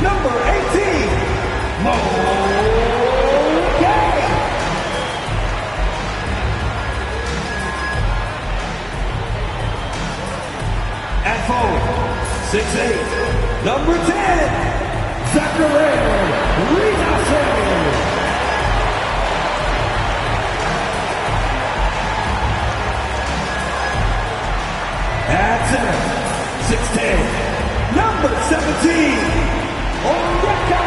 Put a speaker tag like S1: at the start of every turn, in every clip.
S1: number 18, Mo Gay. At forward, 6'8", number 10, Zachary Rizzo. At center, 6'10", number 17, Oreka.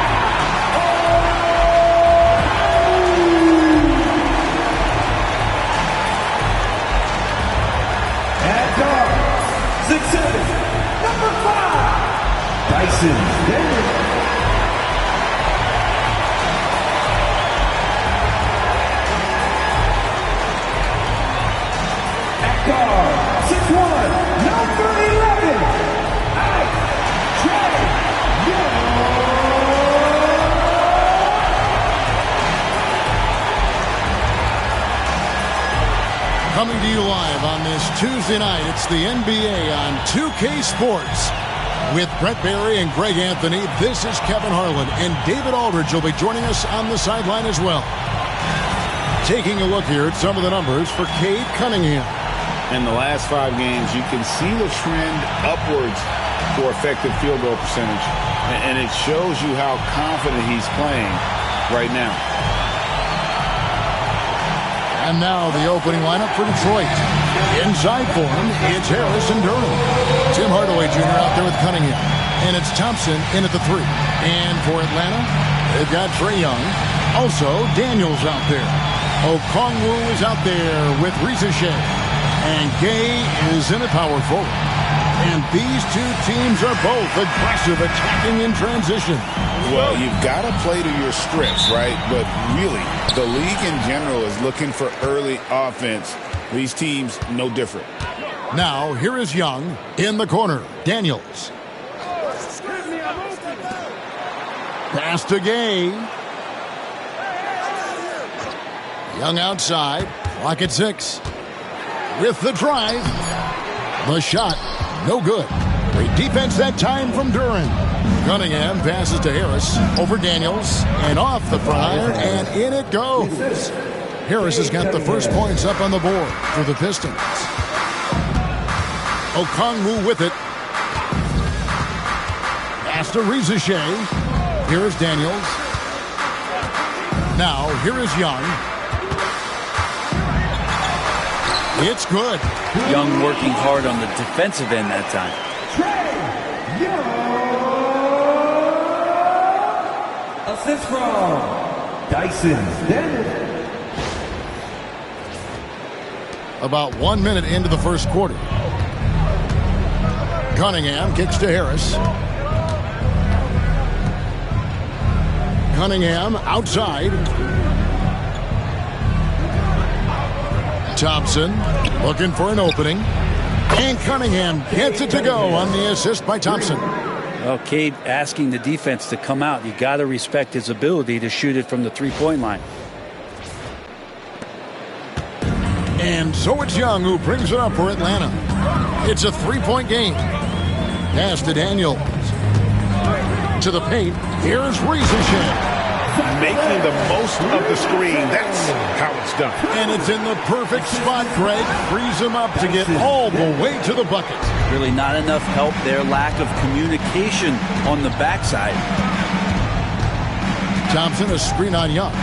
S1: At guard, 6'7", number 5, Dyson Daniels. At guard, 6'1", number 11, Ike Trey Young.
S2: Coming to you live on this Tuesday night, it's the NBA on 2K Sports. With Brett Barry and Greg Anthony, this is Kevin Harlan, and David Aldridge will be joining us on the sideline as well. Taking a look here at some of the numbers for Cade Cunningham.
S3: In the last 5 games, you can see the trend upwards for effective field goal percentage. And it shows you how confident he's playing right now.
S2: And now the opening lineup for Detroit. Inside for him, it's Harris and Durham. Tim Hardaway Jr. out there with Cunningham. And it's Thompson in at the 3. And for Atlanta, they've got Trae Young. Also, Daniels out there. Okongwu is out there with Rizzo. And Gay is in at power forward. And these two teams are both aggressive, attacking in transition.
S3: Well, you've got to play to your strengths, right? But really, the league in general is looking for early offense. These teams, no different.
S2: Now, here is Young in the corner. Daniels. Pass to Gay. Young outside. Clock at 6. With the drive. The shot, no good. Great defense that time from Duran. Cunningham passes to Harris over Daniels and off the prior, and in it goes. Harris has got the first points up on the board for the Pistons. Okongwu with it. Pass to Rizzo. Here is Daniels. Now, here is Young. It's good.
S4: Young working hard on the defensive end that time.
S1: Assist from Dyson Daniels.
S2: About 1 minute into the first quarter. Cunningham kicks to Harris. Cunningham outside. Thompson looking for an opening. And Cunningham gets it to go on the assist by Thompson.
S4: Well, Cade asking the defense to come out. You got to respect his ability to shoot it from the three-point line.
S2: And so it's Young who brings it up for Atlanta. It's a three-point game. Pass to Daniels. To the paint. Here's Rizzo.
S3: Making the most of the screen. That's how it's done.
S2: And it's in the perfect spot, Greg. Frees him up to get all the way to the bucket.
S4: Really not enough help there. Lack of communication on the backside.
S2: Thompson, a screen on Young.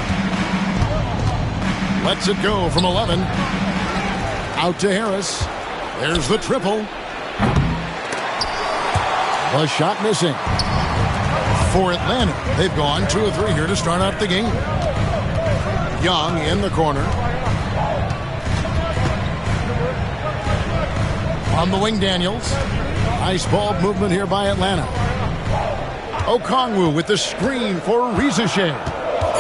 S2: Lets it go from 11. Out to Harris. There's the triple. The shot missing. For Atlanta, they've gone 2 of 3 here to start out the game. Young in the corner. On the wing, Daniels. Nice ball movement here by Atlanta. Okongwu with the screen for Rizzo.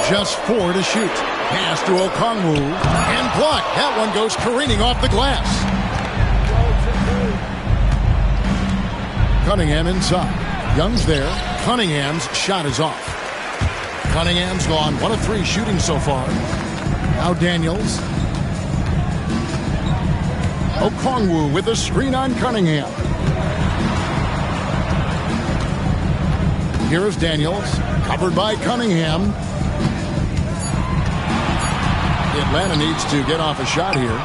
S2: Just 4 to shoot. Pass to Okongwu. And blocked. That one goes careening off the glass. Cunningham inside. Young's there. Cunningham's shot is off. Cunningham's gone 1 of 3 shooting so far. Now Daniels. Okongwu with a screen on Cunningham. here is Daniels, covered by Cunningham. Atlanta needs to get off a shot here.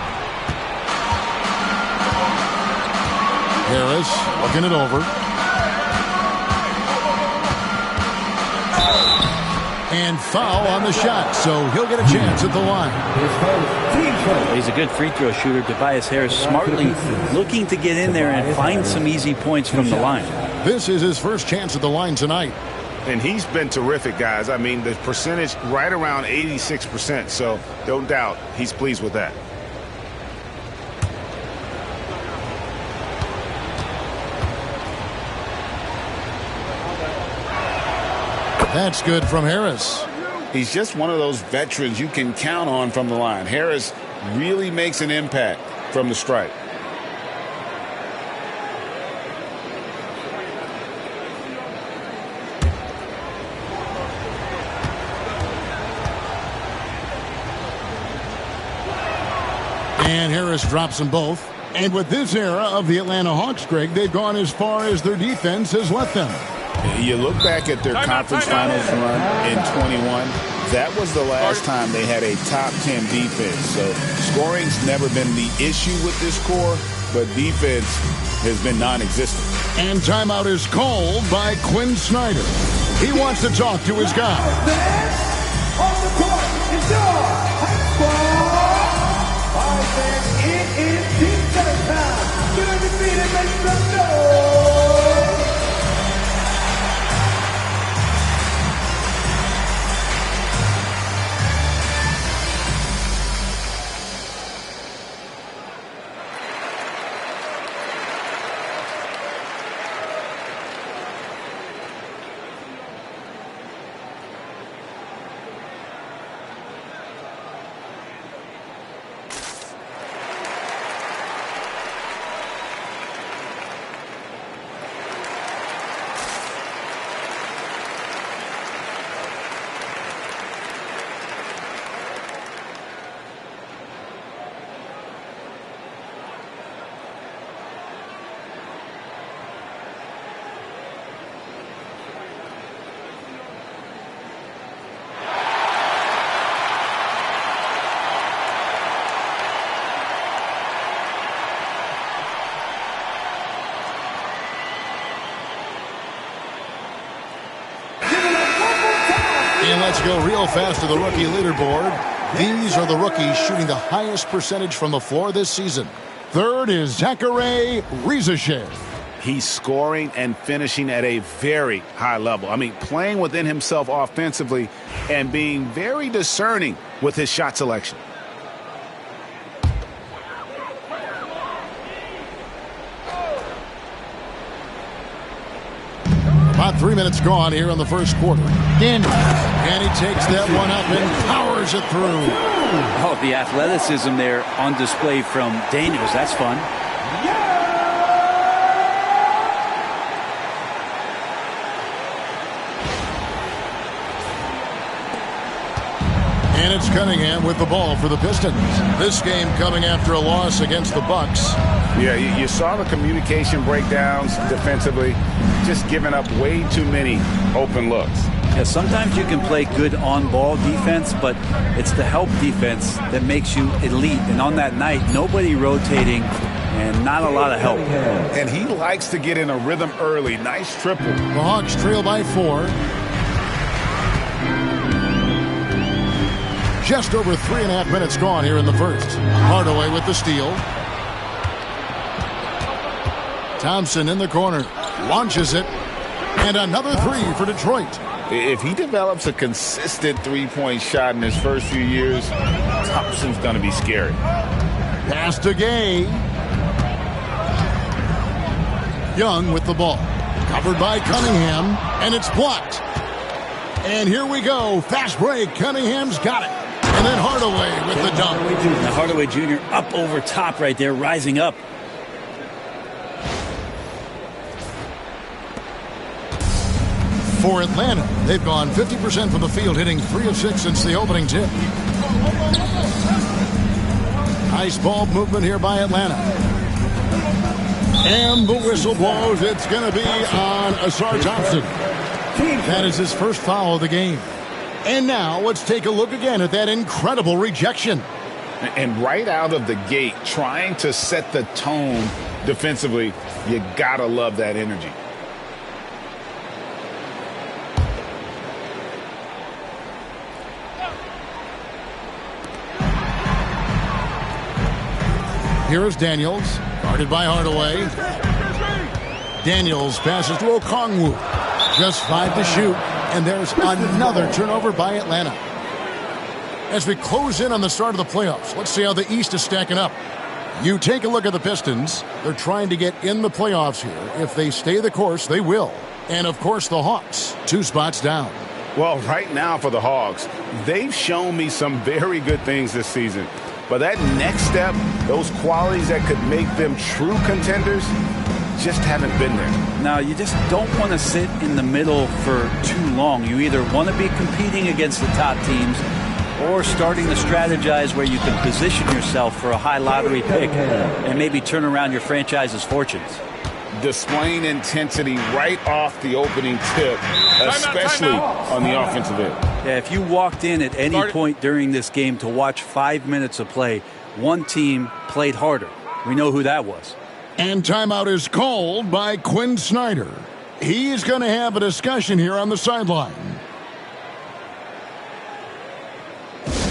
S2: Harris looking it over. And foul on the shot, so he'll get a chance at the line.
S4: He's a good free throw shooter. Tobias Harris smartly looking to get in there and find some easy points from the line.
S2: This is his first chance at the line tonight.
S3: And he's been terrific, guys. I mean, the percentage right around 86%, so no doubt he's pleased with that.
S2: That's good from Harris.
S3: He's just one of those veterans you can count on from the line. Harris really makes an impact from the stripe.
S2: And Harris drops them both. And with this era of the Atlanta Hawks, Greg, they've gone as far as their defense has let them.
S3: You look back at their conference finals run in 21. That was the last time they had a top 10 defense. So scoring's never been the issue with this core, but defense has been non-existent.
S2: And timeout is called by Quinn Snyder. He wants to talk to his guy.
S1: On the court is your high squad. All right, fans, it is team center time. Get on your feet and make some noise.
S2: And let's go real fast to the rookie leaderboard. These are the rookies shooting the highest percentage from the floor this season. Third is Zaccharie Rizachev.
S3: He's scoring and finishing at a very high level. I mean, playing within himself offensively and being very discerning with his shot selection.
S2: About 3 minutes gone here in the first quarter. And he takes that one up and powers it through.
S4: Oh, the athleticism there on display from Daniels. That's fun.
S2: And it's Cunningham with the ball for the Pistons. This game coming after a loss against the Bucks.
S3: Yeah, you saw the communication breakdowns defensively, just giving up way too many open looks.
S4: Yeah, sometimes you can play good on-ball defense, but it's the help defense that makes you elite. And on that night, nobody rotating and not a lot of help.
S3: And he likes to get in a rhythm early. Nice triple.
S2: The Hawks trail by 4. Just over 3.5 minutes gone here in the first. Hardaway with the steal. Thompson in the corner. Launches it. And another three for Detroit.
S3: If he develops a consistent three-point shot in his first few years, Thompson's going to be scary.
S2: Pass to Gay. Young with the ball. Covered by Cunningham. And it's blocked. And here we go. Fast break. Cunningham's got it. And then Hardaway with the dunk.
S4: Now Hardaway Jr. up over top right there, rising up.
S2: For Atlanta, they've gone 50% from the field, hitting 3 of 6 since the opening tip. Nice ball movement here by Atlanta. And the whistle blows. It's going to be on Asar Thompson. That is his first foul of the game. And now let's take a look again at that incredible rejection.
S3: And right out of the gate, trying to set the tone defensively, you gotta love that energy.
S2: Here is Daniels, guarded by Hardaway. Daniels passes to Okongwu. Just 5 to shoot, and there's another turnover by Atlanta. As we close in on the start of the playoffs, let's see how the East is stacking up. You take a look at the Pistons. They're trying to get in the playoffs here. If they stay the course, they will. And, of course, the Hawks, 2 spots down.
S3: Well, right now for the Hawks, they've shown me some very good things this season. But that next step, those qualities that could make them true contenders, just haven't been there.
S4: Now, you just don't want to sit in the middle for too long. You either want to be competing against the top teams or starting to strategize where you can position yourself for a high lottery pick and maybe turn around your franchise's fortunes.
S3: Displaying intensity right off the opening tip, especially on the offensive end.
S4: Yeah, if you walked in at any point during this game to watch 5 minutes of play, one team played harder. We know who that was.
S2: And timeout is called by Quinn Snyder. He's going to have a discussion here on the sideline.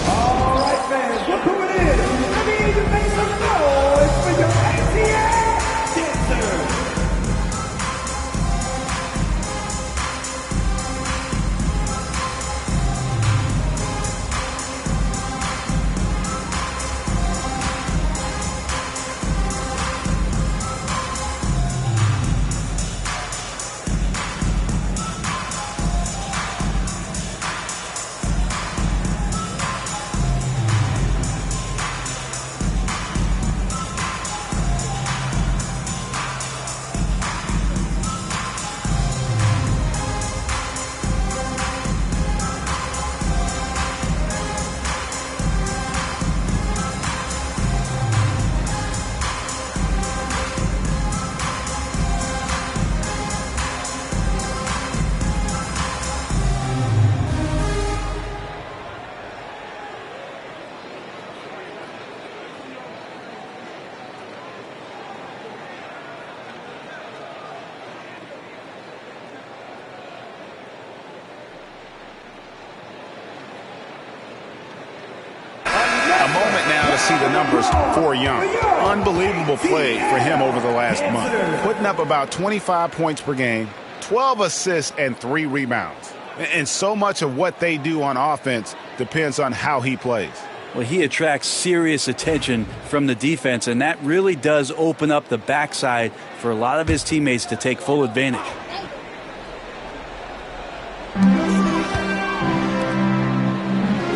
S1: All right, fans, look who it is. I need to make some noise for your ATL dancers.
S3: See the numbers for Young. Unbelievable play for him over the last month. Putting up about 25 points per game, 12 assists, and 3 rebounds. And so much of what they do on offense depends on how he plays.
S4: Well, he attracts serious attention from the defense, and that really does open up the backside for a lot of his teammates to take full advantage.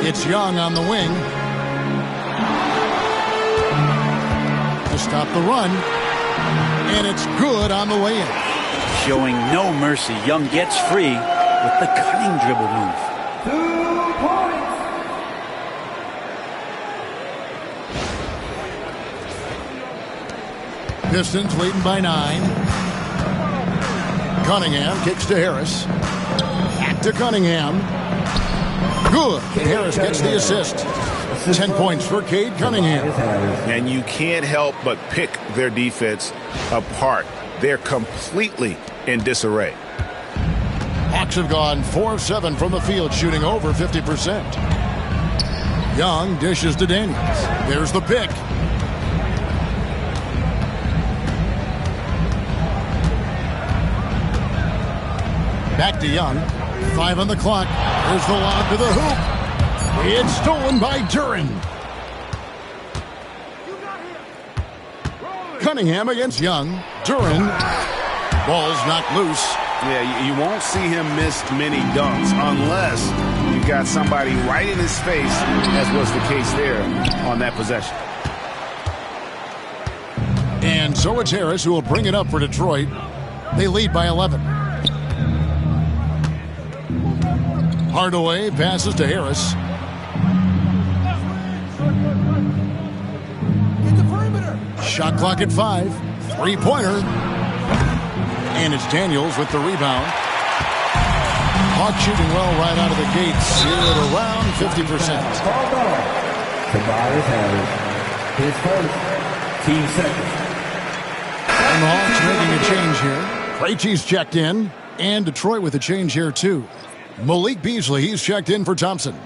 S2: It's Young on the wing. Stop the run, and it's good on the way in.
S4: Showing no mercy, Young gets free with the cutting dribble move.
S1: 2 points.
S2: Pistons leading by 9. Cunningham kicks to Harris. Back to Cunningham. Good. And Harris gets the assist. 10 points for Cade Cunningham.
S3: And you can't help but pick their defense apart. They're completely in disarray.
S2: Hawks have gone 4 of 7 from the field, shooting over 50%. Young dishes to Daniels. There's the pick. Back to Young. 5 on the clock. There's the lob to the hoop. It's stolen by Duren. Cunningham against Young. Duren. Ball's knocked loose.
S3: Yeah, you won't see him miss many dunks unless you've got somebody right in his face, as was the case there on that possession.
S2: And so it's Harris who will bring it up for Detroit. They lead by 11. Hardaway passes to Harris. Shot clock at 5. 3-pointer. And it's Daniels with the rebound. Hawks shooting well right out of the gates here at around 50%.
S1: Tobias Harris, his first, team second.
S2: And the Hawks making a change here. Krejci's checked in, and Detroit with a change here too. Malik Beasley, he's checked in for Thompson.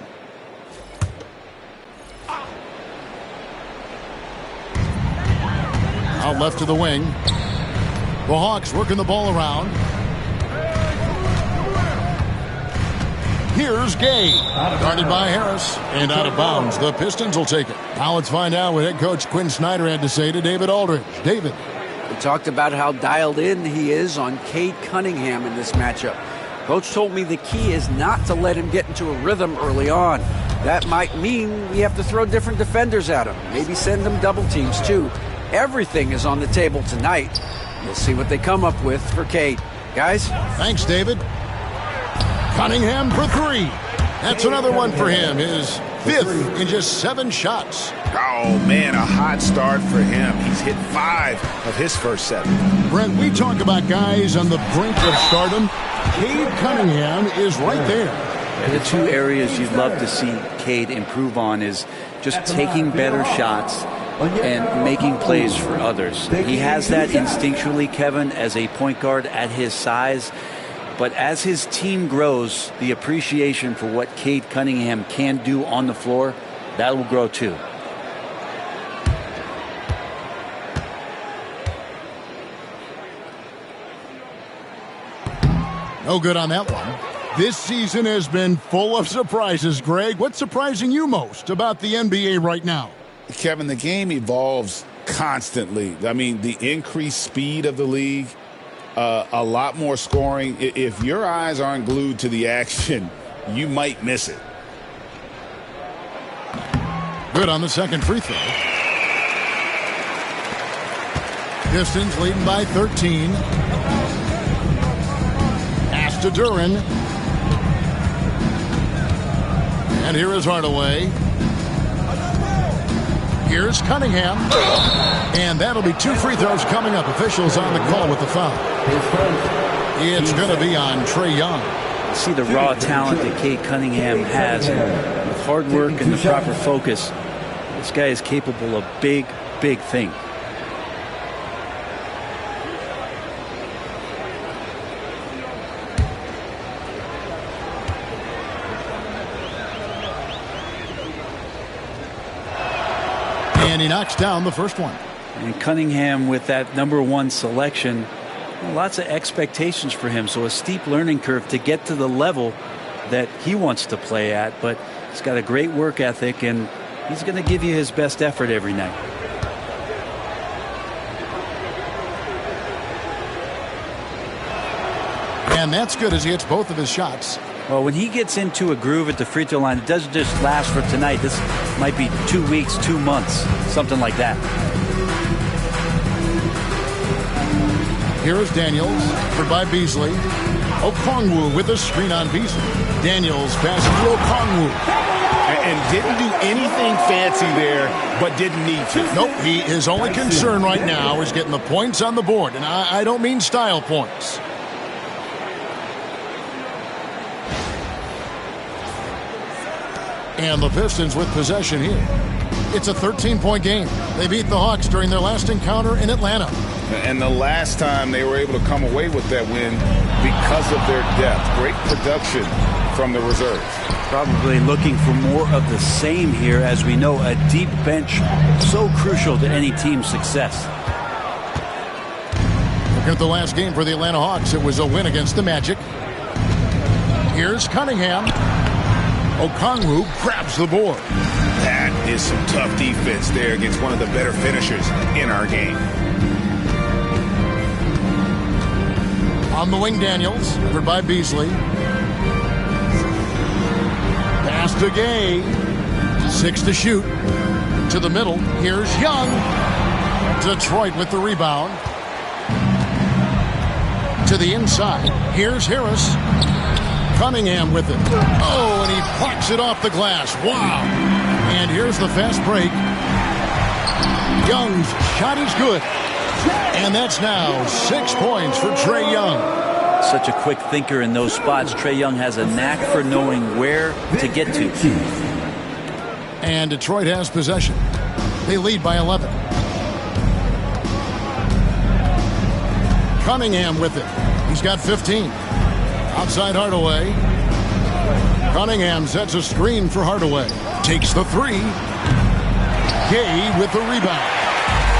S2: Out left to the wing. The Hawks working the ball around. Here's Gay. Guarded by Harris. And out of bounds. The Pistons will take it. Now let's find out what head coach Quinn Snyder had to say to David Aldridge. David.
S5: He talked about how dialed in he is on Cade Cunningham in this matchup. Coach told me the key is not to let him get into a rhythm early on. That might mean we have to throw different defenders at him. Maybe send them double teams too. Everything is on the table tonight. We'll see what they come up with for Cade. Guys?
S2: Thanks, David. Cunningham for three. That's another one for him. His fifth in just 7 shots.
S3: Oh, man, a hot start for him. He's hit 5 of his first 7.
S2: Brent, we talk about guys on the brink of stardom. Cade Cunningham is right there.
S4: The 2 areas you'd love to see Cade improve on is just taking better shots and making plays for others. He has that instinctually, Kevin, as a point guard at his size. But as his team grows, the appreciation for what Cade Cunningham can do on the floor, that will grow too.
S2: No good on that one. This season has been full of surprises, Greg. What's surprising you most about the NBA right now?
S3: Kevin, the game evolves constantly. I mean, the increased speed of the league, a lot more scoring. If your eyes aren't glued to the action, you might miss it.
S2: Good on the second free throw. Pistons leading by 13. Pass to Duran. And here is Hardaway. Here's Cunningham. And that'll be 2 free throws coming up. Officials on the call with the foul. It's going to be on Trae Young.
S4: See the raw talent that Cade Cunningham has. With hard work and the proper focus, this guy is capable of big, big things.
S2: And he knocks down the first one.
S4: And Cunningham with that #1 selection, lots of expectations for him. So a steep learning curve to get to the level that he wants to play at. But he's got a great work ethic, and he's going to give you his best effort every night.
S2: And that's good as he hits both of his shots.
S4: Well, when he gets into a groove at the free throw line, it doesn't just last for tonight. This might be 2 weeks, 2 months, something like that.
S2: Here is Daniels, covered by Beasley. Okongwu with a screen on Beasley. Daniels passes to Okongwu.
S3: And didn't do anything fancy there, but didn't need to.
S2: Nope, his only concern right now is getting the points on the board. And I don't mean style points. And the Pistons with possession here. It's a 13-point game. They beat the Hawks during their last encounter in Atlanta.
S3: And the last time they were able to come away with that win because of their depth. Great production from the reserves.
S4: Probably looking for more of the same here. As we know, a deep bench so crucial to any team's success.
S2: Look at the last game for the Atlanta Hawks. It was a win against the Magic. Here's Cunningham. Okongwu grabs the board.
S3: That is some tough defense there against one of the better finishers in our game.
S2: On the wing, Daniels, covered by Beasley. Pass to Gay. 6 to shoot. To the middle. Here's Young. Detroit with the rebound. To the inside. Here's Harris. Cunningham with it. Oh, and he plucks it off the glass. Wow. And here's the fast break. Young's shot is good. And that's now 6 points for Trae Young.
S4: such a quick thinker in those spots. Trae Young has a knack for knowing where to get to.
S2: And Detroit has possession. They lead by 11. Cunningham with it. He's got 15. Outside Hardaway. Cunningham sets a screen for Hardaway. Takes the three. Gay with the rebound.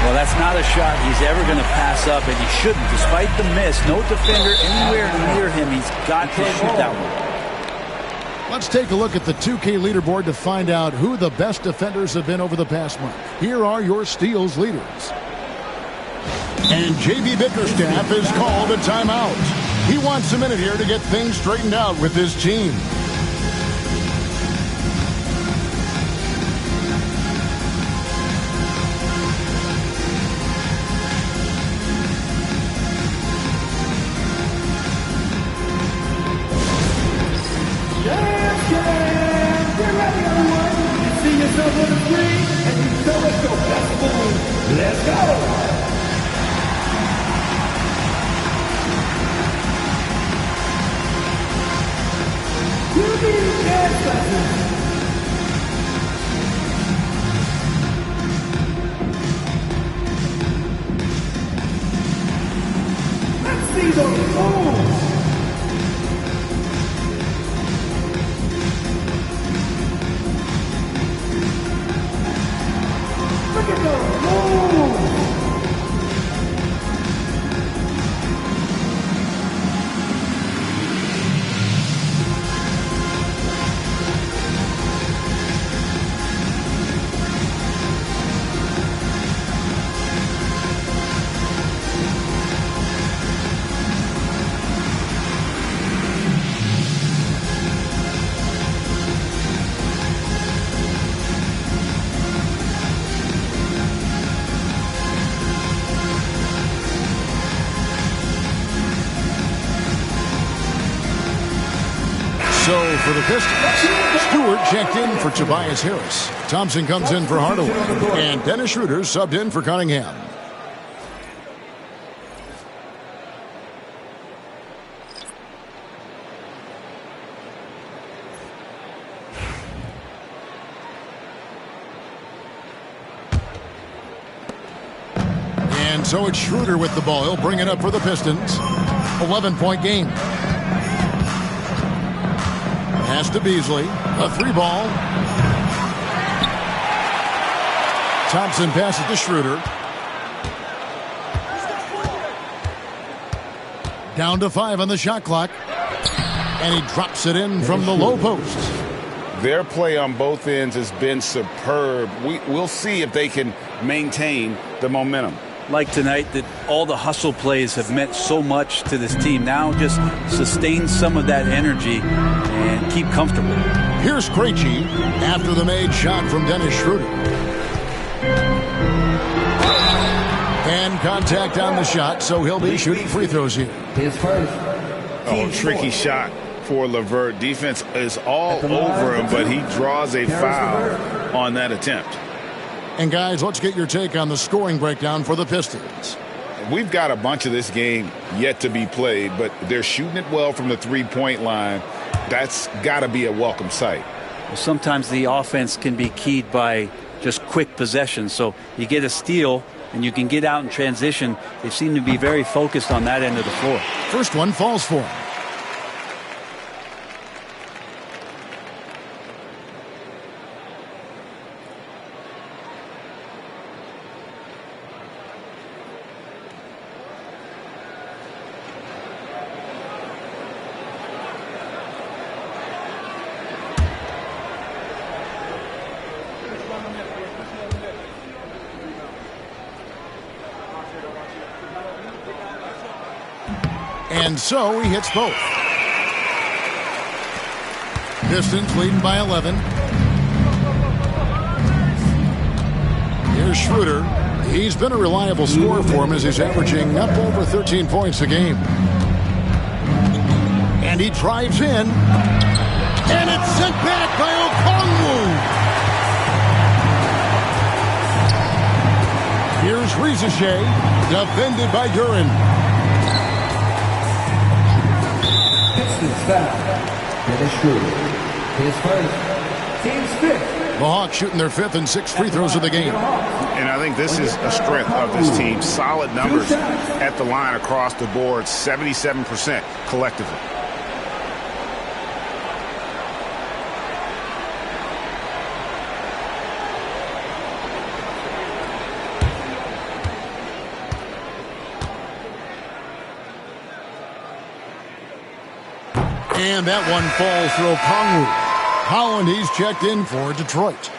S4: Well, that's not a shot he's ever going to pass up, and he shouldn't. Despite the miss, no defender anywhere near him. He's got to shoot that one.
S2: Let's take a look at the 2K leaderboard to find out who the best defenders have been over the past month. Here are your steals leaders. And J.B. Bickerstaff has called a timeout. He wants a minute here to get things straightened out with his team.
S1: Let's go! Let's see the moves! Look at the moves!
S2: So for the Pistons, Stewart checked in for Tobias Harris. Thompson comes in for Hardaway. And Dennis Schroeder subbed in for Cunningham. And so it's Schroeder with the ball. He'll bring it up for the Pistons. 11-point game. Pass to Beasley. A three ball. Thompson passes to Schroeder. Down to 5 on the shot clock. And he drops it in from the low post.
S3: Their play on both ends has been superb. We'll see if they can maintain the momentum.
S4: Like tonight, that all the hustle plays have meant so much to this team. Now just sustain some of that energy and keep comfortable.
S2: Here's Krejci after the made shot from Dennis Schroeder. And contact on the shot, so he'll be shooting free throws here.
S1: His first.
S3: Oh, tricky shot for LeVert. Defense is all over him, but he draws a foul on that attempt.
S2: And guys, let's get your take on the scoring breakdown for the Pistons.
S3: We've got a bunch of this game yet to be played, but they're shooting it well from the three-point line. That's got to be a welcome sight.
S4: Well, sometimes the offense can be keyed by just quick possession. So you get a steal and you can get out in transition. They seem to be very focused on that end of the floor.
S2: First one falls for him. And so he hits both. Pistons leading by 11. Here's Schroeder. He's been a reliable scorer for him as he's averaging up over 13 points a game. And he drives in. And it's sent back by Okongwu. Here's Rizichet, defended by Duran.
S1: Pistons foul. Dennis Schroeder. His first. Team's fifth.
S2: The Hawks shooting their 5th and 6th free throws of the game.
S3: And I think this is a strength of this team. Solid numbers at the line across the board, 77% collectively.
S2: And that one falls through Kongwu. Holland, he's checked in for Detroit.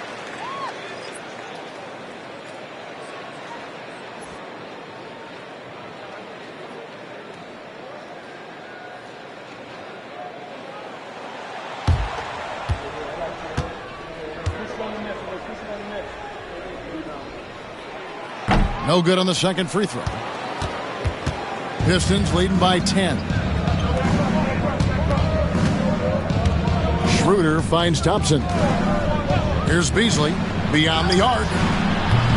S2: No good on the second free throw. Pistons leading by 10. Schroeder finds Thompson. Here's Beasley beyond the arc.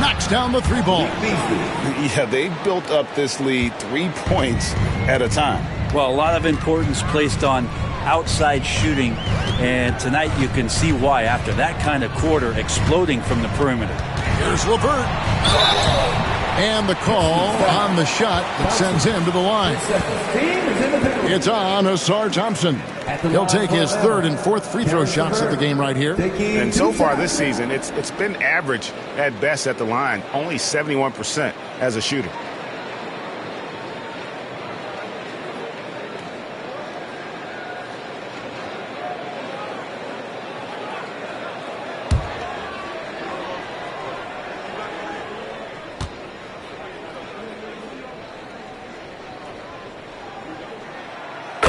S2: Knocks down the 3-ball.
S3: Yeah, they built up this lead 3 points at a time.
S4: Well, a lot of importance placed on outside shooting, and tonight you can see why after that kind of quarter exploding from the perimeter.
S2: Here's LeVert. And the call on the shot that sends him to the line. It's on Ausar Thompson. He'll take his 3rd and 4th free throw shots of the game right here.
S3: And so far this season, it's been average at best at the line, only 71% as a shooter.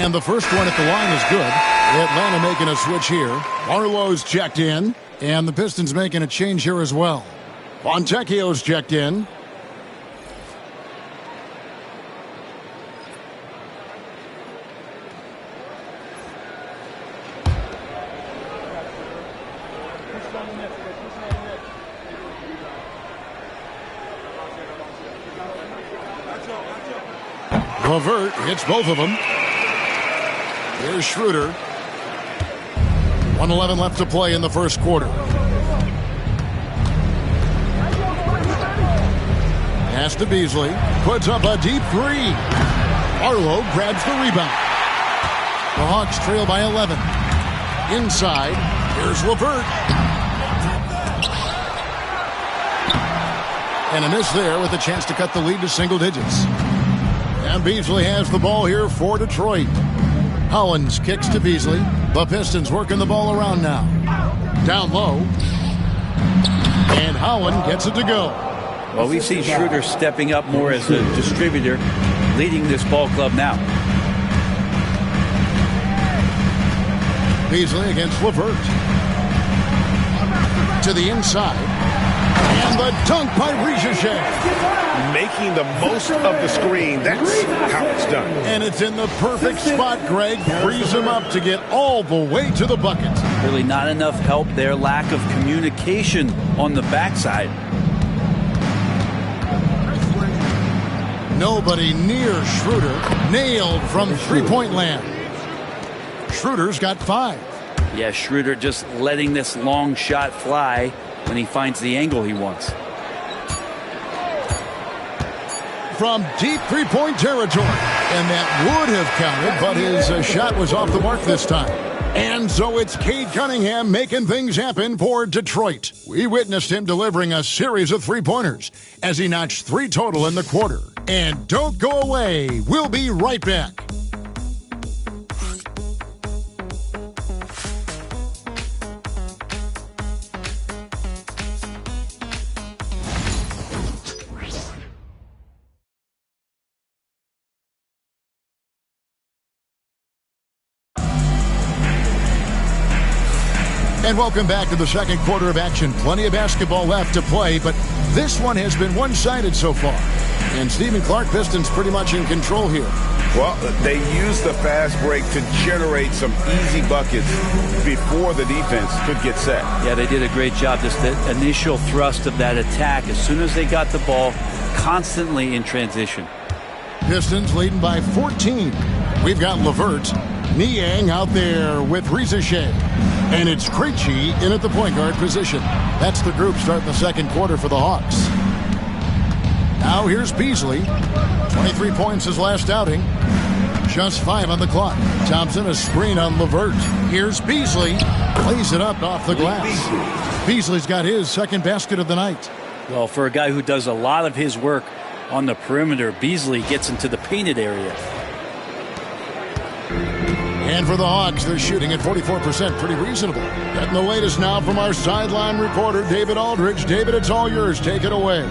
S2: And the first one at the line is good. Atlanta making a switch here. Barlow's checked in. And the Pistons making a change here as well. Fontecchio's checked in. LeVert hits both of them. Here's Schroeder. 1:11 left to play in the first quarter. Pass to Beasley. Puts up a deep 3. Barlow grabs the rebound. The Hawks trail by 11. Inside, here's LeVert. And a miss there with a chance to cut the lead to single digits. And Beasley has the ball here for Detroit. Hollins kicks to Beasley. The Pistons working the ball around now. Down low. And Holland gets it to go.
S4: Well, we've seen Schroeder stepping up more as a distributor, leading this ball club now.
S2: Beasley against LeVert. To the inside. And the dunk by Rivalry.
S3: Making the most of the screen. That's how it's done.
S2: And it's in the perfect spot, Greg. Frees him up to get all the way to the bucket.
S4: Really not enough help there. Lack of communication on the backside.
S2: Nobody near Schroeder. Nailed from three-point land. Schroeder's got 5.
S4: Yeah, Schroeder just letting this long shot fly when he finds the angle he wants.
S2: From deep three-point territory. And that would have counted, but his shot was off the mark this time. And so it's Cade Cunningham making things happen for Detroit. We witnessed him delivering a series of three-pointers as he notched 3 total in the quarter. And don't go away. We'll be right back. And welcome back to the second quarter of action. Plenty of basketball left to play, but this one has been one-sided so far. And Stephen Clark, Pistons pretty much in control here.
S3: Well, they used the fast break to generate some easy buckets before the defense could get set.
S4: Yeah, they did a great job. Just the initial thrust of that attack, as soon as they got the ball, constantly in transition.
S2: Pistons leading by 14. We've got LeVert. Niang out there with Rizachet. And it's Krejci in at the point guard position. That's the group starting the second quarter for the Hawks. Now here's Beasley. 23 points his last outing. Just 5 on the clock. Thompson a screen on LeVert. Here's Beasley. Plays it up off the glass. Beasley's got his second basket of the night.
S4: Well, for a guy who does a lot of his work on the perimeter, Beasley gets into the painted area.
S2: And for the Hawks, they're shooting at 44%. Pretty reasonable. Getting the latest now from our sideline reporter, David Aldridge. David, it's all yours. Take it away.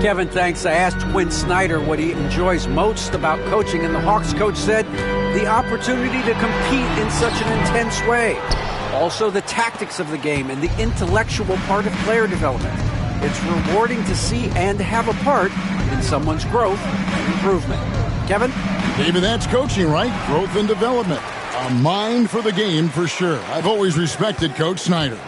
S5: Kevin, thanks. I asked Quinn Snyder what he enjoys most about coaching, and the Hawks coach said the opportunity to compete in such an intense way. Also, the tactics of the game and the intellectual part of player development. It's rewarding to see and have a part in someone's growth and improvement. Kevin?
S2: David, that's coaching, right? Growth and development. A mind for the game for sure. I've always respected Coach Snyder.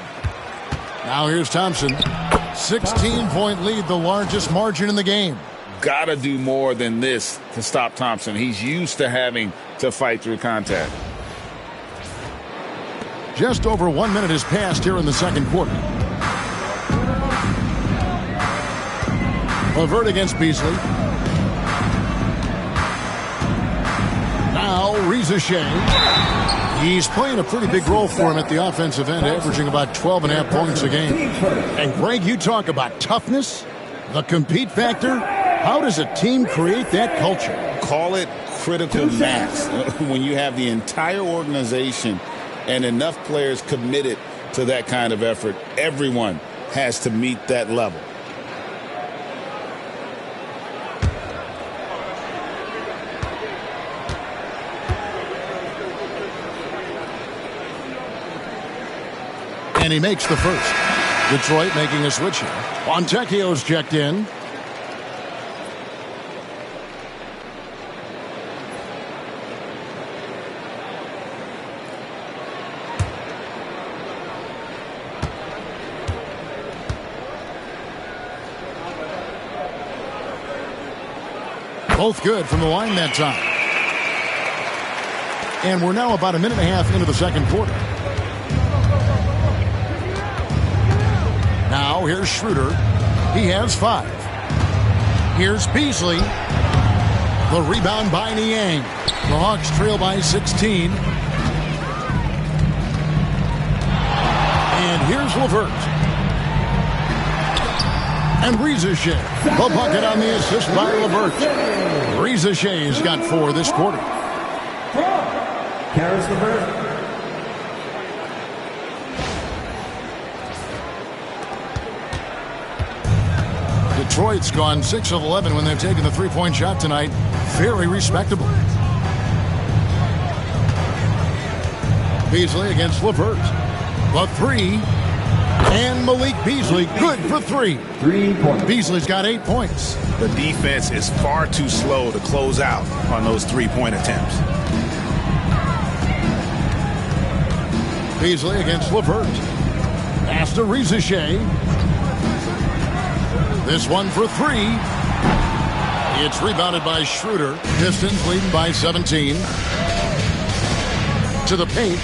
S2: Now here's Thompson. 16-point lead, the largest margin in the game.
S3: Gotta do more than this to stop Thompson. He's used to having to fight through contact.
S2: Just over 1 minute has passed here in the second quarter. LeVert against Beasley. Now Rizachet. He's playing a pretty big role for him at the offensive end, averaging about 12.5 points a game. And Greg, you talk about toughness, the compete factor. How does a team create that culture?
S3: Call it critical mass. When you have the entire organization and enough players committed to that kind of effort, everyone has to meet that level.
S2: And he makes the first. Detroit making a switch here. Fontecchio's checked in. Both good from the line that time. And we're now about a minute and a half into the second quarter. Now here's Schroeder. He has 5. Here's Beasley. The rebound by Niang. The Hawks trail by 16. And here's LeVert. And Rizachet. The bucket on the assist by LeVert. Rizachet's got 4 this quarter.
S1: Caris LeVert.
S2: Detroit's gone 6 of 11 when they've taken the three-point shot tonight. Very respectable. Beasley against LeVert. The 3. And Malik Beasley, good for 3.
S1: 3 points.
S2: Beasley's got 8 points.
S3: The defense is far too slow to close out on those three-point attempts.
S2: Beasley against LeVert. Pass to Rizachet. This one for 3. It's rebounded by Schroeder. Pistons leading by 17. To the paint.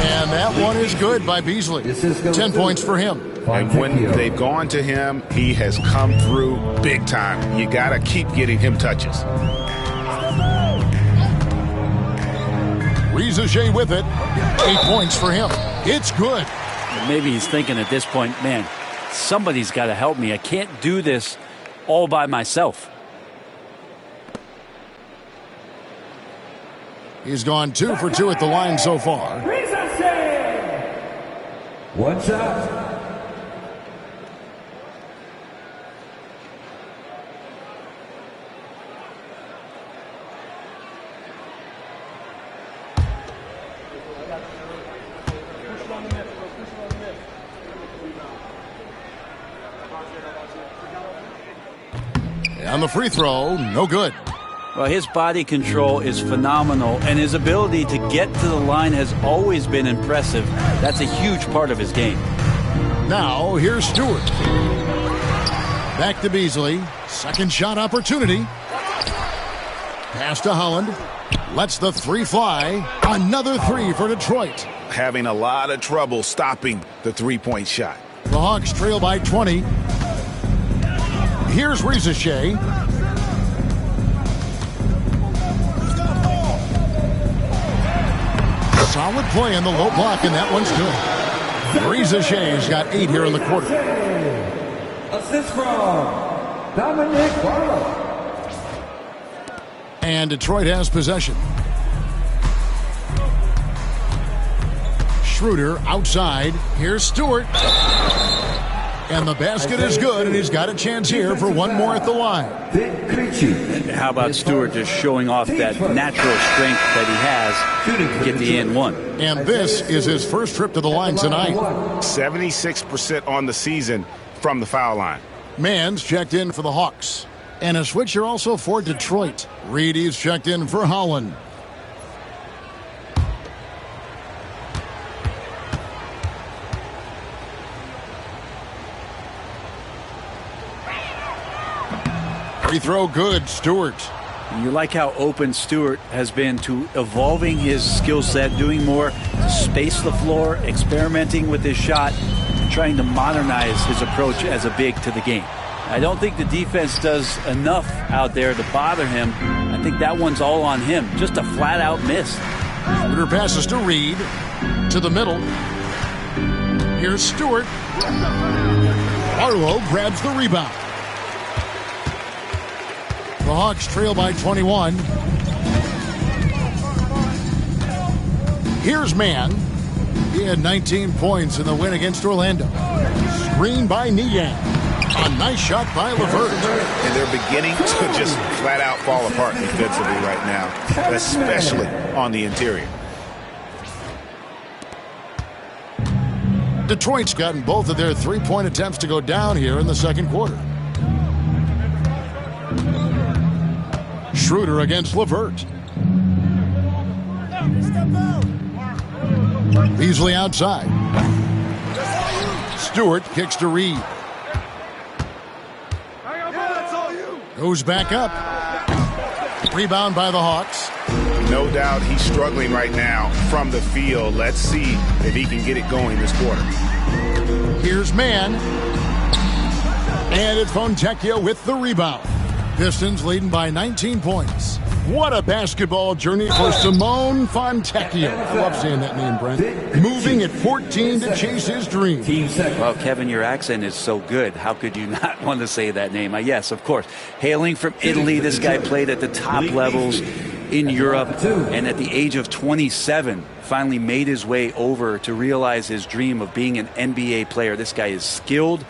S2: And that one is good by Beasley. 10 points for him.
S3: And when they've gone to him, he has come through big time. You got to keep getting him touches.
S2: Rizachet with it. 8 points for him. It's good.
S4: Maybe he's thinking at this point, man, somebody's got to help me. I can't do this all by myself.
S2: He's gone 2 for 2 at the line so far.
S1: One shot.
S2: On the free throw, no good.
S4: Well, his body control is phenomenal, and his ability to get to the line has always been impressive. That's a huge part of his game.
S2: Now, here's Stewart. Back to Beasley. Second shot opportunity. Pass to Holland. Lets the three fly. Another three for Detroit.
S3: Having a lot of trouble stopping the three-point shot.
S2: The Hawks trail by 20. Here's Rizachet. Solid play in the low block, and that one's good. Rizachet's got 8 here in the quarter.
S1: Assist from Dominic Barlow.
S2: And Detroit has possession. Schroeder outside. Here's Stewart. And the basket is good, and he's got a chance here for one more at the line.
S4: How about Stewart just showing off that natural strength that he has to get the and one?
S2: And this is his first trip to the line tonight.
S3: 76% on the season from the foul line.
S2: Mann's checked in for the Hawks. And a switcher also for Detroit. Reedy's checked in for Holland. Free throw good, Stewart.
S4: You like how open Stewart has been to evolving his skill set, doing more to space the floor, experimenting with his shot, and trying to modernize his approach as a big to the game. I don't think the defense does enough out there to bother him. I think that one's all on him. Just a flat-out miss.
S2: Schroeder passes to Reed. To the middle. Here's Stewart. Barlow grabs the rebound. The Hawks trail by 21. Here's Mann. He had 19 points in the win against Orlando. Screen by Niang. A nice shot by LeVert.
S3: And they're beginning to just flat out fall apart defensively right now, especially on the interior.
S2: Detroit's gotten both of their three-point attempts to go down here in the second quarter. Schroeder against LeVert. Beasley outside. Stewart kicks to Reed. Goes back up. Rebound by the Hawks.
S3: No doubt he's struggling right now from the field. Let's see if he can get it going this quarter.
S2: Here's Mann. And it's Fontecchio with the rebound. Pistons leading by 19 points. What a basketball journey for Simone Fontecchio. I love saying that name, Brent. Moving at 14 to chase his dream.
S4: Well, Kevin, your accent is so good. How could you not want to say that name? Yes, of course. Hailing from Italy, this guy played at the top levels in Europe, and at the age of 27, finally made his way over to realize his dream of being an NBA player. This guy is skilled,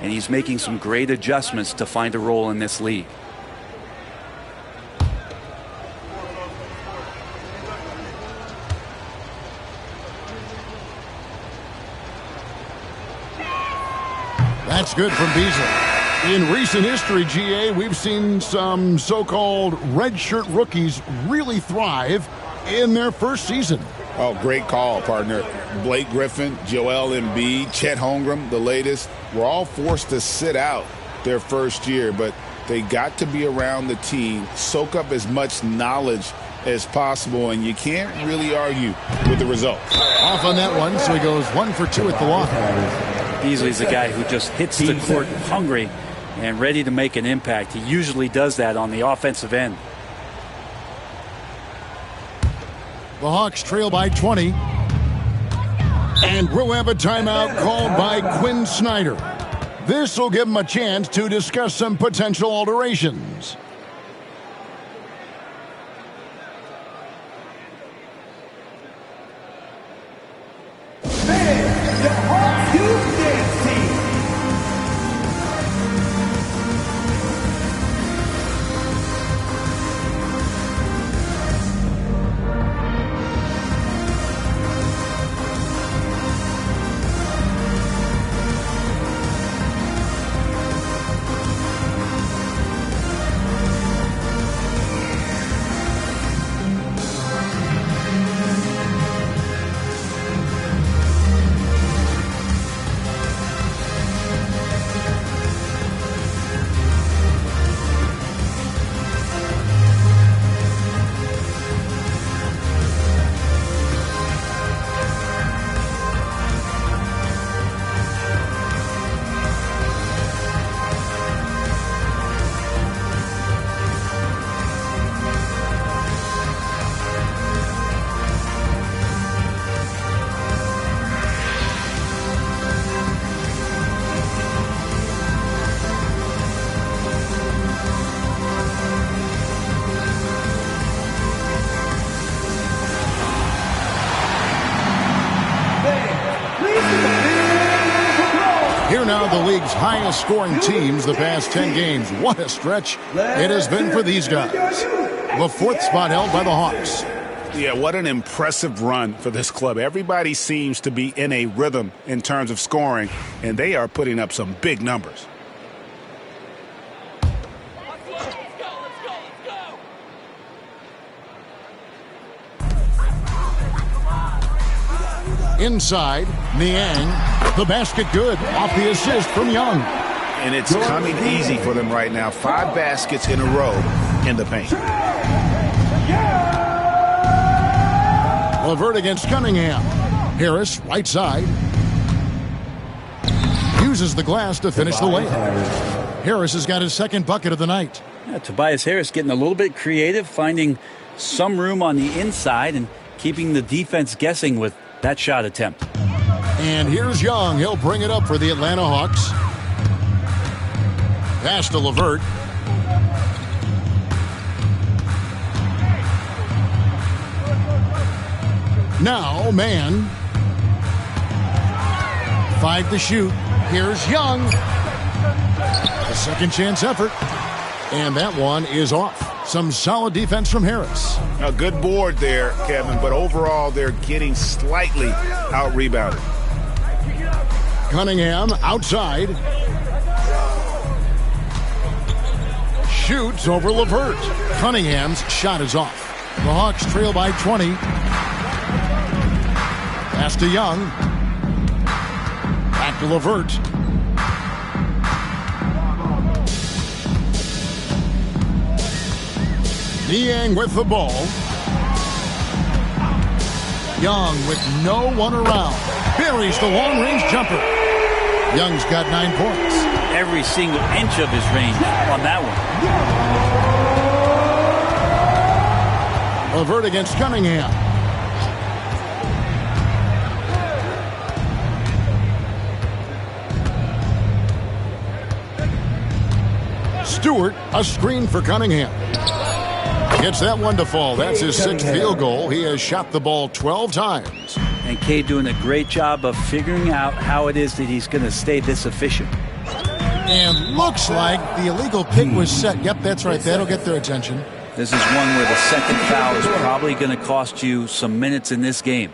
S4: and he's making some great adjustments to find a role in this league.
S2: That's good from Beasley. In recent history, GA, we've seen some so-called redshirt rookies really thrive in their first season.
S3: Oh, great call, partner. Blake Griffin, Joel Embiid, Chet Holmgren, the latest, were all forced to sit out their first year, but they got to be around the team, soak up as much knowledge as possible, and you can't really argue with the results.
S2: Off on that one, so he goes 1 for 2 at the line.
S4: Beasley's a guy who just hits the court hungry and ready to make an impact. He usually does that on the offensive end.
S2: The Hawks trail by 20. And we'll have a timeout called by Quinn Snyder. This will give him a chance to discuss some potential alterations. the league's highest scoring teams the past 10 games. What a stretch it has been for these guys. The 4th spot held by the Hawks.
S3: Yeah, what an impressive run for this club. Everybody seems to be in a rhythm in terms of scoring, and they are putting up some big numbers.
S2: Inside, Niang, the basket good, off the assist from Young.
S3: And it's coming easy for them right now. 5 baskets in a row in the paint.
S2: LeVert against Cunningham. Harris, right side. Uses the glass to finish the layup. Harris has got his 2nd bucket of the night.
S4: Yeah, Tobias Harris getting a little bit creative, finding some room on the inside and keeping the defense guessing with that shot attempt.
S2: And here's Young. He'll bring it up for the Atlanta Hawks. Pass to LeVert. Now, man. 5 to shoot. Here's Young. A second chance effort. And that one is off. Some solid defense from Harris.
S3: A good board there, Kevin, but overall they're getting slightly out-rebounded.
S2: Cunningham outside. Shoots over LeVert. Cunningham's shot is off. The Hawks trail by 20. Pass to Young. Back to LeVert. Niang with the ball. Young with no one around. Buries the long-range jumper. Young's got 9 points.
S4: Every single inch of his range on that one.
S2: LeVert against Cunningham. Stewart, a screen for Cunningham. Gets that one to fall. That's his 6th field goal. He has shot the ball 12 times.
S4: And Cade doing a great job of figuring out how it is that he's going to stay this efficient.
S2: And looks like the illegal pick was set. Yep, that's right. That'll get their attention.
S4: This is one where the 2nd foul is probably going to cost you some minutes in this game.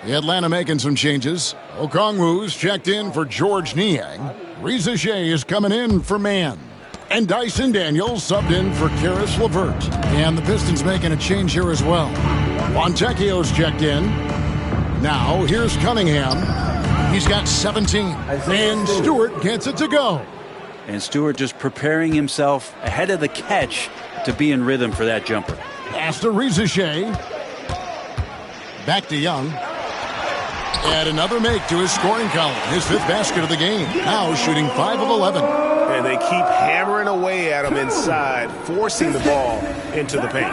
S2: The Atlanta making some changes. Okongwu's checked in for George Niang. Reza Shea is coming in for Mann. And Dyson Daniels subbed in for Karis LeVert. And the Pistons making a change here as well. Fontecchio's checked in. Now, here's Cunningham. He's got 17. And Stewart gets it to go.
S4: And Stewart just preparing himself ahead of the catch to be in rhythm for that jumper.
S2: Pass to Reza Shea. Back to Young. Add another make to his scoring column. His 5th basket of the game. Now shooting 5 of 11.
S3: And they keep hammering away at him inside, forcing the ball into the paint.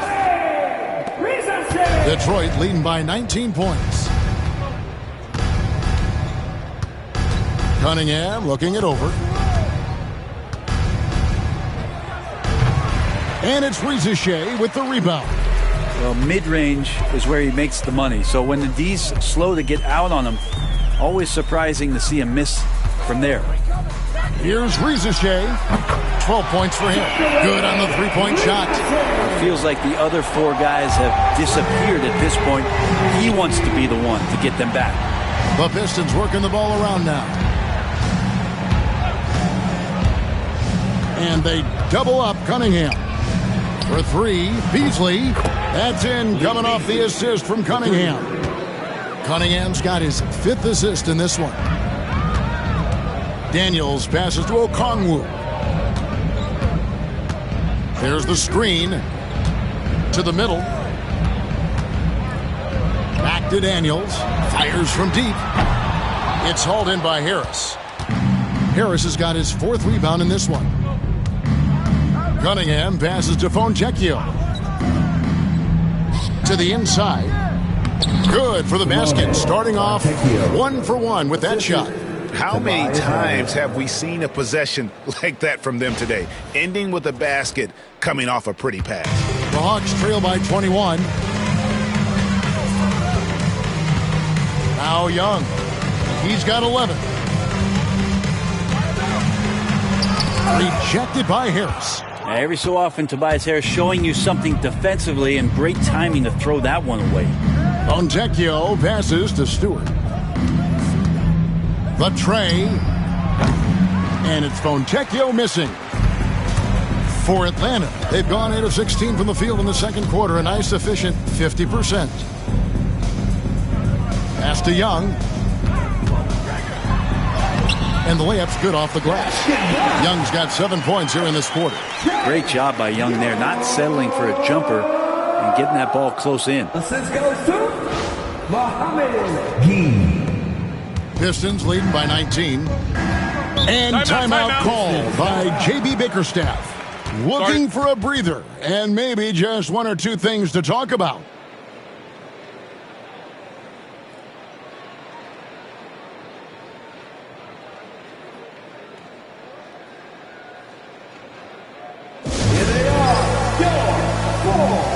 S2: Detroit leading by 19 points. Cunningham looking it over. And it's Reza Shea with the rebound.
S4: Well, mid-range is where he makes the money. So when the D's slow to get out on him, always surprising to see him miss from there.
S2: Here's Reza Shea. 12 points for him. Good on the 3-point shot.
S4: It feels like the other 4 guys have disappeared at this point. He wants to be the one to get them back.
S2: The Pistons working the ball around now. And they double up Cunningham. For 3, Beasley. That's in, coming off the assist from Cunningham. Cunningham's got his 5th assist in this one. Daniels passes to Okongwu. There's the screen to the middle. Back to Daniels. Fires from deep. It's hauled in by Harris. Harris has got his 4th rebound in this one. Cunningham passes to Fontecchio. To the inside. Good for the basket. Starting off 1 for 1 with that shot.
S3: How many times have we seen a possession like that from them today? Ending with a basket coming off a pretty pass.
S2: The Hawks trail by 21. Now Young. He's got 11. Rejected by Harris.
S4: Every so often, Tobias Harris showing you something defensively, and great timing to throw that one away.
S2: Fontecchio passes to Stewart. The tray. And it's Fontecchio missing. For Atlanta, they've gone 8 of 16 from the field in the second quarter, a nice efficient 50%. Pass to Young. And the layup's good off the glass. Young's got 7 points here in this quarter.
S4: Great job by Young there, not settling for a jumper and getting that ball close in.
S1: Assist goes to Mohamed Gee.
S2: Pistons leading by 19. And timeout called by J.B. Bickerstaff. Looking for a breather and maybe just one or two things to talk about.
S1: Here they are, your 4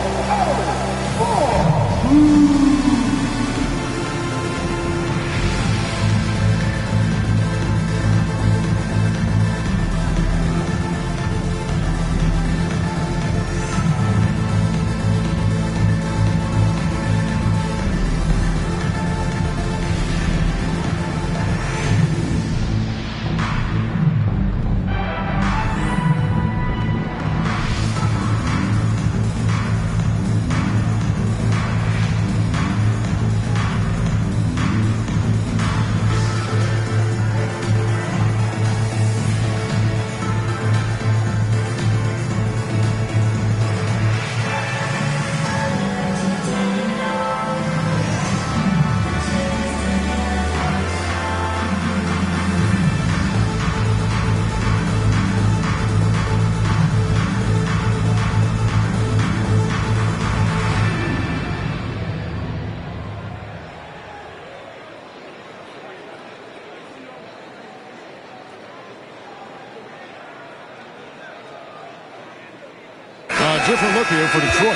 S2: Different look here for Detroit.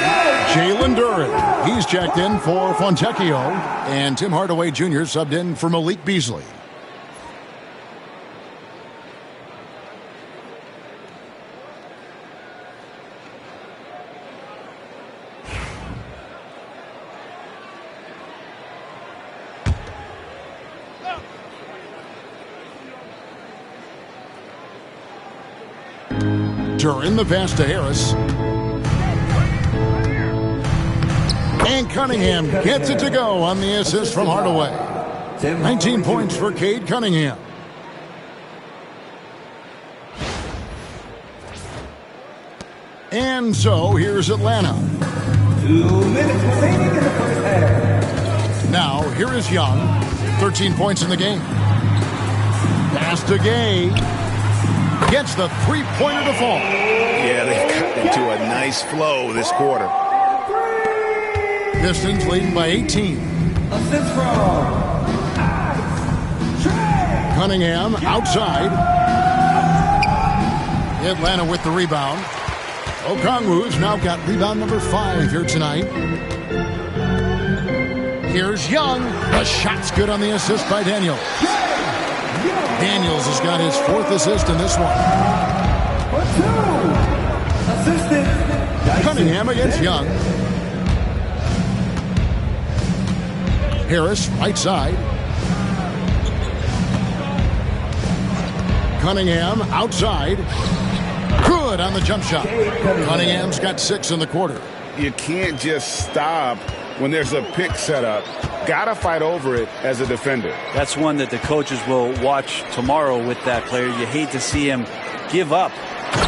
S2: Jalen Duren. He's checked in for Fontecchio. And Tim Hardaway Jr. subbed in for Malik Beasley. Duren, the pass to Harris. And Cunningham gets it to go on the assist from Hardaway. 19 points for Cade Cunningham. And so here's Atlanta.
S1: 2 minutes remaining in the first half.
S2: Now here is Young. 13 points in the game. Pass to Gay. Gets the three-pointer to fall.
S3: Yeah, they've got into a nice flow this quarter.
S2: Pistons leading by 18.
S1: Assist from
S2: Cunningham outside. Atlanta with the rebound. Okongwu's now got rebound number 5 here tonight. Here's Young. The shot's good on the assist by Daniels. Daniels has got his 4th assist in this one. Cunningham against Young. Harris, right side. Cunningham outside. Good on the jump shot. Cunningham's got 6 in the quarter.
S3: You can't just stop when there's a pick set up. Gotta fight over it as a defender.
S4: That's one that the coaches will watch tomorrow with that player. You hate to see him give up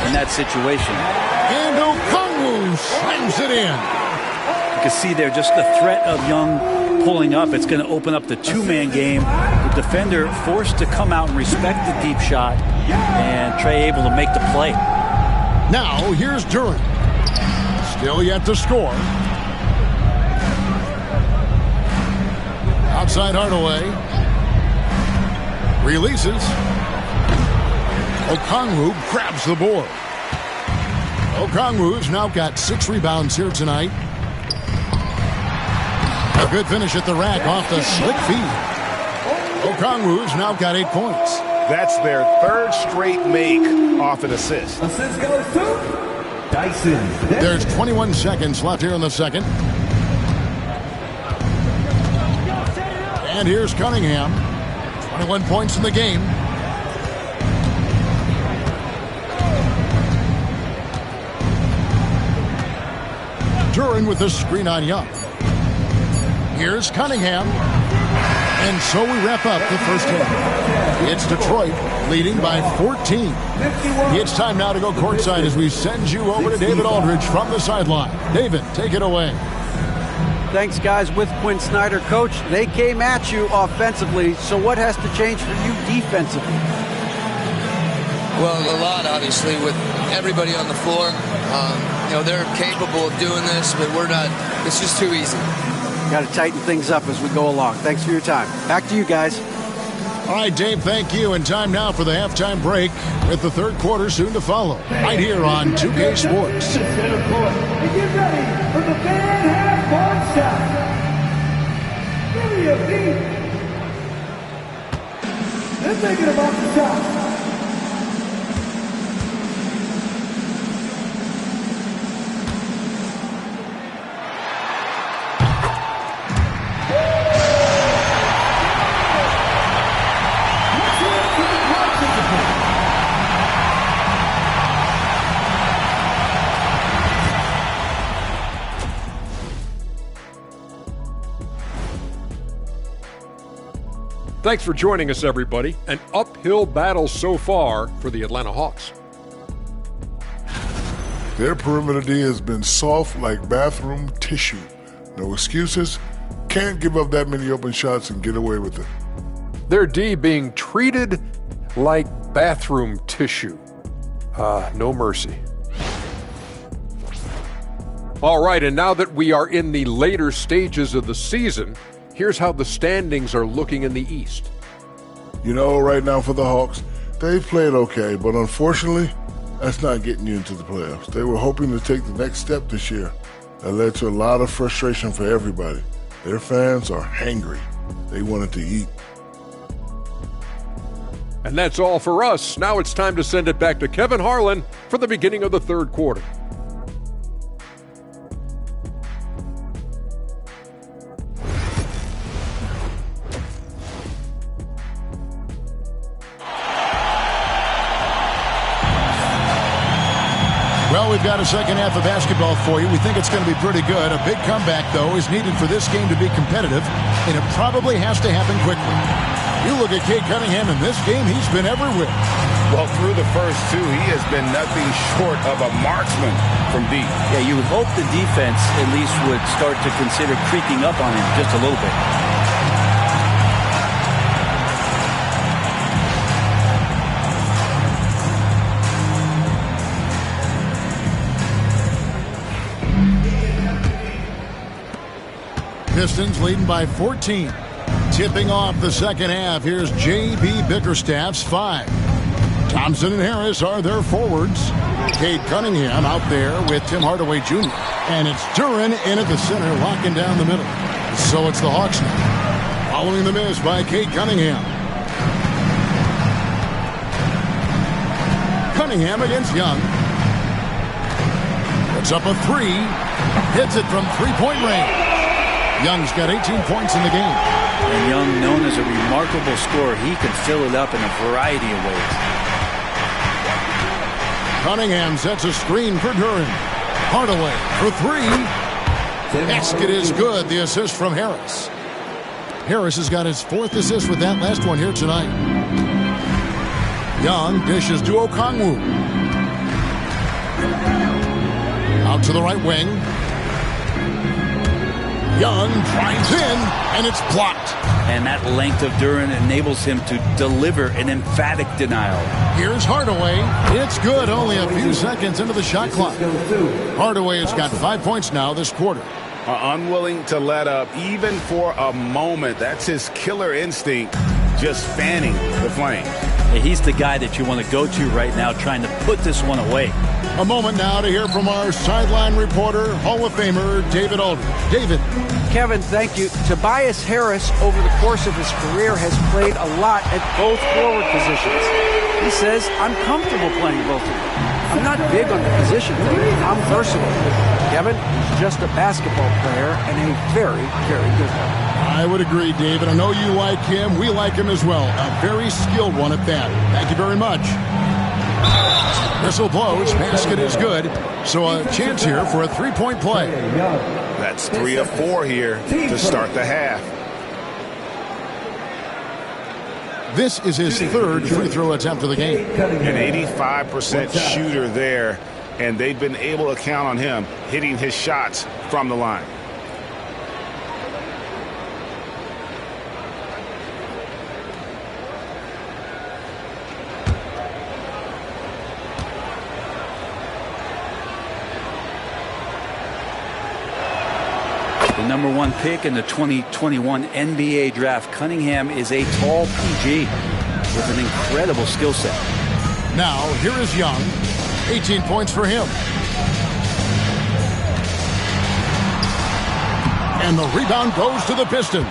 S4: in that situation.
S2: And Okongwu slams it in.
S4: You can see there just the threat of Young pulling up. It's going to open up the 2-man game. The defender forced to come out and respect the deep shot, and Trey able to make the play.
S2: Now here's Duren. Still yet to score. Outside Hardaway. Releases. Okongwu grabs the board. Okongwu's now got 6 rebounds here tonight. A good finish at the rack off the slick feed. Okongwu's now got 8 points.
S3: That's their third straight make off an assist.
S1: Assist goes to Dyson.
S2: There's 21 seconds left here in the second. And here's Cunningham. 21 points in the game. Duran with the screen on Young. Here's Cunningham. And so we wrap up the first half. It's Detroit leading by 14. It's time now to go courtside as we send you over to David Aldridge from the sideline. David, take it away.
S5: Thanks, guys. With Quinn Snyder, Coach, they came at you offensively. So what has to change for you defensively?
S6: Well, a lot, obviously, with everybody on the floor. They're capable of doing this, but we're not. It's just too easy.
S5: Got to tighten things up as we go along. Thanks for your time. Back to you guys.
S2: All right, Dave, thank you. And time now for the halftime break with the third quarter soon to follow. Right here on 2K Sports.
S1: Center court. And get ready for the fan half-court shot. Give me a beat. They're thinking about the shot.
S7: Thanks for joining us, everybody. An uphill battle so far for the Atlanta Hawks.
S8: Their perimeter D has been soft like bathroom tissue. No excuses. Can't give up that many open shots and get away with it.
S7: Their D being treated like bathroom tissue. No mercy. All right, and now that we are in the later stages of the season, here's how the standings are looking in the East.
S8: Right now for the Hawks, they've played okay, but unfortunately, that's not getting you into the playoffs. They were hoping to take the next step this year. That led to a lot of frustration for everybody. Their fans are hangry. They wanted to eat.
S7: And that's all for us. Now it's time to send it back to Kevin Harlan for the beginning of the third quarter.
S2: Well, we've got a second half of basketball for you. We think it's going to be pretty good. A big comeback, though, is needed for this game to be competitive, and it probably has to happen quickly. You look at Cade Cunningham in this game, he's been everywhere.
S3: Well, through the first two, he has been nothing short of a marksman from deep.
S4: Yeah, you would hope the defense at least would start to consider creeping up on him just a little bit.
S2: Pistons leading by 14. Tipping off the second half, here's J.B. Bickerstaff's 5. Thompson and Harris are their forwards. Cade Cunningham out there with Tim Hardaway Jr. And it's Duran in at the center, locking down the middle. So it's the Hawks now. Following the miss by Cade Cunningham. Cunningham against Young. Puts up a 3. Hits it from three-point range. Young's got 18 points in the game.
S4: And Young, known as a remarkable scorer, he can fill it up in a variety of ways.
S2: Cunningham sets a screen for Duran. Hardaway for 3. Basket is good. The assist from Harris. Harris has got his 4th assist with that last one here tonight. Young dishes to Okongwu. Out to the right wing. Young drives in, and it's blocked.
S4: And that length of Duran enables him to deliver an emphatic denial.
S2: Here's Hardaway. It's good, only a few seconds into the shot clock. Hardaway has got 5 points now this quarter.
S3: Unwilling to let up, even for a moment. That's his killer instinct. just fanning the flames.
S4: He's the guy that you want to go to right now, trying to put this one away.
S2: A moment now to hear from our sideline reporter, Hall of Famer David Aldridge. David.
S5: Kevin, thank you. Tobias Harris, over the course of his career, has played a lot at both forward positions. He says, I'm comfortable playing both of them. I'm not big on the position thing. I'm versatile. Kevin, he's just a basketball player and a very, very good one.
S2: I would agree, David. I know you like him. We like him as well. A very skilled one at that. Thank you very much. Whistle blows. Basket is good. So a chance here for a three-point play.
S3: That's 3 of 4 here to start the half.
S2: This is his third free throw attempt of the game.
S3: An 85% shooter there, and they've been able to count on him hitting his shots from the line.
S4: The number 1 pick in the 2021 NBA draft, Cunningham is a tall PG with an incredible skill set.
S2: Now, here is Young. 18 points for him. And the rebound goes to the Pistons.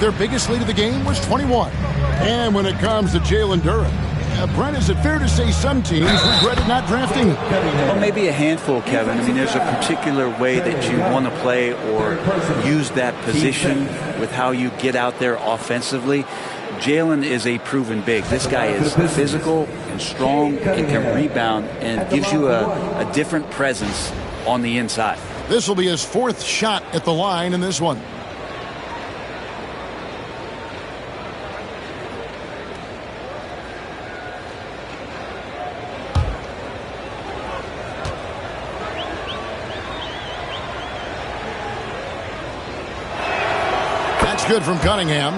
S2: Their biggest lead of the game was 21. And when it comes to Jalen Duren, Brent, is it fair to say some teams regretted not drafting him?
S4: Well, maybe a handful, Kevin. I mean, there's a particular way that you want to play or use that position with how you get out there offensively. Jalen is a proven big. This guy is physical and strong and can rebound and gives you a different presence on the inside.
S2: This will be his 4th shot at the line in this one. Good from Cunningham.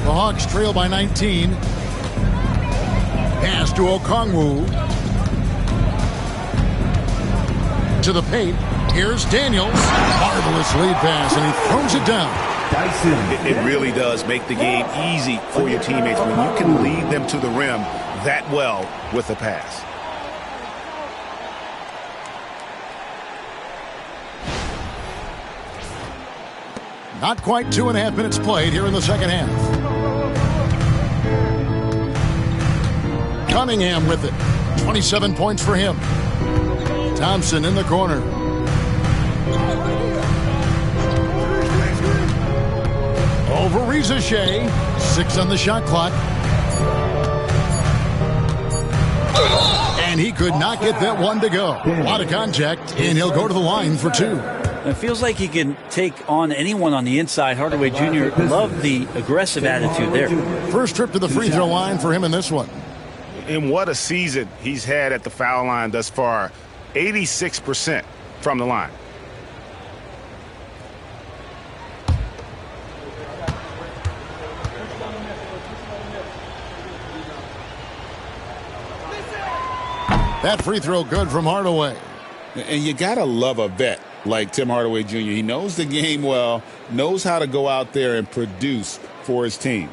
S2: The Hawks trail by 19. Pass to Okongwu. To the paint. Here's Daniels. Marvelous lead pass, and he throws it down.
S3: It really does make the game easy for your teammates when you can lead them to the rim that well with a pass.
S2: Not quite 2.5 minutes played here in the second half. Cunningham with it. 27 points for him. Thompson in the corner. Over Reza Shea. 6 on the shot clock. And he could not get that one to go. A lot of contact, and he'll go to the line for 2.
S4: It feels like he can take on anyone on the inside. Hardaway Jr. loved the aggressive attitude there.
S2: First trip to the free throw line for him in this one.
S3: And what a season he's had at the foul line thus far. 86% from the line.
S2: That free throw good from Hardaway.
S3: And you got to love a vet like Tim Hardaway Jr. He knows the game well, knows how to go out there and produce for his team.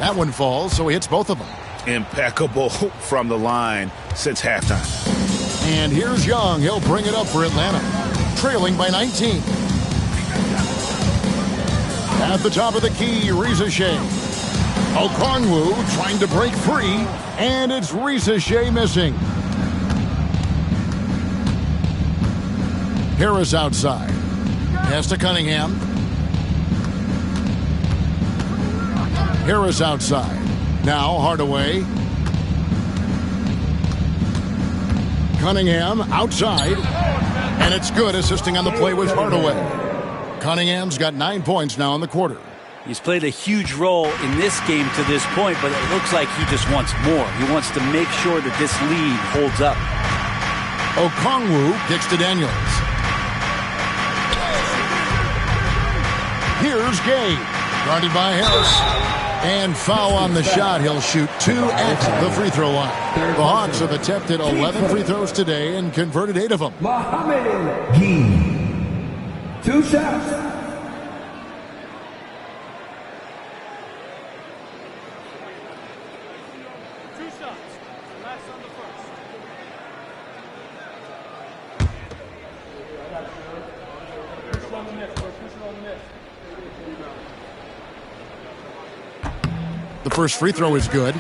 S2: That one falls, so he hits both of them.
S3: Impeccable from the line since halftime.
S2: And here's Young. He'll bring it up for Atlanta, trailing by 19. At the top of the key, Reza Shea. Okongwu trying to break free, and it's Reza Shea missing. Harris outside. Pass to Cunningham. Harris outside. Now Hardaway. Cunningham outside. And it's good, assisting on the play with Hardaway. Cunningham's got 9 points now in the quarter.
S4: He's played a huge role in this game to this point, but it looks like he just wants more. He wants to make sure that this lead holds up.
S2: Okongwu kicks to Daniels. Here's Gay. Guarded by Harris. And foul on the shot. He'll shoot 2 at the free throw line. The Hawks have attempted 11 free throws today and converted 8 of them.
S1: Mohamed Gee. 2 shots.
S2: The first free throw is good.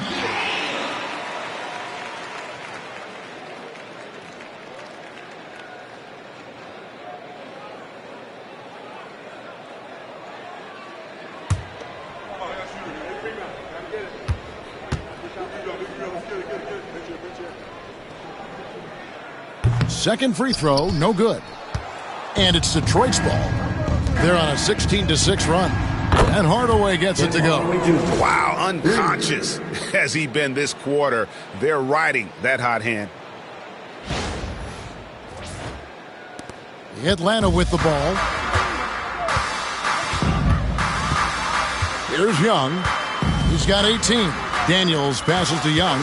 S2: Second free throw, no good. And it's Detroit's ball. They're on a 16-6 run. And Hardaway gets it to go.
S3: Wow, unconscious has he been this quarter. They're riding that hot hand.
S2: Atlanta with the ball. Here's Young. He's got 18. Daniels passes to Young.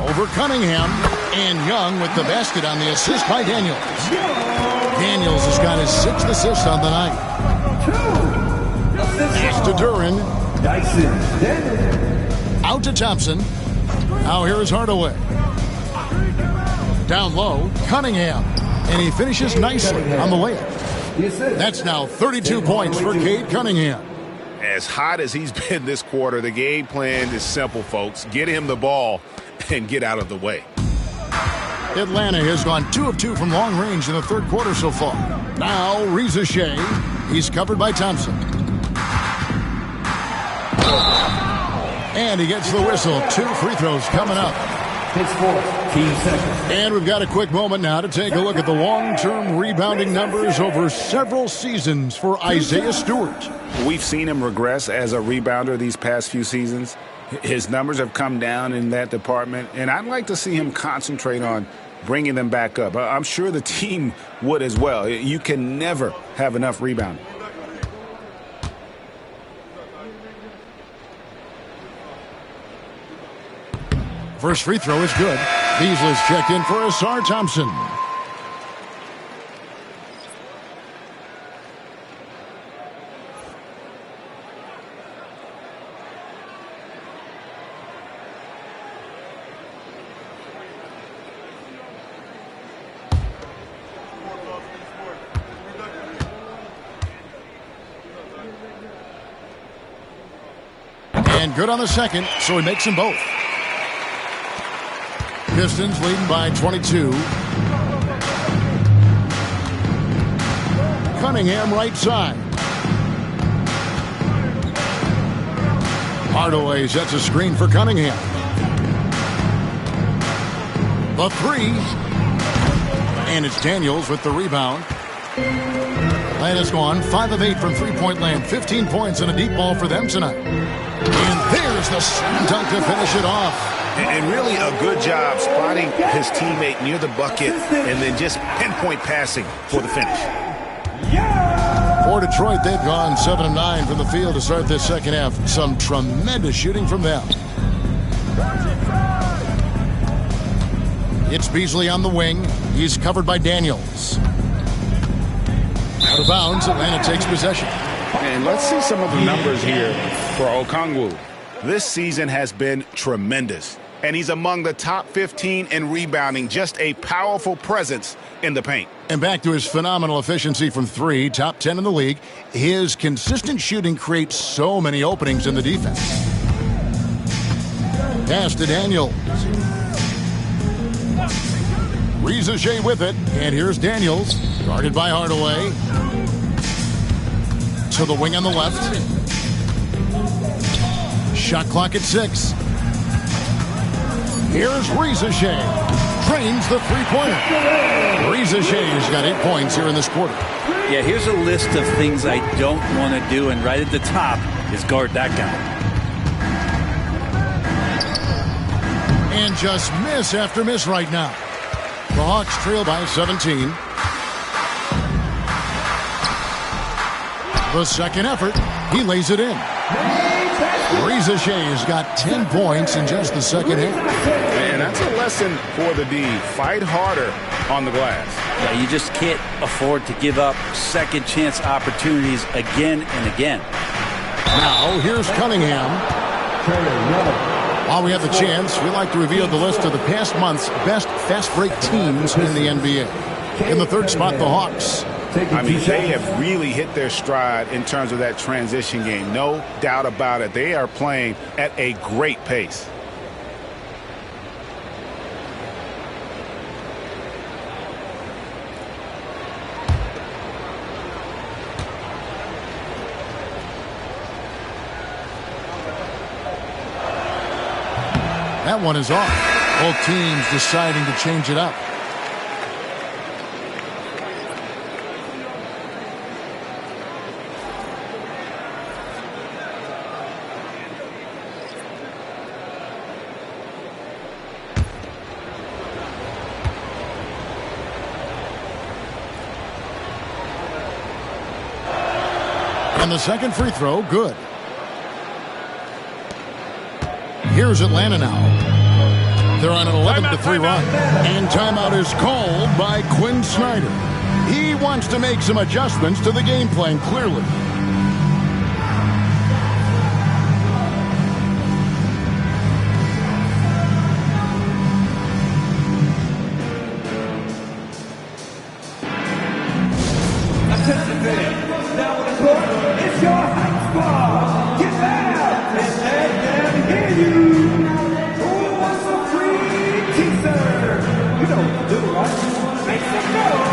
S2: Over Cunningham. And Young with the basket on the assist by Daniels. Daniels has got his 6th assist on the night. Pass to Duran. Out to Thompson. Now here is Hardaway. Down low, Cunningham. And he finishes nicely on the layup. That's now 32 points for Cade Cunningham.
S3: As hot as he's been this quarter, the game plan is simple, folks. Get him the ball and get out of the way.
S2: Atlanta has gone 2 of 2 from long range in the third quarter so far. Now Reza Shea. He's covered by Thompson. And he gets the whistle. 2 free throws coming up. And we've got a quick moment now to take a look at the long-term rebounding numbers over several seasons for Isaiah Stewart.
S3: We've seen him regress as a rebounder these past few seasons. His numbers have come down in that department, and I'd like to see him concentrate on bringing them back up. I'm sure the team would as well. You can never have enough rebounding.
S2: First free throw is good. Beasley's checked in for Asar Thompson. And good on the second, so he makes them both. Pistons leading by 22. Cunningham right side. Hardaway sets a screen for Cunningham. The 3. And it's Daniels with the rebound. Atlanta's gone 5 of 8 from three-point land. 15 points and a deep ball for them tonight. And there's the slam dunk to finish it off.
S3: And really a good job spotting his teammate near the bucket and then just pinpoint passing for the finish.
S2: For Detroit, they've gone 7 of 9 from the field to start this second half. Some tremendous shooting from them. It's Beasley on the wing. He's covered by Daniels. Out of bounds, Atlanta takes possession.
S3: And let's see some of the numbers here for Okongwu. This season has been tremendous, and he's among the top 15 in rebounding, just a powerful presence in the paint.
S2: And back to his phenomenal efficiency from 3, top 10 in the league. His consistent shooting creates so many openings in the defense. Pass to Daniels. Reza Shea with it, and here's Daniels, guarded by Hardaway. To the wing on the left. Shot clock at 6. Here's Reza Shea. Drains the three-pointer. Reza Shea's got 8 points here in this quarter.
S4: Yeah, here's a list of things I don't want to do, and right at the top is guard that guy.
S2: And just miss after miss right now. The Hawks trail by 17. The second effort. He lays it in. Reza Shea's got 10 points in just the second half.
S3: And that's a lesson for the D. Fight harder on the glass.
S4: Yeah, you just can't afford to give up second chance opportunities again and again.
S2: Now, here's Cunningham. While we have the chance, we like to reveal the list of the past month's best fast break teams in the NBA. In the third spot, the Hawks.
S3: I mean, they have really hit their stride in terms of that transition game. No doubt about it. They are playing at a great pace.
S2: That one is off. Both teams deciding to change it up. And the second free throw, good. Here's Atlanta now. They're on an 11-3 run. And timeout is called by Quinn Snyder. He wants to make some adjustments to the game plan, clearly.
S1: Now on the court, it's your hype squad. Get loud and let them hear you. Who wants some free teaser? You know what to do, right? Make some noise.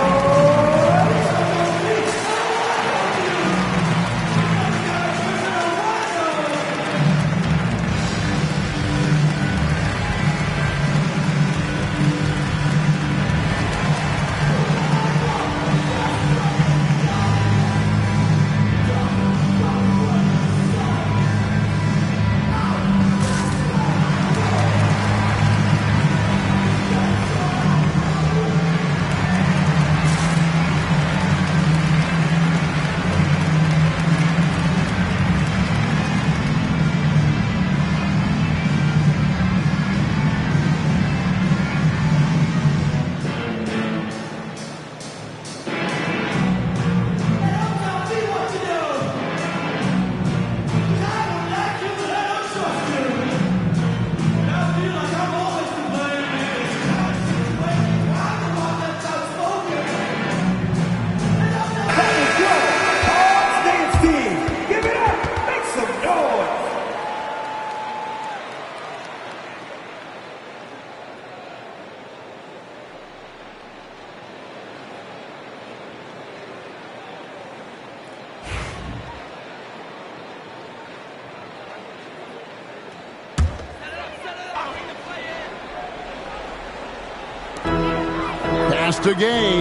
S2: To Gay.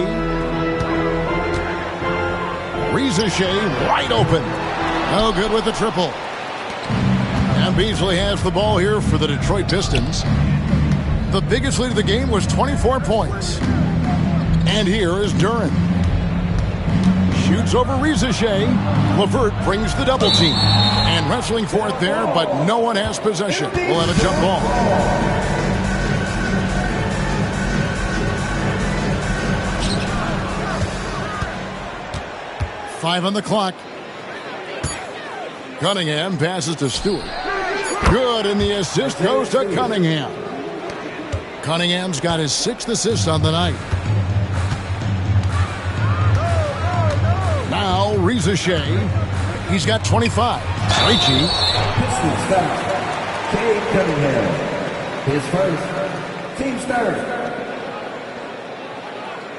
S2: Reza Shea wide open. No good with the triple. And Beasley has the ball here for the Detroit Pistons. The biggest lead of the game was 24 points. And here is Duren. Shoots over Reza Shea. LeVert brings the double team. And wrestling for it there, but no one has possession. We'll have a jump ball. 5 on the clock. Cunningham passes to Stewart. Good, and the assist goes to Cunningham. Cunningham's got his 6th assist on the night. Now Reza Shea. He's got 25. Krejci.
S1: Pistons foul. Cade Cunningham. His first. Team's third.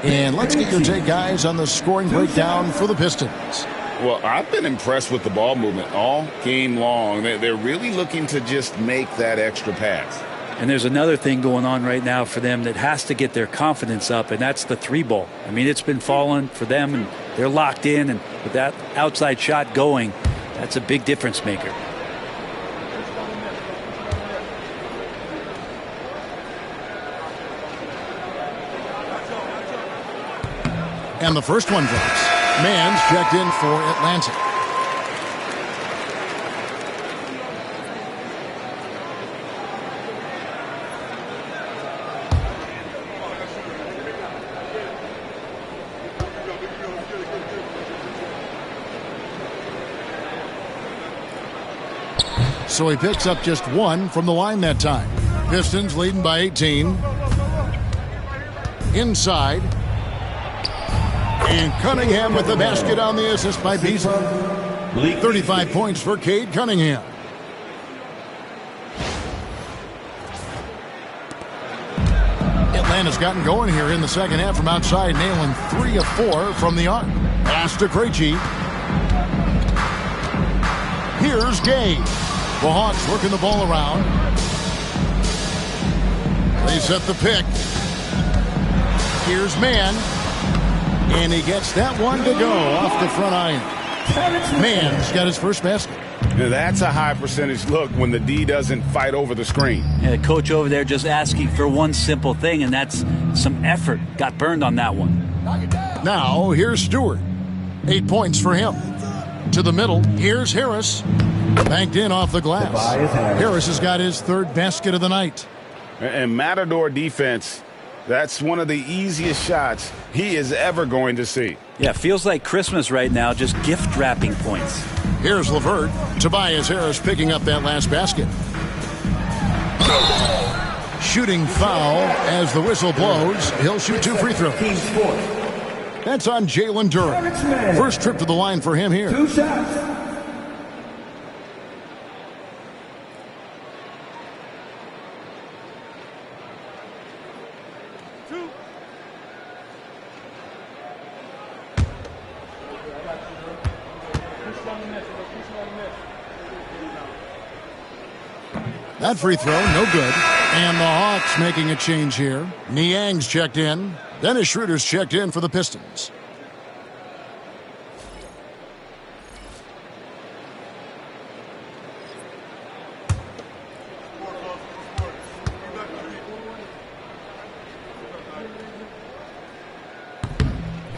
S2: And let's get your take, guys, on the scoring breakdown for the Pistons.
S3: Well, I've been impressed with the ball movement all game long. They're really looking to just make that extra pass.
S4: And there's another thing going on right now for them that has to get their confidence up, and that's the 3-ball. I mean, it's been falling for them, and they're locked in, and with that outside shot going, that's a big difference maker.
S2: And the first one drops. Mann's checked in for Atlanta. So he picks up just 1 from the line that time. Pistons leading by 18. Inside. And Cunningham with the basket on the assist by Beasley. 35 points for Cade Cunningham. Atlanta's gotten going here in the second half from outside, nailing 3 of 4 from the arc. Pass to Krejci. Here's Gay. The Hawks working the ball around. They set the pick. Here's Mann. And he gets that one to go off the front iron. Mann's got his first basket.
S3: Now that's a high percentage look when the D doesn't fight over the screen.
S4: Yeah, the coach over there just asking for one simple thing, and that's some effort. Got burned on that one.
S2: Now, here's Stewart. 8 points for him. To the middle, here's Harris. Banked in off the glass. Harris has got his 3rd basket of the night.
S3: And Matador defense, that's one of the easiest shots he is ever going to see.
S4: Yeah, feels like Christmas right now, just gift wrapping points.
S2: Here's LeVert. Tobias Harris picking up that last basket. Shooting foul as the whistle blows. He'll shoot 2 free throws. That's on Jalen Duren. First trip to the line for him here.
S1: 2 shots.
S2: That free throw, no good. And the Hawks making a change here. Niang's checked in. Dennis Schroeder's checked in for the Pistons.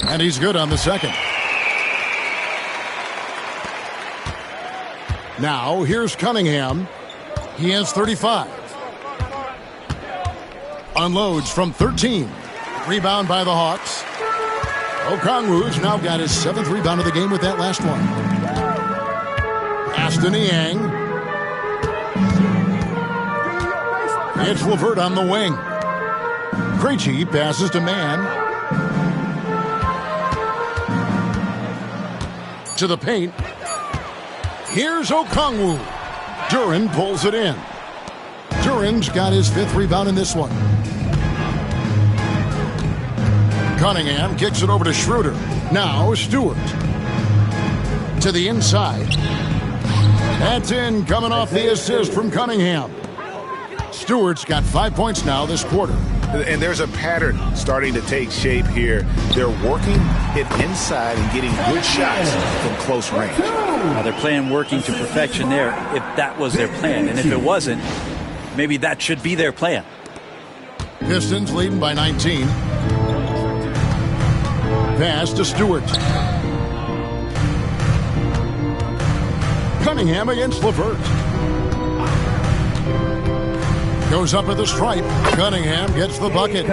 S2: And he's good on the second. Now, here's Cunningham. He has 35. Unloads from 13. Rebound by the Hawks. Okongwu's now got his 7th rebound of the game with that last one. Pass to Niang. It's LeVert on the wing. Krejci passes to Mann. To the paint. Here's Okongwu. Duren pulls it in. Duren's got his 5th rebound in this one. Cunningham kicks it over to Schroeder. Now Stewart. To the inside. That's in, coming off the assist from Cunningham. Stewart's got 5 points now this quarter.
S3: And there's a pattern starting to take shape here. They're working it inside and getting good shots from close range.
S4: They're playing working to perfection there if that was their plan. And if it wasn't, maybe that should be their plan.
S2: Pistons leading by 19. Pass to Stewart. Cunningham against LeVert. Goes up at the stripe. Cunningham gets the bucket.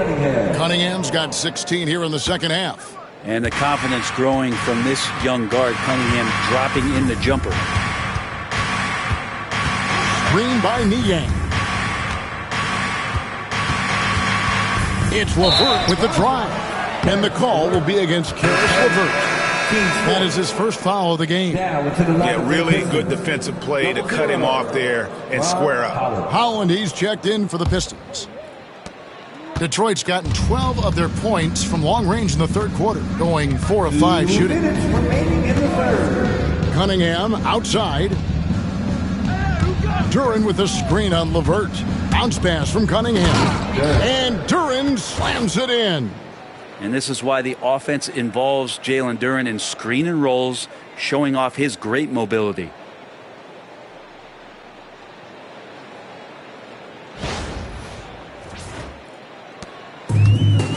S2: Cunningham's got 16 here in the second half.
S4: And the confidence growing from this young guard, Cunningham dropping in the jumper.
S2: Screen by Niang. It's LeVert with the drive. And the call will be against Karis LeVert. That is his first foul of the game.
S3: Yeah, really good defensive play to cut him off there and square up.
S2: Holland, he's checked in for the Pistons. Detroit's gotten 12 of their points from long range in the third quarter, going 4 of 5 shooting. Cunningham outside. Duren with the screen on LeVert. Bounce pass from Cunningham. And Duren slams it in.
S4: And this is why the offense involves Jalen Duren in screen and rolls, showing off his great mobility.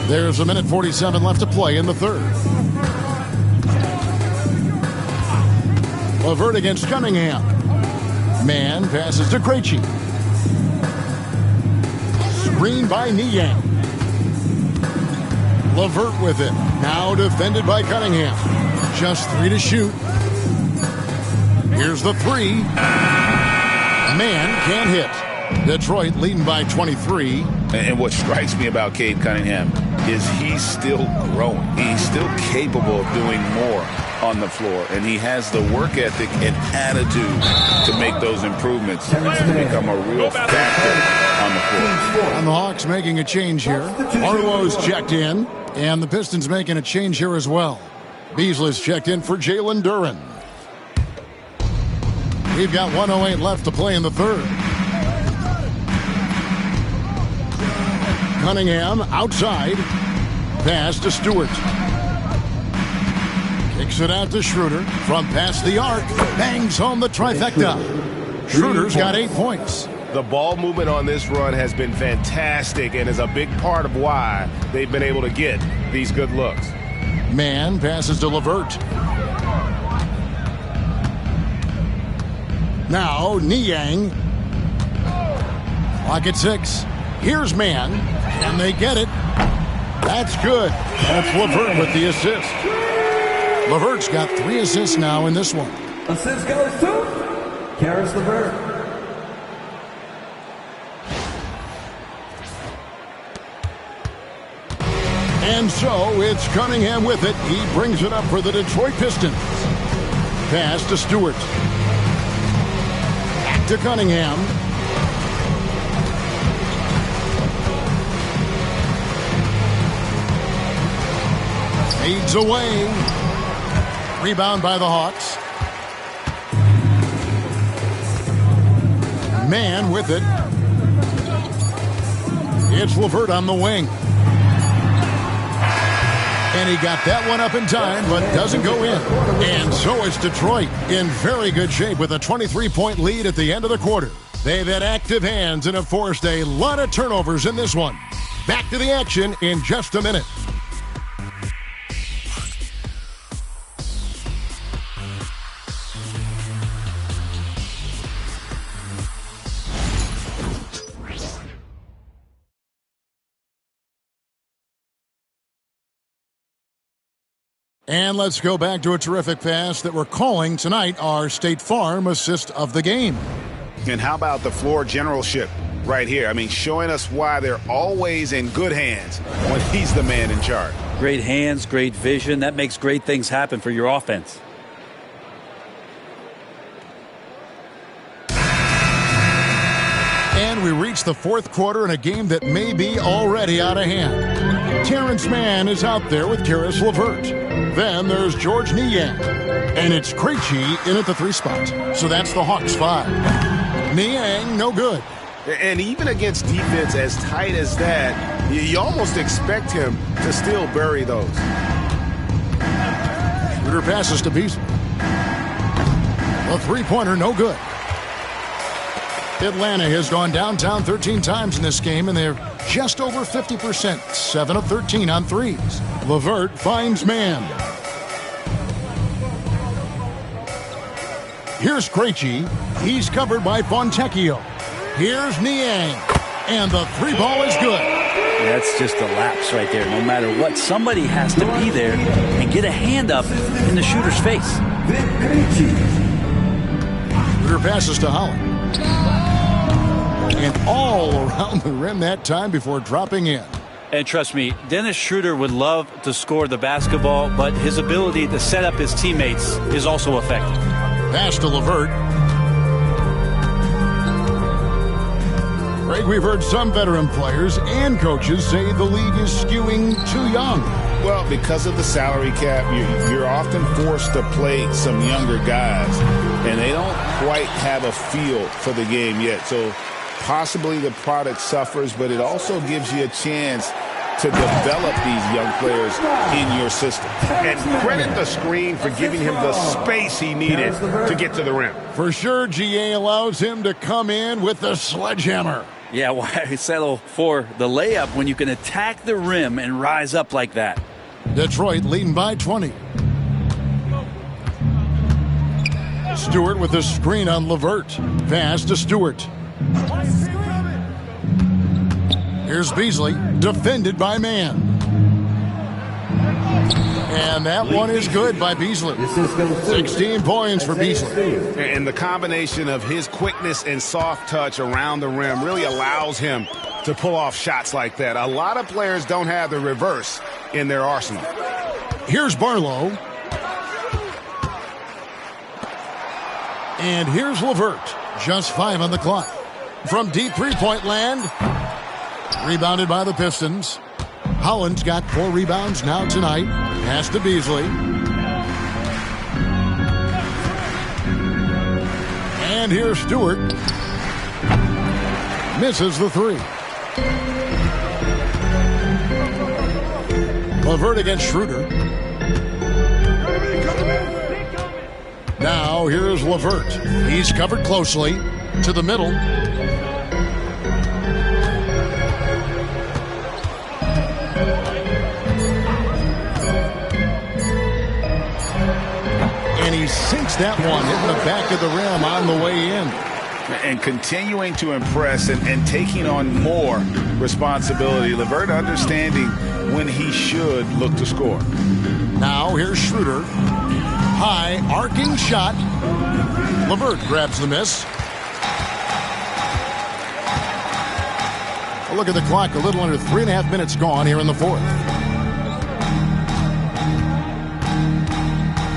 S2: There's a minute 47 left to play in the third. LeVert against Cunningham. Mann passes to Krejci. Screen by Niang. LeVert with it. Now defended by Cunningham. Just 3 to shoot. Here's the 3. Man can't hit. Detroit leading by 23.
S3: And what strikes me about Cade Cunningham is he's still growing. He's still capable of doing more on the floor, and he has the work ethic and attitude to make those improvements and to become a real factor on the floor.
S2: And the Hawks making a change here. Arlo's checked in, and the Pistons making a change here as well. Beasley's checked in for Jalen Duren. We've got 1:08 left to play in the third. Cunningham outside. Pass to Stewart. Kicks it out to Schroeder from past the arc. Bangs home the trifecta. Schroeder's got 8 points.
S9: The ball movement on this run has been fantastic and is a big part of why they've been able to get these good looks.
S2: Man passes to LeVert. Now Niang. Clock at 6. Here's Man, and they get it. That's good. That's LeVert with the assist. LeVert's got 3 assists now in this one.
S1: Assist goes to Karis LeVert.
S2: And so it's Cunningham with it. He brings it up for the Detroit Pistons. Pass to Stewart. Back to Cunningham. Fades away. Rebound by the Hawks. Man with it. It's LeVert on the wing. And he got that one up in time, but doesn't go in. And so is Detroit in very good shape with a 23-point lead at the end of the quarter. They've had active hands and have forced a lot of turnovers in this one. Back to the action in just a minute. And let's go back to a terrific pass that we're calling tonight our State Farm assist of the game.
S9: And how about the floor generalship right here? I mean, showing us why they're always in good hands when he's the man in charge.
S4: Great hands, great vision. That makes great things happen for your offense.
S2: And we reach the fourth quarter in a game that may be already out of hand. Terrence Mann is out there with Karis LeVert. Then there's George Niang. And it's Krejci in at the 3 spot. So that's the Hawks 5. Niang, no good.
S9: And even against defense as tight as that, you almost expect him to still bury those.
S2: Schroeder passes to Beasley. A 3-pointer, no good. Atlanta has gone downtown 13 times in this game, and they're just over 50%, 7 of 13 on threes. LeVert finds Man. Here's Krejci. He's covered by Fontecchio. Here's Niang. And the 3-ball is good.
S4: That's just a lapse right there. No matter what, somebody has to be there and get a hand up in the shooter's face.
S2: Schroeder passes to Holland. And all around the rim that time before dropping in.
S4: And trust me, Dennis Schroeder would love to score the basketball, but his ability to set up his teammates is also effective.
S2: Pass to LeVert. Greg, we've heard some veteran players and coaches say the league is skewing too young.
S3: Well, because of the salary cap, you're often forced to play some younger guys, and they don't quite have a feel for the game yet. So possibly the product suffers, but it also gives you a chance to develop these young players in your system.
S9: And credit the screen for giving him the space he needed to get to the rim.
S2: For sure, GA allows him to come in with the sledgehammer.
S4: Yeah, why settle for the layup when you can attack the rim and rise up like that?
S2: Detroit leading by 20. Stewart with a screen on LeVert. Pass to Stewart. Here's Beasley, defended by Man. And that one is good by Beasley. 16 points for Beasley.
S9: And the combination of his quickness and soft touch around the rim really allows him to pull off shots like that. A lot of players don't have the reverse in their arsenal.
S2: Here's Barlow. And here's LeVert. Just 5 on the clock. From deep three-point land. Rebounded by the Pistons. Holland's got 4 rebounds now tonight. Pass to Beasley. And here's Stewart. Misses the 3. LeVert against Schroeder. Now here's LeVert. He's covered closely to the middle. And he sinks that one, hitting the back of the rim on the way in.
S9: And continuing to impress and taking on more responsibility. LeVert understanding when he should look to score.
S2: Now here's Schroeder. High arcing shot. LeVert grabs the miss. A look at the clock. A little under 3.5 minutes gone here in the 4th.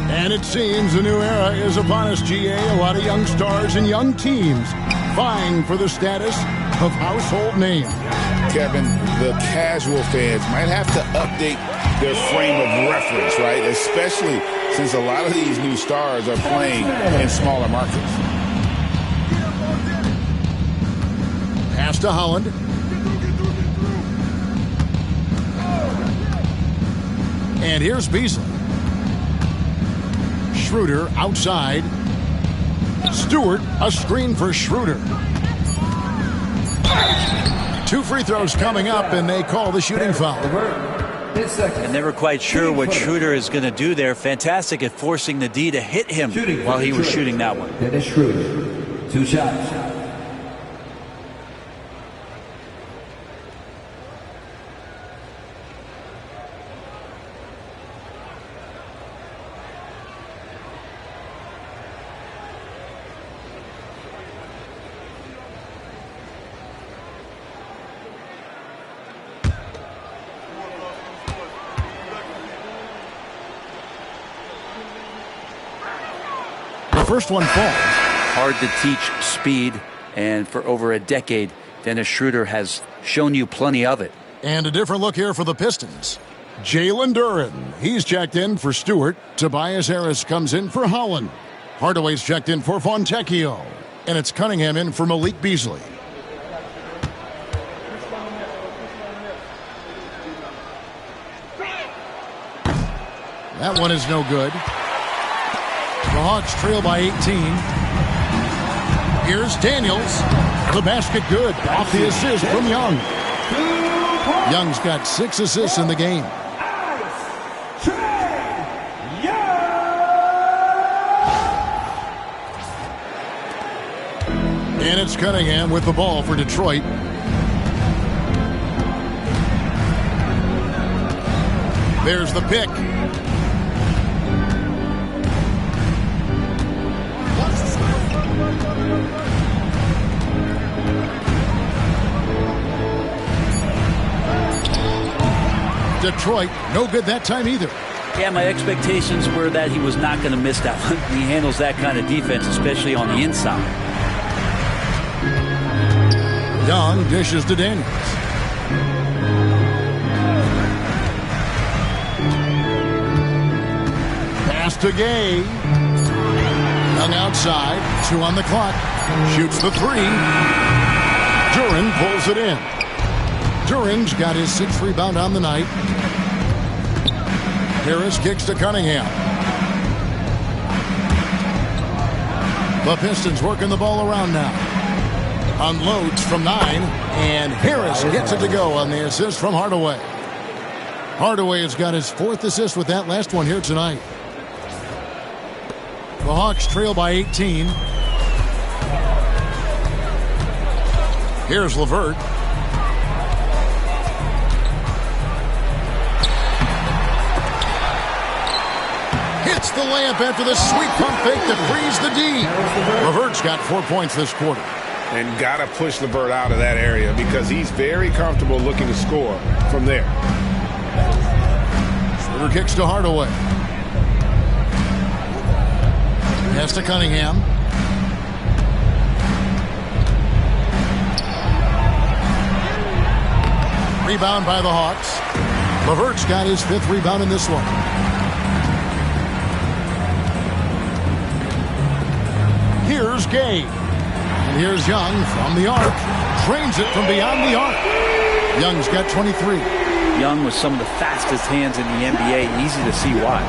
S2: And it seems a new era is upon us, GA. A lot of young stars and young teams vying for the status of household names.
S3: Kevin, the casual fans might have to update their frame of reference, right? Especially since a lot of these new stars are playing in smaller markets.
S2: Pass to Holland. And here's Beasley. Schroeder outside. Stewart, a screen for Schroeder. 2 free throws coming up, and they call the shooting foul.
S4: I'm never quite sure what Schroeder is going to do there. Fantastic at forcing the D to hit him while he was shooting that one.
S1: Dennis Schroeder, 2 shots.
S2: First one falls.
S4: Hard to teach speed, and for over a decade, Dennis Schroeder has shown you plenty of it.
S2: And a different look here for the Pistons. Jalen Duren. He's checked in for Stewart. Tobias Harris comes in for Holland. Hardaway's checked in for Fontecchio. And it's Cunningham in for Malik Beasley. That one is no good. The Hawks trail by 18. Here's Daniels. The basket good. Off the assist from Young. Young's got 6 assists in the game. And it's Cunningham with the ball for Detroit. There's the pick. Detroit, no good that time either.
S4: Yeah, my expectations were that he was not going to miss that one. He handles that kind of defense, especially on the inside.
S2: Young dishes to Daniels. Pass to Gay. Young outside, 2 on the clock. Shoots the 3. Duren pulls it in. Duren's got his 6th rebound on the night. Harris kicks to Cunningham. The Pistons working the ball around now. Unloads from 9, and Harris gets it to go on the assist from Hardaway. Hardaway has got his 4th assist with that last one here tonight. The Hawks trail by 18. Here's LeVert. Gets the layup after the sweet pump fake to freeze the D. LeVert's got 4 points this quarter.
S9: And got to push LeVert out of that area because he's very comfortable looking to score from there.
S2: Schroeder kicks to Hardaway. Pass to Cunningham. Rebound by the Hawks. LeVert's got his 5th rebound in this one. Here's Gay. And here's Young from the arc. Trains it from beyond the arc. Young's got 23.
S4: Young with some of the fastest hands in the NBA. Easy to see why.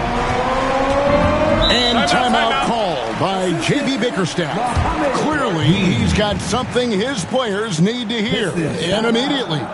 S2: And timeout called by J.B. Bickerstaff. Clearly, he's got something his players need to hear. And immediately.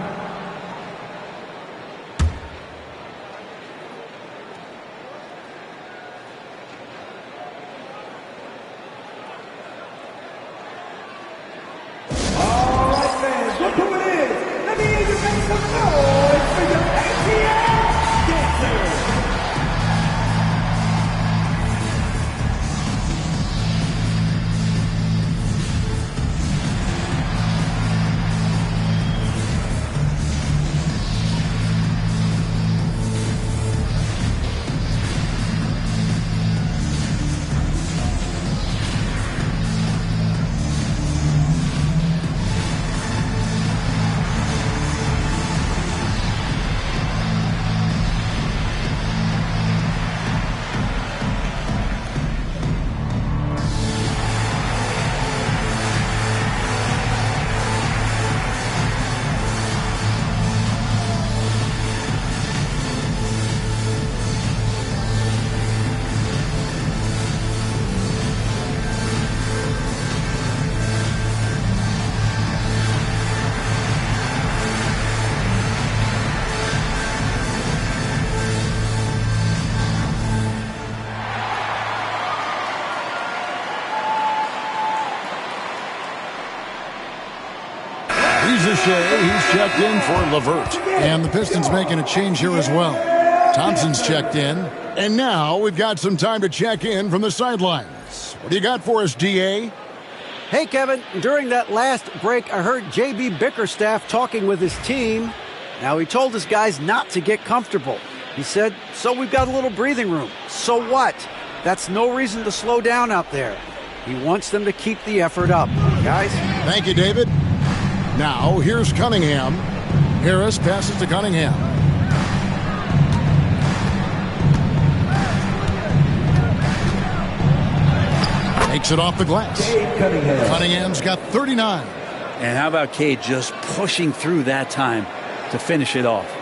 S2: He's checked in for LeVert. And the Pistons making a change here as well. Thompson's checked in. And now we've got some time to check in from the sidelines. What do you got for us, DA?
S5: Hey, Kevin. During that last break, I heard J.B. Bickerstaff talking with his team. Now, he told his guys not to get comfortable. He said, so we've got a little breathing room. So what? That's no reason to slow down out there. He wants them to keep the effort up. Guys?
S2: Thank you, David. Now, here's Cunningham. Harris passes to Cunningham. Takes it off the glass. Cunningham's got 39.
S4: And how about Cade just pushing through that time to finish it off?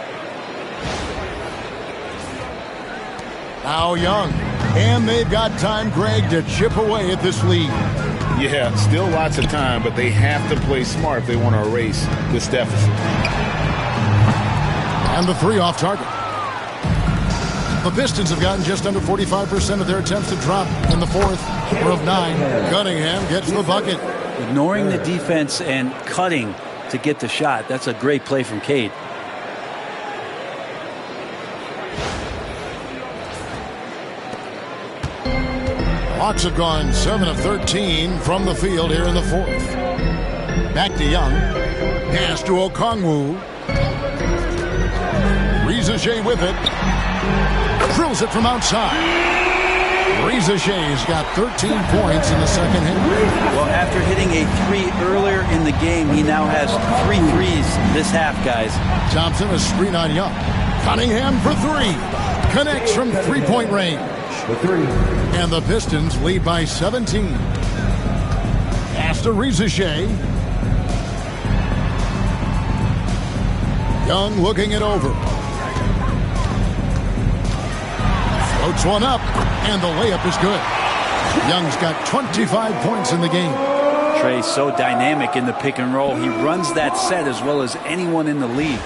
S2: Now Young. And they've got time, Greg, to chip away at this lead.
S3: Yeah, still lots of time, but they have to play smart if they want to erase this deficit.
S2: And the 3 off target. The Pistons have gotten just under 45% of their attempts to drop in the 4th. 4 of 9. Cunningham gets the bucket.
S4: Ignoring the defense and cutting to get the shot. That's a great play from Cade.
S2: Hawks have gone 7 of 13 from the field here in the 4th. Back to Young. Pass to Okongwu. Rizachet with it. Drills it from outside. Rizachet's got 13 points in the second half.
S4: Well, after hitting a 3 earlier in the game, he now has 3 threes this half, guys.
S2: Thompson, a screen on Young. Cunningham for 3. Connects from 3-point range. And the Pistons lead by 17. Pass to Rizachet. Young looking it over. Floats one up, and the layup is good. Young's got 25 points in the game.
S4: Trey's so dynamic in the pick and roll. He runs that set as well as anyone in the league.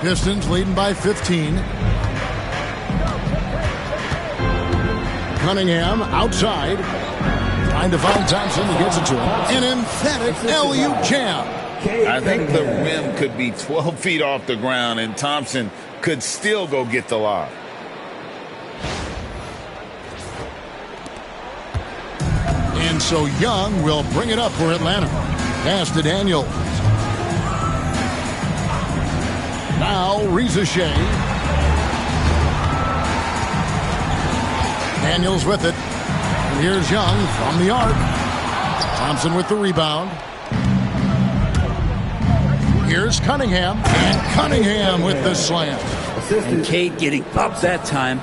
S2: Pistons leading by 15. Cunningham outside. Trying to find Thompson. He gets it to him. An emphatic alley-oop jam.
S3: I think the rim could be 12 feet off the ground, and Thompson could still go get the lob.
S2: And so Young will bring it up for Atlanta. Pass to Daniels. Now Rizachet. Daniels with it. And here's Young from the arc. Thompson with the rebound. Here's Cunningham. And Cunningham with the slam.
S4: And Cade getting up that time.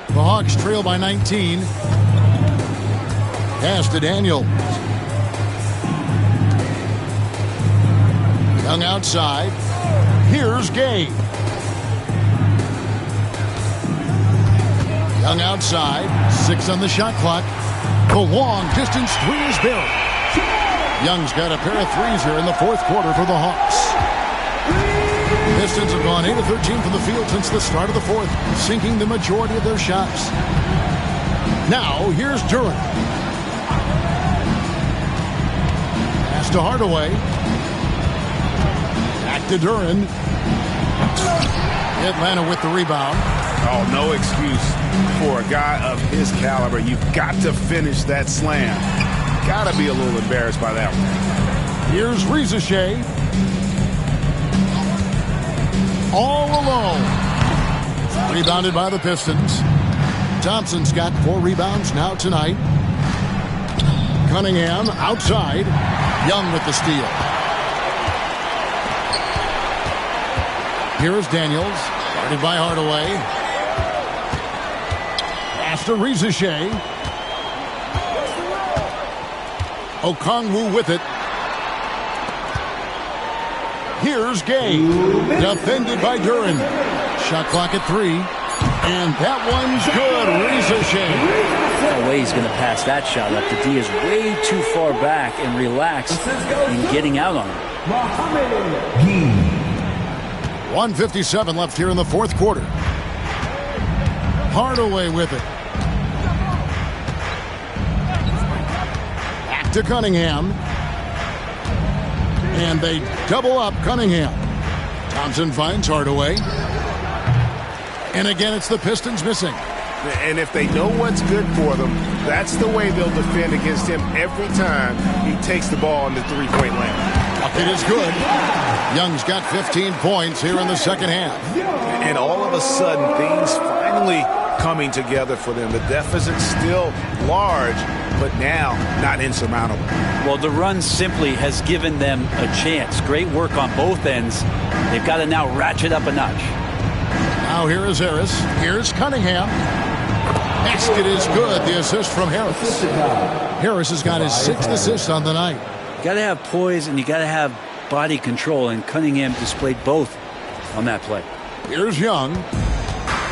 S2: The Hawks trail by 19. Pass to Daniels. Young outside. Here's Gay. Young outside. 6 on the shot clock. The long distance three is buried. Young's got a pair of threes here in the fourth quarter for the Hawks. Pistons have gone 8 of 13 from the field since the start of the fourth, sinking the majority of their shots. Now, here's Duren. Pass to Hardaway. Back to Duren. Atlanta with the rebound.
S9: Oh, no excuse for a guy of his caliber. You've got to finish that slam. Got to be a little embarrassed by that one.
S2: Here's Rizachet. All alone. Rebounded by the Pistons. Thompson's got 4 rebounds now tonight. Cunningham outside. Young with the steal. Here's Daniels. Guarded by Hardaway. Pass to Rizachet. Okongwu with it. Here's Gay. Defended by Duren. Shot clock at 3. And that one's good. Rizachet.
S4: No way he's going to pass that shot up. The D is way too far back and relaxed in getting out on it.
S2: 1:57 left here in the fourth quarter. Hardaway with it. Back to Cunningham. And they double up Cunningham. Thompson finds Hardaway. And again, it's the Pistons missing.
S9: And if they know what's good for them, that's the way they'll defend against him every time he takes the ball in the three-point land.
S2: Bucket is good. Young's got 15 points here in the second half.
S9: And all of a sudden, things finally coming together for them. The deficit's still large, but now not insurmountable.
S4: Well, the run simply has given them a chance. Great work on both ends. They've got to now ratchet up a notch.
S2: Now here is Harris. Here's Cunningham. Basket is good. The assist from Harris. Harris has got his 6th assist on the night.
S4: You got to have poise and you got to have body control, and Cunningham displayed both on that play.
S2: Here's Young.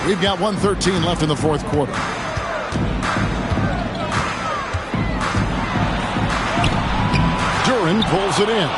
S2: We've got 1:13 left in the fourth quarter. Duren pulls it in.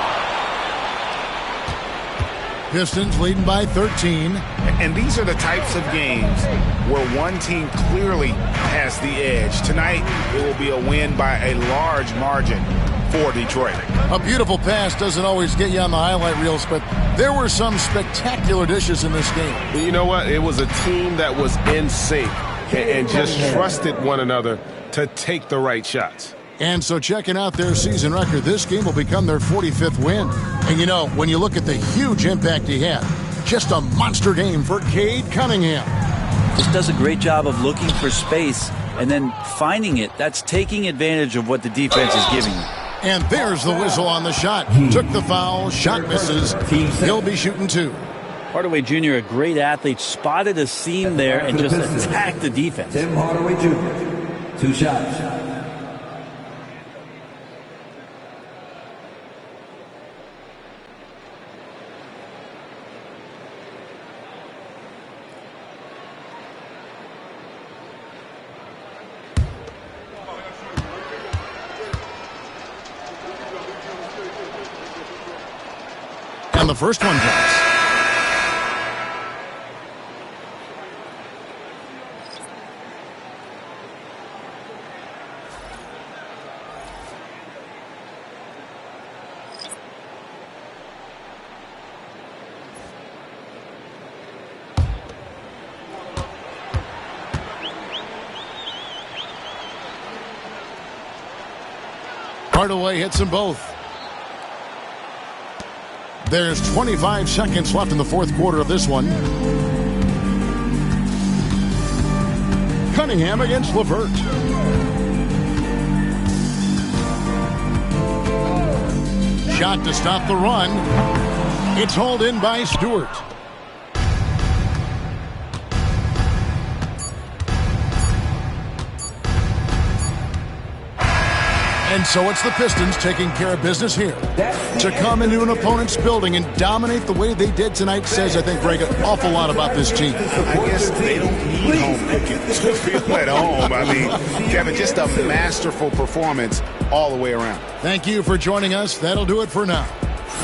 S2: Pistons leading by 13.
S9: And these are the types of games where one team clearly has the edge. Tonight, it will be a win by a large margin for Detroit.
S2: A beautiful pass doesn't always get you on the highlight reels, but there were some spectacular dishes in this game.
S10: You know what? It was a team that was in sync and just trusted one another to take the right shots.
S2: And so checking out their season record, this game will become their 45th win. And you know, when you look at the huge impact he had, just a monster game for Cade Cunningham.
S4: Just does a great job of looking for space and then finding it. That's taking advantage of what the defense is giving you.
S2: And there's the whistle on the shot. Took the foul, shot misses. He'll be shooting 2.
S4: Hardaway Jr., a great athlete, spotted a seam there and just attacked the defense.
S1: Tim Hardaway Jr., 2 shots.
S2: And the first one drops. Hardaway hits them both. There's 25 seconds left in the fourth quarter of this one. Cunningham against LeVert. Shot to stop the run. It's hauled in by Stewart. And so it's the Pistons taking care of business here. To come into an opponent's building and dominate the way they did tonight says, I think, Greg, an awful lot about this team.
S3: I guess they don't need home cooking to feel at home. I mean, Kevin, just a masterful performance all the way around.
S2: Thank you for joining us. That'll do it for now.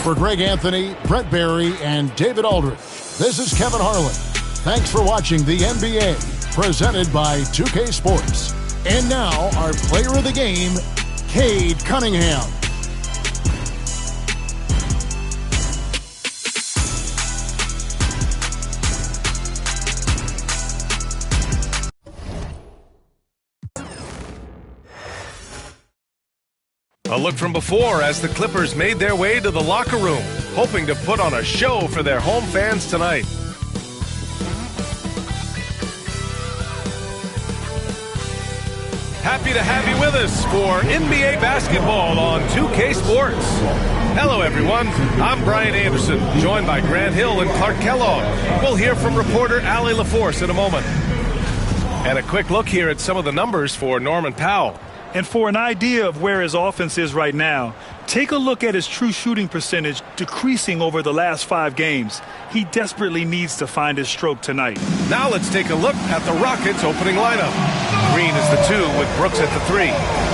S2: For Greg Anthony, Brett Barry, and David Aldridge, this is Kevin Harlan. Thanks for watching the NBA, presented by 2K Sports. And now, our player of the game, Cade Cunningham.
S11: A look from before as the Clippers made their way to the locker room, hoping to put on a show for their home fans tonight. Happy to have you with us for NBA basketball on 2K Sports. Hello, everyone. I'm Brian Anderson, joined by Grant Hill and Clark Kellogg. We'll hear from reporter Allie LaForce in a moment. And a quick look here at some of the numbers for Norman Powell.
S12: And for an idea of where his offense is right now, take a look at his true shooting percentage decreasing over the last 5 games. He desperately needs to find his stroke tonight.
S11: Now let's take a look at the Rockets' opening lineup. Green is the 2 with Brooks at the 3.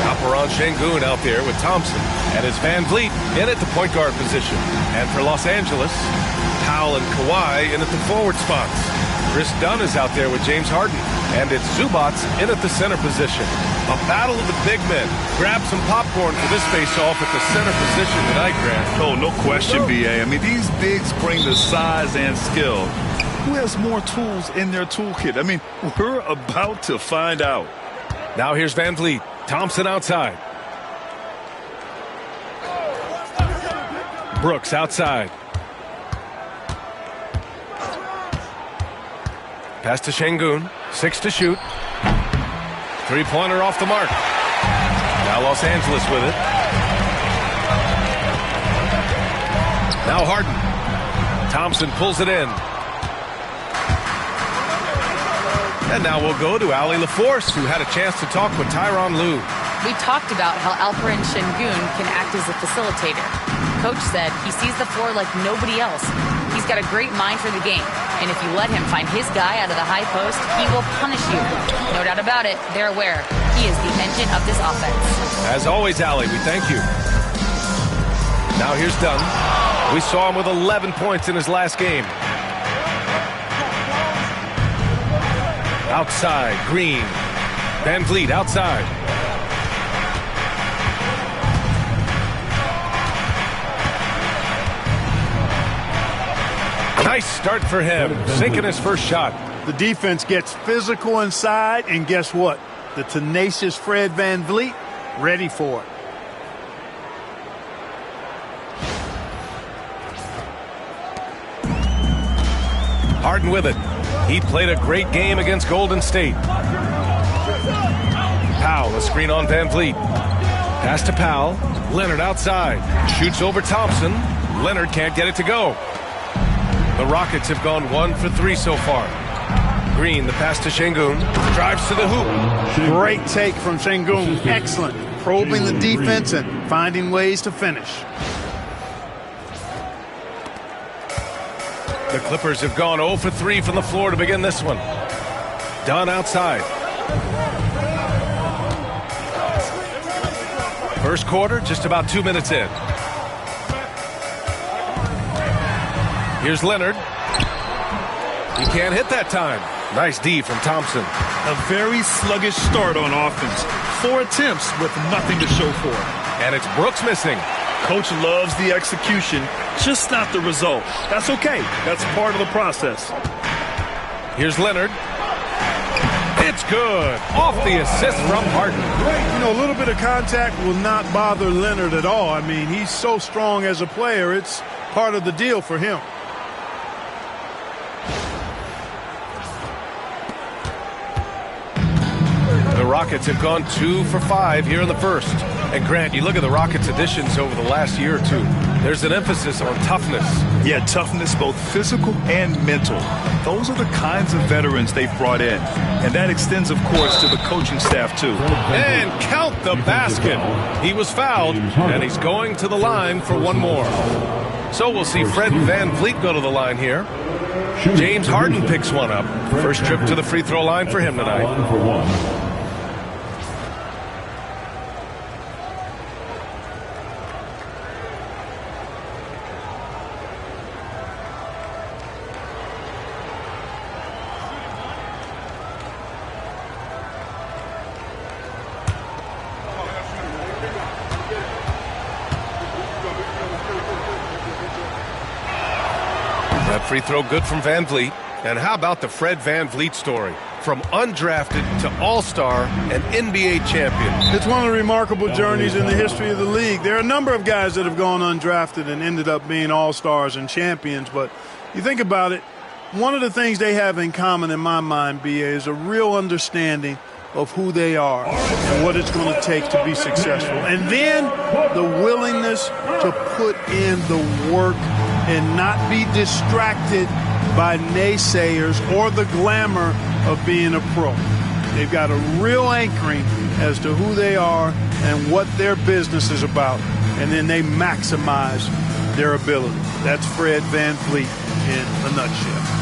S11: Alperen Sengun out there with Thompson. And it's Van Vliet in at the point guard position. And for Los Angeles, Powell and Kawhi in at the forward spots. Chris Dunn is out there with James Harden. And it's Zubats in at the center position. A battle of the big men. Grab some popcorn for this face-off at the center position tonight, Grant.
S12: Oh, no question, B.A. I mean, these bigs bring the size and skill. Who has more tools in their toolkit? I mean, we're about to find out.
S11: Now here's Van Vliet. Thompson outside. Brooks outside. Pass to Sengun. 6 to shoot. 3-pointer off the mark. Now Los Angeles with it. Now Harden. Thompson pulls it in. And now we'll go to Allie LaForce, who had a chance to talk with Tyronn Lue.
S13: We talked about how Alperen Sengun can act as a facilitator. Coach said he sees the floor like nobody else. He's got a great mind for the game. And if you let him find his guy out of the high post, he will punish you. No doubt about it, they're aware. He is the engine of this offense.
S11: As always, Allie, we thank you. Now here's Dunn. We saw him with 11 points in his last game. Outside, Green. Van Vliet outside. Nice start for him, sinking his first shot.
S14: The defense gets physical inside, and guess what? The tenacious Fred Van Vliet ready for it.
S11: Harden with it. He played a great game against Golden State. Powell, a screen on Van Vliet. Pass to Powell. Leonard outside. Shoots over Thompson. Leonard can't get it to go. The Rockets have gone 1 for 3 so far. Green, the pass to Sengun. Drives to the hoop.
S14: Great take from Sengun. Excellent. Probing the defense and finding ways to finish.
S11: The Clippers have gone 0 for 3 from the floor to begin this one. Dunn outside. First quarter, just about 2 minutes in. Here's Leonard. He can't hit that time. Nice D from Thompson.
S12: A very sluggish start on offense. 4 attempts with nothing to show for it.
S11: And it's Brooks missing.
S12: Coach loves the execution, just not the result. That's okay. That's part of the process.
S11: Here's Leonard. It's It's good. Off the assist from Harden.
S14: You know, a little bit of contact will not bother Leonard at all. I mean, he's so strong as a player. It's part of the deal for him.
S11: The Rockets have gone 2 for 5 here in the first. And Grant, you look at the Rockets' additions over the last year or two. There's an emphasis on toughness.
S12: Yeah, toughness, both physical and mental. Those are the kinds of veterans they've brought in. And that extends, of course, to the coaching staff, too.
S11: And count the basket. He was fouled, and he's going to the line for one more. So we'll see Fred VanVleet go to the line here. James Harden picks one up. First trip to the free throw line for him tonight. Free throw good from VanVleet. And how about the Fred VanVleet story? From undrafted to all-star and NBA champion.
S14: It's one of the remarkable journeys in the history of the league. There are a number of guys that have gone undrafted and ended up being all-stars and champions. But you think about it, one of the things they have in common in my mind, B.A., is a real understanding of who they are and what it's going to take to be successful. And then the willingness to put in the work and not be distracted by naysayers or the glamour of being a pro. They've got a real anchoring as to who they are and what their business is about, and then they maximize their ability. That's Fred VanVleet in a nutshell.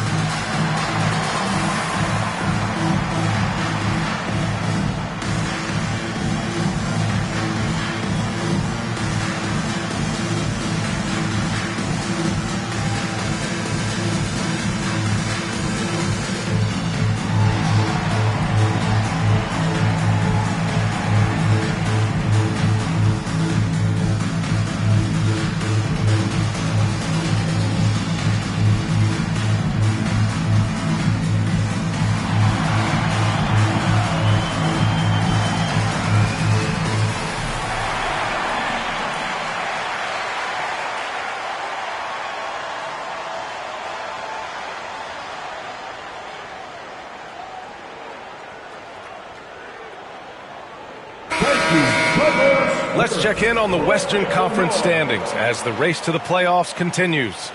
S11: Let's check in on the Western Conference standings as the race to the playoffs continues.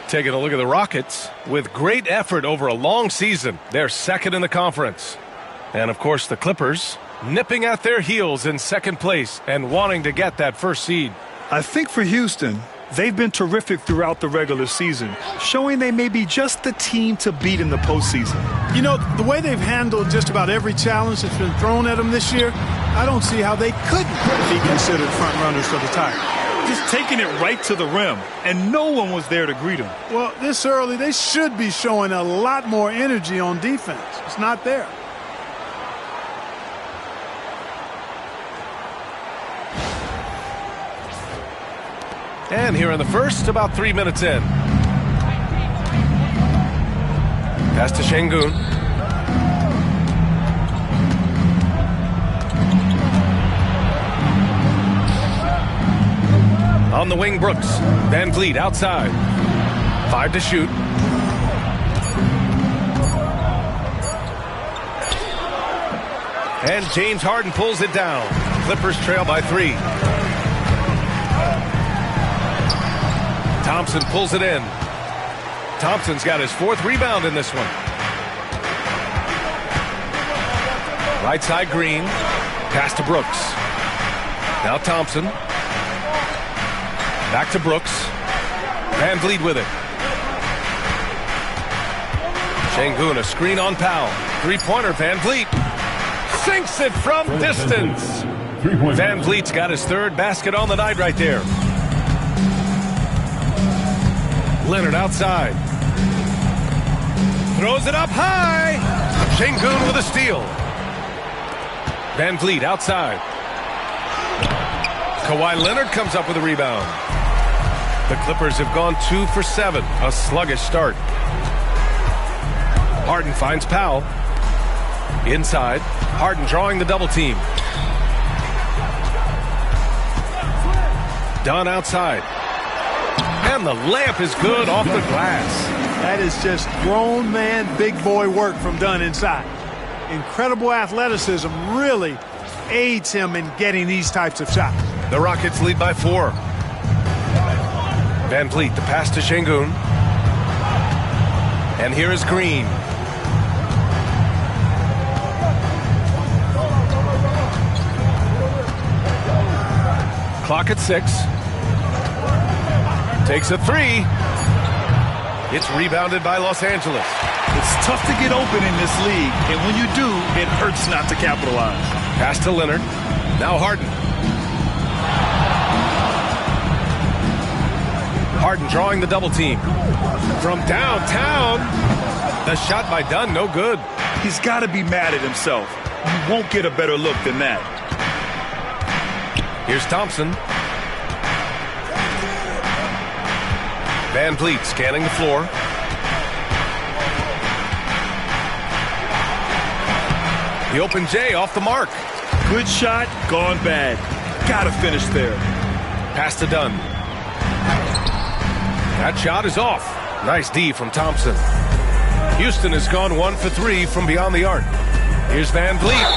S11: Taking a look at the Rockets, with great effort over a long season, they're second in the conference. And, of course, the Clippers, nipping at their heels in second place and wanting to get that first seed.
S12: I think for Houston, they've been terrific throughout the regular season, showing they may be just the team to beat in the postseason.
S14: You know, the way they've handled just about every challenge that's been thrown at them this year, I don't see how they couldn't be considered front runners for the title.
S12: Just taking it right to the rim, and no one was there to greet them.
S14: Well, this early, they should be showing a lot more energy on defense. It's not there.
S11: And here in the first, about 3 minutes in. Pass to Şengün. On the wing, Brooks. VanVleet outside. 5 to shoot. And James Harden pulls it down. Clippers trail by 3. Thompson pulls it in. Thompson's got his 4th rebound in this one. Right side, Green. Pass to Brooks. Now Thompson. Back to Brooks. VanVleet with it. Şengün, a screen on Powell. 3-pointer, VanVleet. Sinks it from distance. VanVleet's got his 3rd basket on the night right there. Leonard outside. Throws it up high. Şengün with a steal. VanVleet outside. Kawhi Leonard comes up with a rebound. The Clippers have gone 2 for 7. A sluggish start. Harden finds Powell. Inside, Harden drawing the double team. Dunn outside. And the layup is good off the glass.
S14: That is just grown man, big boy work from Dunn inside. Incredible athleticism really aids him in getting these types of shots.
S11: The Rockets lead by 4. Van Vliet, the pass to Şengün. And here is Green. Clock at 6. Takes a 3. It's rebounded by Los Angeles.
S12: It's tough to get open in this league, and when you do, it hurts not to capitalize.
S11: Pass to Leonard. Now Harden. Harden drawing the double team. From downtown. The shot by Dunn, no good.
S12: He's got to be mad at himself. You won't get a better look than that.
S11: Here's Thompson. Van Vliet scanning the floor. The open J off the mark.
S12: Good shot, gone bad. Gotta finish there.
S11: Pass to Dunn. That shot is off. Nice D from Thompson. Houston has gone 1 for 3 from beyond the arc. Here's Van Vliet.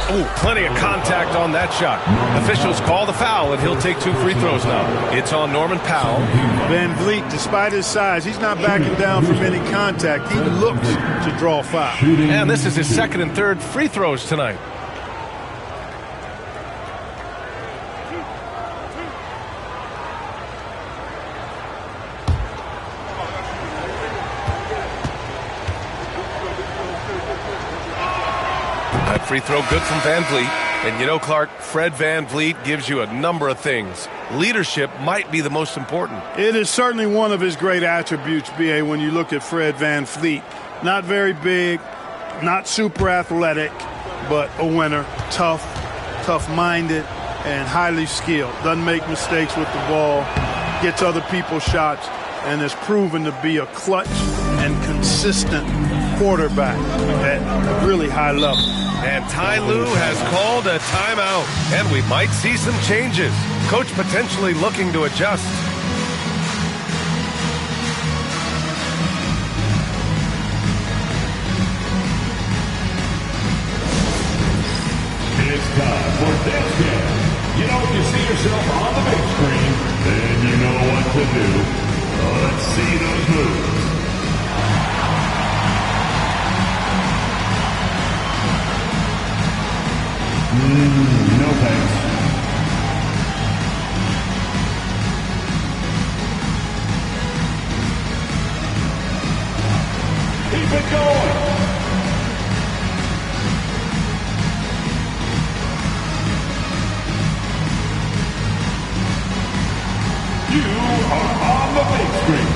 S11: Oh, plenty of contact on that shot. Officials call the foul, and he'll take 2 free throws now. It's on Norman Powell.
S14: Van Vliet, despite his size, he's not backing down from any contact. He looks to draw foul.
S11: And this is his 2nd and 3rd free throws tonight. That free throw good from Van Vliet. And you know, Clark, Fred Van Vliet gives you a number of things. Leadership might be the most important.
S14: It is certainly one of his great attributes, B.A., when you look at Fred Van Vliet. Not very big, not super athletic, but a winner. Tough-minded, and highly skilled. Doesn't make mistakes with the ball, gets other people's shots, and is proven to be a clutch and consistent quarterback at a really high level.
S11: And Ty Lue has called a timeout, and we might see some changes. Coach potentially looking to adjust.
S1: It's time for this game. You know, if you see yourself on the big screen, then you know what to do. Let's see those moves. No thanks. Keep it going. You are on the big screen.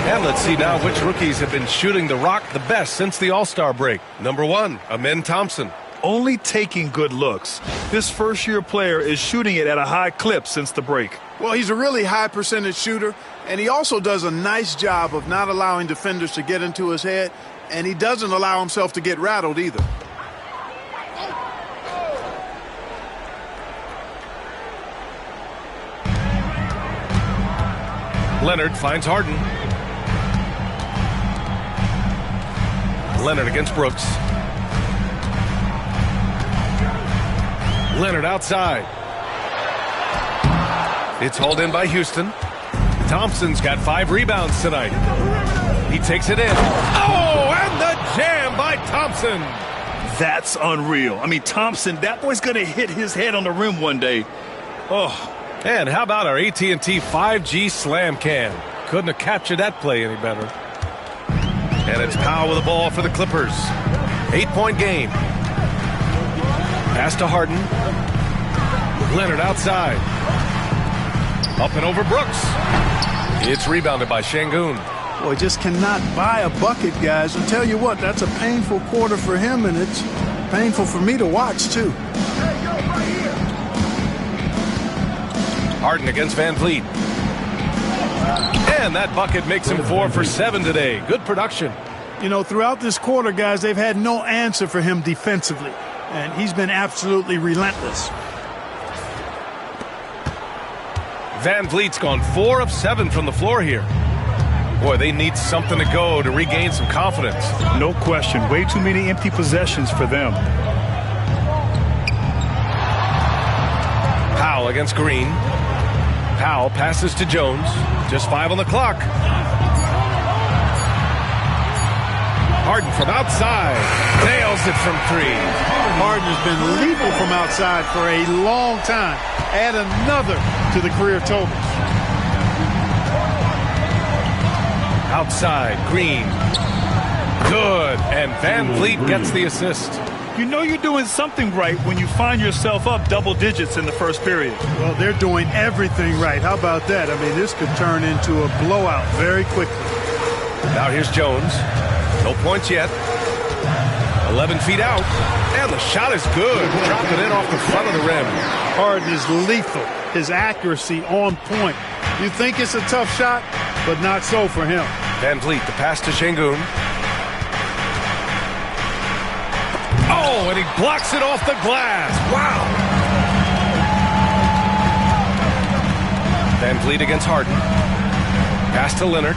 S11: And let's see now which rookies have been shooting the rock the best since the All-Star break. Number 1, Amen Thompson.
S12: Only taking good looks. This first-year player is shooting it at a high clip since the break.
S14: Well, he's a really high percentage shooter, and he also does a nice job of not allowing defenders to get into his head, and he doesn't allow himself to get rattled either.
S11: Leonard finds Harden. Leonard against Brooks. Leonard outside. It's hauled in by Houston. Thompson's got 5 rebounds tonight. He takes it in. Oh, and the jam by Thompson.
S12: That's unreal. I mean, Thompson, that boy's going to hit his head on the rim one day. Oh,
S11: And how about our AT&T 5G Slam Cam? Couldn't have captured that play any better. And it's Powell with the ball for the Clippers. 8-point game. Pass to Harden. Leonard outside. Up and over Brooks. It's rebounded by Şengün.
S14: Boy, just cannot buy a bucket, guys. I'll tell you what, that's a painful quarter for him, and it's painful for me to watch, too.
S11: Harden against Van Vliet. And that bucket makes him 4 for 7 today. Good production.
S14: You know, throughout this quarter, guys, they've had no answer for him defensively, and he's been absolutely relentless.
S11: Van Vliet's gone 4 of 7 from the floor here. Boy, they need something to go to regain some confidence.
S12: No question. Way too many empty possessions for them.
S11: Powell against Green. Powell passes to Jones. Just 5 on the clock. Harden from outside. Nails it from 3.
S14: Harden has been lethal from outside for a long time. Add another to the career totals.
S11: Outside, Green. Good. And Van Vliet gets the assist.
S12: You know you're doing something right when you find yourself up double digits in the first period.
S14: Well, they're doing everything right. How about that? I mean, this could turn into a blowout very quickly.
S11: Now here's Jones. No points yet. 11 feet out. And the shot is good. Drop it in off the front of the rim.
S14: Harden is lethal. His accuracy on point. You think it's a tough shot, but not so for him.
S11: Van Vliet, the pass to Şengün. Oh, and he blocks it off the glass. Wow. Van Vliet against Harden. Pass to Leonard.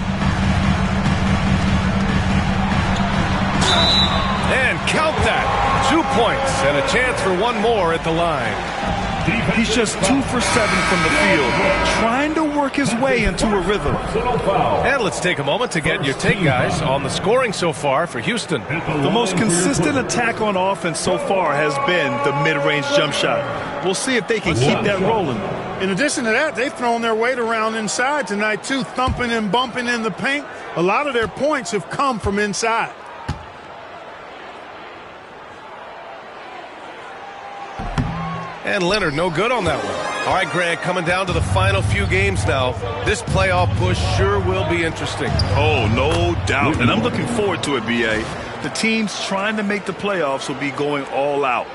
S11: And count that. 2 points and a chance for one more at the line.
S12: He's just 2 for 7 from the field, trying to work his way into a rhythm.
S11: And let's take a moment to get your take, guys, on the scoring so far for Houston.
S12: The most consistent attack on offense so far has been the mid-range jump shot. We'll see if they can keep that rolling.
S14: In addition to that, they've thrown their weight around inside tonight, too, thumping and bumping in the paint. A lot of their points have come from inside.
S11: And Leonard, no good on that one. All right, Greg, coming down to the final few games now. This playoff push sure will be interesting.
S12: Oh, no doubt. And I'm looking forward to it, B.A. The teams trying to make the playoffs will be going all out.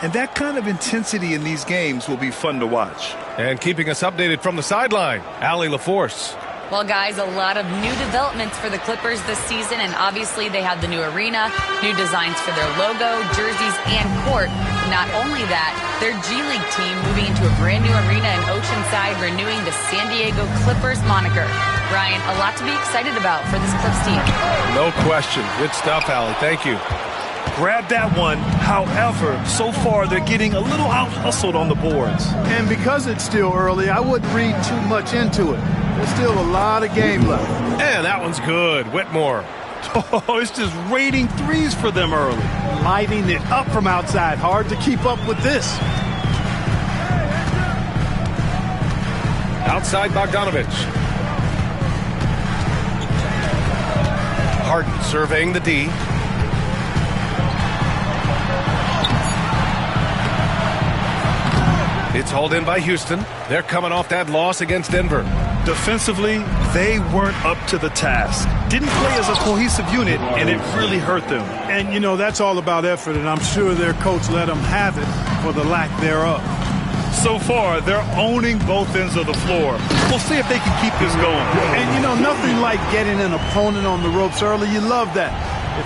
S12: And that kind of intensity in these games will be fun to watch.
S11: And keeping us updated from the sideline, Allie LaForce.
S13: Well, guys, a lot of new developments for the Clippers this season, and obviously they have the new arena, new designs for their logo, jerseys, and court. Not only that, their G League team moving into a brand new arena in Oceanside, renewing the San Diego Clippers moniker. Ryan, a lot to be excited about for this Clips team.
S11: No question. Good stuff, Allie. Thank you.
S12: Grab that one. However, so far they're getting a little out-hustled on the boards.
S14: And because it's still early, I wouldn't read too much into it. There's still a lot of game left.
S11: And that one's good. Whitmore.
S12: Oh, it's just raining threes for them early.
S14: Lighting it up from outside. Hard to keep up with this.
S11: Outside Bogdanovich. Harden surveying the D. It's hauled in by Houston. They're coming off that loss against Denver.
S12: Defensively, they weren't up to the task. Didn't play as a cohesive unit, and it really hurt them.
S14: And, you know, that's all about effort, and I'm sure their coach let them have it for the lack thereof.
S12: So far, they're owning both ends of the floor. We'll see if they can keep this going.
S14: And, you know, nothing like getting an opponent on the ropes early. You love that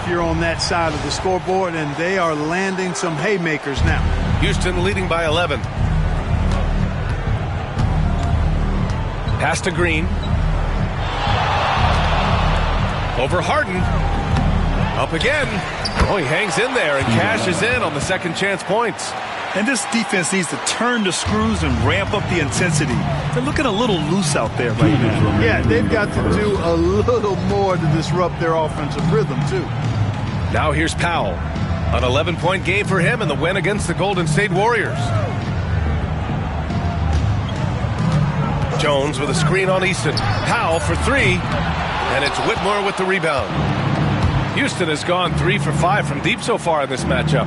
S14: if you're on that side of the scoreboard, and they are landing some haymakers now.
S11: Houston leading by 11. Pass to Green. Over Harden. Up again. Oh, he hangs in there and cashes in on the second chance points.
S12: And this defense needs to turn the screws and ramp up the intensity. They're looking a little loose out there right now.
S14: Yeah, they've got to do a little more to disrupt their offensive rhythm, too.
S11: Now here's Powell. An 11-point game for him in the win against the Golden State Warriors. Jones with a screen on Eason. Powell for three. And it's Whitmore with the rebound. Houston has gone 3 for 5 from deep so far in this matchup.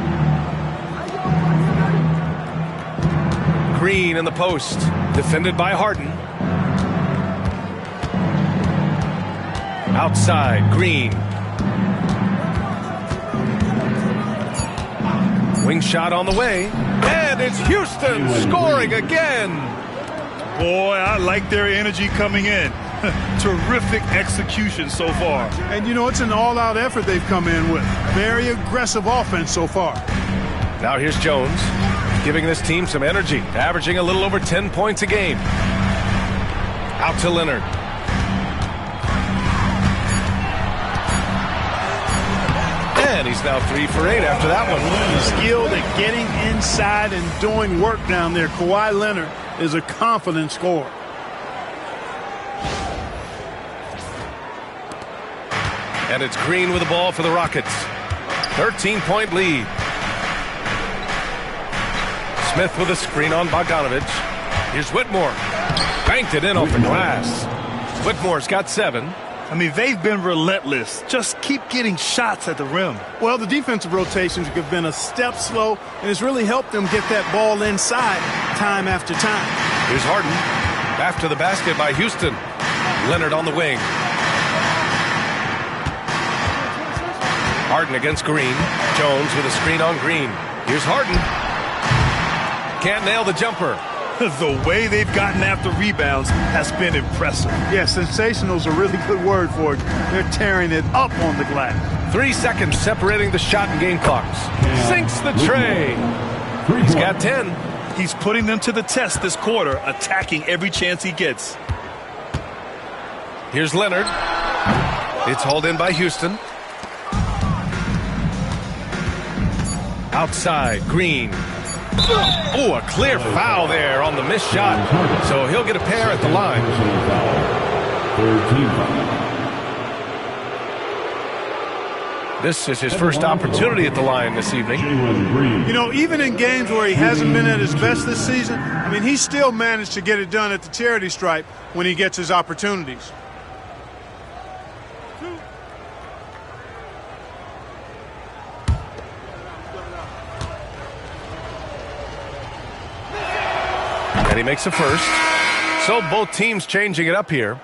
S11: Green in the post. Defended by Harden. Outside, Green. Wing shot on the way. And it's Houston scoring again.
S12: Boy, I like their energy coming in. Terrific execution so far.
S14: And, you know, it's an all-out effort they've come in with. Very aggressive offense so far.
S11: Now here's Jones, giving this team some energy, averaging a little over 10 points a game. Out to Leonard. And he's now 3 for 8 after that one.
S14: He's skilled at getting inside and doing work down there. Kawhi Leonard is a confident scorer.
S11: And it's Green with the ball for the Rockets. 13-point lead. Smith with a screen on Bogdanovich. Here's Whitmore. Banked it in off the glass. Whitmore's got 7.
S12: I mean, they've been relentless. Just keep getting shots at the rim.
S14: Well, the defensive rotations have been a step slow, and it's really helped them get that ball inside time after time.
S11: Here's Harden. After the basket by Houston. Leonard on the wing. Harden against Green. Jones with a screen on Green. Here's Harden. Can't nail the jumper.
S12: The way they've gotten after rebounds has been impressive.
S14: Yeah, sensational is a really good word for it. They're tearing it up on the glass.
S11: 3 seconds separating the shot and game clocks. Sinks the tray. He's got 10.
S12: He's putting them to the test this quarter, attacking every chance he gets.
S11: Here's Leonard. It's hauled in by Houston. Outside, Green. Oh, a clear foul there on the missed shot. So he'll get a pair at the line. This is his first opportunity at the line this evening.
S14: You know, even in games where he hasn't been at his best this season, I mean, he still managed to get it done at the charity stripe when he gets his opportunities.
S11: And he makes a first. So both teams changing it up here.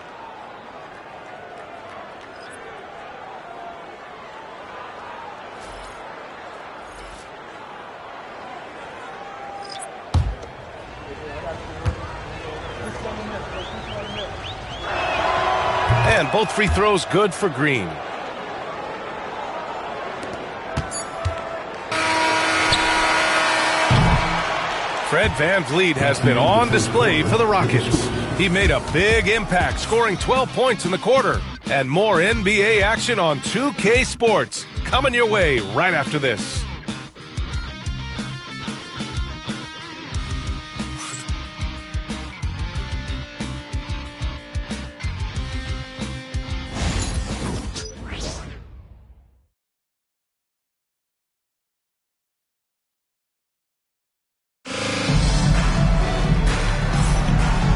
S11: And both free throws good for Green. Fred VanVleet has been on display for the Rockets. He made a big impact, scoring 12 points in the quarter. And more NBA action on 2K Sports coming your way right after this.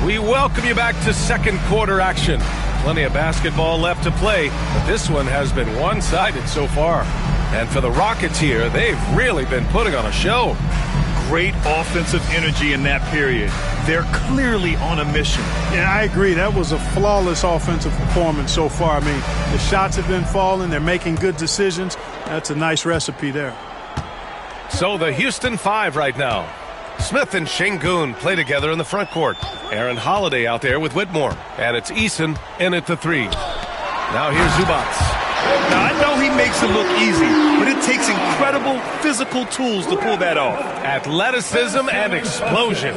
S11: We welcome you back to second quarter action. Plenty of basketball left to play, but this one has been one-sided so far. And for the Rockets here, they've really been putting on a show.
S12: Great offensive energy in that period. They're clearly on a mission.
S14: Yeah, I agree. That was a flawless offensive performance so far. I mean, the shots have been falling. They're making good decisions. That's a nice recipe there.
S11: So the Houston 5 right now. Smith and Şengün play together in the front court. Aaron Holiday out there with Whitmore. And it's Eason in at the 3. Now here's Zubats.
S12: Now, I know he makes it look easy, but it takes incredible physical tools to pull that off.
S11: Athleticism and explosion.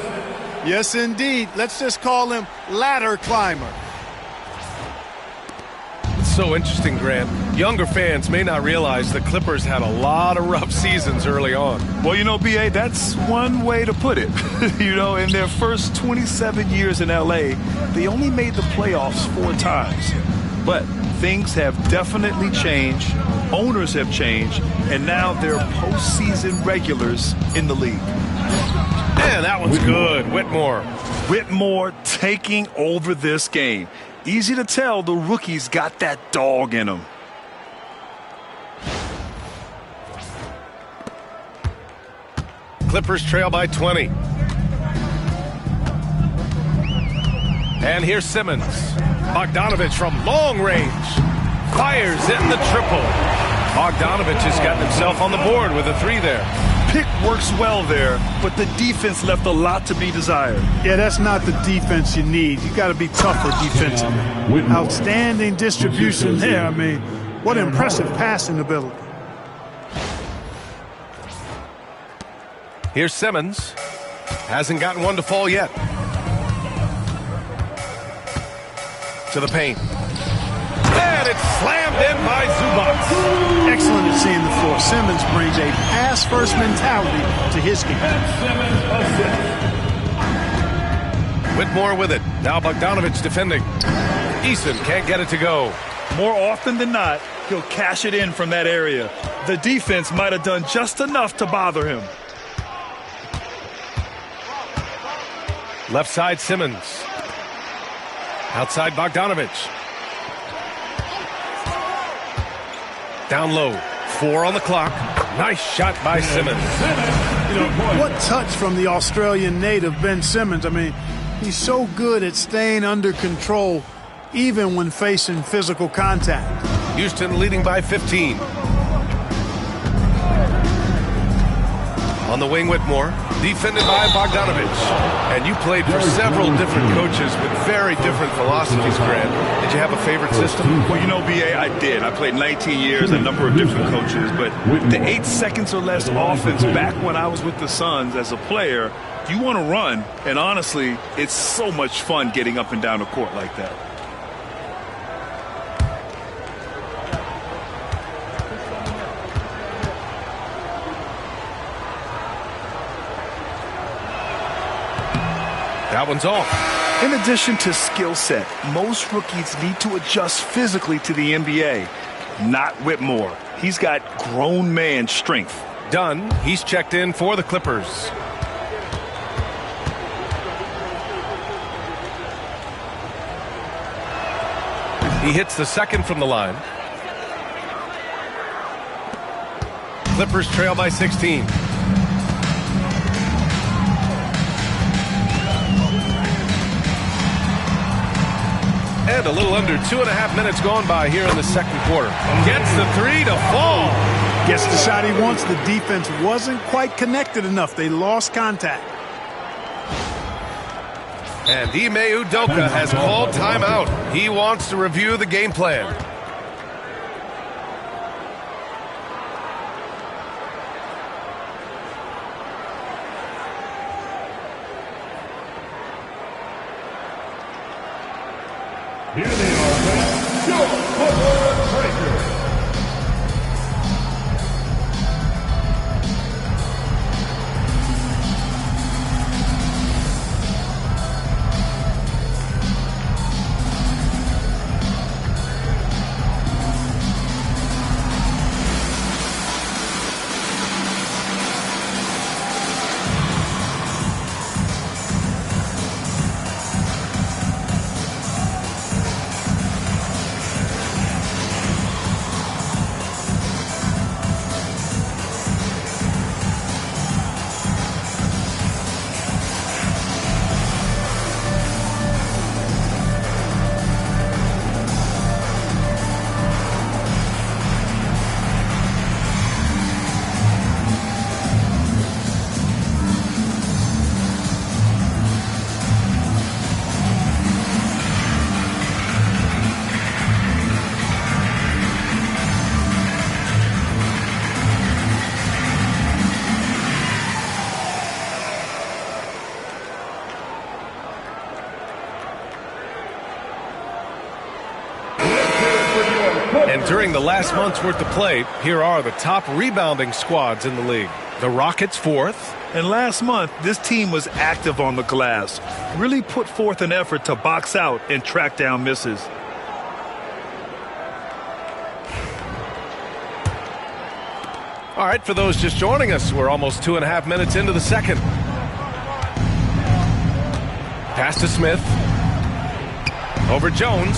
S14: Yes, indeed. Let's just call him ladder climber.
S11: It's so interesting, Grant. Younger fans may not realize the Clippers had a lot of rough seasons early on.
S12: Well, you know, B.A., that's one way to put it. You know, in their first 27 years in L.A., they only made the playoffs 4 times. But things have definitely changed. Owners have changed. And now they're postseason regulars in the league.
S11: And that one's good. Whitmore.
S12: Whitmore taking over this game. Easy to tell the rookie's got that dog in him.
S11: Clippers trail by 20. And here's Simmons. Bogdanovich from long range. Fires in the triple. Bogdanovich has gotten himself on the board with a 3 there.
S12: Pick works well there, but the defense left a lot to be desired.
S14: Yeah, that's not the defense you need. You got to be tougher defensively. Outstanding distribution there. I mean, what impressive passing ability.
S11: Here's Simmons. Hasn't gotten one to fall yet. To the paint. And it's slammed in by Zubac.
S14: Excellent at seeing the floor. Simmons brings a pass-first mentality to his game.
S11: Whitmore with it. Now Bogdanovich defending. Eason can't get it to go.
S12: More often than not, he'll cash it in from that area. The defense might have done just enough to bother him.
S11: Left side Simmons. Outside Bogdanovich. Down low. 4 on the clock. Nice shot by Simmons.
S14: You know, what touch from the Australian native, Ben Simmons. I mean, he's so good at staying under control even when facing physical contact.
S11: Houston leading by 15. On the wing, Whitmore. Defended by Bogdanovich. And you played for several different coaches with very different philosophies, Grant. Did you have a favorite system?
S12: Well, you know, B.A., I did. I played 19 years, a number of different coaches. But the 8 seconds or less offense back when I was with the Suns as a player, you want to run. And honestly, it's so much fun getting up and down the court like that.
S11: That one's off.
S12: In addition to skill set, most rookies need to adjust physically to the NBA. Not Whitmore. He's got grown man strength.
S11: Dunn, he's checked in for the Clippers. He hits the second from the line. Clippers trail by 16. And a little under 2.5 minutes gone by here in the second quarter. Gets the 3 to fall.
S14: Gets the shot he wants. The defense wasn't quite connected enough. They lost contact.
S11: And Ime Udoka has called timeout. He wants to review the game plan.
S1: Here they are, your Clipper Breakers.
S11: And during the last month's worth of play, here are the top rebounding squads in the league. The Rockets 4th.
S12: And last month, this team was active on the glass. Really put forth an effort to box out and track down misses.
S11: All right, for those just joining us, we're almost 2.5 minutes into the second. Pass to Smith. Over Jones.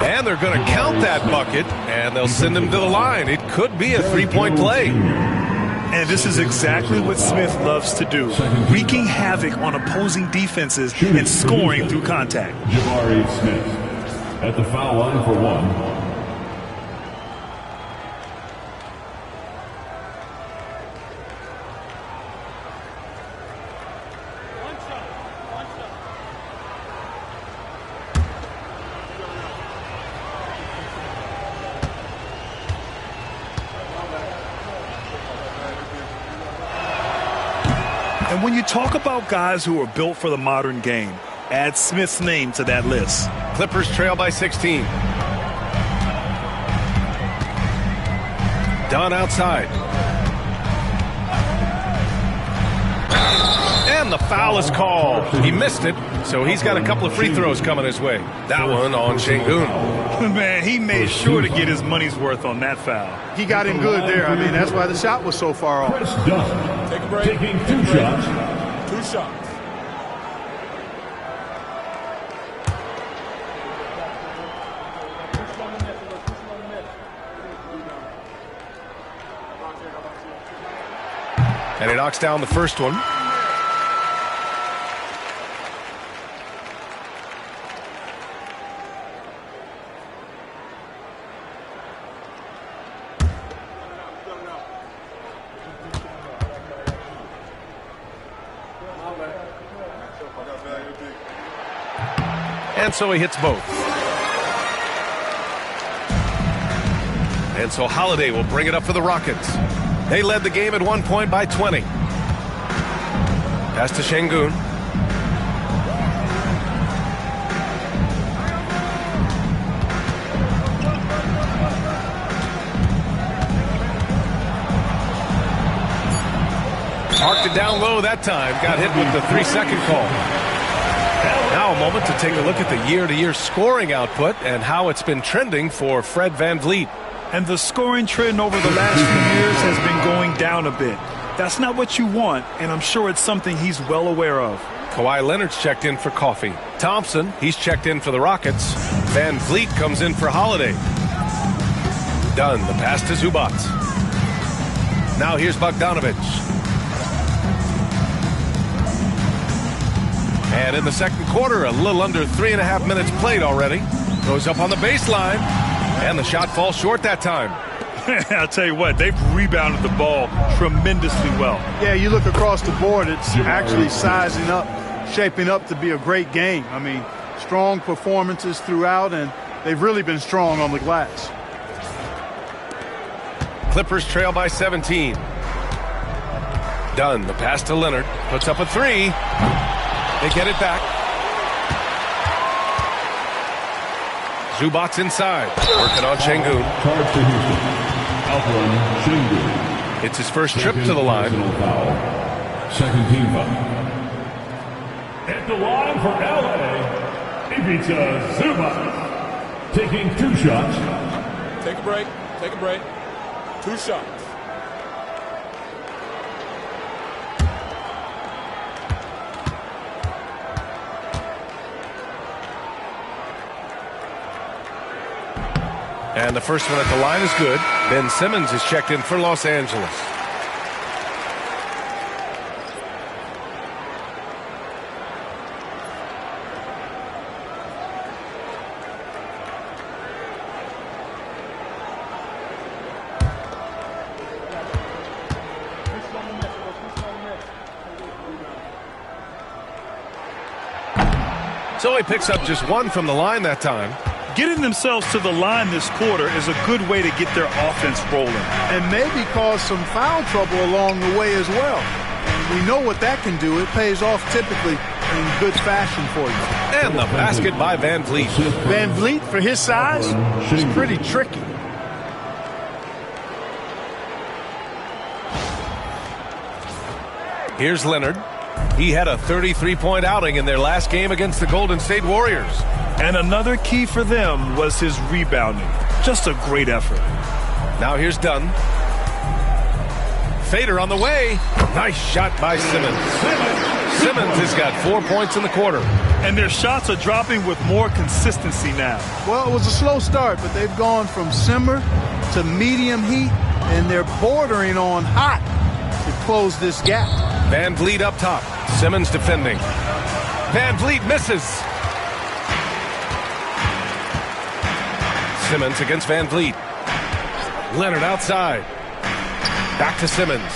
S11: And they're going to count that bucket, and they'll send him to the line. It could be a three-point play.
S12: And this is exactly what Smith loves to do, wreaking havoc on opposing defenses and scoring through contact.
S1: Jabari Smith at the foul line for one.
S12: And when you talk about guys who are built for the modern game, add Smith's name to that list.
S11: Clippers trail by 16. Dunn outside. And the foul is called. He missed it, so he's got a couple of free throws coming his way. That one on Şengün.
S12: Man, he made sure to get his money's worth on that foul.
S14: He got him good there. I mean, that's why the shot was so far off.
S1: Chris Dunn
S2: Take a break.
S1: taking two shots.
S2: 2 shots.
S11: And he knocks down the first one. And so he hits both. And so Holiday will bring it up for the Rockets. They led the game at 1 point by 20. Pass to Şengün. Parked it down low that time. Got hit with the 3-second call. Now a moment to take a look at the year-to-year scoring output and how it's been trending for Fred VanVleet.
S12: And the scoring trend over the last few years has been going down a bit. That's not what you want, and I'm sure it's something he's well aware of.
S11: Kawhi Leonard's checked in for coffee. Thompson, he's checked in for the Rockets. VanVleet comes in for Holiday. Dunn, the pass to Zubac. Now here's Bogdanović. And in the second quarter, a little under 3.5 minutes played already. Goes up on the baseline, and the shot falls short that time.
S12: I'll tell you what, they've rebounded the ball tremendously well.
S14: Yeah, you look across the board, it's actually sizing up, shaping up to be a great game. I mean, strong performances throughout, and they've really been strong on the glass.
S11: Clippers trail by 17. Dunn, the pass to Leonard, puts up a 3. They get it back. Zubac inside, working on Şengün.
S1: Charge to Houston. Alperen Şengün.
S11: It's his first trip to the line.
S1: Foul. Second team foul. At the line for LA, Ivica Zubac. Taking 2 shots.
S2: Take a break. Take a break. 2 shots.
S11: And the first one at the line is good. Ben Simmons is checked in for Los Angeles. So he picks up just 1 from the line that time.
S12: Getting themselves to the line this quarter is a good way to get their offense rolling.
S14: And maybe cause some foul trouble along the way as well. And we know what that can do. It pays off typically in good fashion for you.
S11: And the basket by VanVleet.
S14: VanVleet, for his size, is pretty tricky.
S11: Here's Leonard. He had a 33-point outing in their last game against the Golden State Warriors.
S12: And another key for them was his rebounding. Just a great effort.
S11: Now here's Dunn. Fader on the way. Nice shot by Simmons. Simmons has got 4 points in the quarter.
S12: And their shots are dropping with more consistency now.
S14: Well, it was a slow start, but they've gone from simmer to medium heat, and they're bordering on hot to close this gap.
S11: Van Vliet up top. Simmons defending. Van Vliet misses. Simmons against Van Vliet. Leonard outside. Back to Simmons.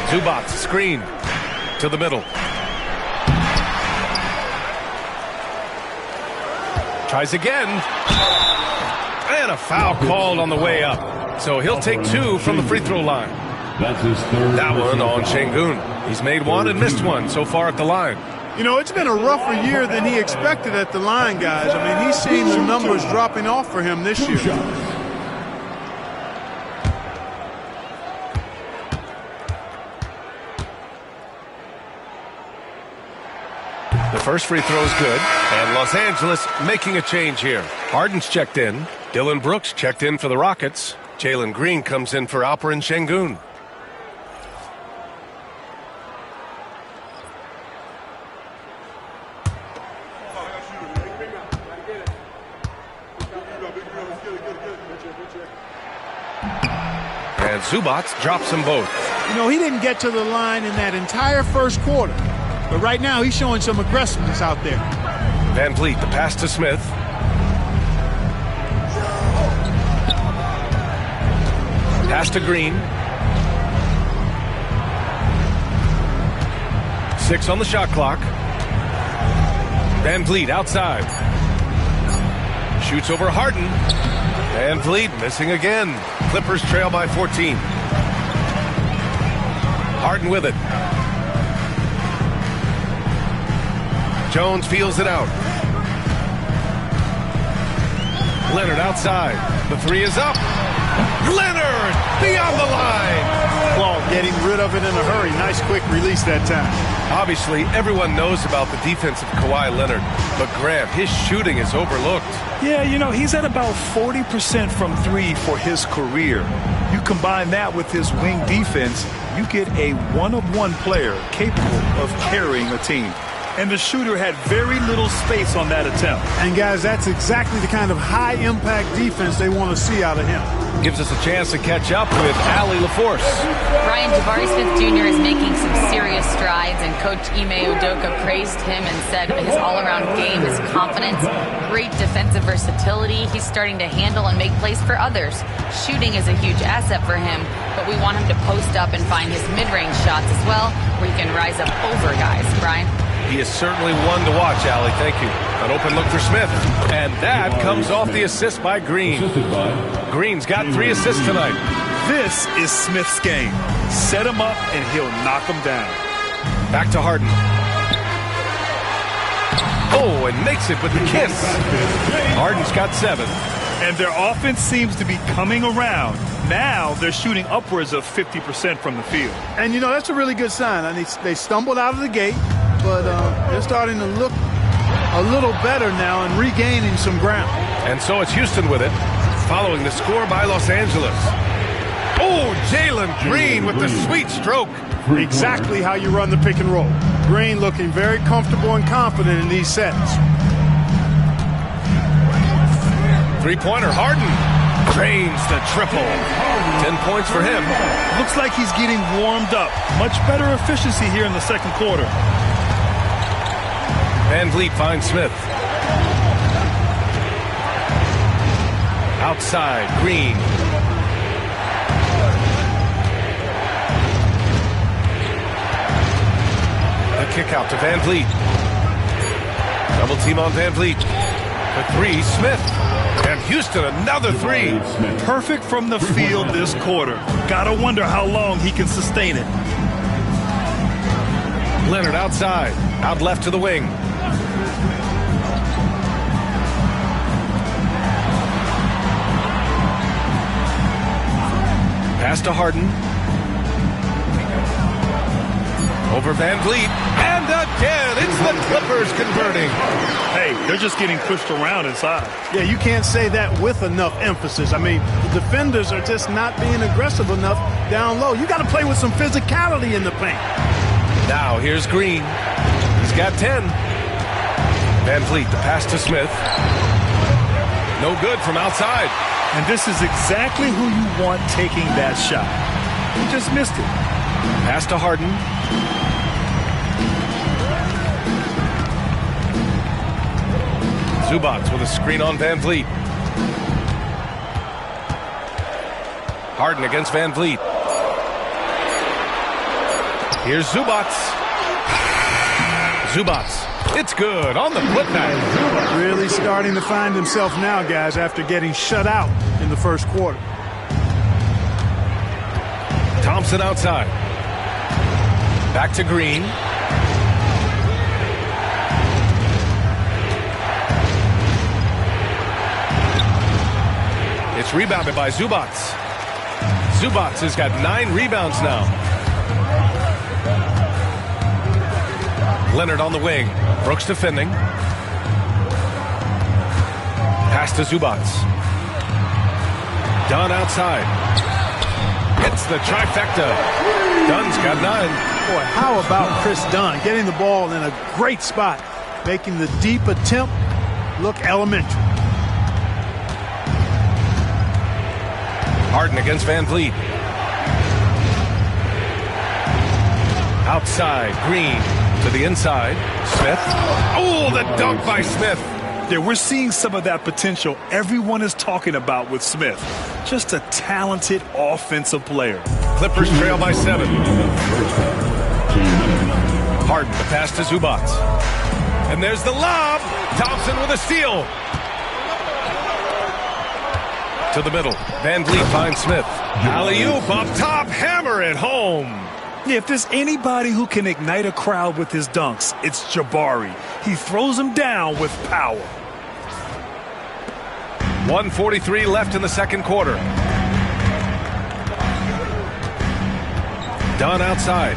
S11: Zubac screen to the middle. Tries again. And a foul called on the way up. So he'll take 2 from the free throw line.
S15: That's his third.
S11: That one on Şengün. He's made 1 and missed 1 so far at the line.
S14: You know, it's been a rougher year than he expected at the line, guys. I mean, he's seen the numbers dropping off for him this year.
S11: The first free throw is good. And Los Angeles making a change here. Harden's checked in. Dylan Brooks checked in for the Rockets. Jalen Green comes in for Alperen Şengün. And Zubac drops them both.
S14: You know, he didn't get to the line in that entire first quarter. But right now, he's showing some aggressiveness out there.
S11: Van Vliet, the pass to Smith. Pass to Green. 6 on the shot clock. Van Vliet outside. Shoots over Harden. Van Vliet missing again. Clippers trail by 14. Harden with it. Jones feels it out. Leonard outside. The 3 is up. Leonard beyond the line.
S14: Well, getting rid of it in a hurry. Nice quick release that time.
S11: Obviously, everyone knows about the defense of Kawhi Leonard, but Grant, his shooting is overlooked.
S12: Yeah, you know, he's at about 40% from 3 for his career. You combine that with his wing defense, you get a one-of-one player capable of carrying a team. And the shooter had very little space on that attempt.
S14: And guys, that's exactly the kind of high-impact defense they want to see out of him.
S11: Gives us a chance to catch up with Allie LaForce.
S13: Brian, Jabari Smith Jr. is making some serious strides, and Coach Ime Udoka praised him and said his all-around game, his confidence, great defensive versatility. He's starting to handle and make plays for others. Shooting is a huge asset for him, but we want him to post up and find his mid-range shots as well, where he can rise up over guys. Brian?
S11: He is certainly one to watch, Allie. Thank you. An open look for Smith. And that comes off the assist by Green. Green's got 3 assists tonight.
S12: This is Smith's game. Set him up and he'll knock him down.
S11: Back to Harden. Oh, and makes it with the kiss. Harden's got 7.
S12: And their offense seems to be coming around. Now they're shooting upwards of 50% from the field.
S14: And, you know, that's a really good sign. I mean, they stumbled out of the gate, but they're starting to look a little better now and regaining some ground.
S11: And so it's Houston with it, following the score by Los Angeles. Oh, Jalen Green with the sweet stroke.
S14: Exactly how you run the pick and roll. Green looking very comfortable and confident in these sets.
S11: Three-pointer, Harden drains the triple. 10 points for him.
S12: Looks like he's getting warmed up. Much better efficiency here in the second quarter.
S11: Van Vliet finds Smith. Outside, Green. The kick out to Van Vliet. Double team on Van Vliet. The 3, Smith. And Houston, another 3.
S12: Perfect from the field this quarter. Gotta wonder how long he can sustain it.
S11: Leonard outside. Out left to the wing. Pass to Harden. Over Van Vliet. And again, it's The Clippers converting.
S12: Hey, they're just getting pushed around inside.
S14: Yeah, you can't say that with enough emphasis. I mean, the defenders are just not being aggressive enough down low. You got to play with some physicality in the paint.
S11: Now here's Green. He's got 10. Van Vliet, the pass to Smith. No good from outside.
S12: And this is exactly who you want taking that shot. He just missed it.
S11: Pass to Harden. Zubac with a screen on Van Vliet. Harden against Van Vliet. Here's Zubac. Zubac. It's good on the putback.
S14: Really starting to find himself now, guys, after getting shut out in the first quarter.
S11: Thompson outside. Back to Green. It's rebounded by Zubac. Zubac has got 9 rebounds now. Leonard on the wing. Brooks defending. Pass to Zubac. Dunn outside. Hits the trifecta. Dunn's got 9.
S14: Boy, how about Chris Dunn getting the ball in a great spot, making the deep attempt look elementary.
S11: Harden against Van Vliet. Outside, Green to the inside. Smith. Oh, the dunk by Smith.
S12: Yeah, we're seeing some of that potential everyone is talking about with Smith. Just a talented offensive player.
S11: Clippers trail by 7. Harden, the pass to Zubac. And there's the lob. Thompson with a steal. To the middle. Van Vliet finds Smith. Alley-oop up top. Hammer it home.
S12: Yeah, if there's anybody who can ignite a crowd with his dunks, it's Jabari. He throws them down with power.
S11: 1:43 left in the second quarter. Dunn outside.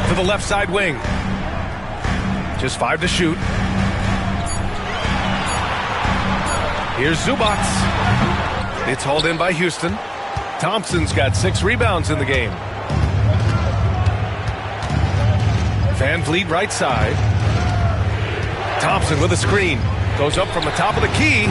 S11: To the left side wing. Just 5 to shoot. Here's Zubac. It's hauled in by Houston. Thompson's got 6 rebounds in the game. Van Vliet right side. Thompson with a screen. Goes up from the top of the key.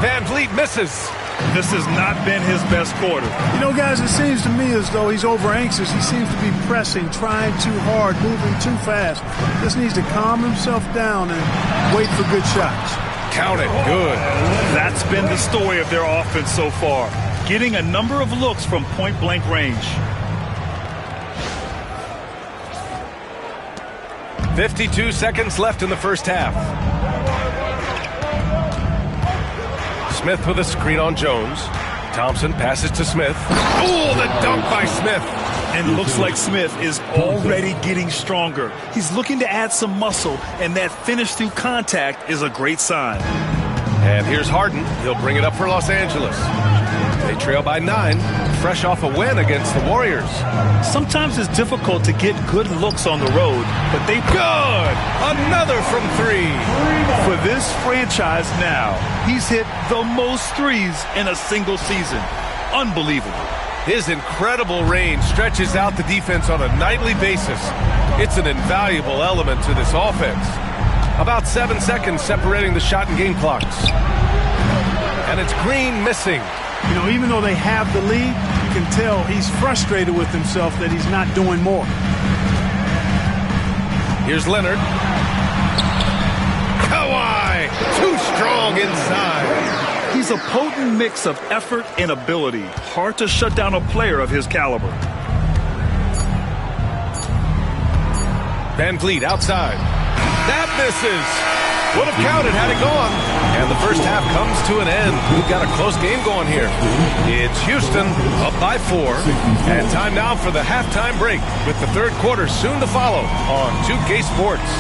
S11: Van Vliet misses.
S12: This has not been his best quarter.
S14: You know, guys, it seems to me as though he's over anxious. He seems to be pressing, trying too hard, moving too fast. Just needs to calm himself down and wait for good shots.
S11: Count it. Good.
S12: That's been the story of their offense so far. Getting a number of looks from point-blank range.
S11: 52 seconds left in the first half. Smith with a screen on Jones. Thompson passes to Smith. Oh, the dunk by Smith.
S12: And looks like Smith is already getting stronger. He's looking to add some muscle, and that finish through contact is a great sign.
S11: And here's Harden. He'll bring it up for Los Angeles. They trail by 9, fresh off a win against the Warriors.
S12: Sometimes it's difficult to get good looks on the road, but they
S11: good. Another from 3.
S12: For this franchise now, he's hit the most threes in a single season. Unbelievable.
S11: His incredible range stretches out the defense on a nightly basis. It's an invaluable element to this offense. About 7 seconds separating the shot and game clocks. And it's Green missing.
S14: You know, even though they have the lead, you can tell he's frustrated with himself that he's not doing more.
S11: Here's Leonard. Kawhi, too strong inside.
S12: He's a potent mix of effort and ability. Hard to shut down a player of his caliber.
S11: Van Vliet outside. That misses. Would have counted had it gone. And the first half comes to an end. We've got a close game going here. It's Houston up by 4. And time now for the halftime break with the third quarter soon to follow on 2K Sports.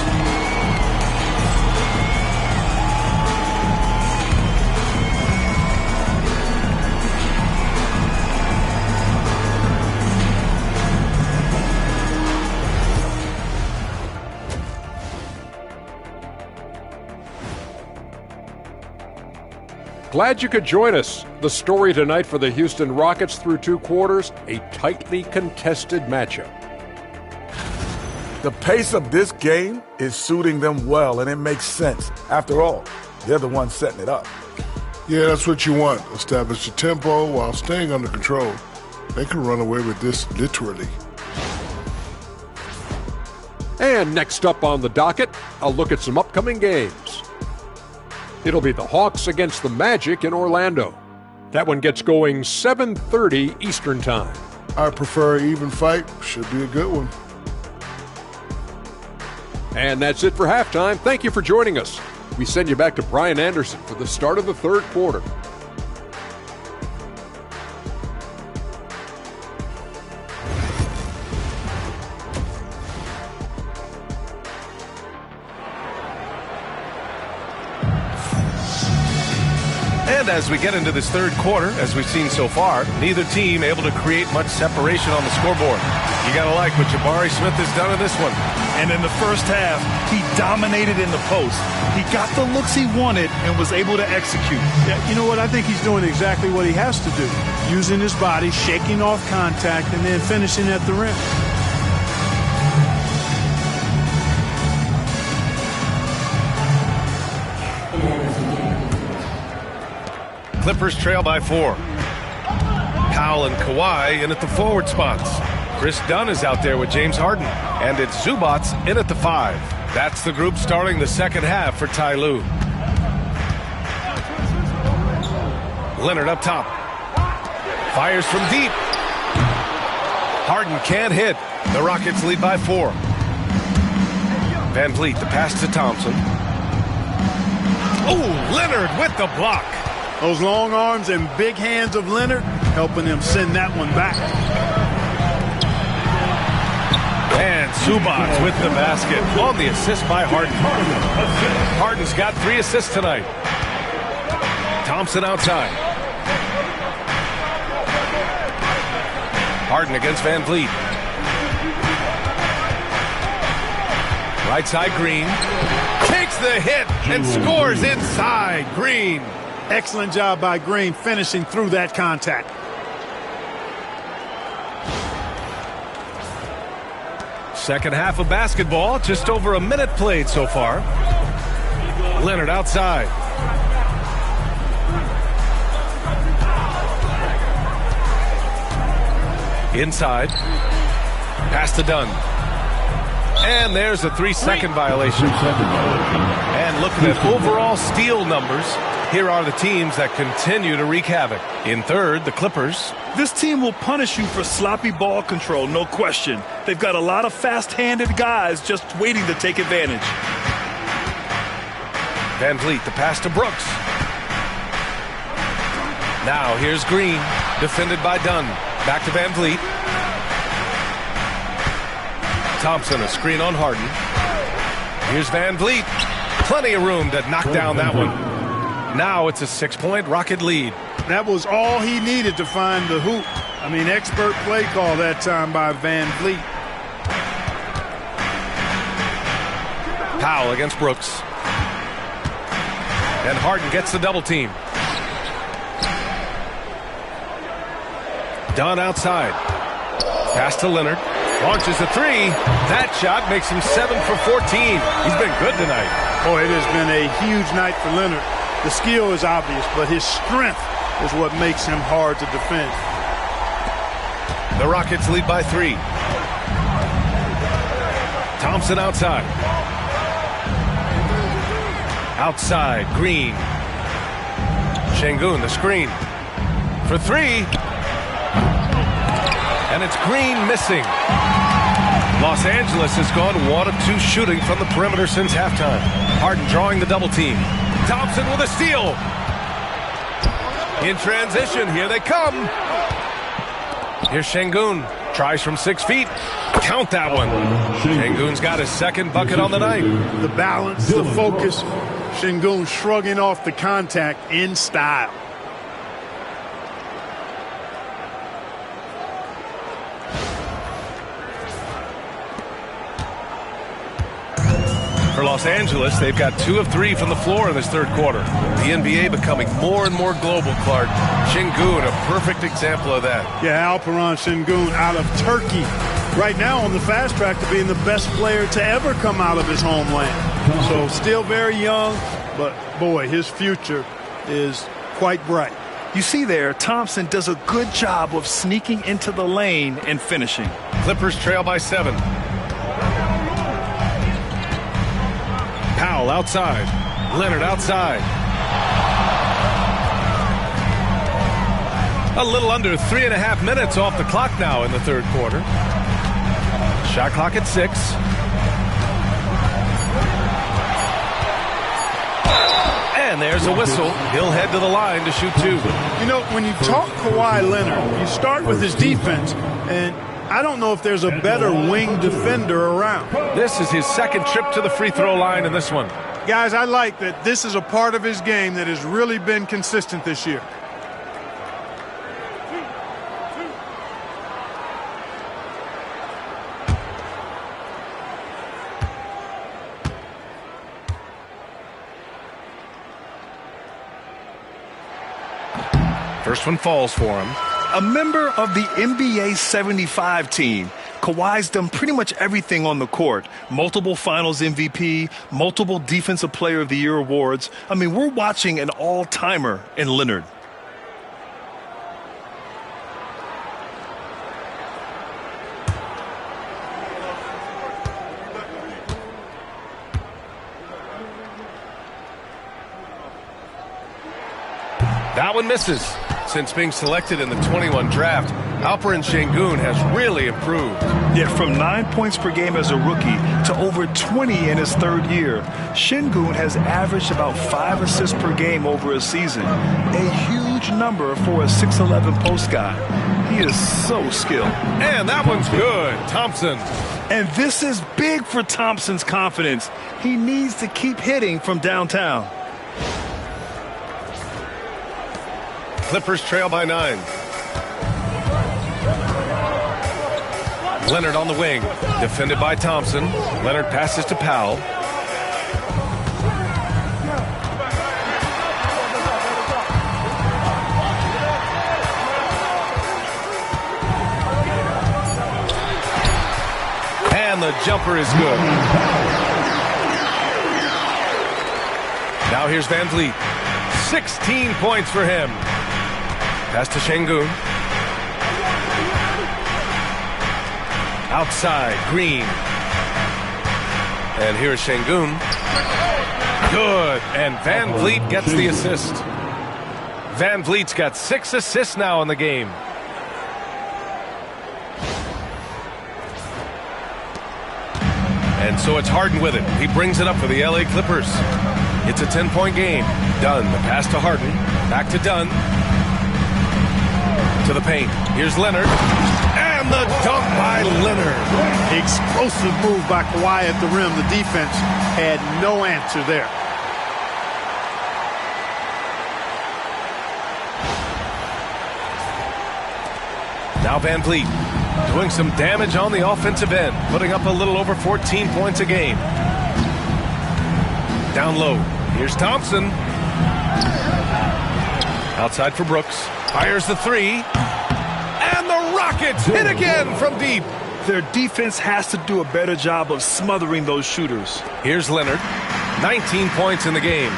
S7: Glad you could join us. The story tonight for the Houston Rockets through 2 quarters, a tightly contested matchup.
S15: The pace of this game is suiting them well, and it makes sense. After all, they're the ones setting it up.
S8: Yeah, that's what you want. Establish the tempo while staying under control. They can run away with this literally.
S7: And next up on the docket, I'll look at some upcoming games. It'll be the Hawks against the Magic in Orlando. That one gets going 7:30 Eastern Time.
S8: I prefer an even fight. Should be a good one.
S7: And that's it for halftime. Thank you for joining us. We send you back to Brian Anderson for the start of the third quarter.
S11: And as we get into this third quarter, as we've seen so far, neither team able to create much separation on the scoreboard. You got to like what Jabari Smith has done in this one.
S12: And in the first half, he dominated in the post. He got the looks he wanted and was able to execute.
S14: Yeah, you know what? I think he's doing exactly what he has to do. Using his body, shaking off contact, and then finishing at the rim.
S11: Clippers trail by 4. Powell and Kawhi in at the forward spots. Chris Dunn is out there with James Harden. And it's Zubats in at the 5. That's the group starting the second half for Ty Lue. Leonard up top. Fires from deep. Harden can't hit. The Rockets lead by 4. Van Vliet, the pass to Thompson. Oh, Leonard with the block.
S14: Those long arms and big hands of Leonard helping him send that one back.
S11: And Zubats with the basket on the assist by Harden. Harden's got 3 assists tonight. Thompson outside. Harden against Van Vliet. Right side, Green. Takes the hit and scores inside. Green.
S14: Excellent job by Green finishing through that contact.
S11: Second half of basketball, just over a minute played so far. Leonard outside. Inside. Pass to Dunn. And there's a 3-second violation. And looking at overall steal numbers, here are the teams that continue to wreak havoc. In third, the Clippers.
S12: This team will punish you for sloppy ball control, no question. They've got a lot of fast-handed guys just waiting to take advantage.
S11: Van Vliet, the pass to Brooks. Now here's Green, defended by Dunn. Back to Van Vliet. Thompson, a screen on Harden. Here's Van Vliet. Plenty of room to knock down that one. Now it's a 6-point Rocket lead.
S14: That was all he needed to find the hoop. I mean, expert play call that time by Van Vliet.
S11: Powell against Brooks. And Harden gets the double team. Dunn outside. Pass to Leonard. Launches a 3. That shot makes him 7 for 14. He's been good tonight.
S14: Boy, it has been a huge night for Leonard. The skill is obvious, but his strength is what makes him hard to defend.
S11: The Rockets lead by 3. Thompson outside. Outside, Green. Şengün, the screen. For 3. And it's Green missing. Los Angeles has gone 1 of 2 shooting from the perimeter since halftime. Harden drawing the double team. Thompson with a steal. In transition, here they come. Here's Şengün. Tries from 6 feet. Count that one. Şengün's got his second bucket on the night.
S14: The balance, the focus. Şengün shrugging off the contact in style.
S11: For Los Angeles, they've got 2 of 3 from the floor in this third quarter. The NBA becoming more and more global, Clark. Şengün, a perfect example of that.
S14: Yeah, Alperen Şengün out of Turkey. Right now on the fast track to being the best player to ever come out of his homeland. So still very young, but boy, his future is quite bright.
S12: You see there, Thompson does a good job of sneaking into the lane and finishing.
S11: Clippers trail by 7. Powell outside. Leonard outside. A little under 3.5 minutes off the clock now in the third quarter. Shot clock at 6. And there's a whistle. He'll head to the line to shoot 2.
S14: You know, when you talk Kawhi Leonard, you start with his defense, and I don't know if there's a better wing defender around.
S11: This is his second trip to the free throw line in this one.
S14: Guys, I like that this is a part of his game that has really been consistent this year.
S11: First one falls for him.
S12: A member of the NBA 75 team, Kawhi's done pretty much everything on the court. Multiple Finals MVP, multiple Defensive Player of the Year awards. I mean, we're watching an all-timer in Leonard.
S11: That one misses. Since being selected in the 21 draft, Alperen Şengün has really improved.
S12: Yeah, from 9 points per game as a rookie to over 20 in his third year. Şengün has averaged about 5 assists per game over a season. A huge number for a 6'11 post guy. He is so skilled.
S11: And that one's good. Thompson.
S12: And this is big for Thompson's confidence. He needs to keep hitting from downtown.
S11: Clippers trail by 9. Leonard on the wing. Defended by Thompson. Leonard passes to Powell. And the jumper is good. Now here's Van Vliet. 16 points for him. Pass to Şengün. Outside, Green. And here's Şengün. Good. And Van Vliet gets the assist. Van Vliet's got 6 assists now in the game. And so it's Harden with it. He brings it up for the LA Clippers. It's a 10-point game. Dunn, the pass to Harden. Back to Dunn. To the paint. Here's Leonard. And the dunk by Leonard.
S14: Explosive move by Kawhi at the rim. The defense had no answer there.
S11: Now Van Vliet doing some damage on the offensive end, putting up a little over 14 points a game. Down low. Here's Thompson. Outside for Brooks. Fires the 3. And the Rockets hit again from deep.
S12: Their defense has to do a better job of smothering those shooters.
S11: Here's Leonard. 19 points in the game.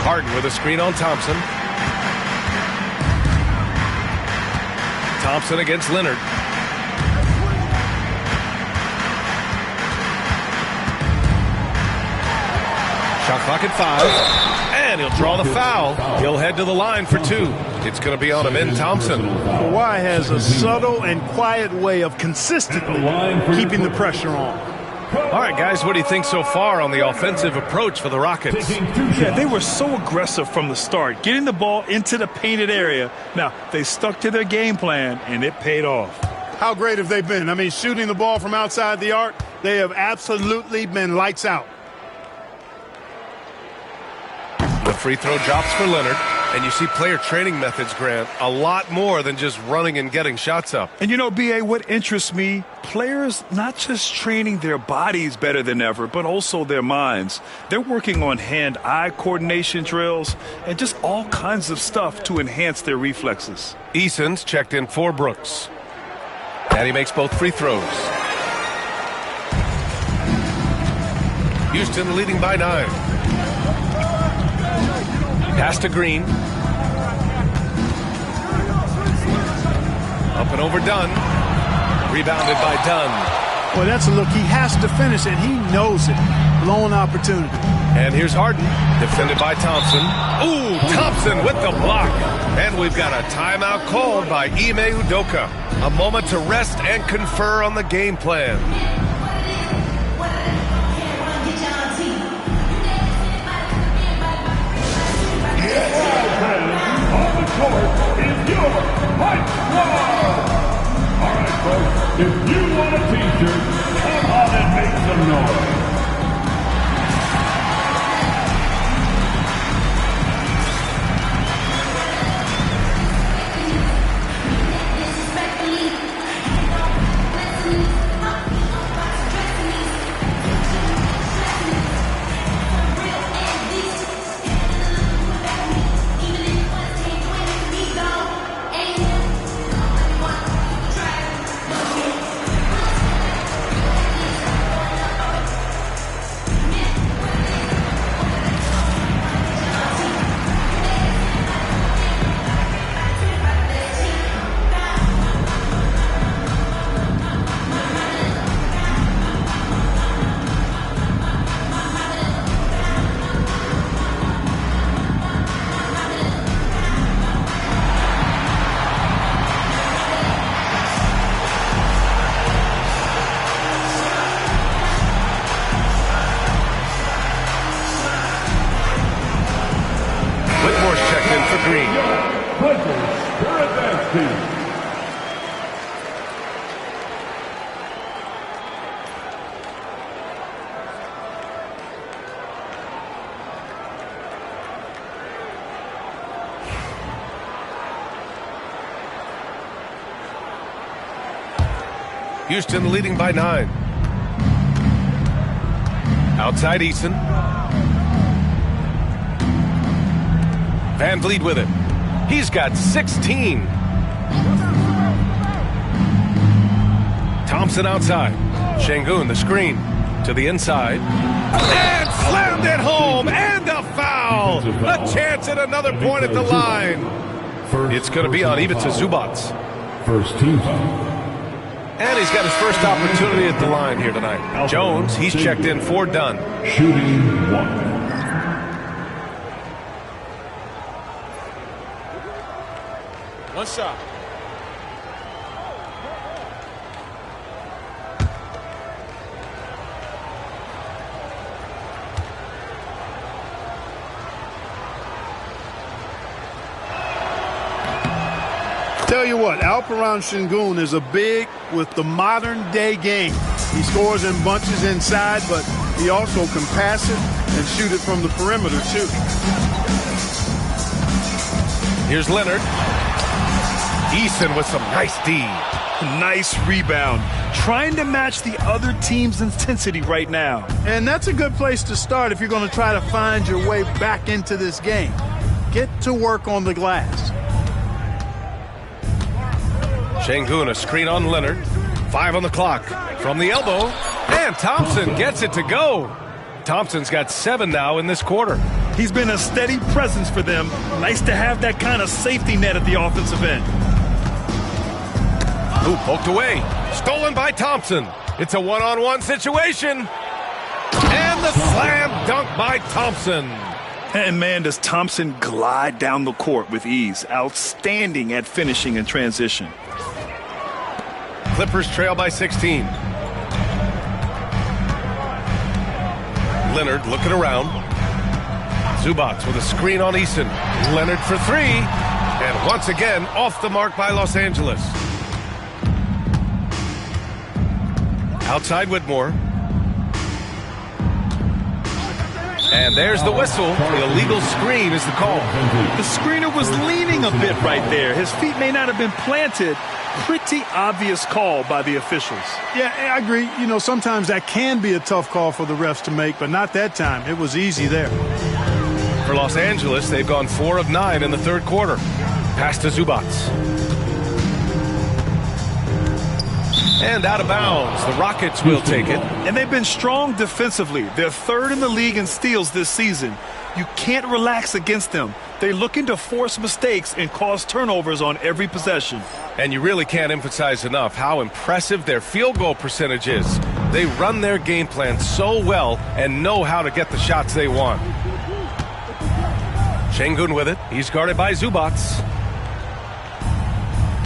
S11: Harden with a screen on Thompson. Thompson against Leonard. Shot clock at 5. And he'll draw the foul. He'll head to the line for 2. It's going to be on Amin Thompson.
S14: Kawhi has a subtle and quiet way of consistently keeping the pressure on.
S11: All right, guys, what do you think so far on the offensive approach for the Rockets?
S12: Yeah, they were so aggressive from the start, getting the ball into the painted area. Now, they stuck to their game plan, and it paid off.
S14: How great have they been? I mean, shooting the ball from outside the arc, they have absolutely been lights out.
S11: The free throw drops for Leonard. And you see player training methods, Grant, a lot more than just running and getting shots up.
S12: And you know, B.A., what interests me, players not just training their bodies better than ever, but also their minds. They're working on hand-eye coordination drills and just all kinds of stuff to enhance their reflexes.
S11: Eason's checked in for Brooks. And he makes both free throws. Houston leading by 9. Pass to Green. Up and over Dunn. Rebounded by Dunn.
S14: Well, that's a look. He has to finish, and he knows it. Blown opportunity.
S11: And here's Harden. Defended by Thompson. Ooh, Thompson with the block. And we've got a timeout called by Ime Udoka. A moment to rest and confer on the game plan.
S1: On the court is your Hype Squad. All right, folks, if you want a t-shirt, come on and make some noise.
S11: Houston leading by 9. Outside Eason. Van Vliet with it. He's got 16. Thompson outside. Şengün the screen to the inside. And slammed it home. And a foul. A chance at another point at the line. It's going to be on Ivica Zubac.
S1: First team foul.
S11: And he's got his first opportunity at the line here tonight. Jones, he's checked in for Dunn.
S1: Shooting 1.
S11: One shot.
S14: Tell you what, Alperen Şengün is a big with the modern day game. He scores in bunches inside, but he also can pass it and shoot it from the perimeter too.
S11: Here's Leonard. Eason with some nice D.
S12: Nice rebound. Trying to match the other team's intensity right now.
S14: And that's a good place to start if you're going to try to find your way back into this game. Get to work on the glass.
S11: Şengün, a screen on Leonard. 5 on the clock. From the elbow. And Thompson gets it to go. Thompson's got 7 now in this quarter.
S12: He's been a steady presence for them. Nice to have that kind of safety net at the offensive end.
S11: Ooh, poked away. Stolen by Thompson. It's a one-on-one situation. And the slam dunk by Thompson.
S12: And man, does Thompson glide down the court with ease. Outstanding at finishing in transition.
S11: Clippers trail by 16. Leonard looking around. Zubac with a screen on Eason. Leonard for 3. And once again, off the mark by Los Angeles. Outside Whitmore. And there's the whistle. The illegal screen is the call.
S12: The screener was leaning a bit right there. His feet may not have been planted. Pretty obvious call by the officials.
S14: Yeah, I agree. You know, sometimes that can be a tough call for the refs to make, but not that time. It was easy there.
S11: For Los Angeles, they've gone 4 of 9 in the third quarter. Pass to Zubac. And out of bounds. The Rockets will take it.
S12: And they've been strong defensively. They're third in the league in steals this season. You can't relax against them. They're looking to force mistakes and cause turnovers on every possession.
S11: And you really can't emphasize enough how impressive their field goal percentage is. They run their game plan so well and know how to get the shots they want. Şengün with it. He's guarded by Zubac.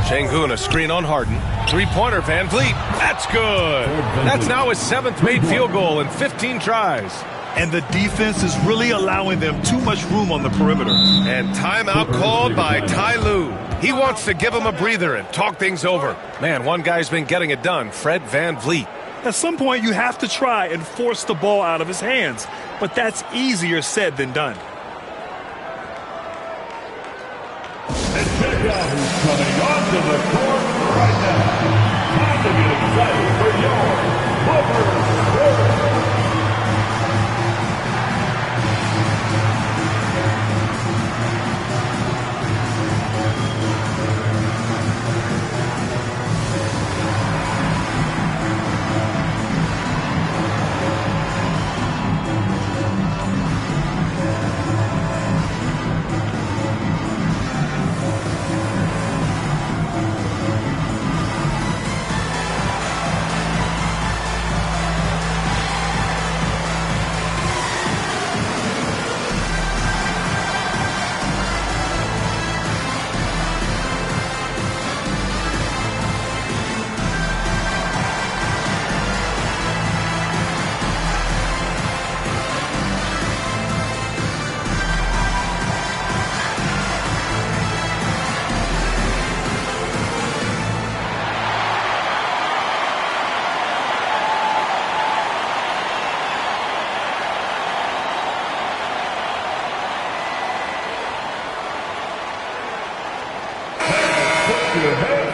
S11: Şengün, a screen on Harden. Three-pointer, Van Vliet. That's good. That's now his 7th made field goal in 15 tries.
S12: And the defense is really allowing them too much room on the perimeter.
S11: And timeout called by Ty Lue. He wants to give him a breather and talk things over. Man, one guy's been getting it done, Fred Van Vliet.
S12: At some point, you have to try and force the ball out of his hands. But that's easier said than done.
S1: And check out who's coming onto the court right now. Time to get excited for your Clippers score.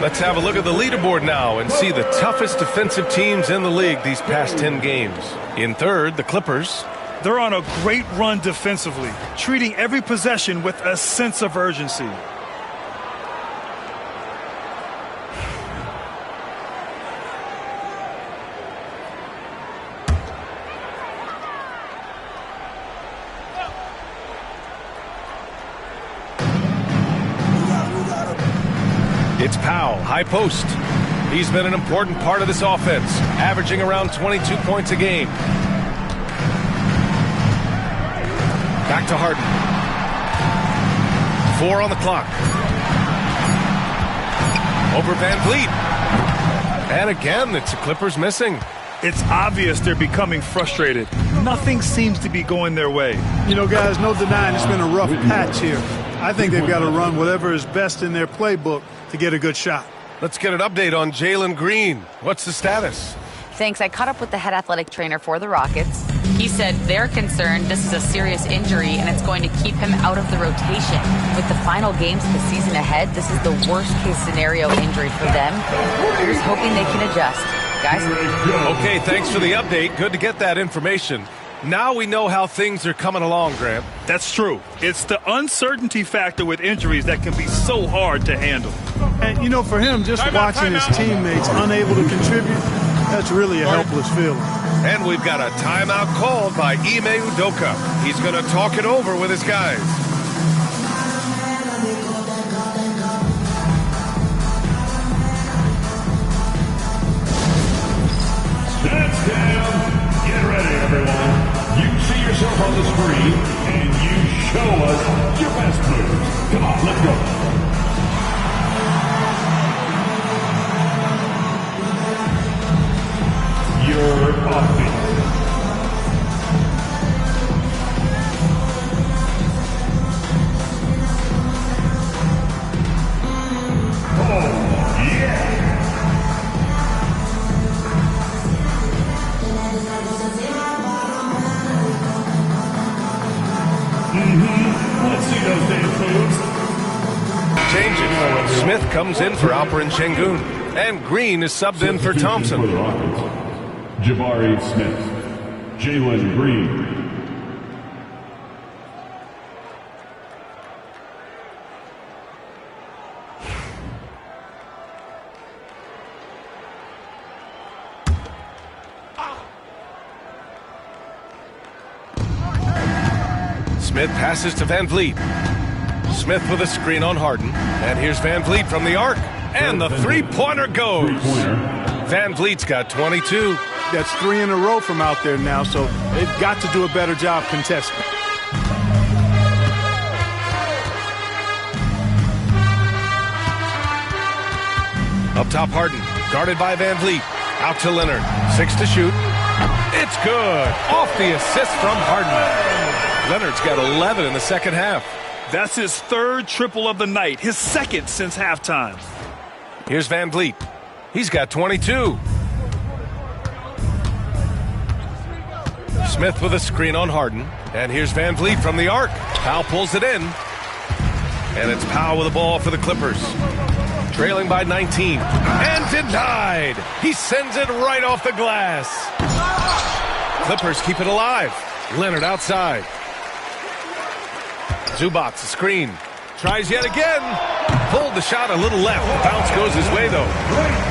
S11: Let's have a look at the leaderboard now and see the toughest defensive teams in the league these past 10 games. In third, the Clippers.
S12: They're on a great run defensively, treating every possession with a sense of urgency.
S11: It's Powell, high post. He's been an important part of this offense, averaging around 22 points a game. Back to Harden. 4 on the clock. Over Van Vliet. And again, it's the Clippers missing.
S12: It's obvious they're becoming frustrated. Nothing seems to be going their way.
S14: You know, guys, no denying it's been a rough patch here. I think they've got to run whatever is best in their playbook to get a good shot.
S11: Let's get an update on Jalen Green. What's the status?
S13: Thanks. I caught up with the head athletic trainer for the Rockets. He said they're concerned this is a serious injury and it's going to keep him out of the rotation. With the final games of the season ahead, this is the worst-case scenario injury for them. We're just hoping they can adjust. Guys?
S11: Okay, thanks for the update. Good to get that information. Now we know how things are coming along, Grant.
S12: That's true. It's the uncertainty factor with injuries that can be so hard to handle.
S14: And, you know, for him, just watching his teammates unable to contribute, that's really a helpless feeling.
S11: And we've got a timeout called by Ime Udoka. He's going to talk it over with his guys.
S1: That's down. Get ready, everyone. You see yourself on the screen, and you show us your best moves. Come on, let's go. Your offense.
S11: comes in for Alperen Şengün. And Green is subbed in for Thompson.
S16: For the Rockets, Jabari Smith, Jalen Green.
S11: Smith passes to Van Vliet. Smith with a screen on Harden. And here's Van Vliet from the arc. And the three-pointer goes. Van Vliet's got 22.
S14: That's 3 in a row from out there now, so they've got to do a better job contesting.
S11: Up top, Harden. Guarded by Van Vliet. Out to Leonard. 6 to shoot. It's good. Off the assist from Harden. Leonard's got 11 in the second half.
S12: That's his 3rd triple of the night, his 2nd since halftime.
S11: Here's Van Vliet. He's got 22. Smith with a screen on Harden. And here's Van Vliet from the arc. Powell pulls it in. And it's Powell with the ball for the Clippers. Trailing by 19. And denied. He sends it right off the glass. Clippers keep it alive. Leonard outside. Zubac, a screen. Tries yet again. Pulled the shot a little left. The bounce goes his way, though.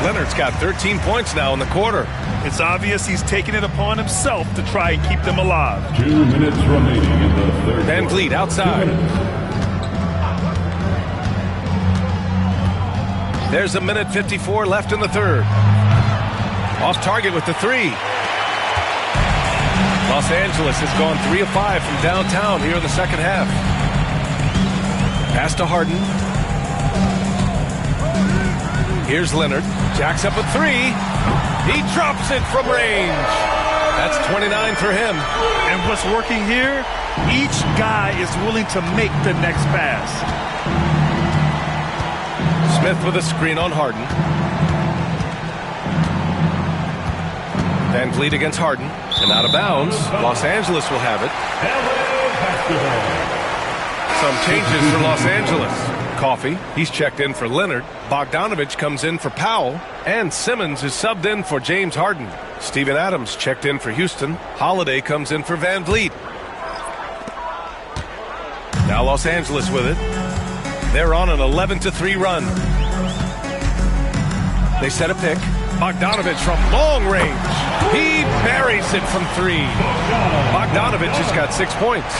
S11: Leonard's got 13 points now in the quarter.
S12: It's obvious he's taking it upon himself to try and keep them alive.
S16: 2 minutes remaining in the third.
S11: Van Vliet outside. There's a minute 54 left in the third. Off target with the three. Los Angeles has gone 3 of 5 from downtown here in the second half. Pass to Harden. Here's Leonard. Jacks up a 3. He drops it from range. That's 29 for him.
S12: And what's working here? Each guy is willing to make the next pass.
S11: Smith with a screen on Harden. Van Vliet against Harden. And out of bounds. Los Angeles will have it. Some changes for Los Angeles. Coffey, he's checked in for Leonard. Bogdanovich comes in for Powell. And Simmons is subbed in for James Harden. Steven Adams checked in for Houston. Holiday comes in for Van Vliet. Now Los Angeles with it. They're on an 11-3 run. They set a pick. Bogdanovich from long range. He buries it from 3. Bogdanovich has got 6 points.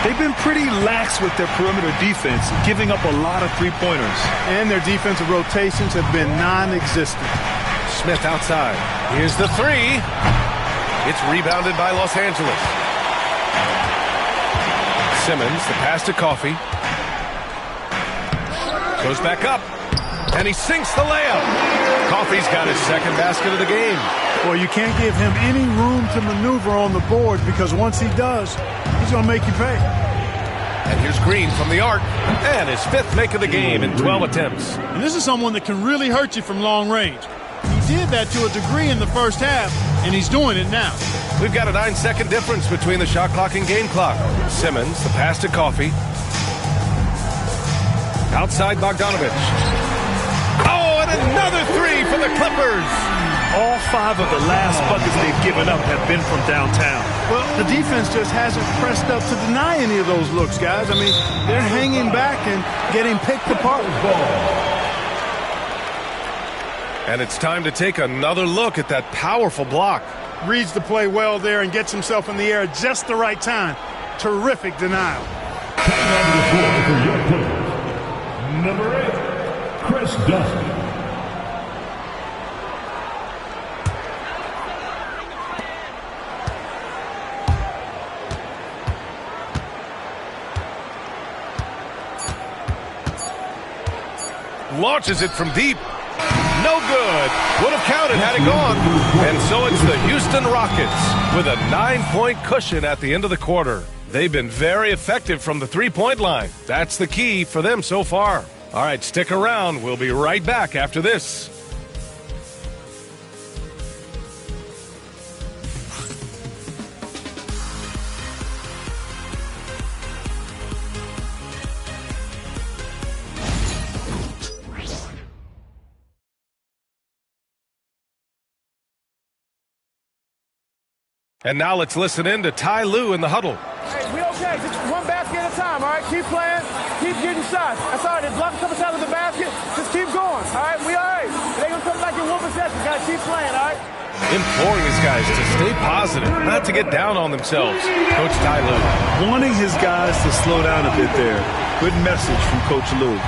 S12: They've been pretty lax with their perimeter defense, giving up a lot of three-pointers.
S14: And their defensive rotations have been non-existent.
S11: Smith outside. Here's the 3. It's rebounded by Los Angeles. Simmons, the pass to Coffey. Goes back up. And he sinks the layup. Coffey's got his second basket of the game.
S14: Well, you can't give him any room to maneuver on the board because once he does, he's going to make you pay.
S11: And here's Green from the arc. And his 5th make of the game in 12 attempts.
S14: And this is someone that can really hurt you from long range. He did that to a degree in the first half, and he's doing it now.
S11: We've got a 9-second difference between the shot clock and game clock. Simmons, the pass to Coffey. Outside Bogdanovich. Oh, and another 3 for the Clippers.
S12: All 5 of the last buckets they've given up have been from downtown.
S14: Well, the defense just hasn't pressed up to deny any of those looks, guys. I mean, they're hanging back and getting picked apart.
S11: And it's time to take another look at that powerful block.
S14: Reads the play well there and gets himself in the air at just the right time. Terrific denial.
S16: Number 8, Chris Dunn.
S11: Launches it from deep. No good. Would have counted had it gone. And so it's the Houston Rockets with a 9-point cushion at the end of the quarter. They've been very effective from the three-point line. That's the key for them so far. All right, stick around. We'll be right back after this. And now let's listen in to Ty Lue in the huddle.
S17: Hey, we okay. Just one basket at a time, all right? Keep playing. Keep getting shots. That's all right. There's blocking a couple shots of the basket. Just keep going, all right? We all right. It ain't going to come back in one possession. Got to keep playing, all right?
S11: Imploring his guys to stay positive, not to get down on themselves. Coach Ty Lue.
S12: Wanting his guys to slow down a bit there. Good message from Coach Lue.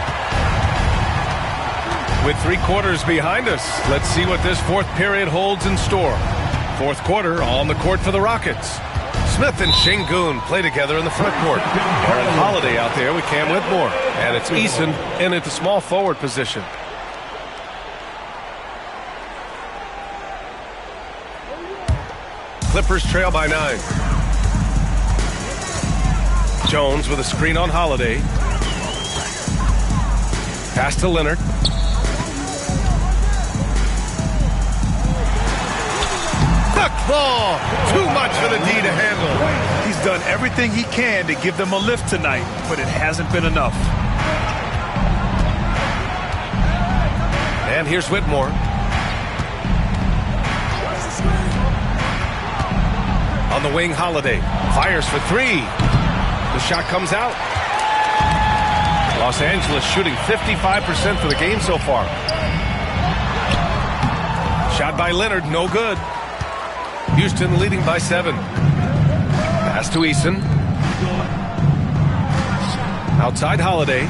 S11: With 3 quarters behind us, let's see what this fourth period holds in store. Fourth quarter on the court for the Rockets. Smith and Şengün play together in the front court. Aaron Holiday out there with Cam Whitmore. And it's Eason in at the small forward position. Clippers trail by 9. Jones with a screen on Holiday. Pass to Leonard. Quick ball. Too much for the D to handle.
S12: He's done everything he can to give them a lift tonight, but it hasn't been enough.
S11: And here's Whitmore. On the wing, Holiday fires for 3. The shot comes out. Los Angeles shooting 55% for the game so far. Shot by Leonard, no good. Houston leading by 7. Pass to Eason. Outside Holiday.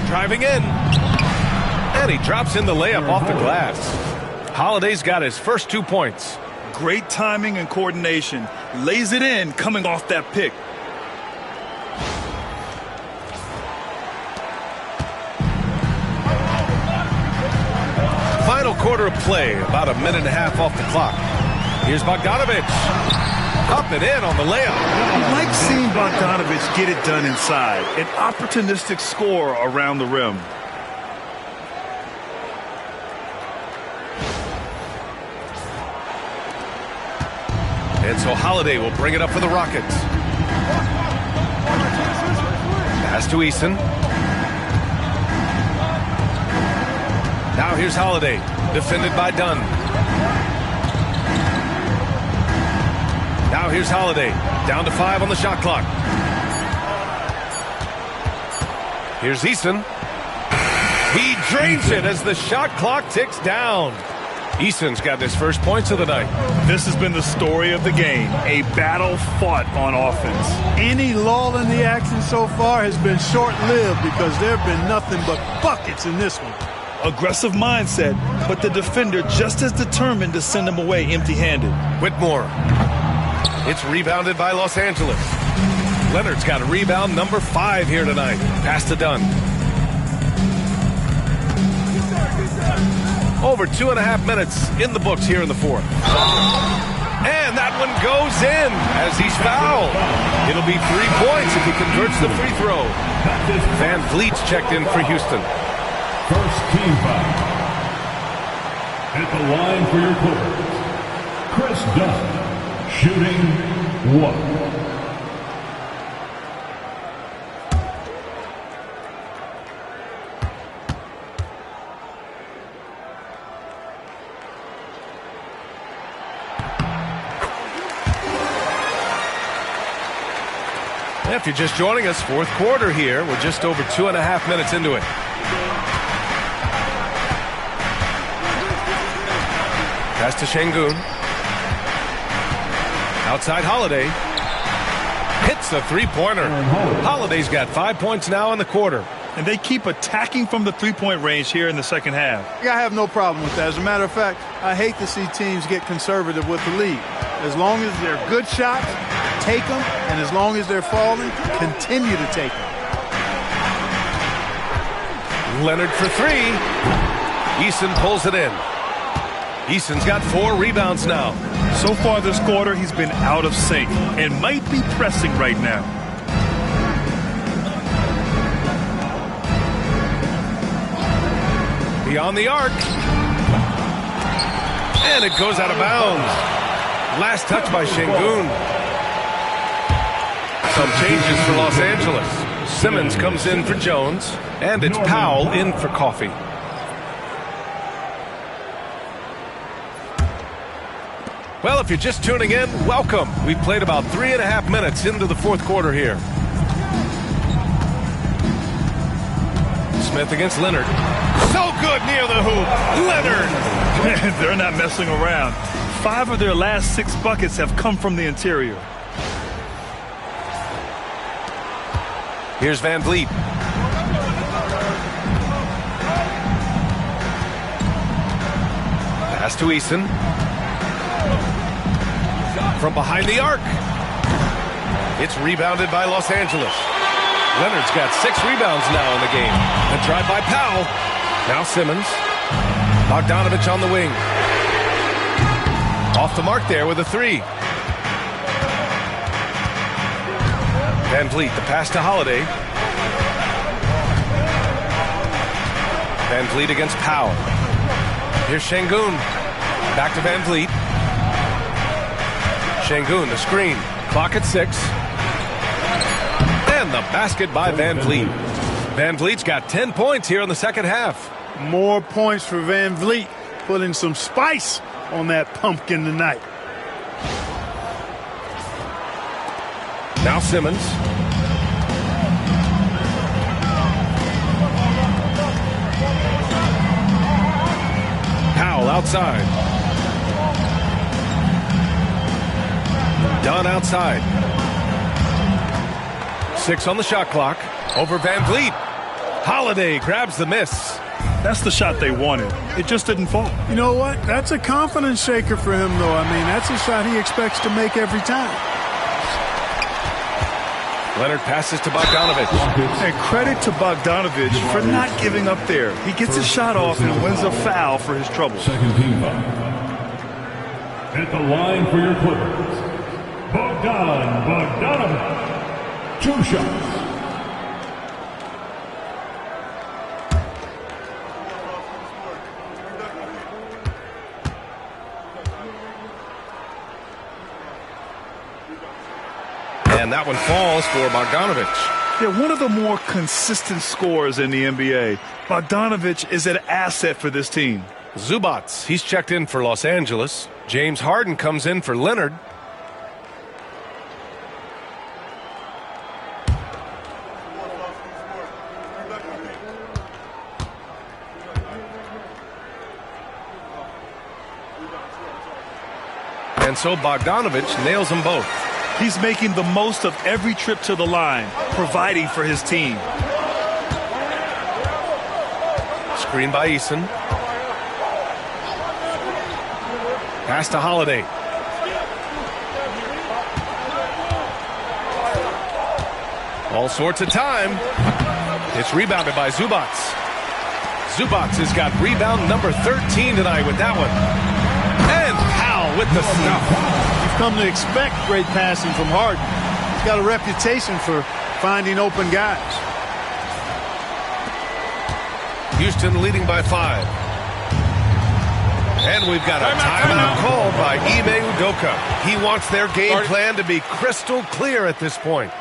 S11: Driving in. And he drops in the layup off the glass. Holiday's got his first 2 points.
S12: Great timing and coordination. Lays it in coming off that pick.
S11: Final quarter of play, about a minute and a half off the clock. Here's Bogdanović. Up and in on the layup.
S12: I like seeing Bogdanović get it done inside. An opportunistic score around the rim.
S11: And so Holiday will bring it up for the Rockets. Pass to Eason. Now here's Holiday, defended by Dunn. Now here's Holiday, down to 5 on the shot clock. Here's Eason. He drains it as the shot clock ticks down. Eason's got his first points of the night.
S12: This has been the story of the game, a battle fought on offense.
S14: Any lull in the action so far has been short-lived because there have been nothing but buckets in this one.
S12: Aggressive mindset, but the defender just as determined to send him away empty-handed.
S11: Whitmore. It's rebounded by Los Angeles. Leonard's got a rebound number 5 here tonight. Pass to Dunn. Over 2.5 minutes in the books here in the fourth. And that one goes in as he's fouled. It'll be 3 points if he converts the free throw. Van Vliet's checked in for Houston.
S16: First team foul. At the line for your Clippers, Chris Dunn, shooting 1.
S11: If you're just joining us, fourth quarter here. We're just over 2.5 minutes into it. Pass to Şengün. Outside Holiday. Hits the three-pointer. Holiday's got 5 points now in the quarter.
S12: And they keep attacking from the three-point range here in the second half.
S14: I have no problem with that. As a matter of fact, I hate to see teams get conservative with the lead. As long as they're good shots, take them, and as long as they're falling, continue to take them.
S11: Leonard for 3. Eason pulls it in. Eason's got 4 rebounds now.
S12: So far this quarter, he's been out of sync and might be pressing right now.
S11: Beyond the arc. And it goes out of bounds. Last touch by Şengün. Some changes for Los Angeles. Simmons comes in for Jones. And it's Powell in for Coffey. Well, if you're just tuning in, welcome. We've played about 3.5 minutes into the fourth quarter here. Smith against Leonard. So good near the hoop. Leonard.
S12: They're not messing around. 5 of their last 6 buckets have come from the interior.
S11: Here's Van Vliet. Pass to Eason. From behind the arc. It's rebounded by Los Angeles. Leonard's got 6 rebounds now in the game. A drive by Powell. Now Simmons. Bogdanovich on the wing. Off the mark there with a 3. Van Vliet, the pass to Holiday. Van Vliet against Powell. Here's Şengün. Back to Van Vliet. Şengün, the screen. Clock at 6. And the basket by Van Vliet. Van Vliet's got 10 points here in the second half.
S14: More points for Van Vliet, putting some spice on that pumpkin tonight.
S11: Now Simmons. Powell outside. Dunn outside. 6 on the shot clock. Over Van Vliet. Holiday grabs the miss.
S12: That's the shot they wanted. It just didn't fall.
S14: You know what? That's a confidence shaker for him, though. I mean, that's a shot he expects to make every time.
S11: Leonard passes to Bogdanovich.
S12: And credit to Bogdanovich for not giving up there. He gets his shot off and wins a foul for his trouble.
S16: Second team foul. At the line for your Clippers, Bogdanovich. 2 shots.
S11: And that one falls for Bogdanovich.
S12: Yeah, one of the more consistent scorers in the NBA. Bogdanovich is an asset for this team.
S11: Zubats, he's checked in for Los Angeles. James Harden comes in for Leonard. And so Bogdanovich nails them both.
S12: He's making the most of every trip to the line, providing for his team.
S11: Screen by Eason. Pass to Holiday. All sorts of time. It's rebounded by Zubats. Zubats has got rebound number 13 tonight with that one. And Powell with the stuff.
S14: You've come to expect great passing from Harden. He's got a reputation for finding open guys.
S11: Houston leading by 5. And we've got a timeout called by Ime Udoka. He wants their game plan to be crystal clear at this point.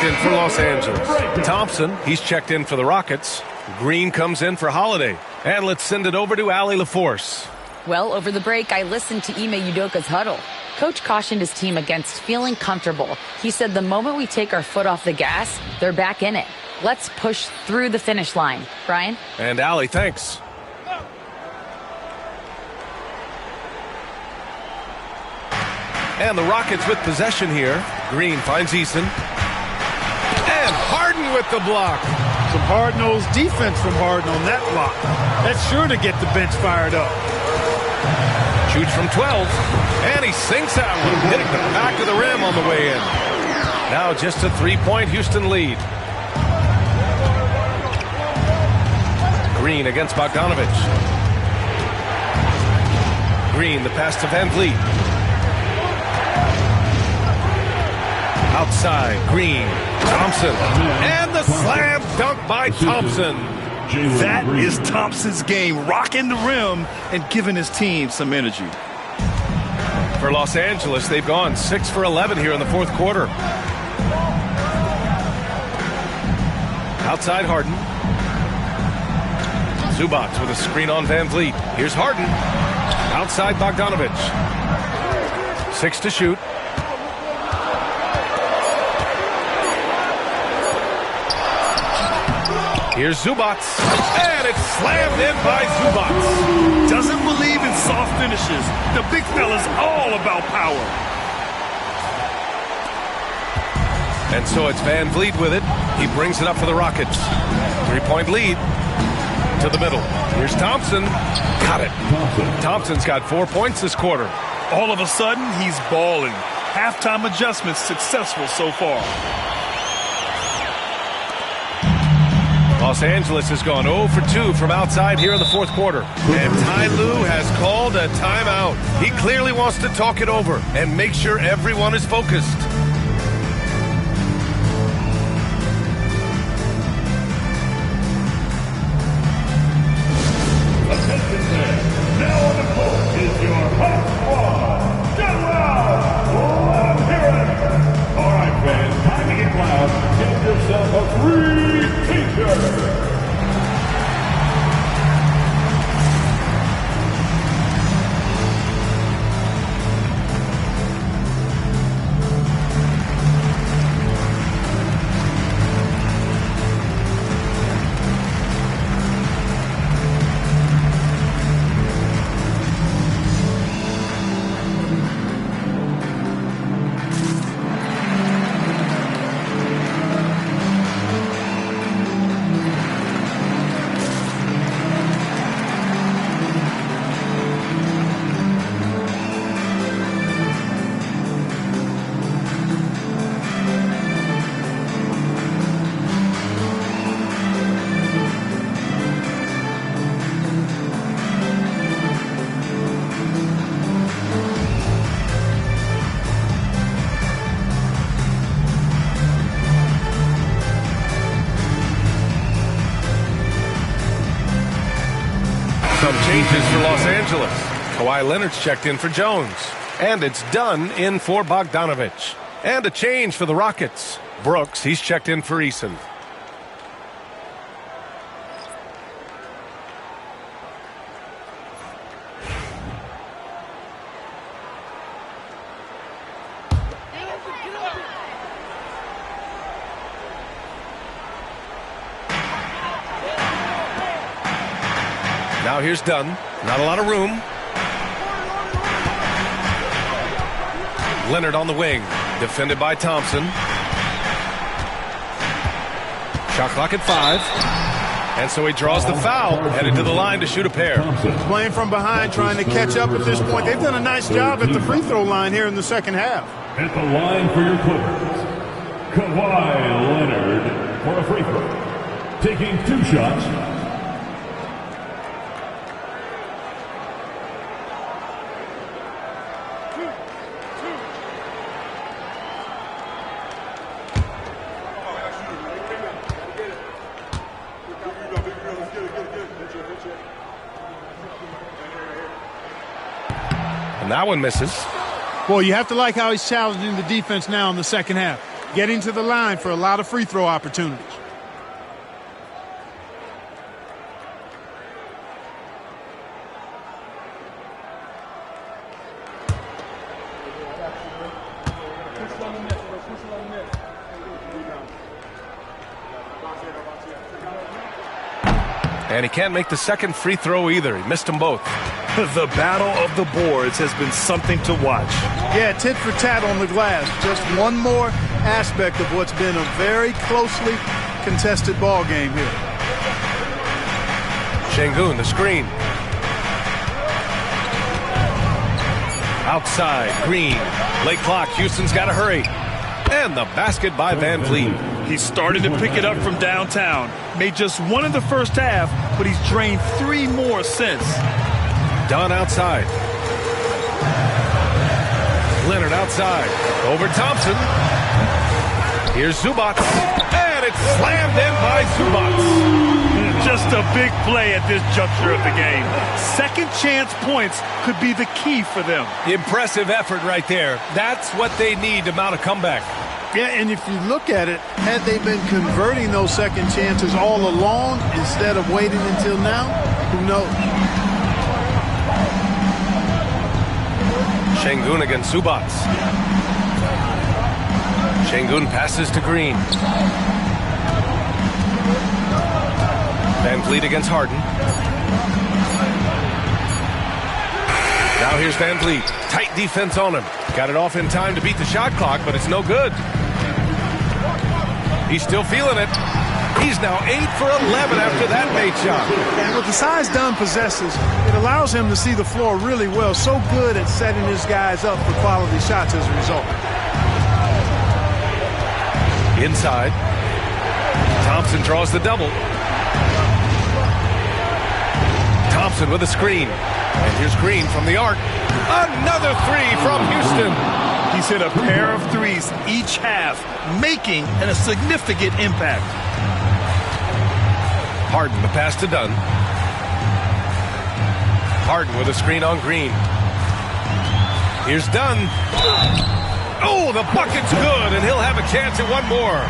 S11: checked in for Los Angeles. Thompson, he's checked in for the Rockets. Green comes in for Holiday. And let's send it over to Allie LaForce.
S13: Well, over the break, I listened to Ime Udoka's huddle. Coach cautioned his team against feeling comfortable. He said the moment we take our foot off the gas, they're back in it. Let's push through the finish line. Brian?
S11: And Allie, thanks. And the Rockets with possession here. Green finds Eason. And Harden with the block.
S14: Some hard-nosed defense from Harden on that block. That's sure to get the bench fired up.
S11: Shoots from 12. And he sinks that one, hitting the back of the rim on the way in. Now just a 3-point Houston lead. Green against Bogdanovich. Green, the pass to Van Vliet. Outside, Green, Thompson, and the slam dunk by Thompson.
S12: That is Thompson's game, rocking the rim and giving his team some energy.
S11: For Los Angeles, they've gone 6 for 11 here in the fourth quarter. Outside Harden. Zubac with a screen on Van Vliet. Here's Harden. Outside Bogdanovich. 6 to shoot. Here's Zubac, and it's slammed in by Zubac.
S12: Doesn't believe in soft finishes. The big fella's all about power.
S11: And so it's Van Vliet with it. He brings it up for the Rockets. 3-point lead to the middle. Here's Thompson. Got it. Thompson's got 4 points this quarter.
S12: All of a sudden, he's balling. Halftime adjustments successful so far.
S11: Los Angeles has gone 0 for 2 from outside here in the fourth quarter. And Ty Lue has called a timeout. He clearly wants to talk it over and make sure everyone is focused.
S16: Attention there. Now on the court is your hot squad. Get loud. Let them hear it. All right, fans, time to get loud. Get yourself a free t-shirt.
S11: Some changes for Los Angeles. Kawhi Leonard's checked in for Jones. And it's done in for Bogdanovich. And a change for the Rockets. Brooks, he's checked in for Eason. Now here's Dunn. Not a lot of room. Leonard on the wing. Defended by Thompson. Shot clock at 5. And so he draws the foul. Headed to the line to shoot a pair.
S14: Playing from behind, trying to catch up at this point. They've done a nice job at the free throw line here in the second half.
S16: At the line for your Clippers, Kawhi Leonard for a free throw. Taking 2 shots.
S11: And that one misses.
S14: Well, you have to like how he's challenging the defense now in the second half. getting to the line for a lot of free throw opportunities.
S11: And he can't make the second free throw either. He missed them both.
S12: The battle of the boards has been something to watch.
S14: Yeah, tit for tat on the glass. Just one more aspect of what's been a very closely contested ball game here.
S11: Şengün, the screen. Outside, Green. Late clock, Houston's got to hurry. And the basket by Van Vliet.
S12: He started to pick it up from downtown. Made just one in the first half, but he's drained 3 more since.
S11: Dunn outside. Leonard outside. Over Thompson. Here's Zubac. And it's slammed in by Zubac.
S12: Just a big play at this juncture of the game. Second chance points could be the key for them.
S11: Impressive effort right there. That's what they need to mount a comeback.
S14: Yeah, and if you look at it, had they been converting those second chances all along instead of waiting until now, who knows?
S11: Şengün against Zubac. Şengün passes to Green. Van Vliet against Harden. Now here's Van Vliet. Tight defense on him. Got it off in time to beat the shot clock, but it's no good. He's still feeling it. He's now 8 for 11 after that made shot.
S14: And with the size Dunn possesses, it allows him to see the floor really well. So good at setting his guys up for quality shots as a result.
S11: Inside. Thompson draws the double. Thompson with a screen. And here's Green from the arc. Another 3 from Houston.
S12: He's hit a pair of threes each half, making a significant impact.
S11: Harden, the pass to Dunn. Harden with a screen on Green. Here's Dunn. Oh, the bucket's good, and he'll have a chance at one more.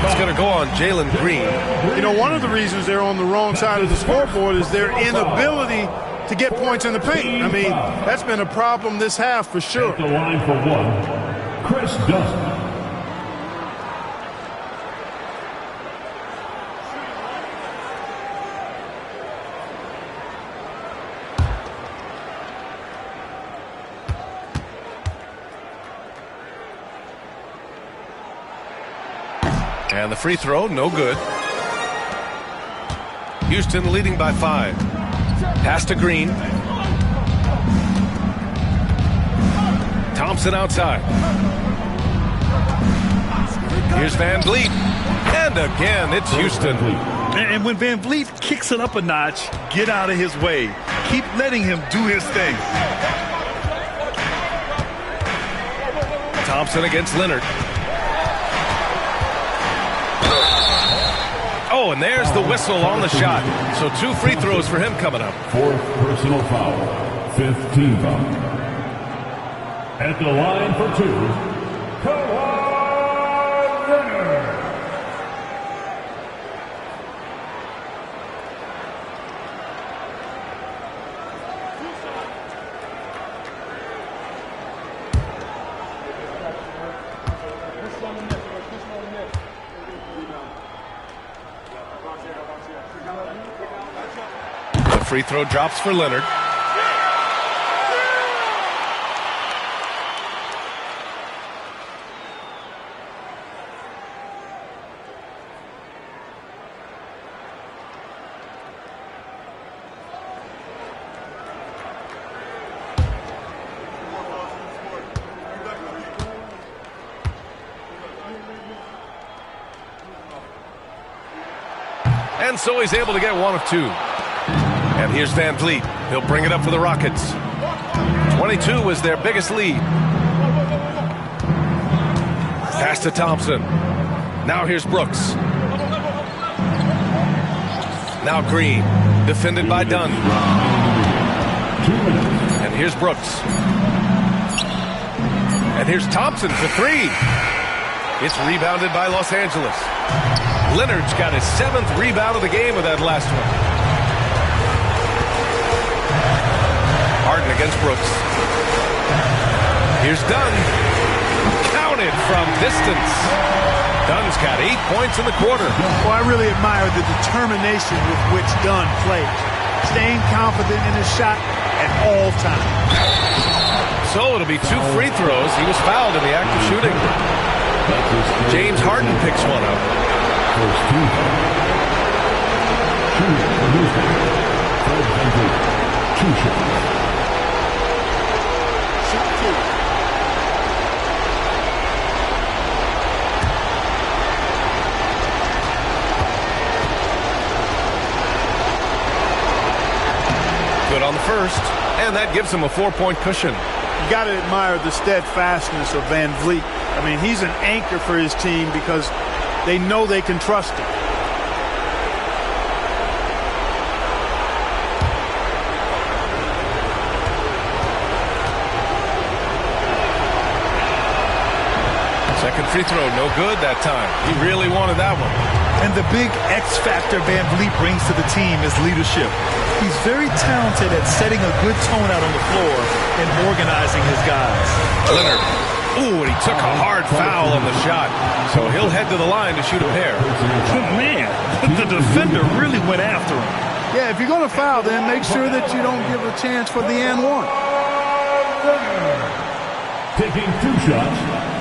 S11: It's going to go on Jalen Green.
S14: You know, one of the reasons they're on the wrong side of the scoreboard is their inability to get points in the paint. I mean, that's been a problem this half for sure.
S16: At the line for one, Chris Dustin.
S11: And the free throw, no good. Houston leading by 5. Pass to Green. Thompson outside. Here's Van Vliet. And again, it's Houston.
S12: And when Van Vliet kicks it up a notch, get out of his way. Keep letting him do his thing.
S11: Thompson against Leonard. Oh, and there's the whistle on the shot. So 2 free throws for him coming up.
S16: 4th personal foul, 5th team foul. At the line for 2, Kawhi Leonard.
S11: The free throw drops for Leonard. And so he's able to get 1 of 2. And here's Van Vliet. He'll bring it up for the Rockets. 22 was their biggest lead. Pass to Thompson. Now here's Brooks. Now Green. Defended by Dunn. And here's Brooks. And here's Thompson for 3. It's rebounded by Los Angeles. Leonard's got his 7th rebound of the game with that last one. Harden against Brooks. Here's Dunn. Counted from distance. Dunn's got 8 points in the quarter.
S14: Well, I really admire the determination with which Dunn played. Staying confident in his shot at all times.
S11: So it'll be 2 free throws. He was fouled in the act of shooting. James Harden picks one up. Good on the first, and that gives him a 4-point cushion.
S14: You got to admire the steadfastness of Van Vliet. I mean, he's an anchor for his team because they know they can trust him.
S11: Second free throw, no good that time. He really wanted that one.
S12: And the big X factor Van Vliet brings to the team is leadership. He's very talented at setting a good tone out on the floor and organizing his guys.
S11: Leonard. Ooh, and he took a hard foul on the shot. So he'll head to the line to shoot a pair.
S12: Man, the defender really went after him.
S14: Yeah, if you're going to foul, then make sure that you don't give a chance for the and one.
S16: Taking 2 shots.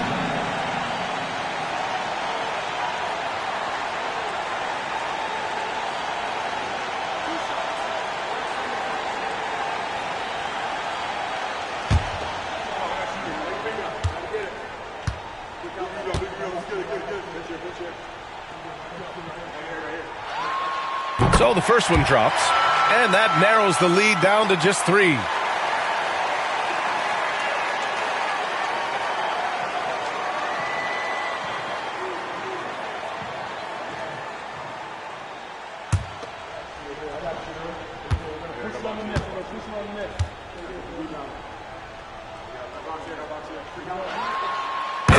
S11: So the first one drops, and that narrows the lead down to just 3.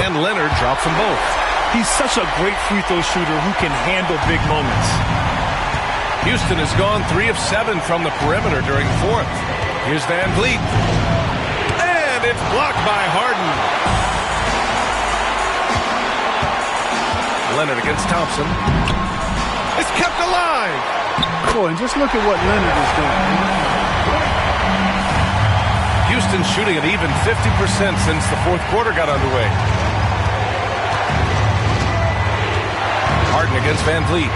S11: And Leonard drops them both.
S12: He's such a great free throw shooter who can handle big moments.
S11: Houston has gone 3 of 7 from the perimeter during the 4th. Here's Van Vliet. And it's blocked by Harden. Leonard against Thompson. It's kept alive.
S14: Boy, and just look at what Leonard is doing.
S11: Houston's shooting at even 50% since the 4th quarter got underway. Harden against Van Vliet.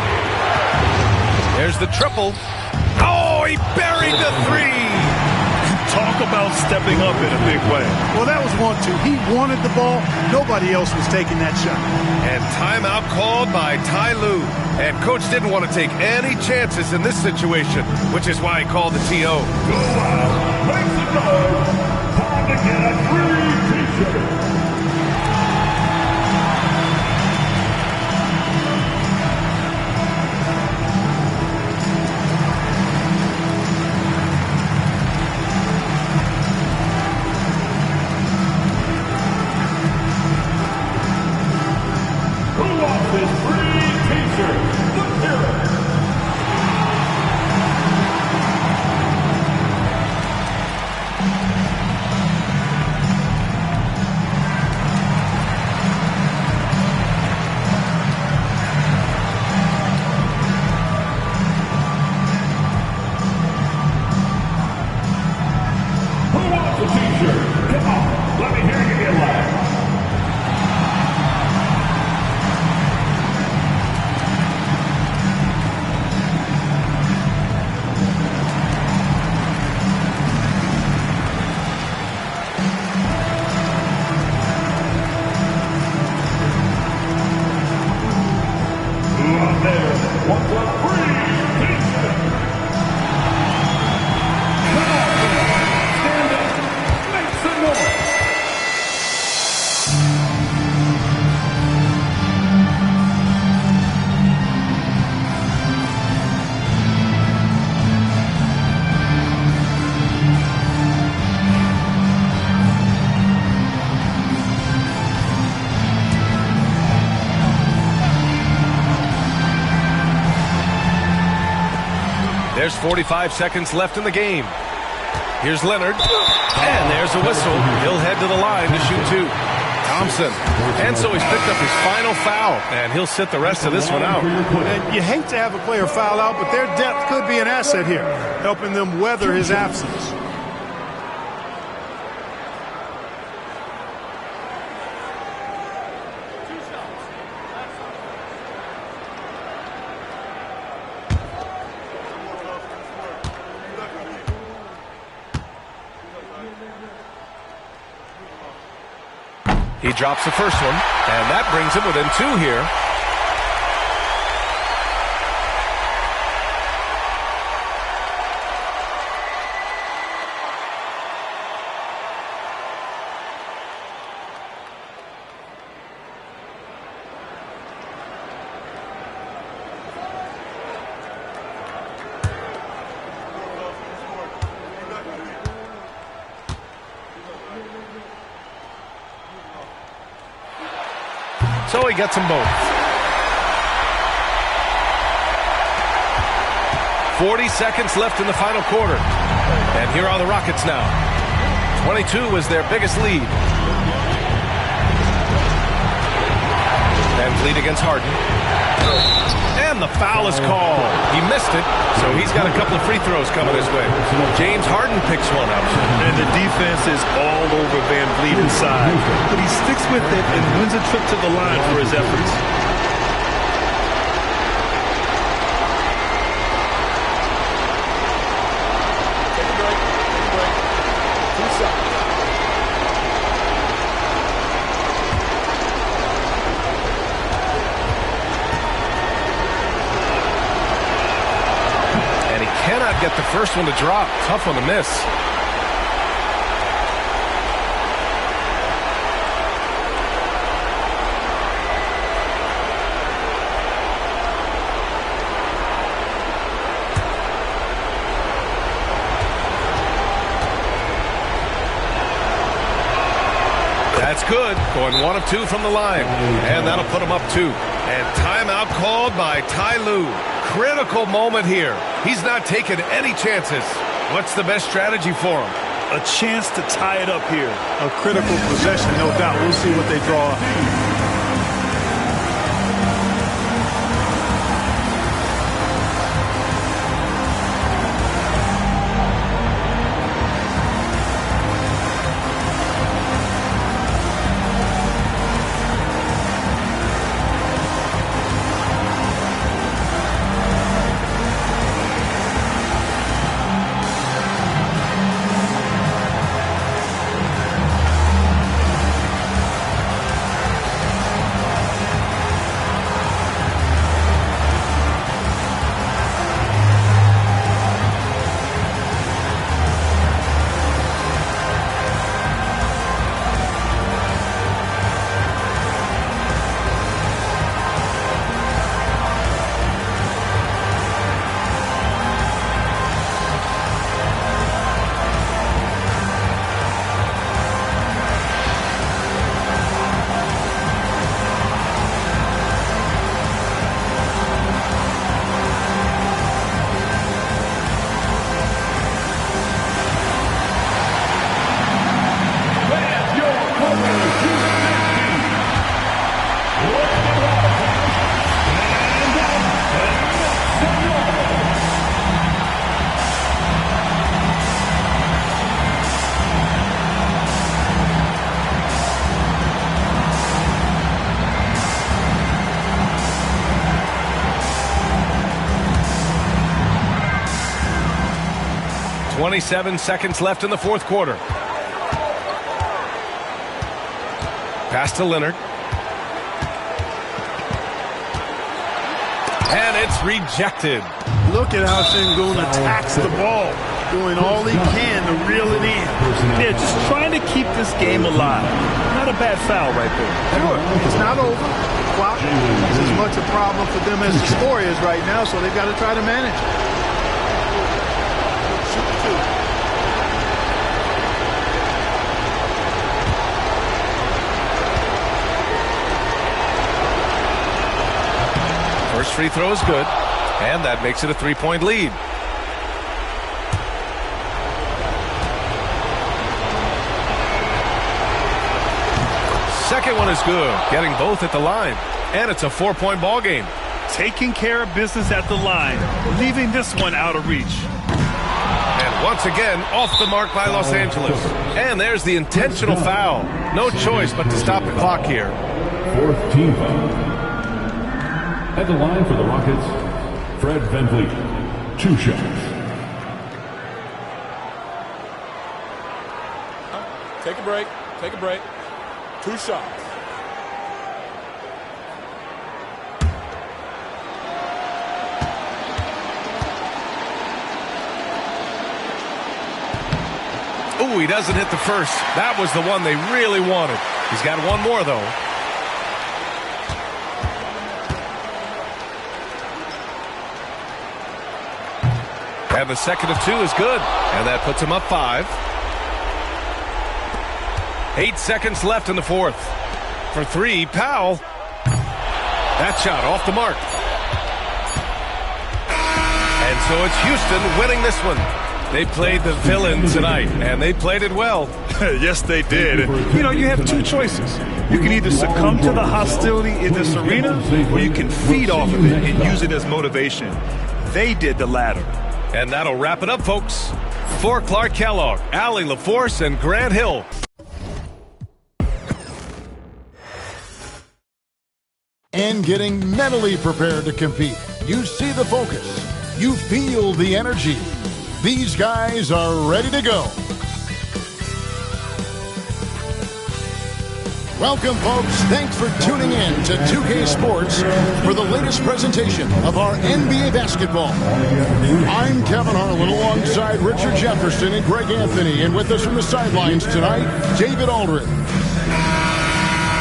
S11: There's the triple. Oh, he buried the 3.
S12: Talk about stepping up in a big way.
S14: Well, that was 1-2. He wanted the ball. Nobody else was taking that shot.
S11: And timeout called by Ty Lue. And coach didn't want to take any chances in this situation, which is why he called the TO.
S16: Go out. Make some noise. Time to get a free t-shirt.
S11: There's 45 seconds left in the game. Here's Leonard, and there's a whistle. He'll head to the line to shoot 2. Thompson, and so he's picked up his final foul, and he'll sit the rest of this one out.
S14: And you hate to have a player foul out, but their depth could be an asset here, helping them weather his absence.
S11: He drops the first one, and that brings him within 2 here. So he gets them both. 40 seconds left in the final quarter. And here are the Rockets now. 22 is their biggest lead. Van Vliet against Harden. And the foul is called. He missed it, so he's got a couple of free throws coming his way. James Harden picks one up.
S12: And the defense is all over Van Vliet inside. But he sticks with it and wins a trip to the line for his efforts.
S11: Get the first one to drop. Tough one to miss. That's good. Going 1 of 2 from the line. And that'll put him up 2. And timeout called by Ty Lue. Critical moment here. He's not taking any chances. What's the best strategy for him?
S12: A chance to tie it up here. A critical possession, no doubt. We'll see what they draw.
S11: .27 seconds left in the fourth quarter. Pass to Leonard. And it's rejected.
S14: Look at how Şengün attacks the ball, doing all he can to reel it in.
S12: Yeah, just trying to keep this game alive. Not a bad foul right there.
S14: Sure, it's not over. Clock is as much a problem for them as the score is right now, so they've got to try to manage it.
S11: First free throw is good, and that makes it a 3-point lead. second one is good, getting both at the line. And it's a 4-point ball game.
S12: Taking care of business at the line, leaving this one out of reach.
S11: And once again, off the mark by Los Angeles. And there's the intentional foul. No choice but to stop the clock here.
S16: 4th team foul. At the line for the Rockets, Fred VanVleet. 2 shots.
S18: Take a break. Take a break. 2 shots.
S11: Ooh, he doesn't hit the first. That was the one they really wanted. He's got one more, though. And the second of 2 is good. And that puts him up 5. 8 seconds left in the 4th. For 3, Powell. That shot off the mark. And so it's Houston winning this one. They played the villain tonight, and they played it well.
S12: Yes, they did. You know, you have 2 choices. You can either succumb to the hostility in this arena, or you can feed off of it and use it as motivation. They did the latter.
S11: And that'll wrap it up, folks. For Clark Kellogg, Allie LaForce, and Grant Hill.
S2: And getting mentally prepared to compete. You see the focus. You feel the energy. These guys are ready to go. Welcome, folks. Thanks for tuning in to 2K Sports for the latest presentation of our NBA basketball. I'm Kevin Harlan alongside Richard Jefferson and Greg Anthony. And with us from the sidelines tonight, David Aldridge.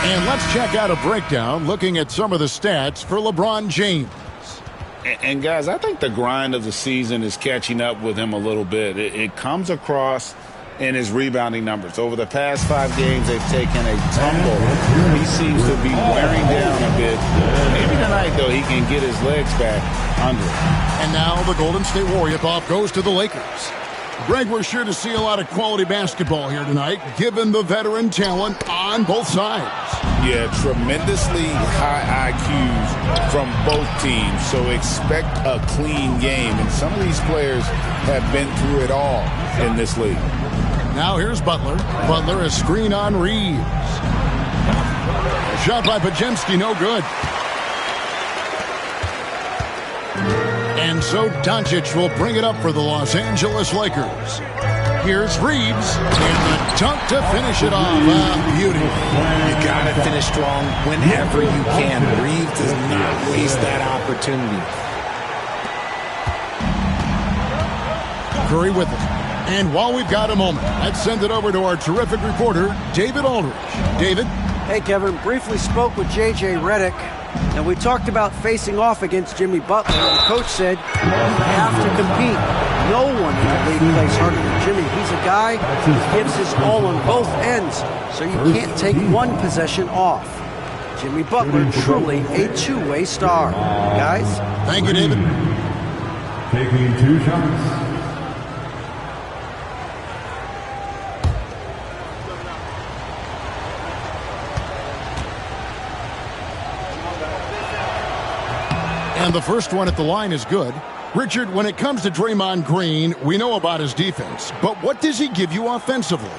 S2: And let's check out a breakdown looking at some of the stats for LeBron James.
S3: And guys, I think the grind of the season is catching up with him a little bit. It comes across in his rebounding numbers. Over the past 5 games, they've taken a tumble. He seems to be wearing down a bit. Maybe tonight, though, he can get his legs back under it.
S2: And now the Golden State Warrior off goes to the Lakers. Greg, we're sure to see a lot of quality basketball here tonight, given the veteran talent on both sides.
S3: Yeah, tremendously high IQs from both teams, so expect a clean game. And some of these players have been through it all in this league.
S2: Now here's Butler. Butler, a screen on Reeves. A shot by Podziemski, no good. And so Doncic will bring it up for the Los Angeles Lakers. Here's Reeves, and the dunk to finish it off. Beauty.
S19: You got to finish strong whenever you can. Reeves does not waste that opportunity.
S2: Curry with it. And while we've got a moment, let's send it over to our terrific reporter, David Aldridge. David?
S5: Hey, Kevin. Briefly spoke with J.J. Redick, and we talked about facing off against Jimmy Butler. And the coach said, you have to compete. No one in the league plays harder than Jimmy. He's a guy who gives his all on both ends, so you can't take one possession off. Jimmy Butler, truly a two-way star. Guys?
S2: Thank you, David.
S16: Taking 2 shots.
S2: And the first one at the line is good. Richard, when it comes to Draymond Green, we know about his defense, but what does he give you offensively?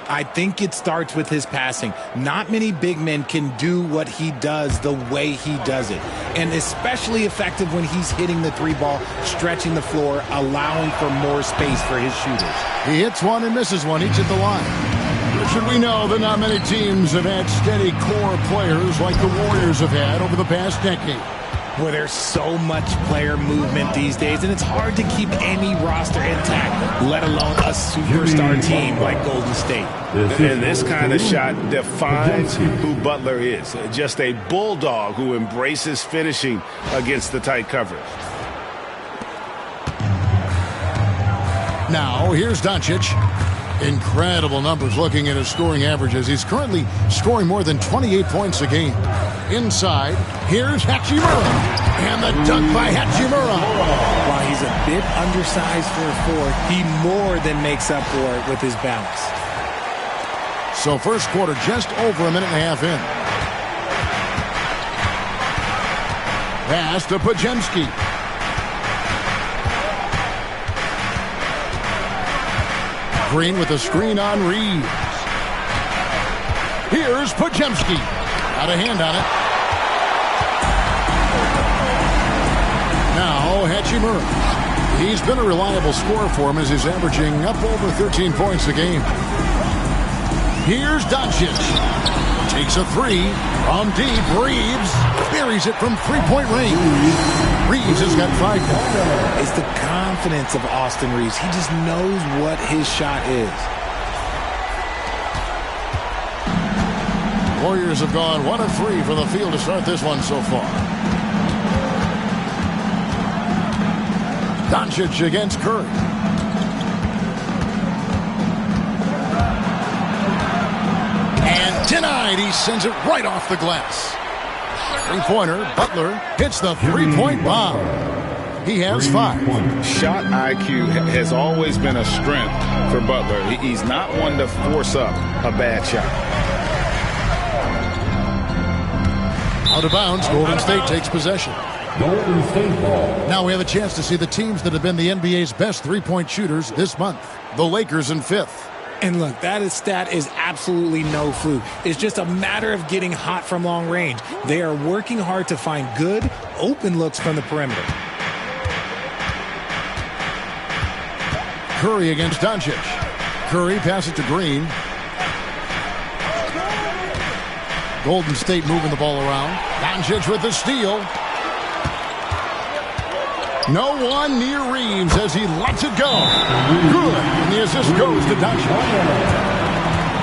S19: I think it starts with his passing. Not many big men can do what he does the way he does it. And especially effective when he's hitting the 3-ball, stretching the floor, allowing for more space for his shooters.
S2: He hits one and misses one each at the line. Richard, we know that not many teams have had steady core players like the Warriors have had over the past decade.
S19: Where there's so much player movement these days, and it's hard to keep any roster intact, let alone a superstar team like Golden State.
S3: And this kind of shot defines who Butler is. Just a bulldog who embraces finishing against the tight coverage.
S2: Now, here's Doncic. Incredible numbers looking at his scoring averages. He's currently scoring more than 28 points a game. Inside, here's Hachimura. And the dunk by Hachimura.
S19: While he's a bit undersized for a 4, he more than makes up for it with his bounce.
S2: So first quarter just over a minute and a half in. Pass to Podziemski. Green with a screen on Reeves. Here's Podziemski. Got a hand on it. Now Hachimura. He's been a reliable scorer for him as he's averaging up over 13 points a game. Here's Doncic. Takes a three from deep. Reeves buries it from three-point range. Reeves has got 5 points.
S19: It's the confidence of Austin Reeves. He just knows what his shot is.
S2: Warriors have gone 1 of 3 from the field to start this one so far. Doncic against Curry. And denied. He sends it right off the glass. Three-pointer. Butler hits the three-point bomb. He has 5.
S3: Shot IQ has always been a strength for Butler. He's not one to force up a bad shot.
S2: Out of bounds, Golden State takes possession.
S16: Golden State ball.
S2: Now we have a chance to see the teams that have been the NBA's best three-point shooters this month. The Lakers in 5th.
S19: And look, that stat is absolutely no fluke. It's just a matter of getting hot from long range. They are working hard to find good, open looks from the perimeter.
S2: Curry against Doncic. Curry passes to Green. Golden State moving the ball around. Doncic with the steal. No one near Reeves as he lets it go. Good. And the assist goes to Doncic.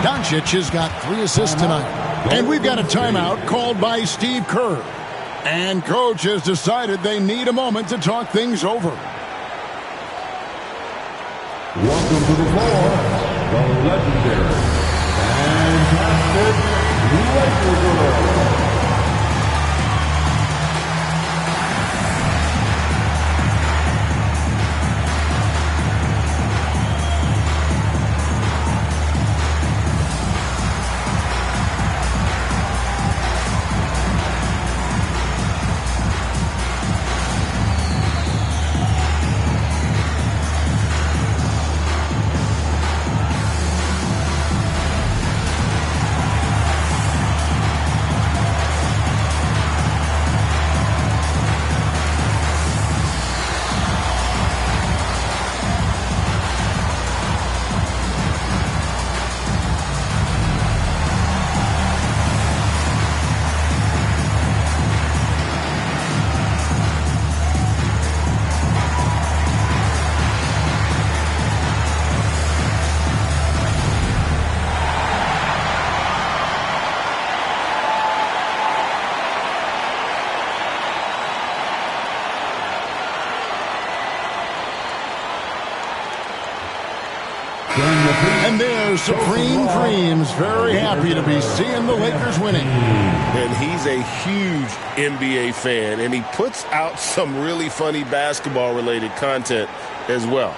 S2: Doncic has got 3 assists tonight. And we've got a timeout called by Steve Kerr. And coach has decided they need a moment to talk things over.
S16: Welcome to the floor, the legendary, fantastic Lakers.
S2: And there's Supreme Dreams, very happy to be seeing the Lakers winning.
S9: And he's a huge NBA fan, and he puts out some really funny basketball-related content as well.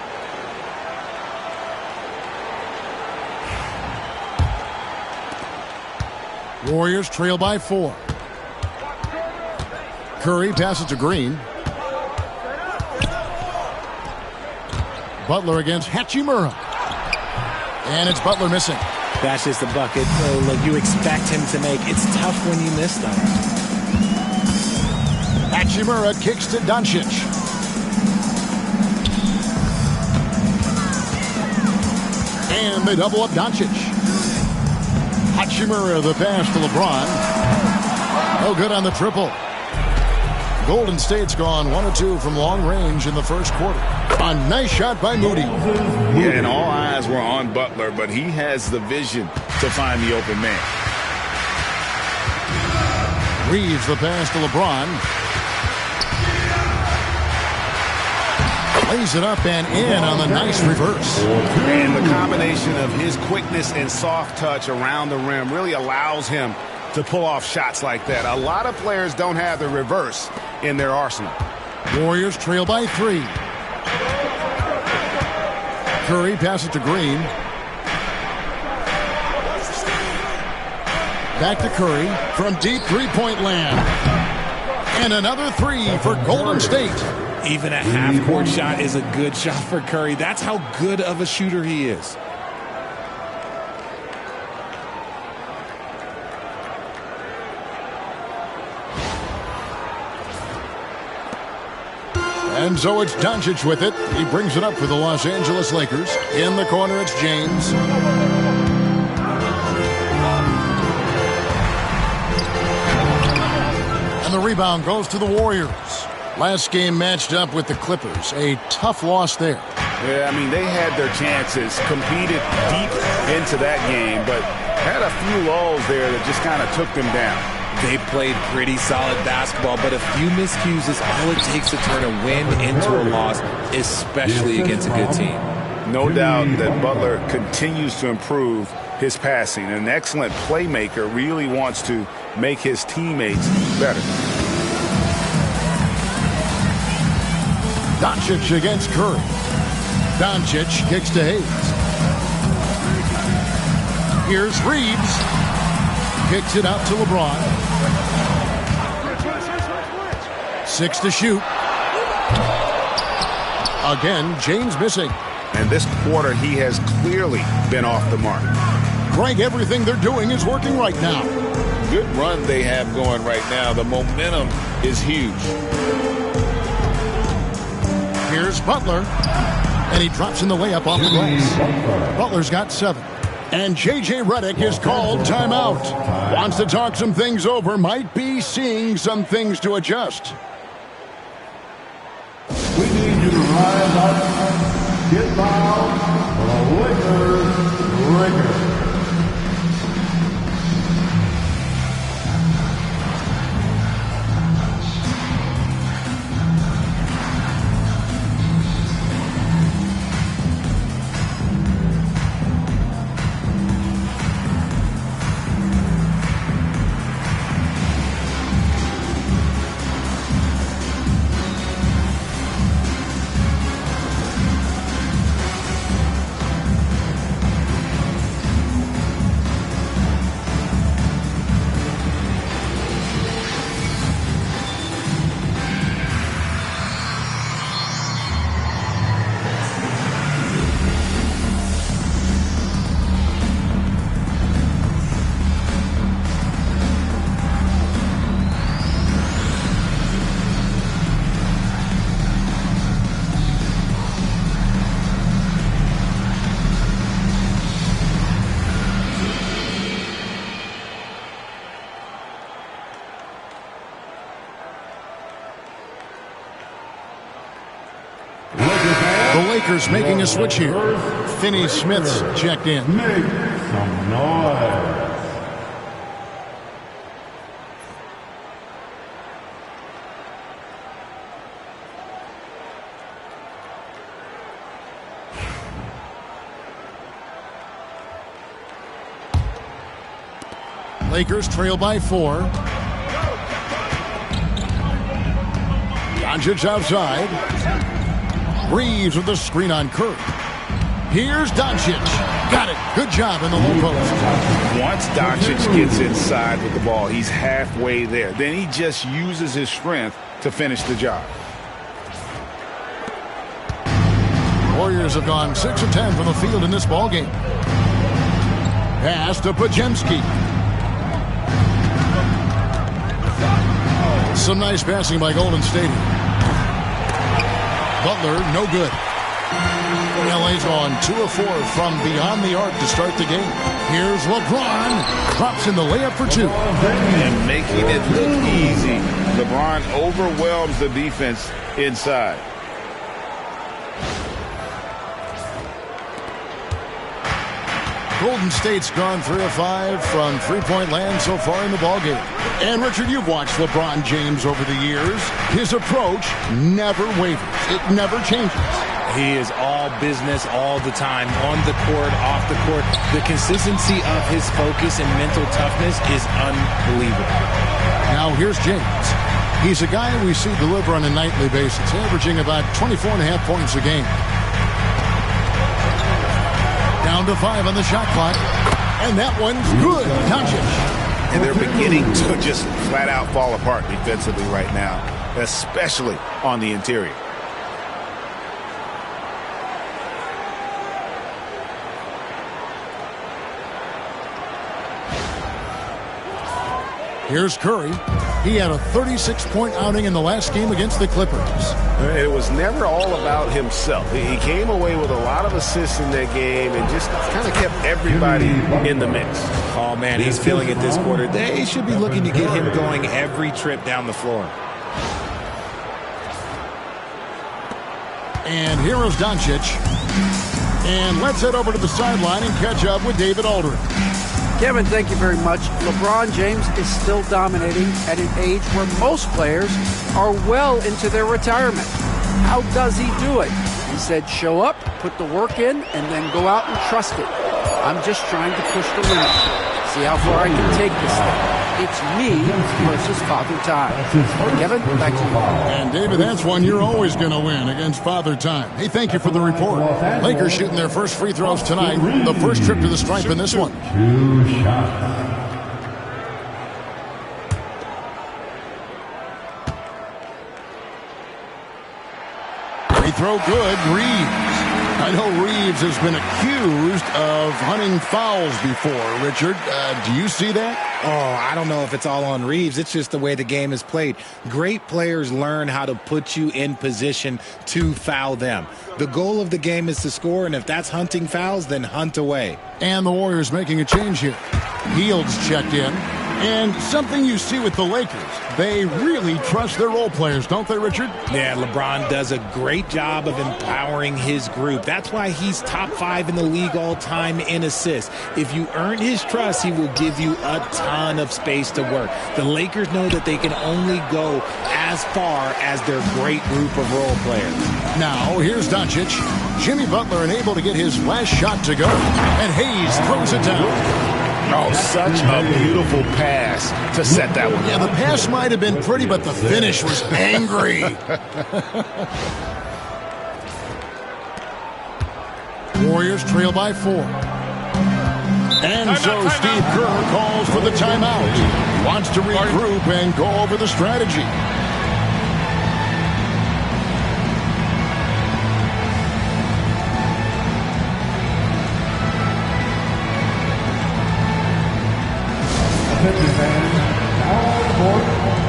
S2: Warriors trail by 4. Curry passes to Green. Butler against Hachimura. And it's Butler missing.
S19: That's just a bucket. Look, you expect him to make. It's tough when you miss them.
S2: Hachimura kicks to Doncic. And they double up Doncic. Hachimura the pass to LeBron. No good on the triple. Golden State's gone 1 of 2 from long range in the first quarter. A nice shot by Moody.
S3: Yeah, and all eyes were on Butler, but he has the vision to find the open man.
S2: Reeves the pass to LeBron. Lays it up and in on the nice reverse.
S9: And the combination of his quickness and soft touch around the rim really allows him to pull off shots like that. A lot of players don't have the reverse in their arsenal.
S2: Warriors trail by 3. Curry passes to Green. back to Curry from deep three-point land. And another three for Golden State.
S19: Even a half-court shot is a good shot for Curry. That's how good of a shooter he is.
S2: And so it's Doncic with it. He brings it up for the Los Angeles Lakers. In the corner, it's James. And the rebound goes to the Warriors. Last game matched up with the Clippers. A tough loss there.
S3: Yeah, I mean, they had their chances, competed deep into that game, but had a few lulls there that just kind of took them down.
S19: They played pretty solid basketball, but a few miscues is all it takes to turn a win into a loss, especially against a good team.
S3: No doubt that Butler continues to improve his passing. An excellent playmaker, really wants to make his teammates better.
S2: Doncic against Curry. Doncic kicks to Hayes. Here's Reeves. Kicks it out to LeBron. 6 to shoot. Again, James missing.
S3: And this quarter, he has clearly been off the mark.
S2: Greg, everything they're doing is working right now.
S3: Good run they have going right now. The momentum is huge.
S2: Here's Butler. And he drops in the layup off the glass. Butler's got 7. And J.J. Redick is called timeout. Wants to talk some things over. Might be seeing some things to adjust.
S16: We need you to rise up, get loud, the Lakers.
S2: Lakers making a switch here. Finney Smith's checked in.
S16: Make some noise.
S2: Lakers trail by 4. Doncic outside. Reeves with the screen on Curry. Here's Doncic. Got it. Good job in the low post.
S3: Once Doncic gets inside with the ball, he's halfway there. Then he just uses his strength to finish the job.
S2: Warriors have gone 6 of 10 from the field in this ballgame. Pass to Pajemski. Some nice passing by Golden State. Butler, no good. LA's gone 2 of 4 from beyond the arc to start the game. Here's LeBron. Drops in the layup for 2.
S3: And making it look easy. LeBron overwhelms the defense inside.
S2: Golden State's gone 3 of 5 from three-point land so far in the ballgame. And, Richard, you've watched LeBron James over the years. His approach never wavers. It never changes.
S19: He is all business all the time, on the court, off the court. The consistency of his focus and mental toughness is unbelievable.
S2: Now, here's James. He's a guy we see deliver on a nightly basis, averaging about 24.5 points a game. Down to 5 on the shot clock. And that one's good. Doncic.
S9: and they're beginning to just flat out fall apart defensively right now, especially on the interior.
S2: Here's Curry. He had a 36-point outing in the last game against the Clippers.
S9: It was never all about himself. He came away with a lot of assists in that game and just kind of kept everybody in the mix.
S19: Oh, man, he's feeling it this quarter. They should be looking to get him going every trip down the floor.
S2: And here is Doncic. And let's head over to the sideline and catch up with David Aldridge.
S5: Kevin, thank you very much. LeBron James is still dominating at an age where most players are well into their retirement. How does he do it? He said, show up, put the work in, and then go out and trust it. I'm just trying to push the limit. See how far I can take this thing. It's me versus Father Time. Kevin, back to you.
S2: And David, that's one you're always going to win against Father Time. Hey, thank you for the report. Lakers shooting their first free throws tonight. The first trip to the stripe in this one.
S16: 2 shots.
S2: Free throw good. Reeves. I know Reeves has been accused of hunting fouls before. Richard, do you see that?
S19: Oh, I don't know if it's all on Reeves. It's just the way the game is played. Great players learn how to put you in position to foul them. The goal of the game is to score, and if that's hunting fouls, then hunt away.
S2: And the Warriors making a change here. Hield's checked in. And something you see with the Lakers, they really trust their role players, don't they, Richard?
S19: Yeah, LeBron does a great job of empowering his group. That's why he's top 5 in the league all time in assists. If you earn his trust, he will give you a ton of space to work. The Lakers know that they can only go as far as their great group of role players.
S2: Now, here's Doncic. Jimmy Butler unable to get his last shot to go. And Hayes throws it down.
S9: Oh, such a beautiful pass to set that one.
S2: Yeah, the pass might have been pretty, but the finish was angry. Warriors trail by 4. And so Steve Kerr calls for the timeout. He wants to regroup and go over the strategy.
S16: Attention fans, now on the court,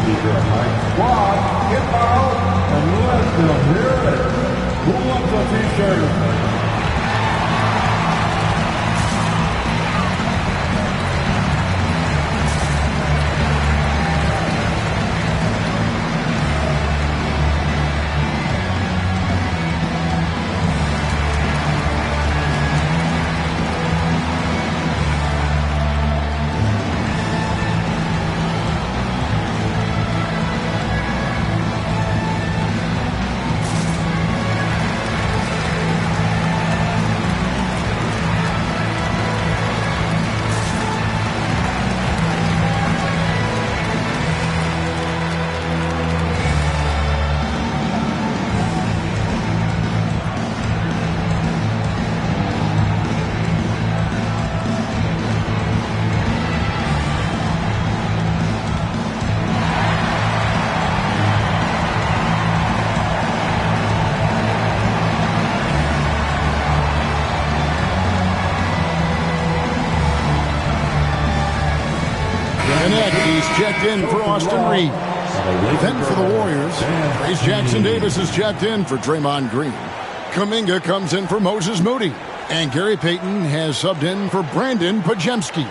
S16: keep your high squad, get fouled, and let them hear it. Who wants a t-shirt?
S2: Checked in for Austin Reeves. Then for the Warriors, Trace Jackson-Davis is checked in for Draymond Green. Kuminga comes in for Moses Moody. And Gary Payton has subbed in for Brandon Pajemski.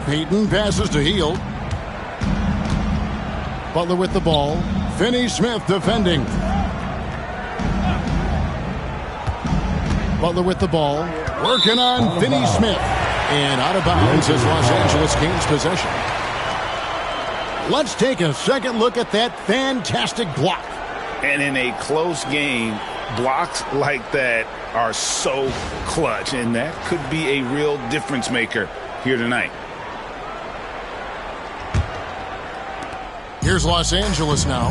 S2: Payton passes to Hield. Butler with the ball. Finney-Smith defending. Butler with the ball. Working on Finney-Smith. And out of bounds as Los Angeles gains possession. Let's take a second look at that fantastic block.
S9: And in a close game, blocks like that are so clutch. And that could be a real difference maker here tonight.
S2: Here's Los Angeles now.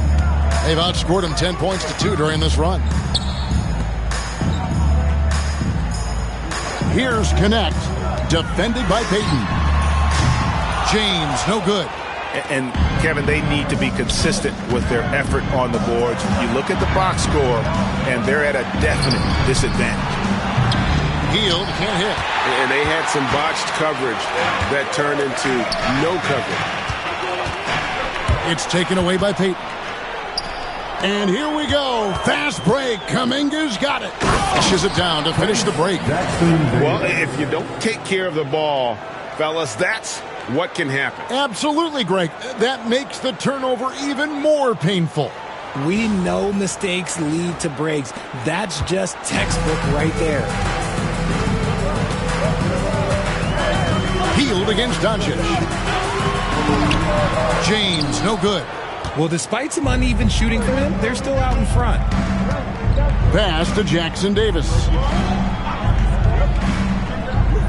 S2: They've outscored them 10 points to 2 during this run. Here's Connect, defended by Payton. James, no good.
S9: And, Kevin, they need to be consistent with their effort on the boards. You look at the box score, and they're at a definite disadvantage.
S2: Hield can't hit.
S10: And they had some botched coverage that turned into no coverage.
S2: It's taken away by Payton. And here we go. Fast break. Kuminga's got it. Pushes it down to finish the break.
S10: Well, if you don't take care of the ball, fellas, that's what can happen.
S2: Absolutely, Greg. That makes the turnover even more painful.
S19: We know mistakes lead to breaks. That's just textbook right there.
S2: Hield against Doncic. James, no good.
S19: Well, despite some uneven shooting from him, they're still out in front.
S2: Pass to Jackson Davis.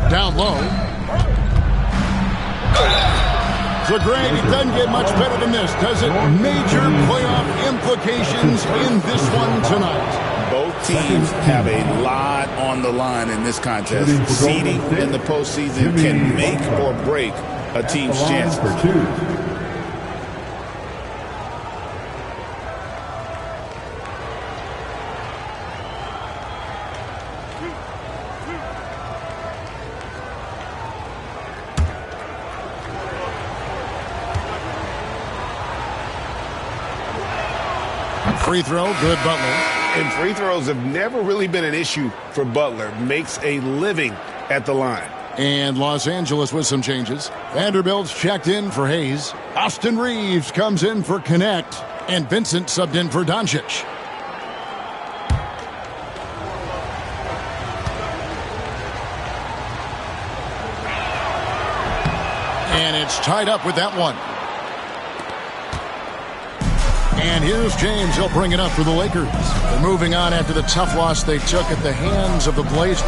S2: Down low. So, Greg, it doesn't get much better than this, does it? Major playoff implications in this one tonight.
S3: Both teams have a lot on the line in this contest. Seeding in the postseason can make or break a team's chances.
S2: Free throw, good Butler.
S10: And free throws have never really been an issue for Butler. Makes a living at the line.
S2: And Los Angeles with some changes. Vanderbilt's checked in for Hayes. Austin Reeves comes in for Connect. And Vincent subbed in for Doncic. And it's tied up with that one. And here's James. He'll bring it up for the Lakers. They're moving on after the tough loss they took at the hands of the Blazers.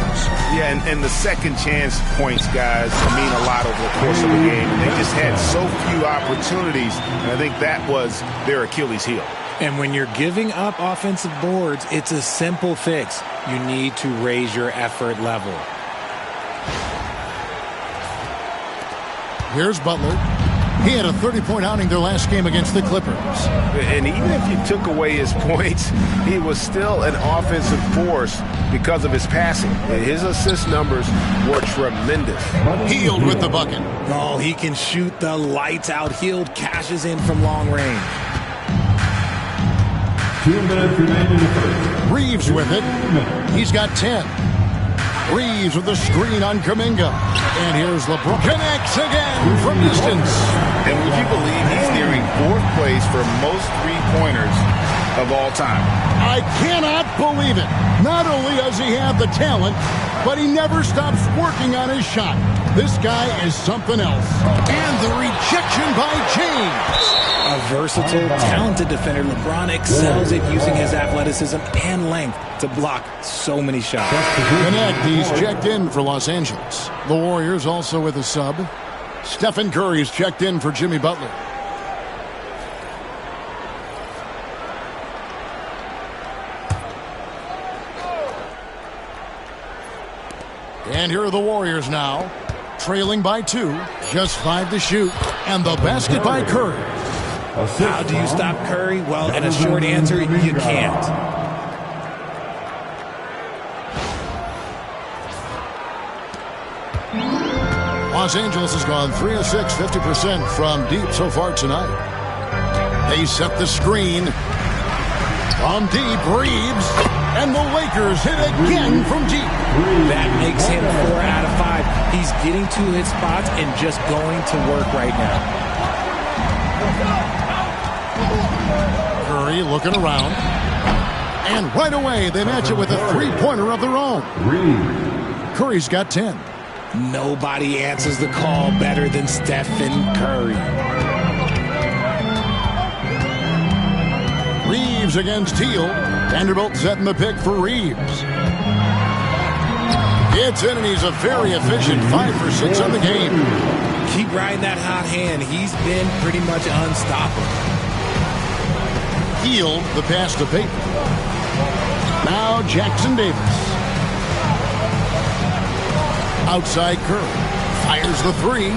S9: Yeah, and the second chance points, guys, mean a lot over the course of the game. They just had so few opportunities, and I think that was their Achilles heel.
S19: And when you're giving up offensive boards, it's a simple fix. You need to raise your effort level.
S2: Here's Butler. He had a 30-point outing their last game against the Clippers.
S10: And even if you took away his points, he was still an offensive force because of his passing. His assist numbers were tremendous.
S2: Hield with the bucket.
S19: Oh, he can shoot the lights out. Hield cashes in from long range.
S16: 2 minutes remaining in the first.
S2: Reeves with it. He's got 10. Reeves with the screen on Kuminga. And here's LeBron. Connects again from distance.
S3: And would you believe he's nearing 4th place for most three-pointers of all time?
S2: I cannot believe it. Not only does he have the talent, but he never stops working on his shot. This guy is something else. And the rejection by James.
S19: A versatile, talented defender, LeBron excels at using his athleticism and length to block so many shots.
S2: Connect, he's checked in for Los Angeles. The Warriors also with a sub. Stephen Curry's checked in for Jimmy Butler. And here are the Warriors now, trailing by 2, just 5 to shoot, and the basket by Curry.
S19: How do you stop Curry? Well, in a short answer, you can't.
S2: Los Angeles has gone 3 of 6, 50% from deep so far tonight. They set the screen. From deep, Reeves. And the Lakers hit again from deep.
S19: That makes him 4 out of 5. He's getting to his spots and just going to work right now.
S2: Curry looking around. And right away, they match it with a three-pointer of their own. Curry's got 10.
S19: Nobody answers the call better than Stephen Curry.
S2: Reeves against Hield. Vanderbilt setting the pick for Reeves. It's in, and he's a very efficient 5 for 6 on the game.
S19: Keep riding that hot hand. He's been pretty much unstoppable.
S2: Hield, the pass to Payton. Now Jackson Davis. Outside Curry. Fires the three.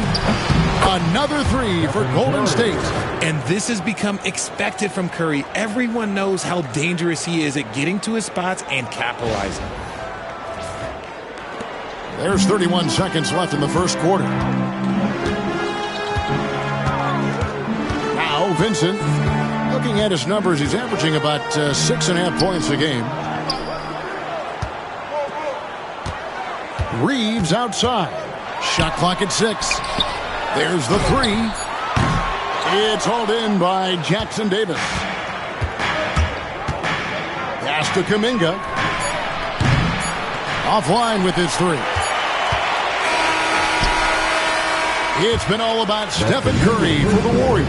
S2: Another three for Golden State.
S19: And this has become expected from Curry. Everyone knows how dangerous he is at getting to his spots and capitalizing.
S2: There's 31 seconds left in the first quarter. Now Vincent, looking at his numbers, he's averaging about 6.5 points a game. Reeves outside. Shot clock at 6. There's the three. It's hauled in by Jackson Davis. Pass to Kuminga. Offline with his three. It's been all about Stephen Curry for the Warriors.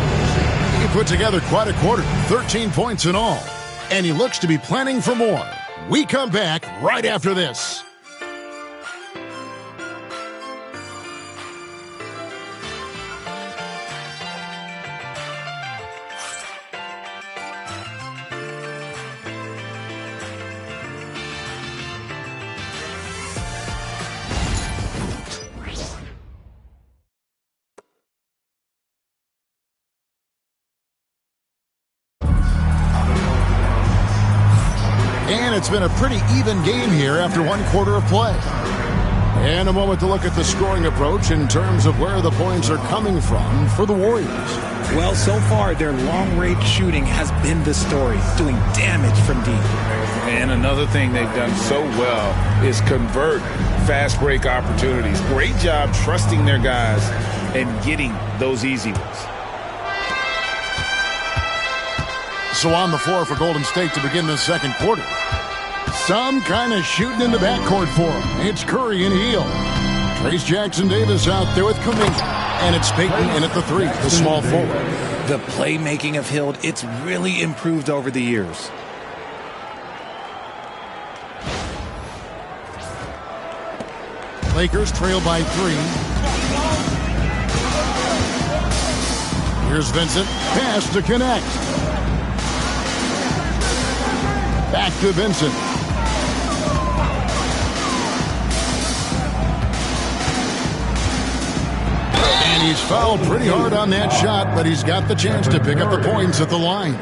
S2: He put together quite a quarter, 13 points in all. And he looks to be planning for more. We come back right after this. And it's been a pretty even game here after one quarter of play. And a moment to look at the scoring approach in terms of where the points are coming from for the Warriors.
S19: Well, so far, their long-range shooting has been the story, doing damage from deep.
S3: And another thing they've done so well is convert fast break opportunities. Great job trusting their guys and getting those easy ones.
S2: So on the floor for Golden State to begin the second quarter. Some kind of shooting in the backcourt for him. It's Curry and Hield. Trace Jackson Davis out there with Kuminga. And it's Payton in at the three, the small forward.
S19: The playmaking of Hield, it's really improved over the years.
S2: Lakers trail by 3. Here's Vincent. Pass to connect. Back to Vincent. And he's fouled pretty hard on that shot, but he's got the chance to pick up the points at the line.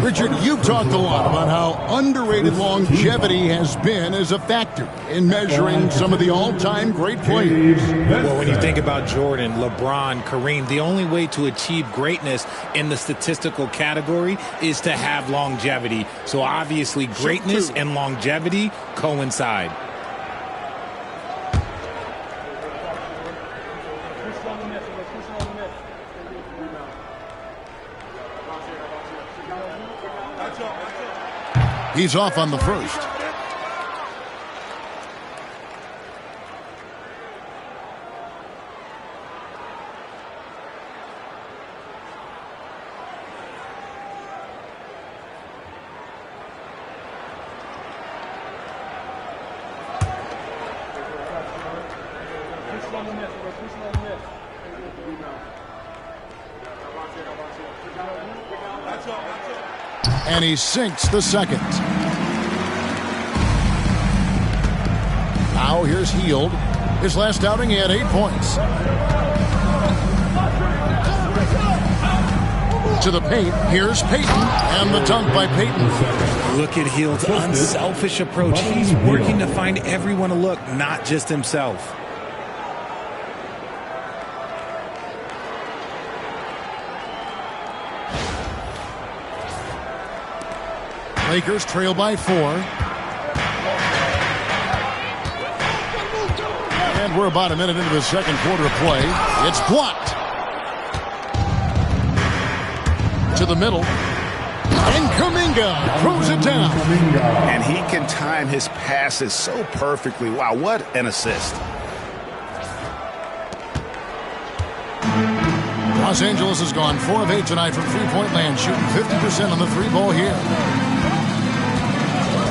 S2: Richard, you've talked a lot about how underrated longevity has been as a factor in measuring some of the all-time great players.
S19: Well, when you think about Jordan, LeBron, Kareem, the only way to achieve greatness in the statistical category is to have longevity. So obviously greatness and longevity coincide.
S2: He's off on the first. And he sinks the second. Now here's Hield. His last outing, he had 8 points. To the paint. Here's Payton. And the dunk by Payton.
S19: Look at Hield's unselfish approach. He's working to find everyone a look, not just himself.
S2: Lakers trail by 4. And we're about a minute into the second quarter of play. It's blocked. To the middle. And Kuminga throws it down.
S9: And he can time his passes so perfectly. Wow, what an assist.
S2: Los Angeles has gone 4 of 8 tonight from three-point land, shooting 50% on the three ball here.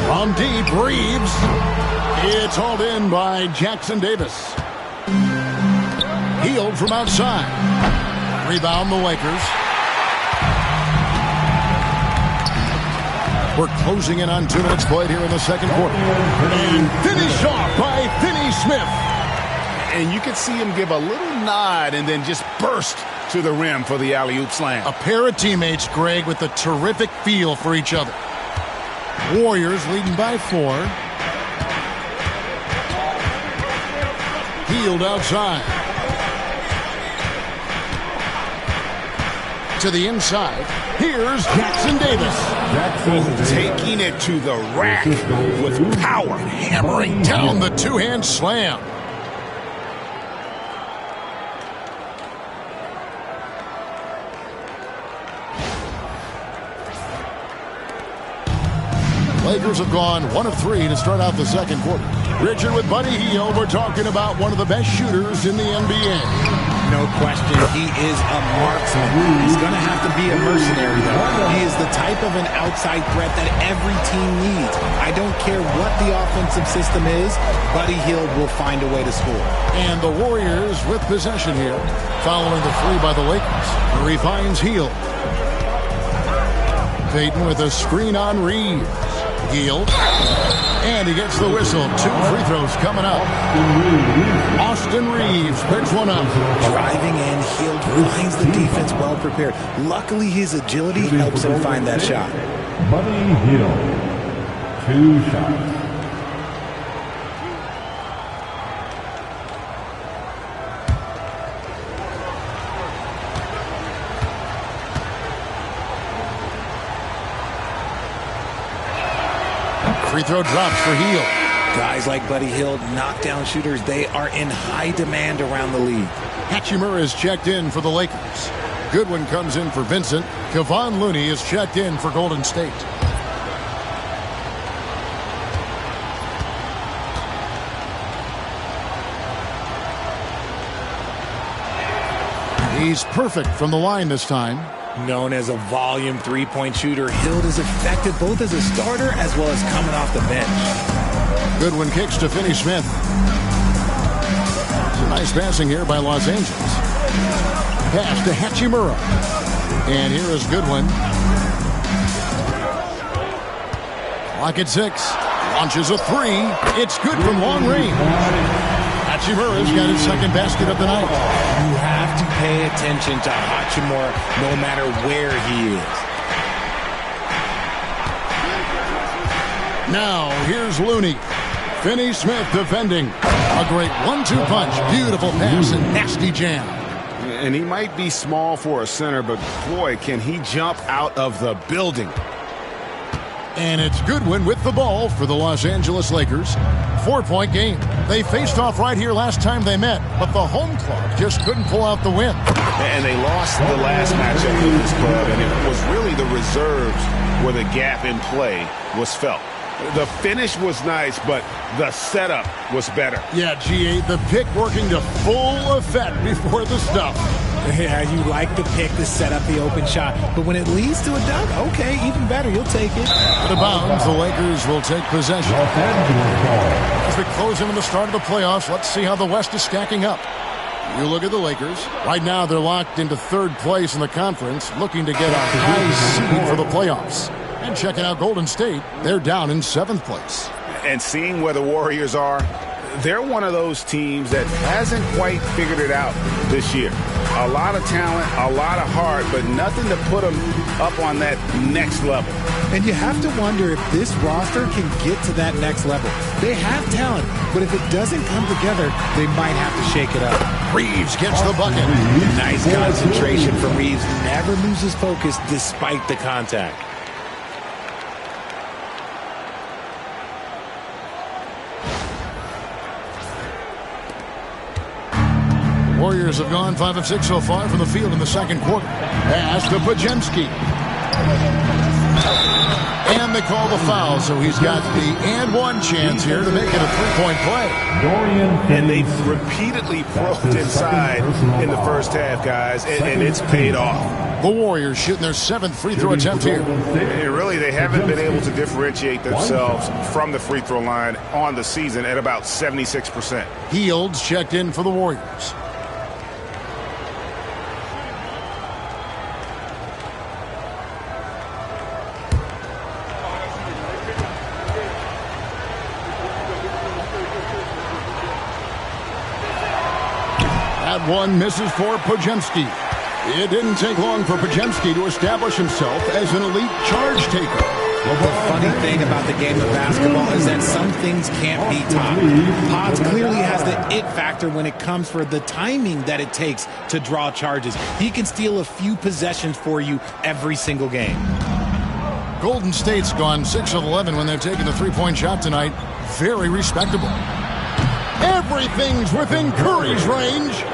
S2: From deep, Reeves. It's hauled in by Jackson Davis. Hield from outside. Rebound the Lakers. We're closing in on 2 minutes played here in the second quarter. And finish off by Finney Smith.
S9: And you can see him give a little nod and then just burst to the rim for the alley-oop slam.
S2: A pair of teammates, Greg, with a terrific feel for each other. Warriors leading by 4. Hield outside. To the inside. Here's Jackson Davis.
S9: Taking it to the rack with power.
S2: Hammering down the two-hand slam. Lakers have gone 1 of 3 to start out the second quarter. Richard with Buddy Hield. We're talking about one of the best shooters in the NBA.
S19: No question, he is a marksman. He's going to have to be a mercenary, though. He is the type of an outside threat that every team needs. I don't care what the offensive system is, Buddy Hield will find a way to score.
S2: And the Warriors with possession here, following the 3 by the Lakers. Murray finds Hield. Payton with a screen on Reeves. Hield. And he gets the whistle. 2 free throws coming up. Austin Reeves picks one up.
S19: Driving in, Hield finds the defense well prepared. Luckily, his agility helps him find that shot.
S16: Buddy Hield, 2 shots.
S2: Free throw drops for Hield.
S19: Guys like Buddy Hield, knockdown shooters, they are in high demand around the league.
S2: Hachimura is checked in for the Lakers. Goodwin comes in for Vincent. Kevon Looney is checked in for Golden State. He's perfect from the line this time.
S19: Known as a volume three-point shooter, Hield is effective both as a starter as well as coming off the bench.
S2: Goodwin kicks to Finney Smith. Some nice passing here by Los Angeles. Pass to Hachimura. And here is Goodwin. Clock at 6. Launches a 3. It's good from long range. Hachimura's got his second basket of the night.
S19: You have to pay attention to Hachimura no matter where he is.
S2: Now, here's Looney. Finney Smith defending. A great 1-2 punch. Beautiful pass and nasty jam.
S9: And he might be small for a center, but boy, can he jump out of the building.
S2: And it's Goodwin with the ball for the Los Angeles Lakers. 4-point game. They faced off right here last time they met, but the home club just couldn't pull out the win.
S9: And they lost the last matchup with this club, and it was really the reserves where the gap in play was felt. The finish was nice, but the setup was better.
S2: Yeah, G8, the pick working to full effect before the stuff.
S19: Yeah, you like the pick to set up the open shot, but when it leads to a dunk, okay, even better, you'll take it.
S2: Out of bounds, the Lakers will take possession. As we close in on the start of the playoffs, let's see how the West is stacking up. You look at the Lakers. Right now, they're locked into 3rd place in the conference, looking to get a high seed for the playoffs. And checking out Golden State, they're down in 7th place.
S9: And seeing where the Warriors are, they're one of those teams that hasn't quite figured it out this year. A lot of talent, a lot of heart, but nothing to put them up on that next level.
S19: And you have to wonder if this roster can get to that next level. They have talent, but if it doesn't come together, they might have to shake it up.
S2: Reeves gets the bucket.
S19: Nice concentration from Reeves. Never loses focus despite the contact.
S2: Warriors have gone 5 of 6 so far from the field in the second quarter. Pass to Pajemski. And they call the foul, so he's got the and one chance here to make it a 3-point play.
S9: And they repeatedly probed inside in the first half, guys, and it's paid off.
S2: The Warriors shooting their 7th free throw attempt here.
S9: And really, they haven't been able to differentiate themselves from the free throw line on the season at about 76%.
S2: Hield's checked in for the Warriors. That one misses for Podziemski. It didn't take long for Podziemski to establish himself as an elite charge taker.
S19: The funny thing about the game of basketball is that some things can't be taught. Pods clearly has the it factor when it comes for the timing that it takes to draw charges. He can steal a few possessions for you every single game.
S2: Golden State's gone 6 of 11 when they've taken the three-point shot tonight. Very respectable. Everything's within Curry's range.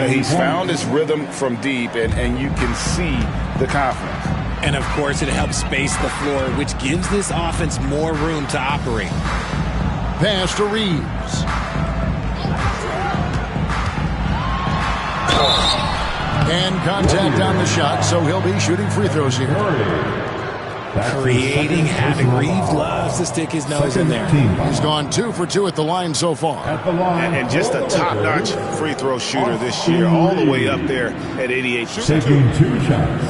S9: He's found his rhythm from deep, and you can see the confidence.
S19: And, of course, it helps space the floor, which gives this offense more room to operate.
S2: Pass to Reeves. And contact on the shot, so he'll be shooting free throws here.
S19: Creating havoc. Reeves loves to stick his nose in there.
S2: He's gone 2 for 2 at the line so far.
S9: And just a top-notch free throw shooter this year, all the way up there at 88%.
S16: Taking 2 shots.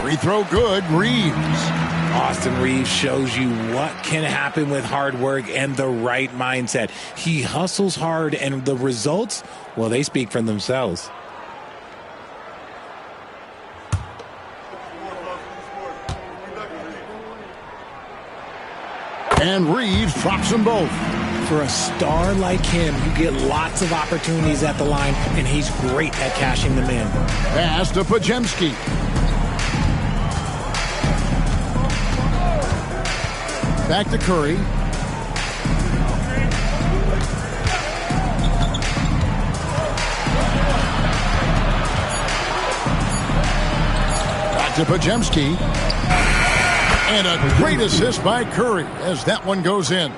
S2: Free throw good, Reeves.
S19: Austin Reeves shows you what can happen with hard work and the right mindset. He hustles hard, and the results, well, they speak for themselves.
S2: And Reeves drops them both.
S19: For a star like him, you get lots of opportunities at the line, and he's great at cashing them in.
S2: Pass to Podziemski. Back to Curry. Back to Podziemski. And a great assist by Curry as that one goes in.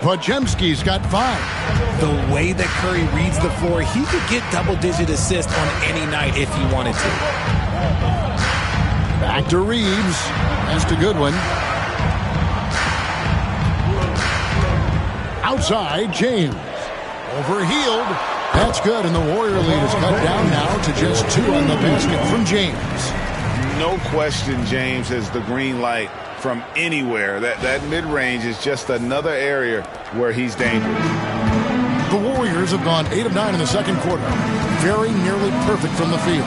S2: Podziemski's got 5.
S19: The way that Curry reads the floor, he could get double-digit assists on any night if he wanted to.
S2: Back to Reeves. That's a good one. Outside, James. Overhealed. That's good, and the Warrior lead is cut down now to just 2 on the basket from James.
S9: No question, James has the green light from anywhere. That mid-range is just another area where he's dangerous.
S2: The Warriors have gone 8 of 9 in the second quarter. Very nearly perfect from the field.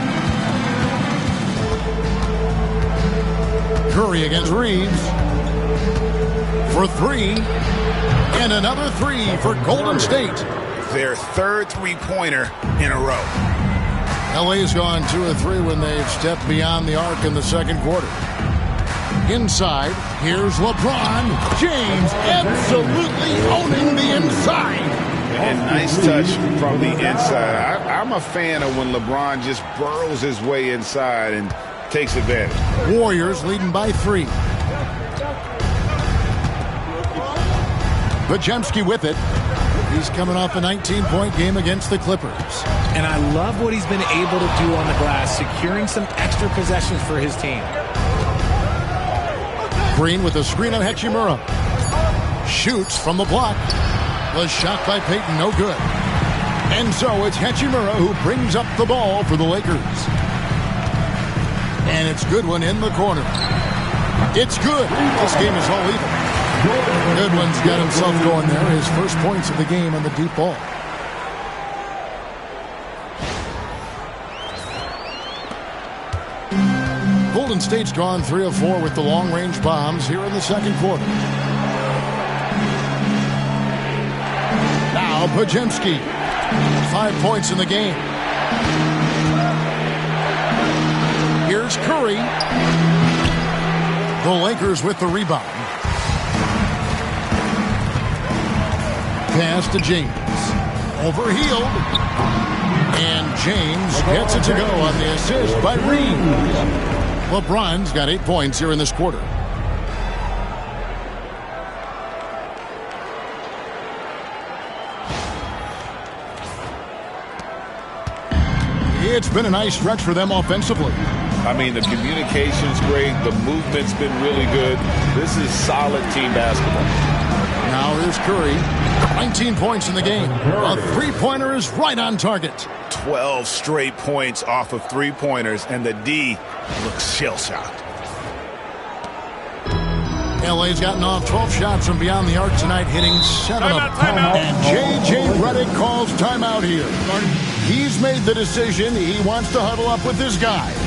S2: Curry against Reeves. For 3. And another 3 for Golden State.
S9: Their third three-pointer in a row.
S2: LA's gone 2 of 3 when they've stepped beyond the arc in the second quarter. Inside, here's LeBron James absolutely owning the inside.
S9: And nice touch from the inside. I'm a fan of when LeBron just burrows his way inside and takes advantage.
S2: Warriors leading by 3. Podziemski with it. He's coming off a 19-point game against the Clippers.
S19: And I love what he's been able to do on the glass, securing some extra possessions for his team.
S2: Green with a screen on Hachimura. Shoots from the block. The shot by Payton, no good. And so it's Hachimura who brings up the ball for the Lakers. And it's Goodwin in the corner. It's good. This game is all even. Goodwin's got himself going there. His first points of the game on the deep ball. Golden State's gone 3 of 4 with the long-range bombs here in the second quarter. Now Podziemski. 5 points in the game. Here's Curry. The Lakers with the rebound. Pass to James. Overhealed. And James gets it to go on the assist by Reeves. LeBron's got 8 points here in this quarter. It's been a nice stretch for them offensively.
S9: I mean, the communication's great. The movement's been really good. This is solid team basketball.
S2: Now here's Curry. 19 points in the game. A three-pointer is right on target.
S9: 12 straight points off of three-pointers, and the D looks shell-shocked.
S2: LA LA's gotten off 12 shots from beyond the arc tonight, hitting 7 of them. And J.J. Redick calls timeout here. He's made the decision. He wants to huddle up with his guys.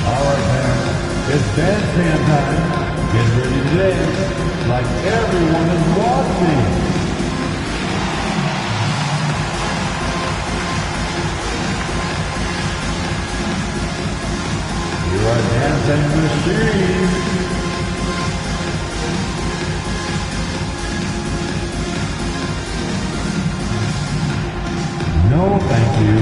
S16: All right, now, it's bandstand time. Get ready to dance like everyone is watching. You are dancing machine. No, thank you.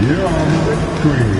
S16: You're on the screen.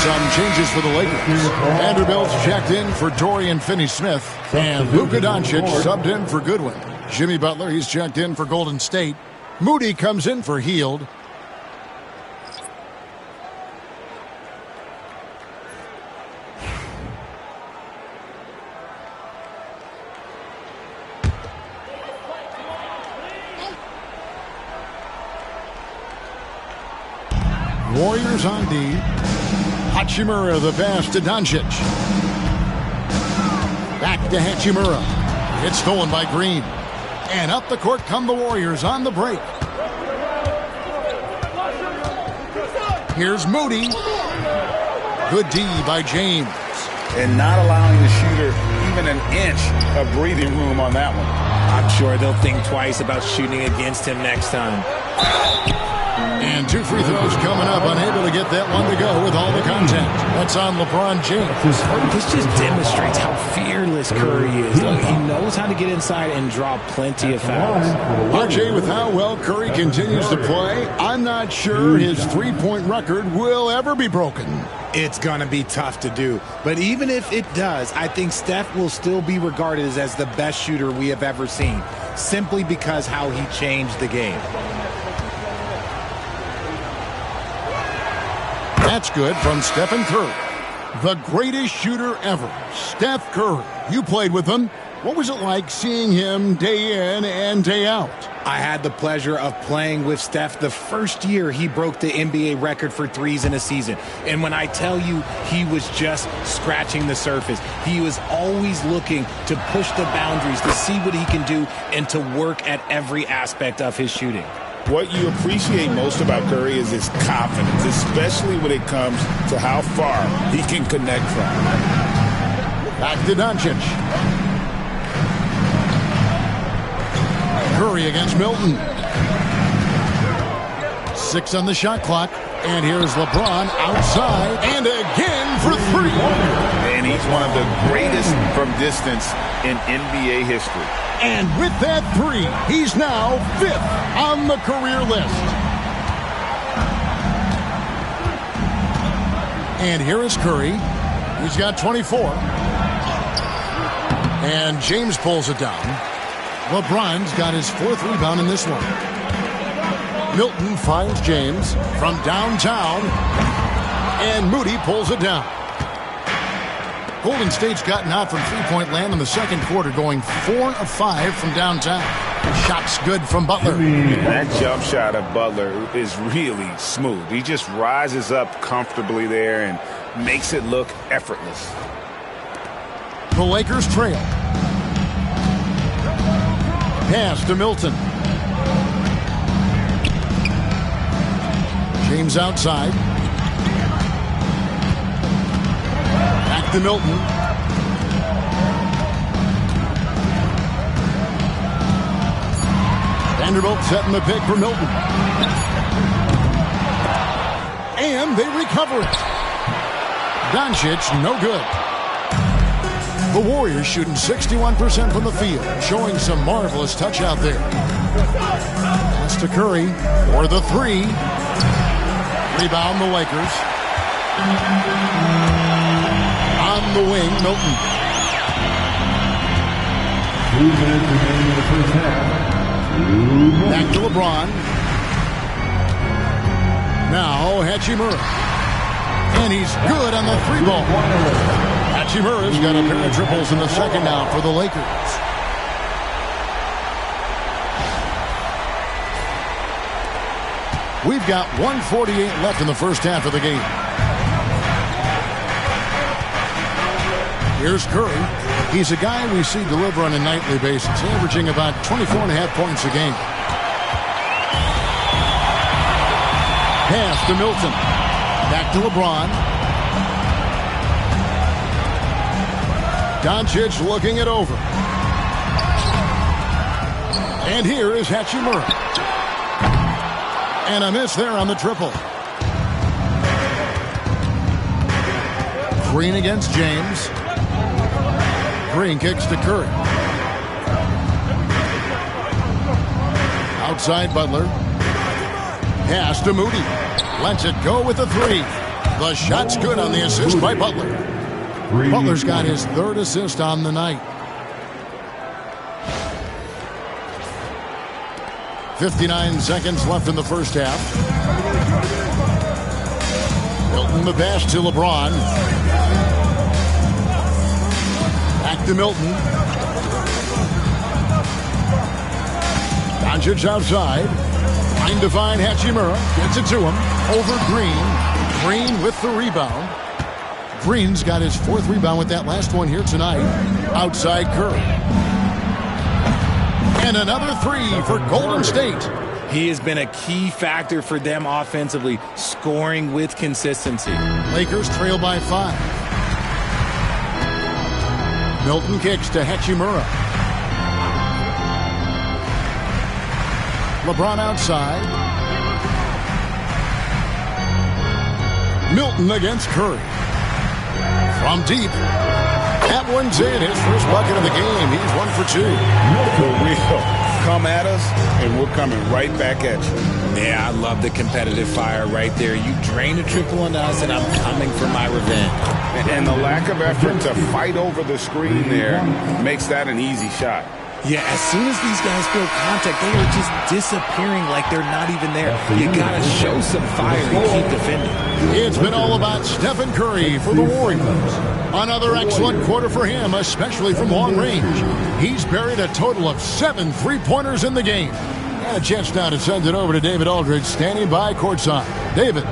S2: Some changes for the Lakers. Vanderbilt's checked in for Dorian Finney-Smith. And Luka Doncic subbed in for Goodwin. Jimmy Butler, he's checked in for Golden State. Moody comes in for Hield. Warriors on D. Hachimura the pass to Doncic. Back to Hachimura. It's stolen by Green. And up the court come the Warriors on the break. Here's Moody. Good D by James.
S9: And not allowing the shooter even an inch of breathing room on that one.
S19: I'm sure they'll think twice about shooting against him next time.
S2: And 2 free throws coming up, unable to get that one to go with all the contact. That's on LeBron James.
S19: This just demonstrates how fearless Curry is. Look, he knows how to get inside and draw plenty of fouls.
S2: RJ, with how well Curry continues to play, I'm not sure his three-point record will ever be broken.
S19: It's going to be tough to do. But even if it does, I think Steph will still be regarded as the best shooter we have ever seen, simply because how he changed the game.
S2: That's good from Stephen Curry, the greatest shooter ever, Steph Curry. You played with him. What was it like seeing him day in and day out?
S19: I had the pleasure of playing with Steph the first year he broke the NBA record for threes in a season. And when I tell you he was just scratching the surface, he was always looking to push the boundaries, to see what he can do, and to work at every aspect of his shooting.
S3: What you appreciate most about Curry is his confidence, especially when it comes to how far he can connect from.
S2: Back to Doncic. Curry against Milton. 6 on the shot clock. And here's LeBron outside. And again for 3.
S3: And he's one of the greatest from distance in NBA history.
S2: And with that 3, he's now 5th on the career list. And here is Curry. He's got 24. And James pulls it down. LeBron's got his 4th rebound in this one. Milton finds James from downtown. And Moody pulls it down. Golden State's gotten out from three-point land in the second quarter, going 4 of 5 from downtown. Shots good from Butler.
S3: That jump shot of Butler is really smooth. He just rises up comfortably there and makes it look effortless.
S2: The Lakers trail. Pass to Milton. James outside. Back to Milton. Vanderbilt setting the pick for Milton. And they recover it. Doncic, no good. The Warriors shooting 61% from the field, showing some marvelous touch out there. Pass to Curry for the three. Rebound the Lakers. On the wing, Milton.
S16: 2 minutes remaining in the first half.
S2: Back to LeBron. Now Hachimura. And he's good on the three ball. Hachimura's got a pair of triples in the second now for the Lakers. We've got 1:48 left in the first half of the game. Here's Curry. He's a guy we see deliver on a nightly basis, averaging about 24.5 points a game. Pass to Milton. Back to LeBron. Doncic looking it over. And here is Hachimura. And a miss there on the triple. Green against James. Green kicks to Curry. Outside Butler. Pass to Moody. Lets it go with the three. The shot's good on the assist by Butler. Butler's got his third assist on the night. 59 seconds left in the first half. Milton the pass to LeBron. Back to Milton. Doncic outside. Trying to find Hachimura. Gets it to him. Over Green. Green with the rebound. Green's got his fourth rebound with that last one here tonight. Outside Curry. And another three for Golden State.
S19: He has been a key factor for them offensively, scoring with consistency.
S2: Lakers trail by 5. Milton kicks to Hachimura. LeBron outside. Milton against Curry. From deep. That one's in. His first bucket of the game. He's 1 for 2.
S3: We'll come at us, and we're coming right back at you.
S19: Yeah, I love the competitive fire right there. You drain a triple on us, and I'm coming for my revenge.
S3: And the lack of effort to fight over the screen there makes that an easy shot.
S19: Yeah, as soon as these guys feel contact, they are just disappearing like they're not even there. You got to show some fire and keep defending.
S2: It's been all about Stephen Curry for the Warriors. Another excellent quarter for him, especially from long range. He's buried a total of 7 three-pointers in the game. And a chance now to send it over to David Aldridge, standing by courtside. David.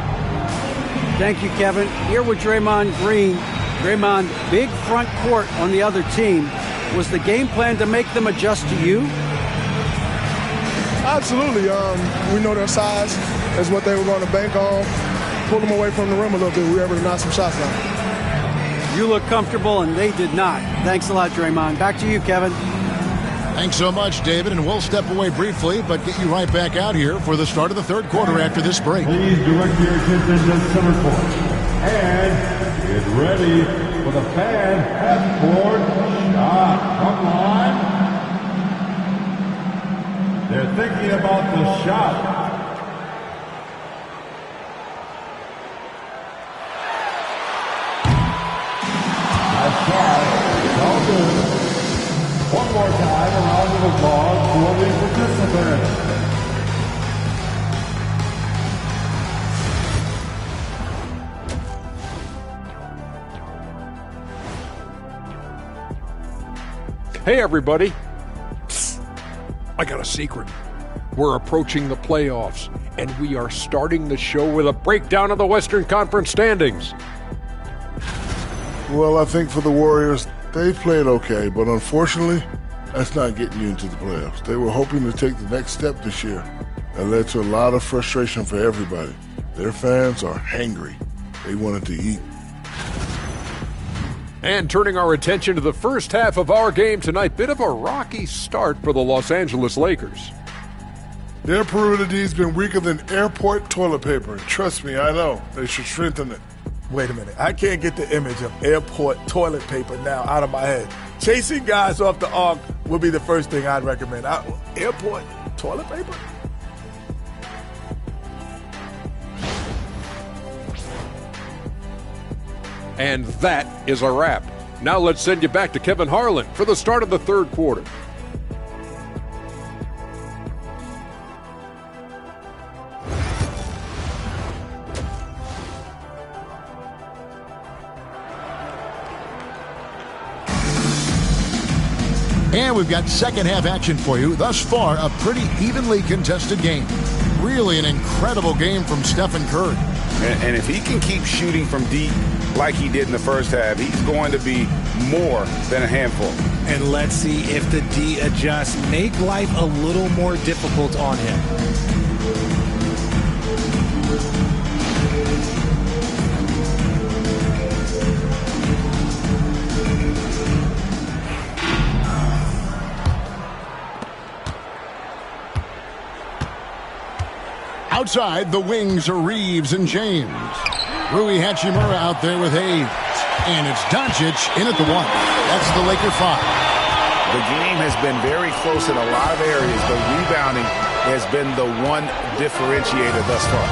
S5: Thank you, Kevin. Here with Draymond Green. Draymond, big front court on the other team. Was the game plan to make them adjust to you?
S20: Absolutely. We know their size is what they were going to bank on. Pull them away from the rim a little bit. We were able to knock some shots down.
S5: You look comfortable, and they did not. Thanks a lot, Draymond. Back to you, Kevin.
S2: Thanks so much, David, and we'll step away briefly, but get you right back out here for the start of the third quarter after this break.
S16: Please direct your attention to center court. And get ready for the fan half-court shot. Come on. They're thinking about the shot. Nice shot. It's all good. One more time, a round of applause for the participants.
S7: Hey, everybody. Psst. I got a secret. We're approaching the playoffs, and we are starting the show with a breakdown of the Western Conference standings.
S8: Well, I think for the Warriors, they played okay, but unfortunately, that's not getting you into the playoffs. They were hoping to take the next step this year. That led to a lot of frustration for everybody. Their fans are hangry. They wanted to eat.
S7: And turning our attention to the first half of our game tonight, bit of a rocky start for the Los Angeles Lakers.
S8: Their perimeter D's been weaker than airport toilet paper. Trust me, I know. They should strengthen it.
S15: Wait a minute. I can't get the image of airport toilet paper now out of my head. Chasing guys off the arc would be the first thing I'd recommend. Airport toilet paper?
S7: And that is a wrap. Now let's send you back to Kevin Harlan for the start of the third quarter.
S2: And we've got second half action for you. Thus far, a pretty evenly contested game. Really an incredible game from Stephen Curry.
S9: And if he can keep shooting from deep like he did in the first half, he's going to be more than a handful.
S19: And let's see if the D adjusts, make life a little more difficult on him.
S2: Outside, the wings are Reeves and James. Rui Hachimura out there with Hayes. And it's Doncic in at the one. That's the Laker 5.
S9: The game has been very close in a lot of areas, but rebounding has been the one differentiator thus far.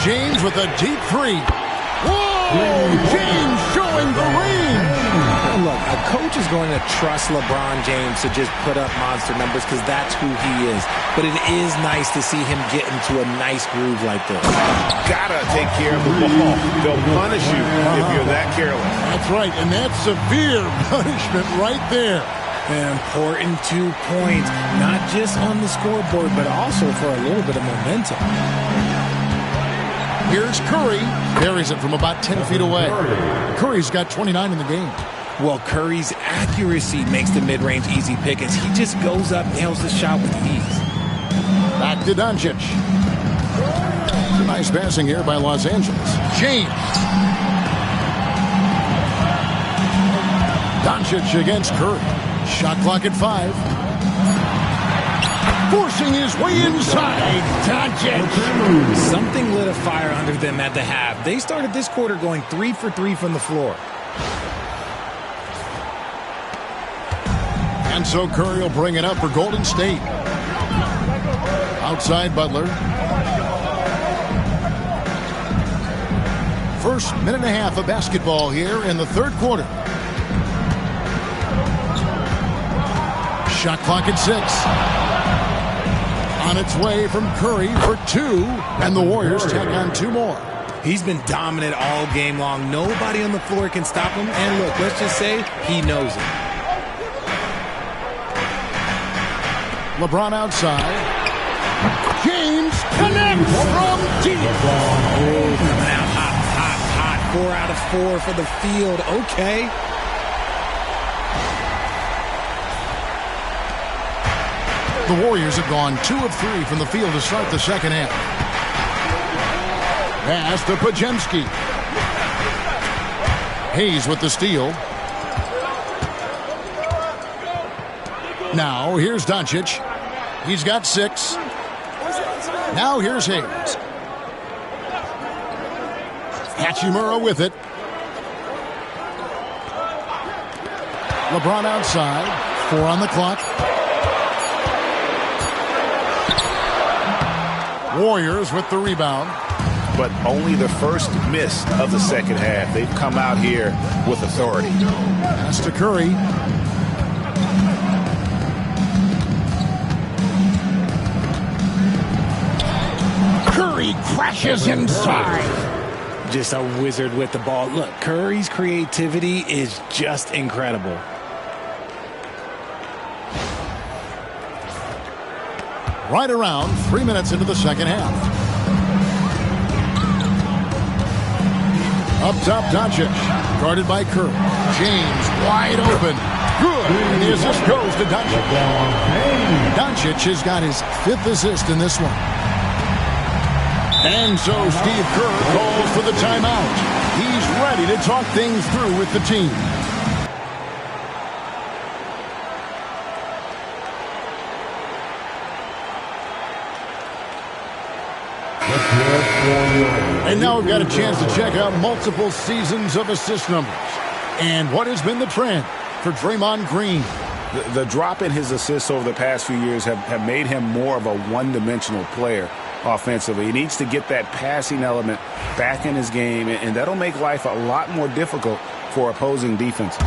S2: James with a deep three. Whoa! James showing the range.
S19: Look, a coach is going to trust LeBron James to just put up monster numbers because that's who he is. But it is nice to see him get into a nice groove like this.
S9: Gotta take care of the ball. They'll punish you if you're that careless.
S2: That's right, and that's severe punishment right there.
S19: An important 2 points, not just on the scoreboard, but also for a little bit of momentum.
S2: Here's Curry. Buries it from about 10 feet away. Curry's got 29 in the game.
S19: Well, Curry's accuracy makes the mid-range easy pick as he just goes up, nails the shot with ease.
S2: Back to Doncic. Nice passing here by Los Angeles. James. Doncic against Curry. Shot clock at 5. Forcing his way inside. Doncic.
S19: Something lit a fire under them at the half. They started this quarter going 3 for 3 from the floor.
S2: And so Curry will bring it up for Golden State. Outside Butler. First minute and a half of basketball here in the third quarter. Shot clock at 6. On its way from Curry for 2. And the Warriors tack on 2 more.
S19: He's been dominant all game long. Nobody on the floor can stop him. And look, let's just say he knows it.
S2: LeBron outside. James connects from deep.
S19: Oh, coming out hot. 4 out of 4 for the field. Okay.
S2: The Warriors have gone 2 of 3 from the field to start the second half. Pass to Pajemski. Hayes with the steal. Now here's Doncic. He's got 6. Now here's Hayes. Hachimura with it. LeBron outside. 4 on the clock. Warriors with the rebound.
S9: But only the first miss of the second half. They've come out here with authority.
S2: Pass to Curry. Curry crashes inside.
S19: Just a wizard with the ball. Look, Curry's creativity is just incredible.
S2: Right around 3 minutes into the second half. Up top, Doncic. Guarded by Curry. James wide open. Good. And the assist goes to Doncic. Doncic has got his 5th assist in this one. And so Steve Kerr calls for the timeout. He's ready to talk things through with the team. And now we've got a chance to check out multiple seasons of assist numbers. And what has been the trend for Draymond Green?
S9: The drop in his assists over the past few years have made him more of a one-dimensional player offensively. He needs to get that passing element back in his game, and that'll make life a lot more difficult for opposing defenses.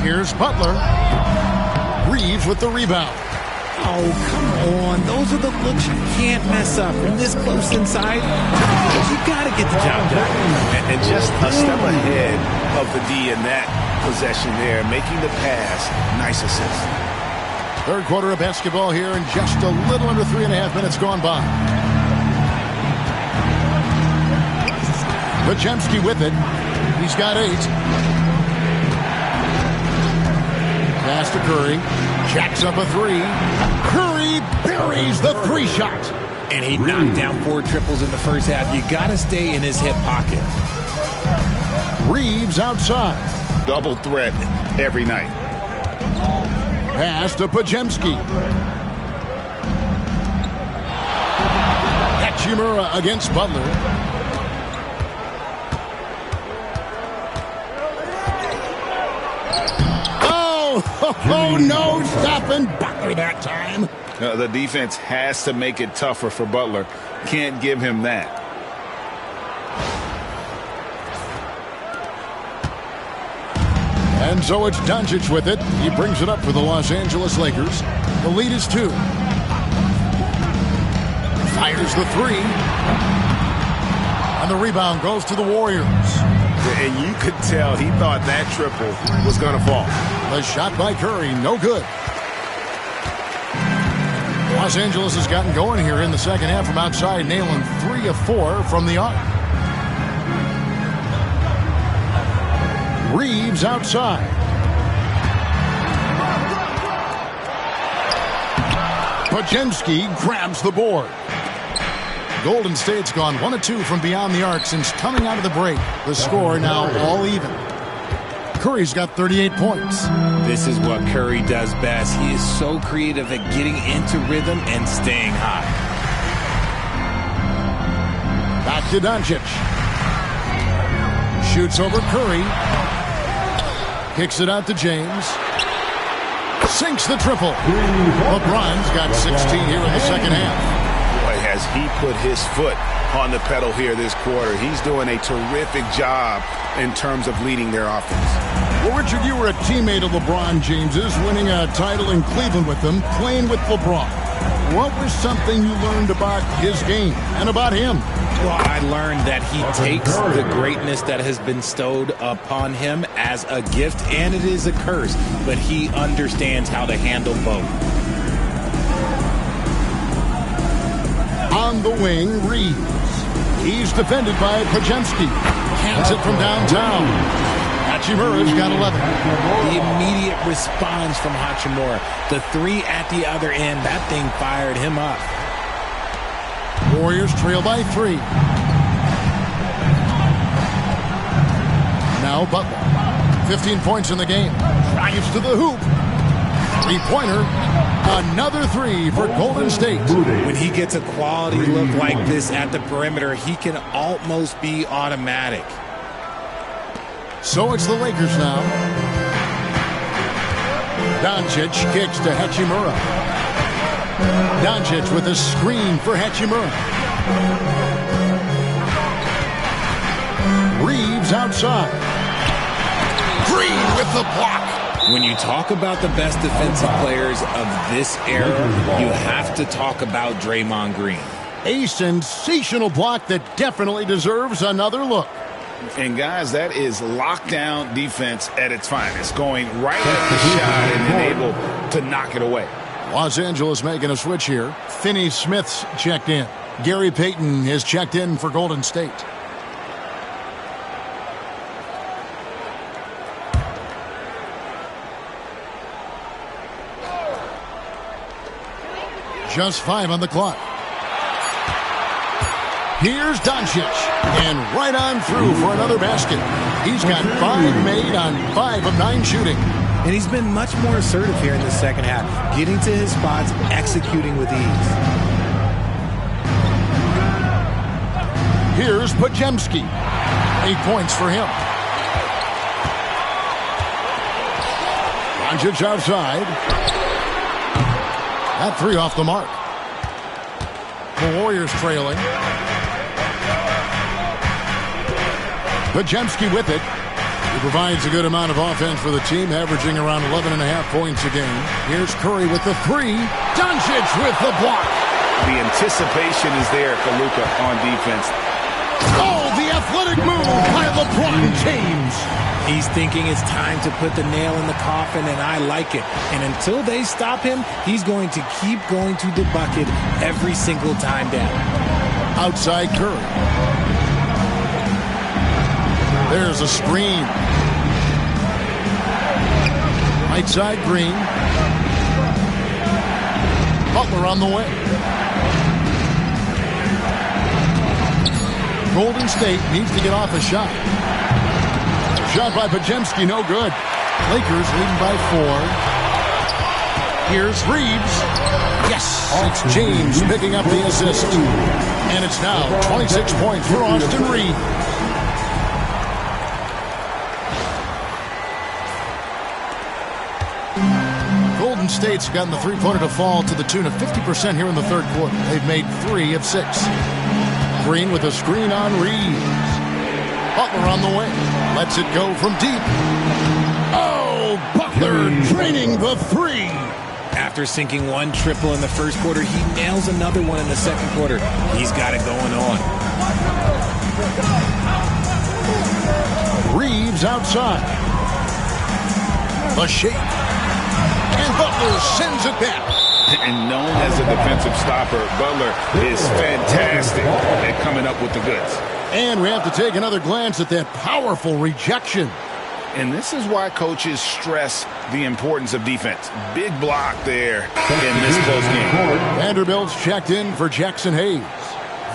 S2: Here's Butler. Reeves with the rebound.
S19: Oh, come on. Those are the looks you can't mess up. From this close inside, you got to get the job done.
S9: And just a step ahead of the D in that possession there, making the pass. Nice assist.
S2: Third quarter of basketball here, and just a little under 3.5 minutes gone by. Podziemski with it. He's got 8. Pass to Curry. Jacks up a 3. Curry buries the 3 shot.
S19: And he knocked down 4 triples in the first half. You got to stay in his hip pocket.
S2: Reeves outside.
S9: Double threat every night.
S2: Pass to Podziemski. Hachimura against Butler. Oh, no, stopping Butler that time.
S9: The defense has to make it tougher for Butler. Can't give him that.
S2: And so it's Doncic with it. He brings it up for the Los Angeles Lakers. The lead is 2. Fires the 3. And the rebound goes to the Warriors.
S9: And you could tell he thought that triple was going to fall.
S2: The shot by Curry, no good. Los Angeles has gotten going here in the second half from outside, nailing 3 of 4 from the arc. Reeves outside. Podziemski grabs the board. Golden State's gone 1 of 2 from beyond the arc since coming out of the break. The score now all even. Curry's got 38 points.
S19: This is what Curry does best. He is so creative at getting into rhythm and staying high.
S2: Back to Doncic. Shoots over Curry. Kicks it out to James. Sinks the triple. LeBron's got 16 here in the second half.
S9: Boy, has he put his foot on the pedal here this quarter. He's doing a terrific job in terms of leading their offense.
S2: Well, Richard, you were a teammate of LeBron James's, winning a title in Cleveland with him, playing with LeBron. What was something you learned about his game and about him?
S19: Well, I learned that he takes the greatness that has been bestowed upon him as a gift, and it is a curse, but he understands how to handle both.
S2: On the wing, Reeves. He's defended by Podziemski. Cans it from downtown. Hachimura's got 11.
S19: The immediate response from Hachimura. The 3 at the other end, that thing fired him up.
S2: Warriors trail by 3. Now Butler. 15 points in the game. Drives to the hoop. 3-pointer. Another 3 for Golden State.
S19: When he gets a quality look like this at the perimeter, he can almost be automatic.
S2: So it's the Lakers now. Doncic kicks to Hachimura. Doncic with a screen for Hachimura. Reeves outside. Green with the block.
S19: When you talk about the best defensive players of this era, you have to talk about Draymond Green.
S2: A sensational block that definitely deserves another look.
S9: And guys, that is lockdown defense at its finest, going right at the shot and then able to knock it away.
S2: Los Angeles making a switch here. Finney Smith's checked in. Gary Payton has checked in for Golden State. Just 5 on the clock. Here's Doncic, and right on through for another basket. He's got 5 made on 5 of 9 shooting.
S19: And he's been much more assertive here in the second half, getting to his spots, executing with ease.
S2: Here's Pajemski. 8 points for him. Doncic outside. That three off the mark. The Warriors trailing. Pajemski with it. He provides a good amount of offense for the team, averaging around 11.5 points a game. Here's Curry with the three. Doncic with the block.
S9: The anticipation is there for Luka on defense.
S2: Oh, the athletic move by LeBron James.
S19: He's thinking it's time to put the nail in the coffin, and I like it. And until they stop him, he's going to keep going to the bucket every single time down.
S2: Outside Curry. There's a screen. Right side Green. Butler on the way. Golden State needs to get off a shot. Shot by Pajemski, no good. Lakers leading by 4. Here's Reeves. Yes, it's James picking up the assist. And it's now 26 points for Austin Reeves. Golden State's gotten the three-pointer to fall to the tune of 50% here in the third quarter. They've made 3 of 6. Green with a screen on Reeves. Butler on the way. Lets it go from deep. Oh, Butler draining the three.
S19: After sinking one triple in the first quarter, he nails another one in the second quarter. He's got it going on.
S2: Reeves outside. The shake. And Butler sends it back.
S9: And known as a defensive stopper, Butler is fantastic at coming up with the goods.
S2: And we have to take another glance at that powerful rejection.
S9: And this is why coaches stress the importance of defense. Big block there in this close game.
S2: Vanderbilt's checked in for Jackson Hayes.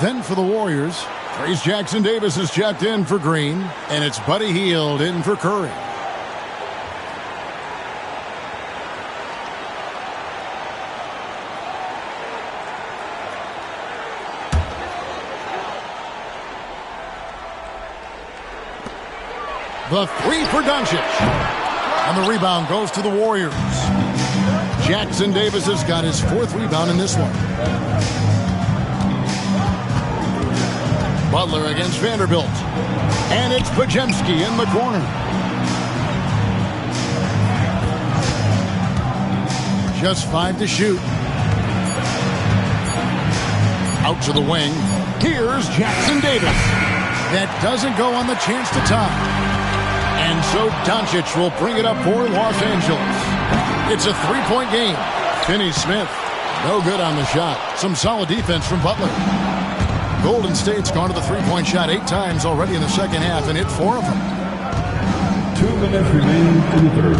S2: Then for the Warriors, Trace Jackson Davis is checked in for Green. And it's Buddy Hield in for Curry. The three for Doncic. And the rebound goes to the Warriors. Jackson Davis has got his 4th rebound in this one. Butler against Vanderbilt. And it's Pajemski in the corner. Just 5 to shoot. Out to the wing. Here's Jackson Davis. That doesn't go on the chance to tie. And so Doncic will bring it up for Los Angeles. It's a 3-point game. Finney-Smith, no good on the shot. Some solid defense from Butler. Golden State's gone to the 3-point shot 8 times already in the second half and hit 4 of them.
S16: 2 minutes remaining in the third.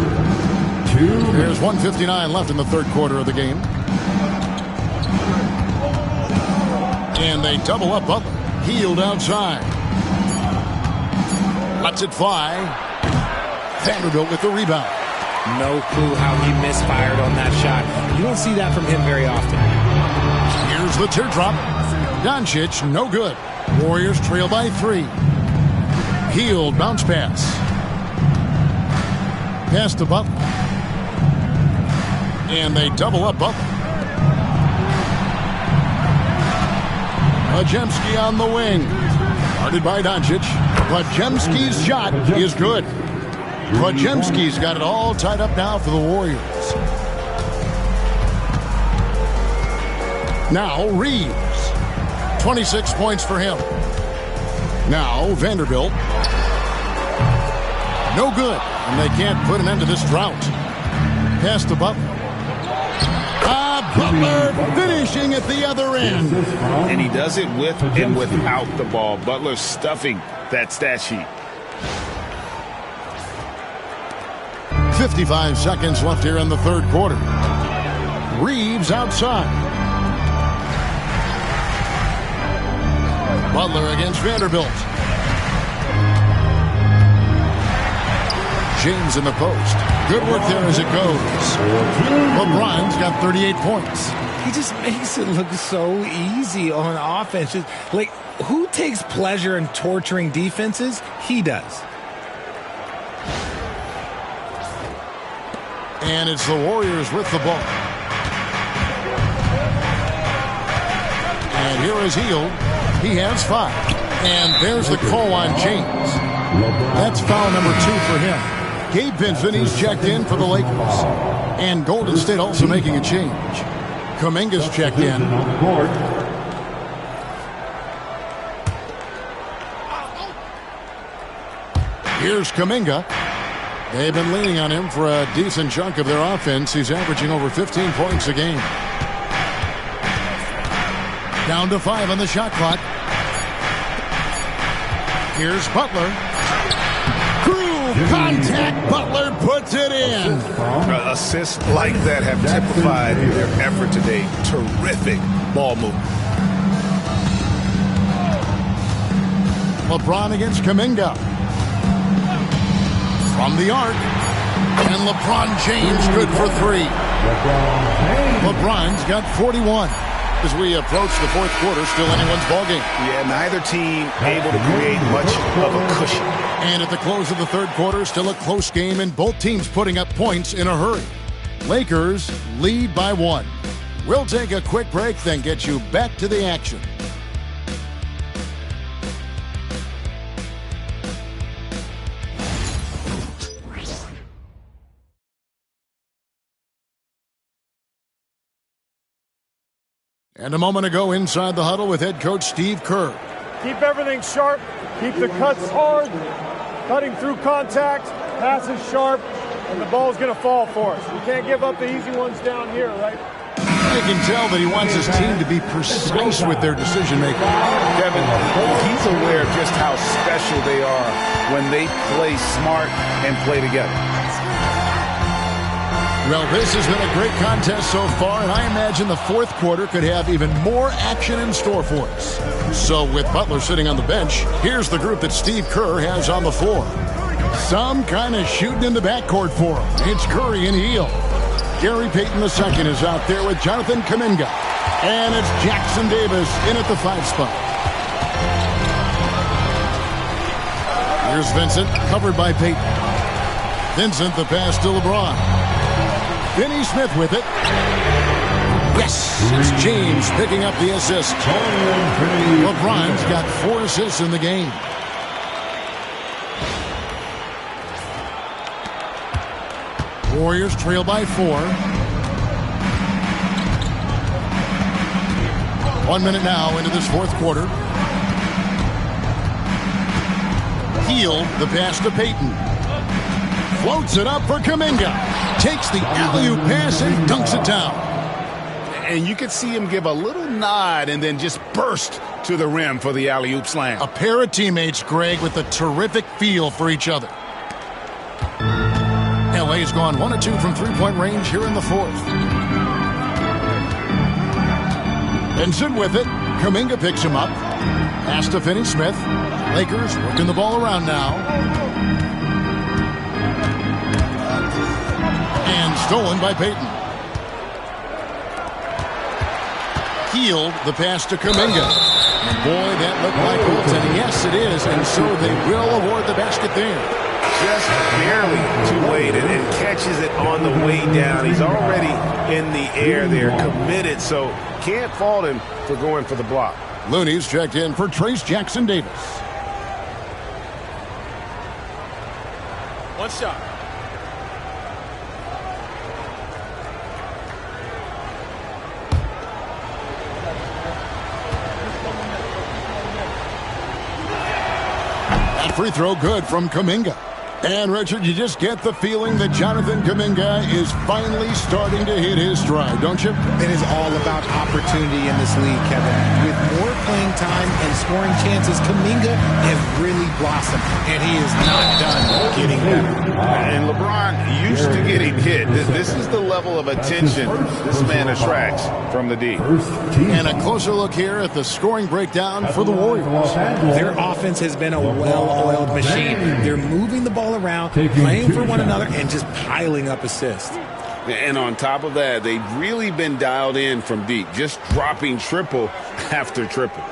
S2: There's 1:59 left in the third quarter of the game. And they double up Butler. Hield outside. Lets it fly. Vanderbilt with the rebound.
S19: No clue how he misfired on that shot. You don't see that from him very often.
S2: Here's the teardrop. Doncic, no good. Warriors trail by 3. Hield, bounce pass. Pass to Butler. And they double up Butler. Pajemski on the wing. Guarded by Doncic. Pajemski's shot is good. Pajemski's got it all tied up now for the Warriors. Now Reeves. 26 points for him. Now Vanderbilt. No good. And they can't put an end to this drought. Pass to Butler. Butler finishing at the other end.
S9: And he does it with and without the ball. Butler stuffing that stat sheet.
S2: 55 seconds left here in the third quarter. Reeves outside. Butler against Vanderbilt. James in the post. Good work there as it goes. LeBron's got 38 points.
S19: He just makes it look so easy on offense. Like, who takes pleasure in torturing defenses? He does.
S2: And it's the Warriors with the ball. And here is Hield. He has 5. And there's the call on James. That's foul number 2 for him. Gabe Vincent, he's checked in for the Lakers. And Golden State also making a change. Kuminga's checked in. Here's Kuminga. They've been leaning on him for a decent chunk of their offense. He's averaging over 15 points a game. Down to 5 on the shot clock. Here's Butler. Groove contact. Butler puts it in.
S9: Assists like that have typified their effort today. Terrific ball movement.
S2: LeBron against Kuminga. From the arc. And LeBron James good for 3. LeBron's got 41. As we approach the fourth quarter, still anyone's ballgame.
S9: Yeah, neither team able to create much of a cushion.
S2: And at the close of the third quarter, still a close game, and both teams putting up points in a hurry. Lakers lead by 1. We'll take a quick break, then get you back to the action. And a moment ago, inside the huddle with head coach Steve Kerr.
S17: Keep everything sharp. Keep the cuts hard. Cutting through contact. Passes sharp. And the ball's going to fall for us. We can't give up the easy ones down here, right?
S2: I can tell that he wants his team to be precise with their decision-making.
S9: Kevin, he's aware of just how special they are when they play smart and play together.
S2: Well, this has been a great contest so far, and I imagine the fourth quarter could have even more action in store for us. So with Butler sitting on the bench, here's the group that Steve Kerr has on the floor. Some kind of shooting in the backcourt for him. It's Curry and Hield. Gary Payton II is out there with Jonathan Kuminga. And it's Jackson Davis in at the 5 spot. Here's Vincent, covered by Payton. Vincent, the pass to LeBron. Finney Smith with it. Yes, it's James picking up the assist. LeBron's got 4 assists in the game. Warriors trail by 4. 1 minute now into this fourth quarter. Hield, the pass to Payton. Floats it up for Kuminga. Takes the alley-oop pass and dunks it down.
S9: And you could see him give a little nod and then just burst to the rim for the alley-oop slam.
S2: A pair of teammates, Greg, with a terrific feel for each other. LA's gone 1 of 2 from three-point range here in the fourth. Vincent with it. Kuminga picks him up. Pass to Finney Smith. Lakers working the ball around now. And stolen by Payton. Hield, the pass to Kuminga. And boy, that looked like goaltending. Yes, it is. And so they will award the basket there.
S9: Just barely too late, and it catches it on the way down. He's already in the air there, committed, so can't fault him for going for the block.
S2: Looney's checked in for Trace Jackson Davis.
S18: One shot.
S2: That free throw good from Kuminga. And, Richard, you just get the feeling that Jonathan Kuminga is finally starting to hit his stride, don't you?
S19: It is all about opportunity in this league, Kevin. With more playing time and scoring chances, Kuminga has really blossomed, and he is not done getting better.
S9: And LeBron used to getting hit. This is the level of attention this man attracts from the D.
S2: And a closer look here at the scoring breakdown for the Warriors.
S19: Their offense has been a well-oiled machine. They're moving the ball around, playing for one another, and just piling up assists.
S9: And on top of that, they've really been dialed in from deep, just dropping triple after triple.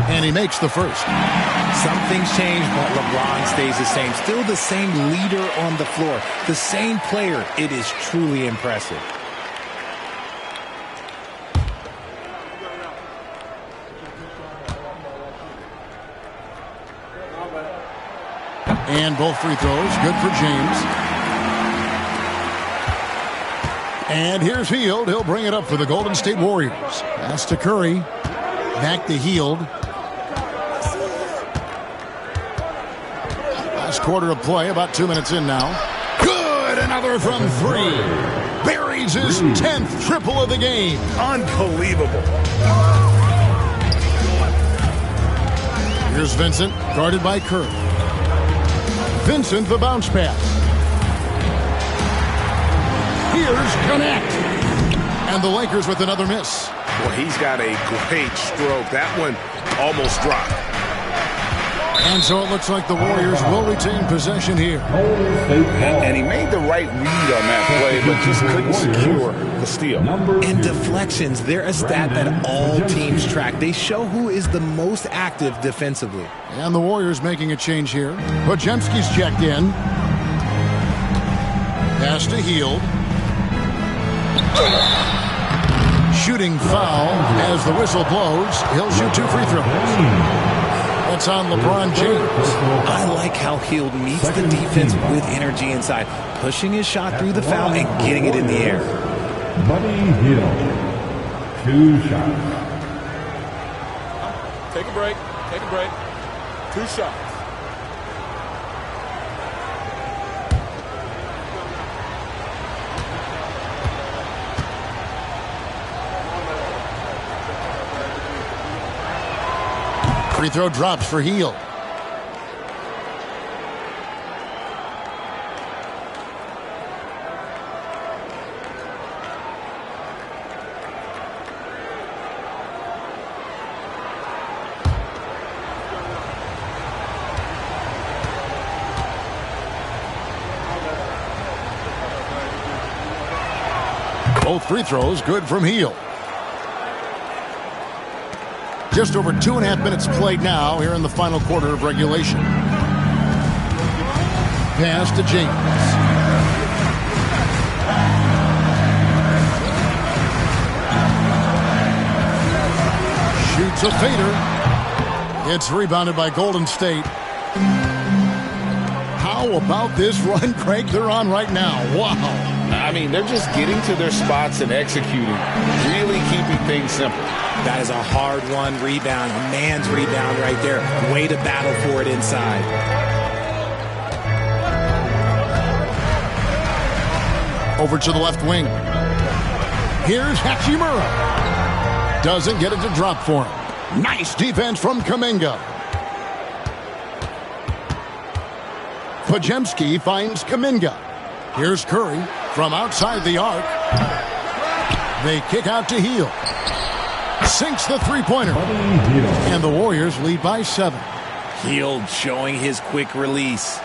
S2: And he makes the first.
S19: Some things change, but LeBron stays the same. Still the same leader on the floor, the same player. It is truly impressive.
S2: And both free throws, good for James. And here's Hield. He'll bring it up for the Golden State Warriors. Pass to Curry. Back to Hield. Last quarter of play, about 2 minutes in now. Good, another from three. Buries his 10th triple of the game.
S9: Unbelievable.
S2: Here's Vincent, guarded by Curry. Vincent, the bounce pass. Here's Connect. And the Lakers with another miss.
S10: Well, he's got a great stroke. That one almost dropped.
S2: And so it looks like the Warriors will retain possession here.
S9: And he made the right read on that play, but just couldn't secure the steal.
S19: And deflections, they're a stat that all teams track. They show who is the most active defensively.
S2: And the Warriors making a change here. Podziemski's checked in. Pass to Hield. Shooting foul as the whistle blows. He'll shoot 2 free throws. That's on LeBron James.
S19: I like how Hield meets the defense with energy inside, pushing his shot through the foul and getting it in the air.
S16: Buddy Hield, 2 shots.
S18: Take a break. Take a break. 2 shots.
S2: Free throw drops for Hield. Both free throws good from Hield. Just over 2.5 minutes played now here in the final quarter of regulation. Pass to James. Shoots a fader. It's rebounded by Golden State. How about this run, Craig, they're on right now? Wow.
S9: I mean, they're just getting to their spots and executing, really keeping things simple.
S19: That is a hard-won rebound, a man's rebound right there. Way to battle for it inside.
S2: Over to the left wing. Here's Hachimura. Doesn't get it to drop for him. Nice defense from Kuminga. Podziemski finds Kuminga. Here's Curry from outside the arc. They kick out to Hield. Sinks the three-pointer. And the Warriors lead by 7.
S19: Hield showing his quick release.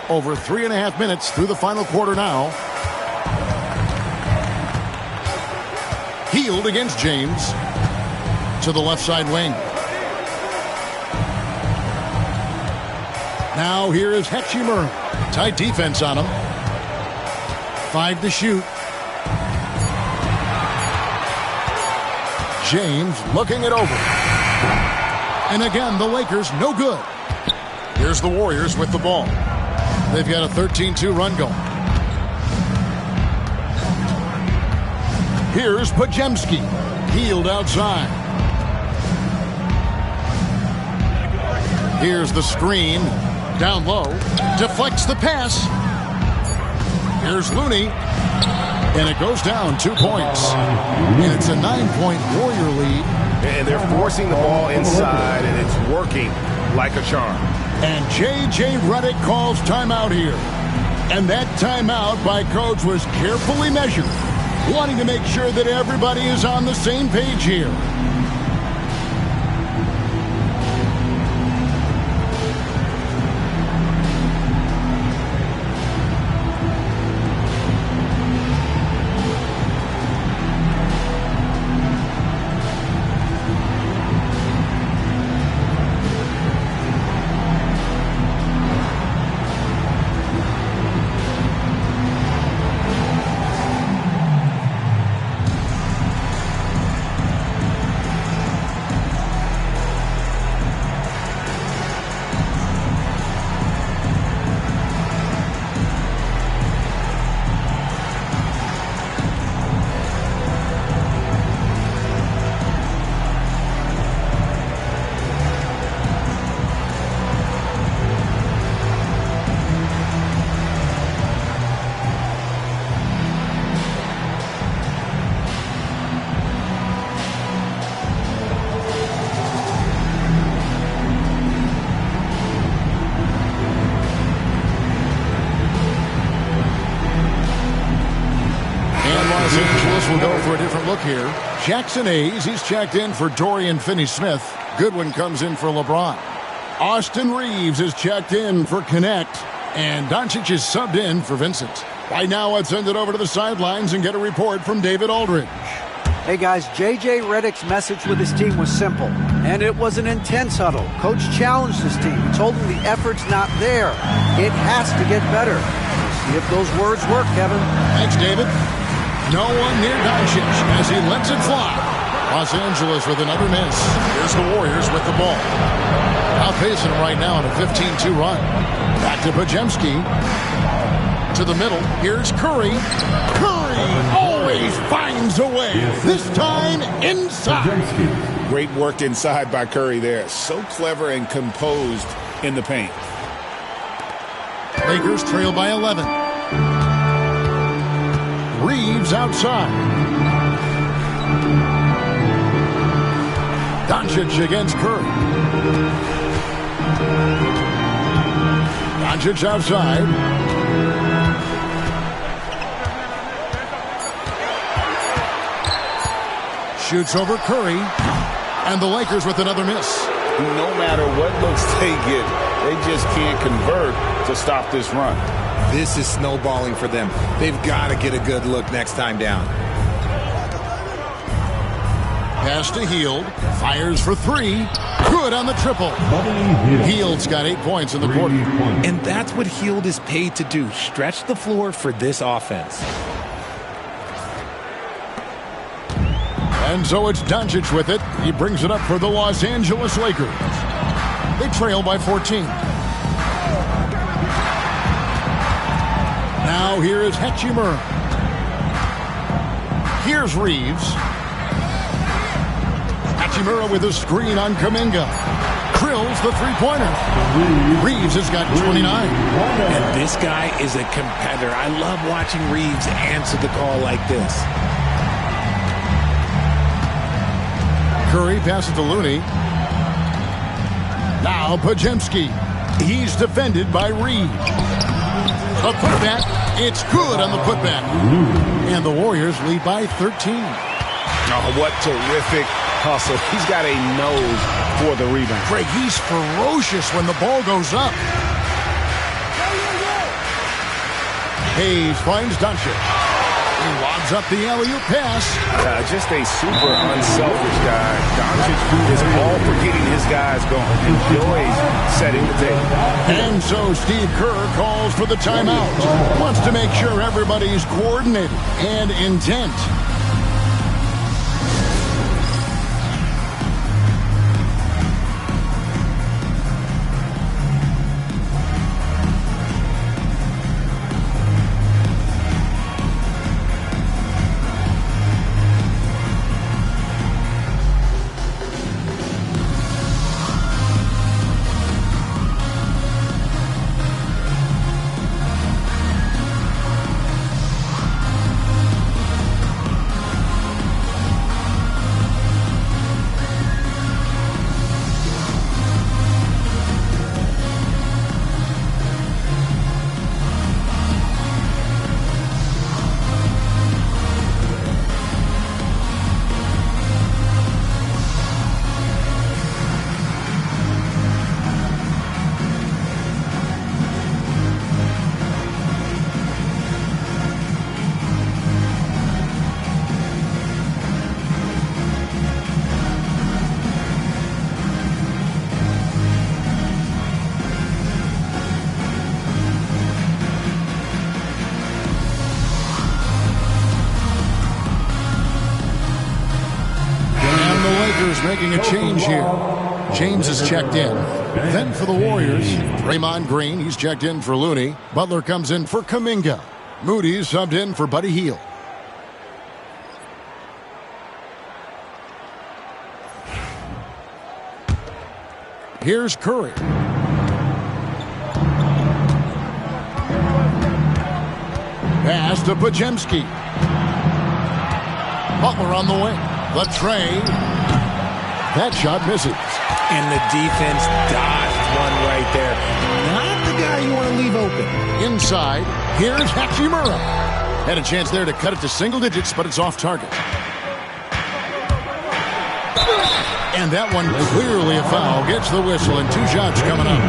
S2: Over 3.5 minutes through the final quarter now. Hield against James. To the left side wing. Now here is Hachimura. Tight defense on him. 5 to shoot. James looking it over. And again, the Lakers no good. Here's the Warriors with the ball. They've got a 13-2 run going. Here's Podziemski. Hield outside. Here's the screen. Down low. Deflects the pass. Here's Looney. And it goes down 2 points. And it's a 9-point Warrior lead.
S10: And they're forcing the ball inside, and it's working like a charm.
S2: And J.J. Redick calls timeout here. And that timeout by Coach was carefully measured, wanting to make sure that everybody is on the same page here. look here. Jackson Hayes, he's checked in for Dorian Finney-Smith. Goodwin comes in for LeBron. Austin Reeves is checked in for Connect. And Doncic is subbed in for Vincent. Right now, let's send it over to the sidelines and get a report from David Aldridge.
S5: Hey guys, J.J. Redick's message with his team was simple, and it was an intense huddle. Coach challenged his team. He told them the effort's not there. It has to get better. See if those words work, Kevin.
S2: Thanks, David. No one near Doncic as he lets it fly. Los Angeles with another miss. Here's the Warriors with the ball. Outpacing them right now on a 15-2 run. Back to Podziemski. To the middle. Here's Curry. Curry always finds a way. This time inside.
S3: Great work inside by Curry there. So clever and composed in the paint.
S2: Lakers trail by 11. Reeves outside. Doncic against Curry. Doncic outside. Shoots over Curry. And the Lakers with another miss.
S9: No matter what looks they get, they just can't convert to stop this run.
S19: This is snowballing for them. They've got to get a good look next time down.
S2: Pass to Hield. Fires for three. Good on the triple. Hield's got 8 points in the quarter.
S19: And that's what Hield is paid to do. Stretch the floor for this offense.
S2: And so it's Doncic with it. He brings it up for the Los Angeles Lakers. They trail by 14. Now here is Hachimura. Here's Reeves. Hachimura with a screen on Kuminga. Drills the three-pointer. Reeves has got 29.
S19: And this guy is a competitor. I love watching Reeves answer the call like this.
S2: Curry passes to Looney. Now Podziemski. He's defended by Reeves. A putback. It's good on the putback. And the Warriors lead by 13.
S9: Oh, what terrific hustle. He's got a nose for the rebound.
S2: Craig, he's ferocious when the ball goes up. Hayes finds Doncic. He lobs up the alley-oop pass.
S9: Just a super unselfish guy. Doncic is all for getting his guys going. Enjoys setting the table.
S2: And so Steve Kerr calls for the timeout. Wants to make sure everybody's coordinated and intent. Making a change here. James is checked in. Then for the Warriors, Draymond Green, he's checked in for Looney. Butler comes in for Kuminga. Moody's subbed in for Buddy Hield. Here's Curry. Pass to Podziemski. Butler on the wing. The tray. That shot misses.
S19: And the defense dodged one right there. Not the guy you want to leave open.
S2: Inside, here's Hachimura. Had a chance there to cut it to single digits, but it's off target. And that one clearly a foul. Gets the whistle, and 2 shots coming up.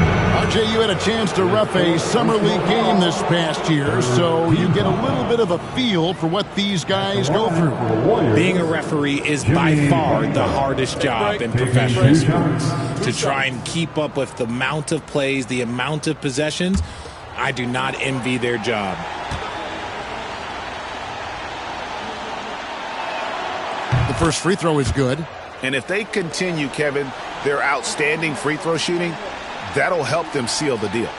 S2: RJ, you had a chance to ref a summer league game this past year, so you get a little bit of a feel for what these guys go through.
S19: Being a referee is by far the hardest job in professional sports. To try and keep up with the amount of plays, the amount of possessions, I do not envy their job.
S2: The first free throw is good.
S9: And if they continue, Kevin, their outstanding free throw shooting, that'll help them seal the deal.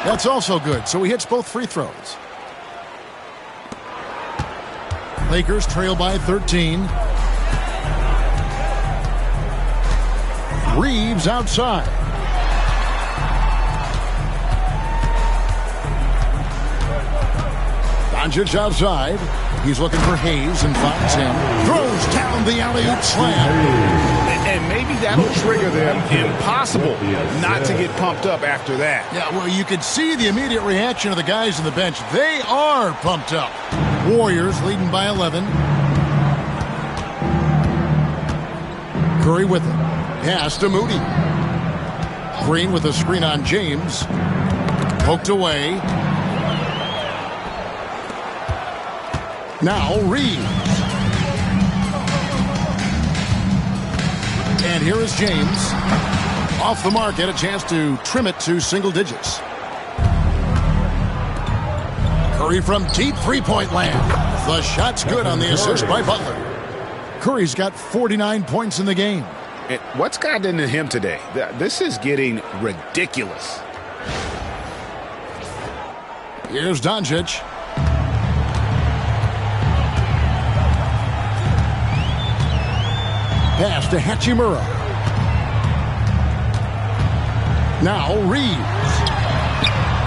S2: That's also good, so he hits both free throws. Lakers trail by 13. Reeves outside. Doncic outside. He's looking for Hayes and finds him. Throws down the alley-oop slam.
S9: And maybe that'll trigger them. Impossible not to get pumped up after that.
S2: Yeah, well, you could see the immediate reaction of the guys on the bench. They are pumped up. Warriors leading by 11. Curry with it. Pass to Moody. Green with a screen on James. Poked away. Now Reeves. And here is James. Off the mark, get a chance to trim it to single digits. Curry from deep three-point land. The shot's good on the assist by Butler. Curry's got 49 points in the game.
S9: And what's gotten into him today? This is getting ridiculous.
S2: Here's Doncic. Pass to Hachimura. Now Reeves.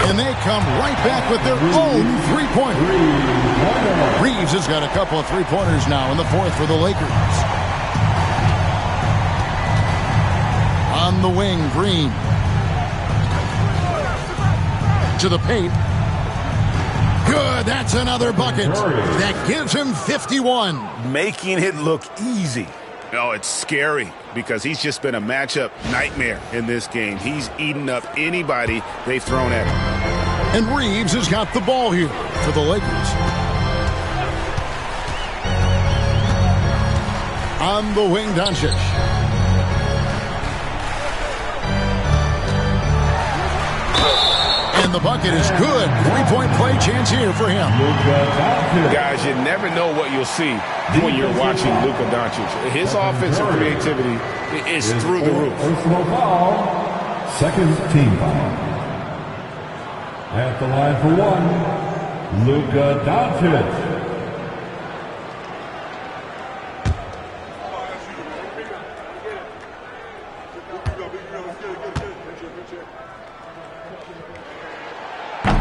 S2: And they come right back with their own three-pointer. Reeves has got a couple of three-pointers now in the fourth for the Lakers. On the wing, Green. To the paint. Good, that's another bucket. That gives him 51.
S9: Making it look easy. Oh, it's scary because he's just been a matchup nightmare in this game. He's eaten up anybody they've thrown at him.
S2: And Reeves has got the ball here for the Lakers. On the wing, Doncic. And the bucket is good. Three-point play chance here for him.
S9: Guys, you never know what you'll see when you're watching Luka Doncic. His offensive creativity is through the roof.
S16: Personal foul. Second team foul. At the line for one, Luka Doncic.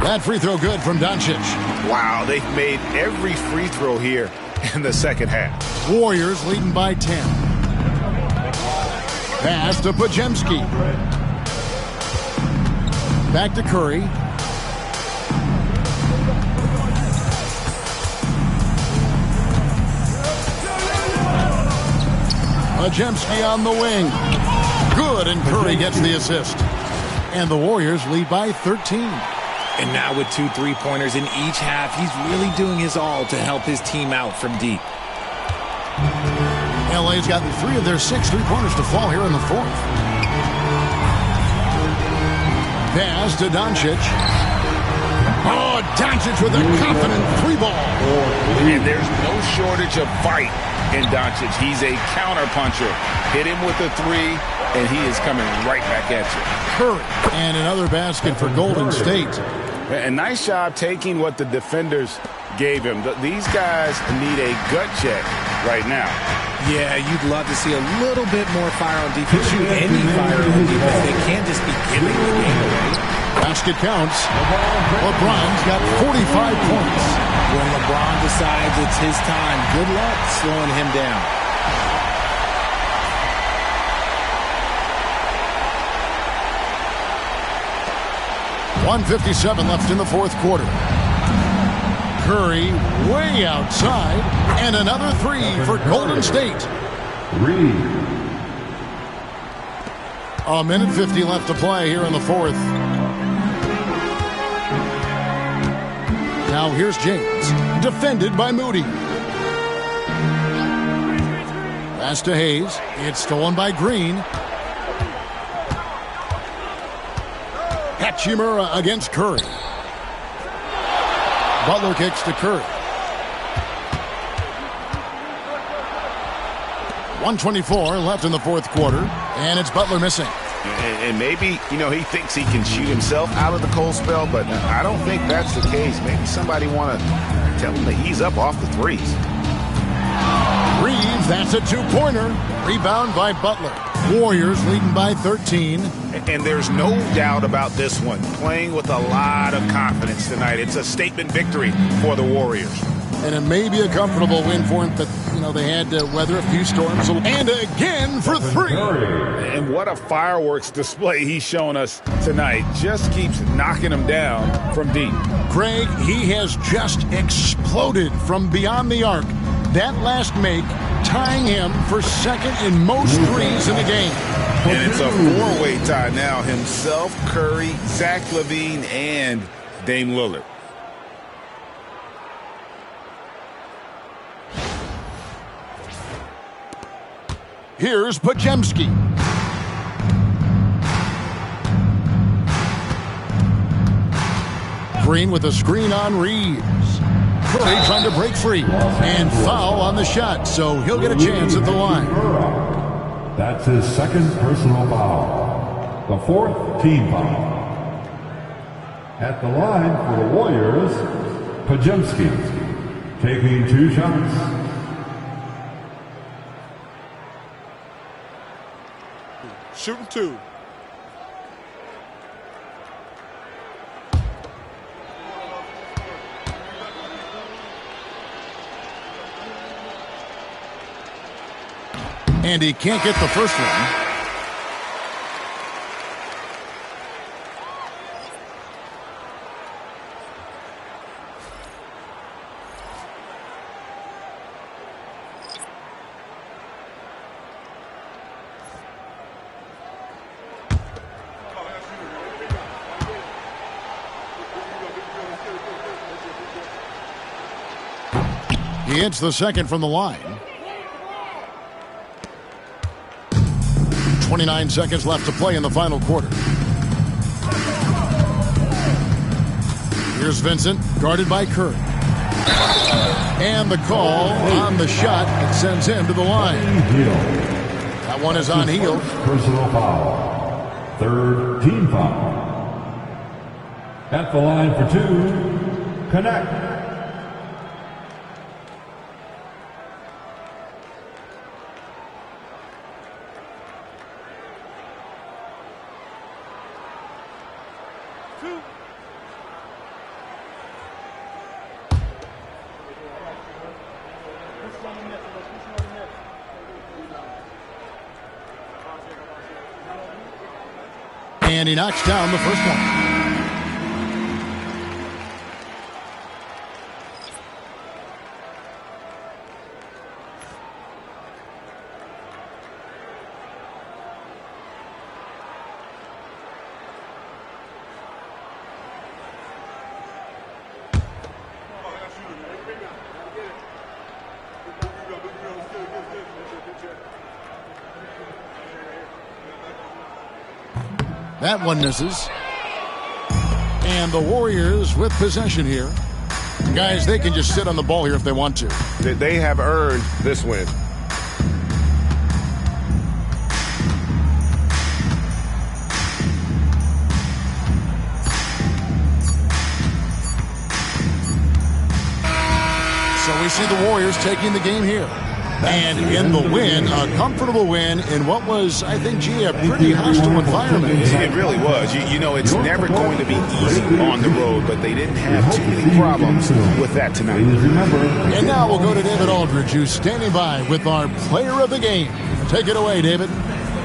S2: That free throw good from Doncic.
S9: Wow, they've made every free throw here in the second half.
S2: Warriors leading by 10. Pass to Podziemski. Back to Curry. Podziemski on the wing. Good, and Curry gets the assist. And the Warriors lead by 13.
S19: And now with 2 3-pointers in each half, he's really doing his all to help his team out from deep.
S2: LA's got 3 of their 6 3-pointers to fall here in the fourth. Pass to Doncic. Oh, Doncic with a confident 3-ball.
S9: And there's no shortage of fight in Doncic. He's a counter-puncher. Hit him with a 3, and he is coming right back at you.
S2: Curry. And another basket for Golden State.
S9: A nice job taking what the defenders gave him. These guys need a gut check right now.
S19: Yeah, you'd love to see a little bit more fire on defense. Shoot any fire on defense. They can't just be giving the game away.
S2: Basket counts. LeBron's got 45 points.
S19: When LeBron decides it's his time, good luck slowing him down.
S2: 1:57 left in the fourth quarter. Curry way outside, and another three for Golden State. A minute 50 left to play here in the fourth. Now here's James, defended by Moody. Pass to Hayes. It's stolen by Green. Hachimura against Curry. Butler kicks to Curry. 1:24 left in the fourth quarter, and it's Butler missing.
S9: And maybe, he thinks he can shoot himself out of the cold spell, but I don't think that's the case. Maybe somebody want to tell him to ease up off the threes.
S2: Reeves, that's a two-pointer. Rebound by Butler. Warriors leading by 13.
S9: And there's no doubt about this one. Playing with a lot of confidence tonight. It's a statement victory for the Warriors.
S2: And it may be a comfortable win for him, but, they had to weather a few storms. And again for three.
S9: And what a fireworks display he's showing us tonight. Just keeps knocking them down from deep.
S2: Craig, he has just exploded from beyond the arc. That last make tying him for second in most threes in the game.
S9: And it's a four-way tie now. Himself, Curry, Zach LaVine, and Dame Lillard.
S2: Here's Podziemski. Green with a screen on Reeves. Curry trying to break free. And foul on the shot, so he'll get a chance at the line.
S16: That's his second personal foul. The fourth team foul. At the line for the Warriors, Podziemski taking 2 shots.
S20: Shooting 2.
S2: And he can't get the first one. He hits the second from the line. 29 seconds left to play in the final quarter. Here's Vincent, guarded by Curry. And the call on the shot that sends him to the line. That one is on Hield.
S16: Personal foul. Third team foul. At the line for 2, Connect.
S2: And he knocks down the first one. That one misses. And the Warriors with possession here. Guys, they can just sit on the ball here if they want to.
S10: They have earned this win.
S2: So we see the Warriors taking the game here. And in the win, a comfortable win in what was, I think, a pretty hostile environment.
S9: It really was. You know, it's never going to be easy on the road, but they didn't have too many problems with that tonight.
S2: And now we'll go to David Aldridge, who's standing by with our player of the game. Take it away, David.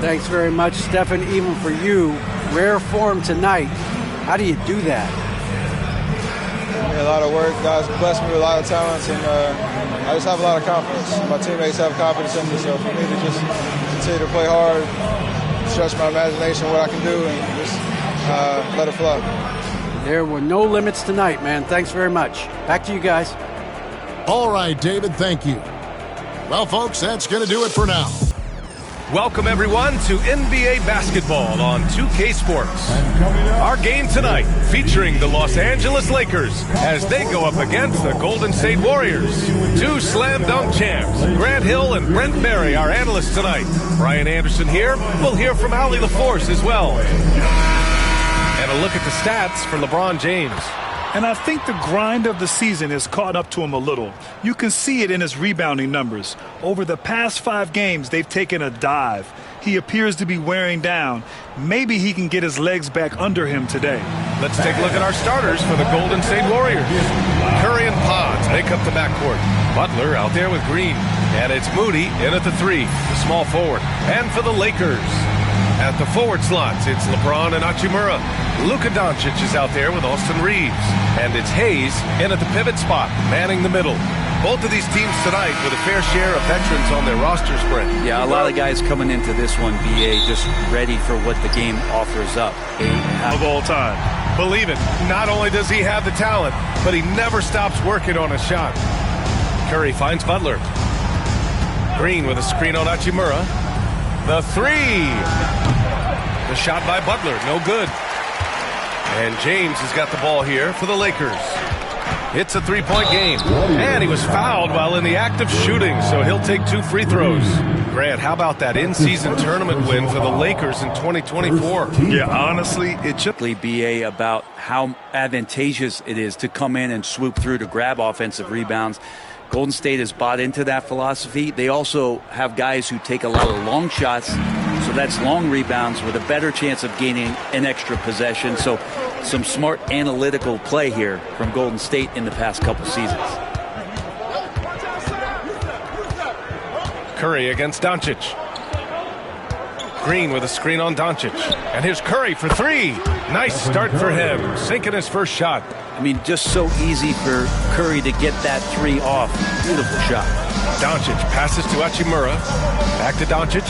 S5: Thanks very much, Stephen. Even for you, rare form tonight. How do you do that?
S21: me a lot of work. God's blessed me with a lot of talents, and I just have a lot of confidence. My teammates have confidence in me, so for me to just continue to play hard, stretch my imagination, what I can do, and just let it flow.
S5: There were no limits tonight, man. Thanks very much. Back to you guys.
S2: All right, David, thank you. Well, folks, that's going to do it for now.
S11: Welcome, everyone, to NBA basketball on 2K Sports. Our game tonight featuring the Los Angeles Lakers as they go up against the Golden State Warriors. Two slam dunk champs, Grant Hill and Brent Berry, our analysts tonight. Brian Anderson here. We'll hear from Allie LaForce as well. And a look at the stats for LeBron James.
S12: And I think the grind of the season has caught up to him a little. You can see it in his rebounding numbers. Over the past 5 games, they've taken a dive. He appears to be wearing down. Maybe he can get his legs back under him today.
S11: Let's take a look at our starters for the Golden State Warriors. Curry and Potts make up the backcourt. Butler out there with Green. And it's Moody in at the 3, the small forward. And for the Lakers, at the forward slots, it's LeBron and Hachimura. Luka Doncic is out there with Austin Reeves. And it's Hayes in at the pivot spot, manning the middle. Both of these teams tonight with a fair share of veterans on their rosters, Brent.
S4: Yeah, a lot of guys coming into this one, BA, just ready for what the game offers up.
S12: Of all time.
S11: Believe it, not only does he have the talent, but he never stops working on a shot. Curry finds Butler. Green with a screen on Hachimura. The 3. The shot by Butler, no good. And James has got the ball here for the Lakers. It's a 3-point game. And he was fouled while in the act of shooting, so he'll take 2 free throws. Grant, how about that in-season tournament win for the Lakers in 2024?
S12: Yeah, honestly, it just...
S4: BA about how advantageous it is to come in and swoop through to grab offensive rebounds. Golden State has bought into that philosophy. They also have guys who take a lot of long shots, so that's long rebounds with a better chance of gaining an extra possession. So some smart analytical play here from Golden State in the past couple seasons.
S11: Curry against Doncic. Green with a screen on Doncic. And here's Curry for 3. Nice start for him, sinking his first shot.
S4: I mean, just so easy for Curry to get that 3 off. Beautiful shot.
S11: Doncic passes to Hachimura. Back to Doncic.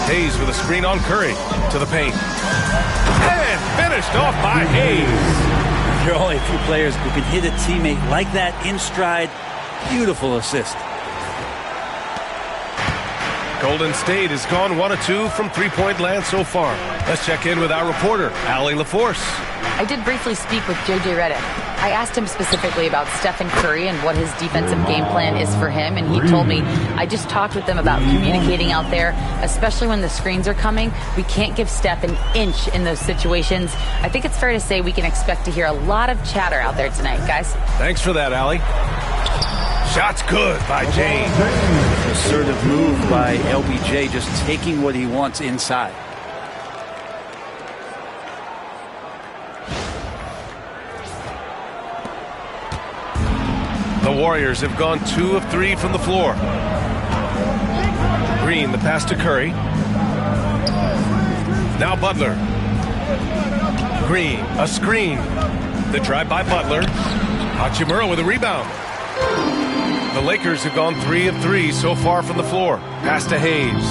S11: Hayes with a screen on Curry to the paint. And finished off by Hayes.
S4: There are only a few players who can hit a teammate like that in stride. Beautiful assist.
S11: Golden State has gone 1 of 2 from 3-point land so far. Let's check in with our reporter, Allie LaForce.
S13: I did briefly speak with J.J. Redick. I asked him specifically about Stephen Curry and what his defensive game plan is for him, and he told me, I just talked with them about communicating out there, especially when the screens are coming. We can't give Steph an inch in those situations. I think it's fair to say we can expect to hear a lot of chatter out there tonight, guys.
S11: Thanks for that, Allie. Shot's good by James.
S4: Assertive move by LBJ, just taking what he wants inside.
S11: The Warriors have gone 2 of 3 from the floor. Green, the pass to Curry. Now Butler. Green, a screen. The drive by Butler. Hachimura with a rebound. The Lakers have gone 3 of 3 so far from the floor. Pass to Hayes.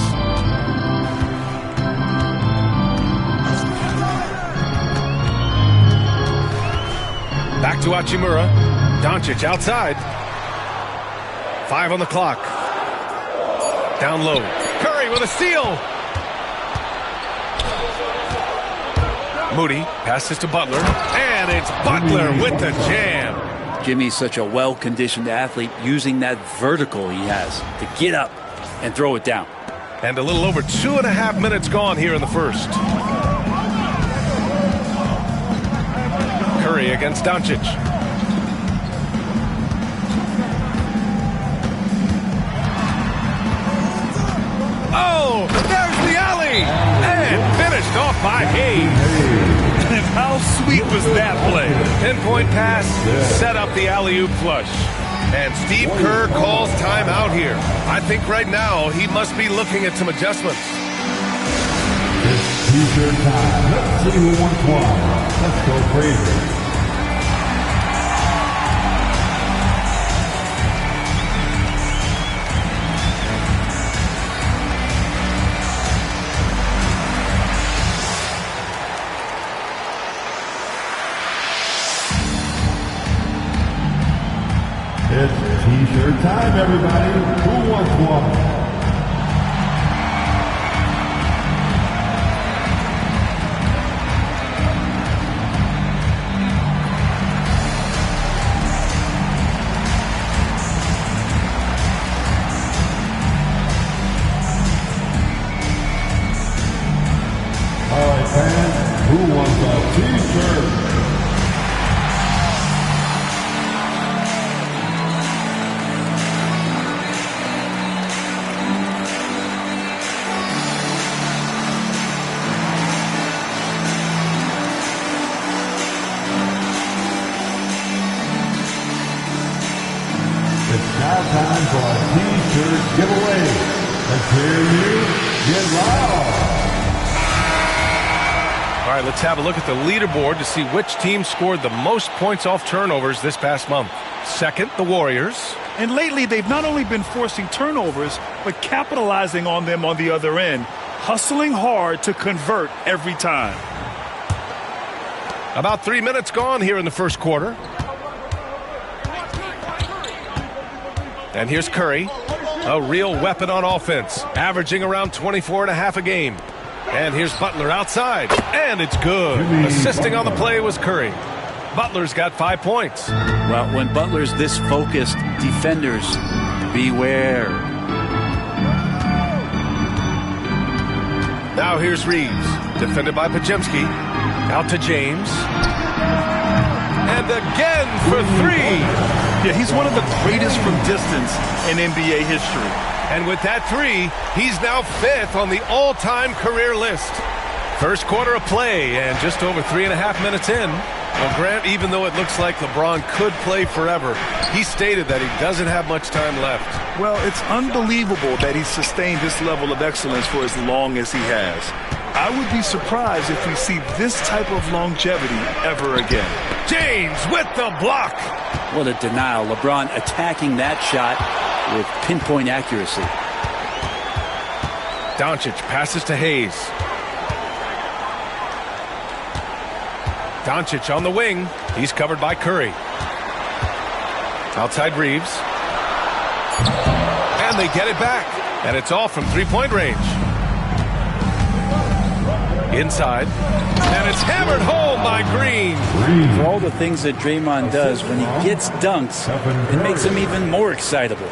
S11: Back to Hachimura. Doncic outside. 5 on the clock. Down low. Curry with a steal. Moody passes to Butler. And it's Butler with the jam.
S4: Jimmy's such a well-conditioned athlete, using that vertical he has to get up and throw it down.
S11: And a little over 2.5 minutes gone here in the first. Curry against Doncic. Oh, there's the alley! And finished off by Hayes.
S12: And how sweet was that play?
S11: Pinpoint pass, set up the alley-oop flush. And Steve Kerr calls timeout here. I think right now he must be looking at some adjustments.
S16: t-shirt time. Let's see who wants one. Let's go crazy. It's t-shirt time, everybody. Who wants one? All right, fans, who wants a t-shirt? It's now time for a t-shirt giveaway. Let's hear you get loud.
S11: All right, let's have a look at the leaderboard to see which team scored the most points off turnovers this past month. Second, the Warriors.
S12: And lately, they've not only been forcing turnovers, but capitalizing on them on the other end, hustling hard to convert every time.
S11: About 3 minutes gone here in the first quarter. And here's Curry, a real weapon on offense, averaging around 24.5 a game. And here's Butler outside, and it's good. Assisting on the play was Curry. Butler's got 5 points.
S4: Well, when Butler's this focused, defenders, beware.
S11: Now here's Reeves, defended by Pajemski. Out to James. And again for 3.
S12: Yeah, he's one of the greatest from distance in NBA history.
S11: And with that 3, he's now 5th on the all-time career list. First quarter of play and just over 3.5 minutes in. Well, Grant, even though it looks like LeBron could play forever, he stated that he doesn't have much time left.
S12: Well, it's unbelievable that he's sustained this level of excellence for as long as he has. I would be surprised if we see this type of longevity ever again.
S11: James with the block.
S4: What a denial. LeBron attacking that shot with pinpoint accuracy.
S11: Doncic passes to Hayes. Doncic on the wing. He's covered by Curry. Outside Reeves. And they get it back. And it's off from three-point range. Inside. And it's hammered home by Green.
S4: For all the things that Draymond does, when he gets dunks, it makes him even more excitable.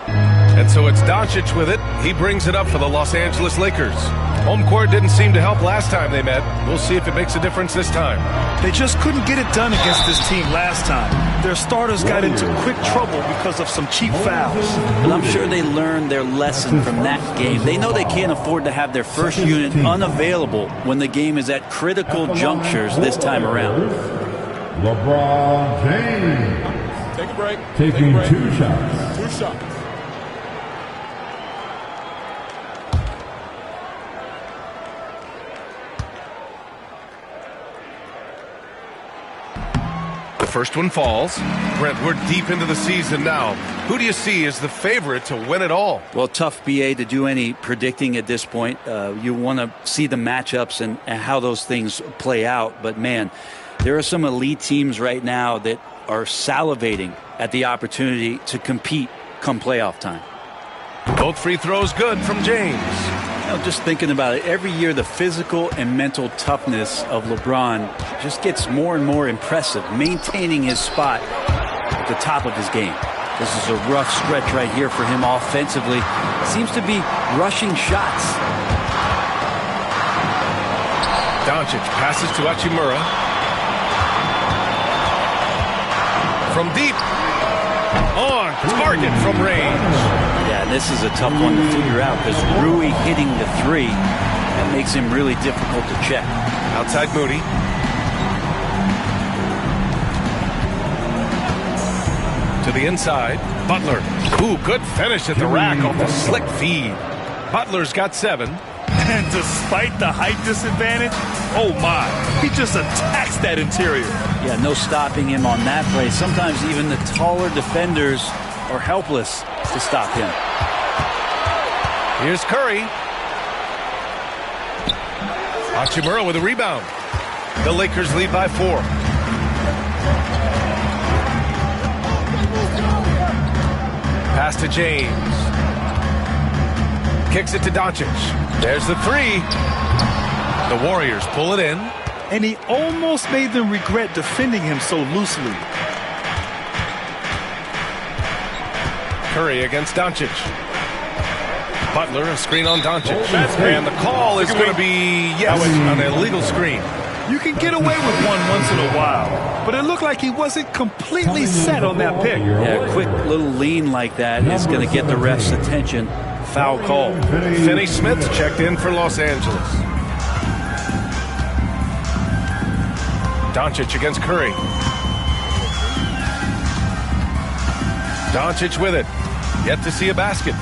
S11: And so it's Doncic with it. He brings it up for the Los Angeles Lakers. Home court didn't seem to help last time they met. We'll see if it makes a difference this time.
S12: They just couldn't get it done against this team last time. Their starters got into quick trouble because of some cheap fouls.
S4: But I'm sure they learned their lesson from that game. They know they can't afford to have their first unit unavailable when the game is at critical junctures this time around.
S16: LeBron James.
S18: Take a break.
S16: Taking 2 shots.
S18: 2 shots.
S11: First one falls. Brent, we're deep into the season now. Who do you see as the favorite to win it all?
S4: Well, tough, BA, to do any predicting at this point. You want to see the matchups and how those things play out. But, man, there are some elite teams right now that are salivating at the opportunity to compete come playoff time.
S11: Both free throws good from James.
S4: You know, just thinking about it, every year the physical and mental toughness of LeBron just gets more and more impressive, maintaining his spot at the top of his game. This is a rough stretch right here for him offensively. Seems to be rushing shots.
S11: Doncic passes to Hachimura. From deep. On target from range.
S4: Yeah, this is a tough one to figure out because Rui hitting the 3, that makes him really difficult to check.
S11: Outside Moody. To the inside, Butler. Ooh, good finish at the rack off the slick feed. Butler's got 7.
S12: And despite the height disadvantage, oh my, he just attacks that interior.
S4: Yeah, no stopping him on that play. Sometimes even the taller defenders are helpless to stop him.
S11: Here's Curry. Hachimura with a rebound. The Lakers lead by 4. Pass to James. Kicks it to Doncic. There's the 3. The Warriors pull it in.
S12: And he almost made them regret defending him so loosely.
S11: Curry against Doncic. Butler, a screen on Doncic. And the call is going to be, yes, an illegal screen.
S12: You can get away with one once in a while, but it looked like he wasn't completely set on that pick.
S4: Yeah, a quick little lean like that is going to get the ref's attention. Foul call.
S11: Finney Smith checked in for Los Angeles. Doncic against Curry. Doncic with it. Yet to see a basket.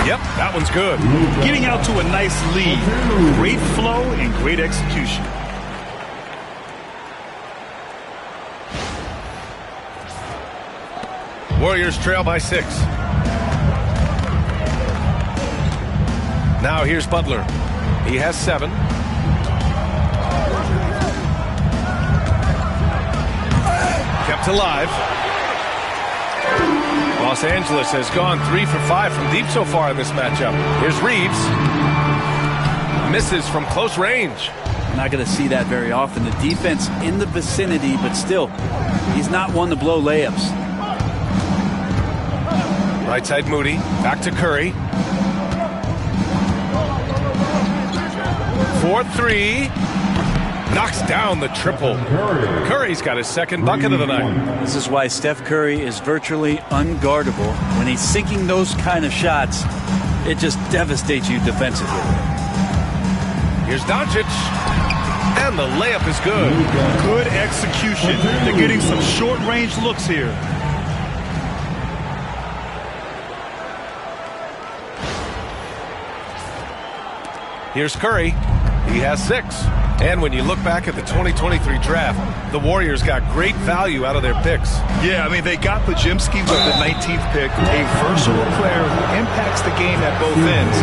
S11: Yep, that one's good.
S12: Getting out to a nice lead. Great flow and great execution.
S11: Warriors trail by 6. Now here's Butler. He has 7. Kept alive. Los Angeles has gone 3 for 5 from deep so far in this matchup. Here's Reeves. Misses from close range.
S4: Not going to see that very often. The defense in the vicinity, but still, he's not one to blow layups.
S11: Right side Moody. Back to Curry. 4-3. Knocks down the triple. Curry's got his second bucket of the night.
S4: This is why Steph Curry is virtually unguardable. When he's sinking those kind of shots, it just devastates you defensively.
S11: Here's Doncic. And the layup is good.
S12: Good execution. They're getting some short-range looks here.
S11: Here's Curry. He has 6. And when you look back at the 2023 draft, the Warriors got great value out of their picks.
S12: Yeah, I mean, they got Podziemski with the 19th pick, a versatile player who impacts the game at both ends.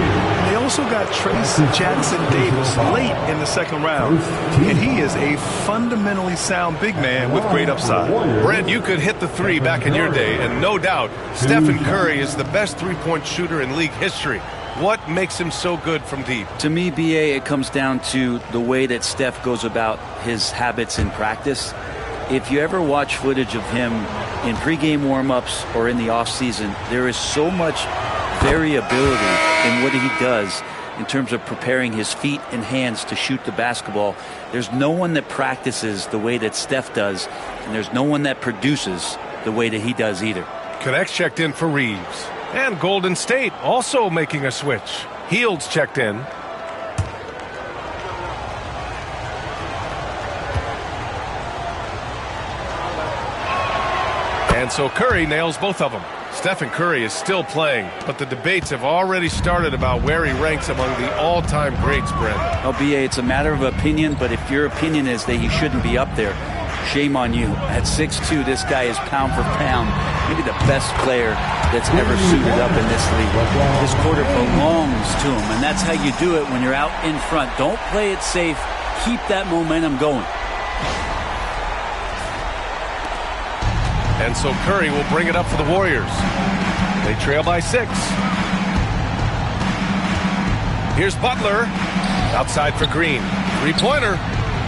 S12: They also got Trace Jackson-Davis late in the second round, and he is a fundamentally sound big man with great upside.
S11: Brent, you could hit the 3 back in your day, and no doubt, Stephen Curry is the best three-point shooter in league history. What makes him so good from deep?
S4: To me, BA, it comes down to the way that Steph goes about his habits in practice. If you ever watch footage of him in pregame warm-ups or in the offseason, there is so much variability in what he does in terms of preparing his feet and hands to shoot the basketball. There's no one that practices the way that Steph does, and there's no one that produces the way that he does either.
S11: Connects checked in for Reeves. And Golden State also making a switch. Heald's checked in. And so Curry nails both of them. Stephen Curry is still playing, but the debates have already started about where he ranks among the all-time greats, Brent.
S4: LBA, it's a matter of opinion, but if your opinion is that he shouldn't be up there, shame on you. At 6'2", this guy is pound for pound, maybe the best player that's ever suited up in this league. This quarter belongs to him, and that's how you do it when you're out in front. Don't play it safe. Keep that momentum going.
S11: And so Curry will bring it up for the Warriors. They trail by 6. Here's Butler. Outside for Green. Three-pointer.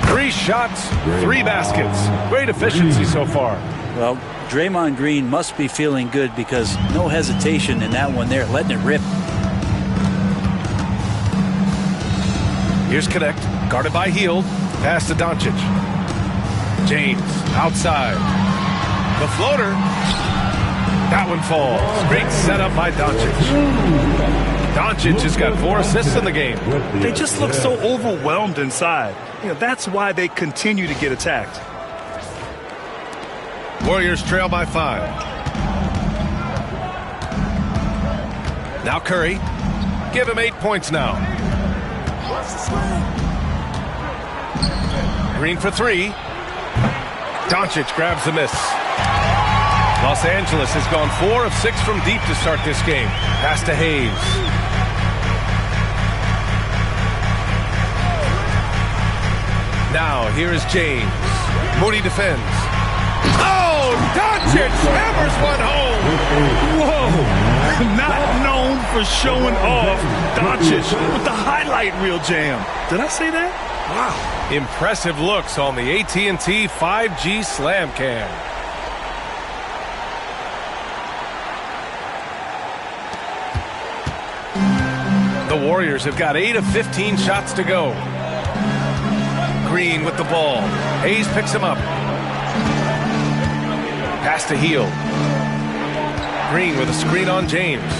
S11: 3 shots, 3 baskets. Great efficiency so far.
S4: Well, Draymond Green must be feeling good because no hesitation in that one there, letting it rip.
S11: Here's Connect, guarded by Hield. Pass to Doncic. James, outside. The floater. That one falls. Great setup by Doncic. Doncic has got 4 assists in the game.
S12: They just look so overwhelmed inside. You know, that's why they continue to get attacked.
S11: Warriors trail by 5. Now Curry. Give him 8 points now. Green for 3. Doncic grabs the miss. Los Angeles has gone 4 of 6 from deep to start this game. Pass to Hayes. Now, here is James. Moody defends. Oh, Doncic hammers one home.
S12: Whoa, not known for showing off. Doncic with the highlight reel jam. Did I say that? Wow.
S11: Impressive looks on the AT&T 5G Slam Cam. The Warriors have got 8 of 15 shots to go. Green with the ball. Hayes picks him up. Pass to Hield. Green with a screen on James.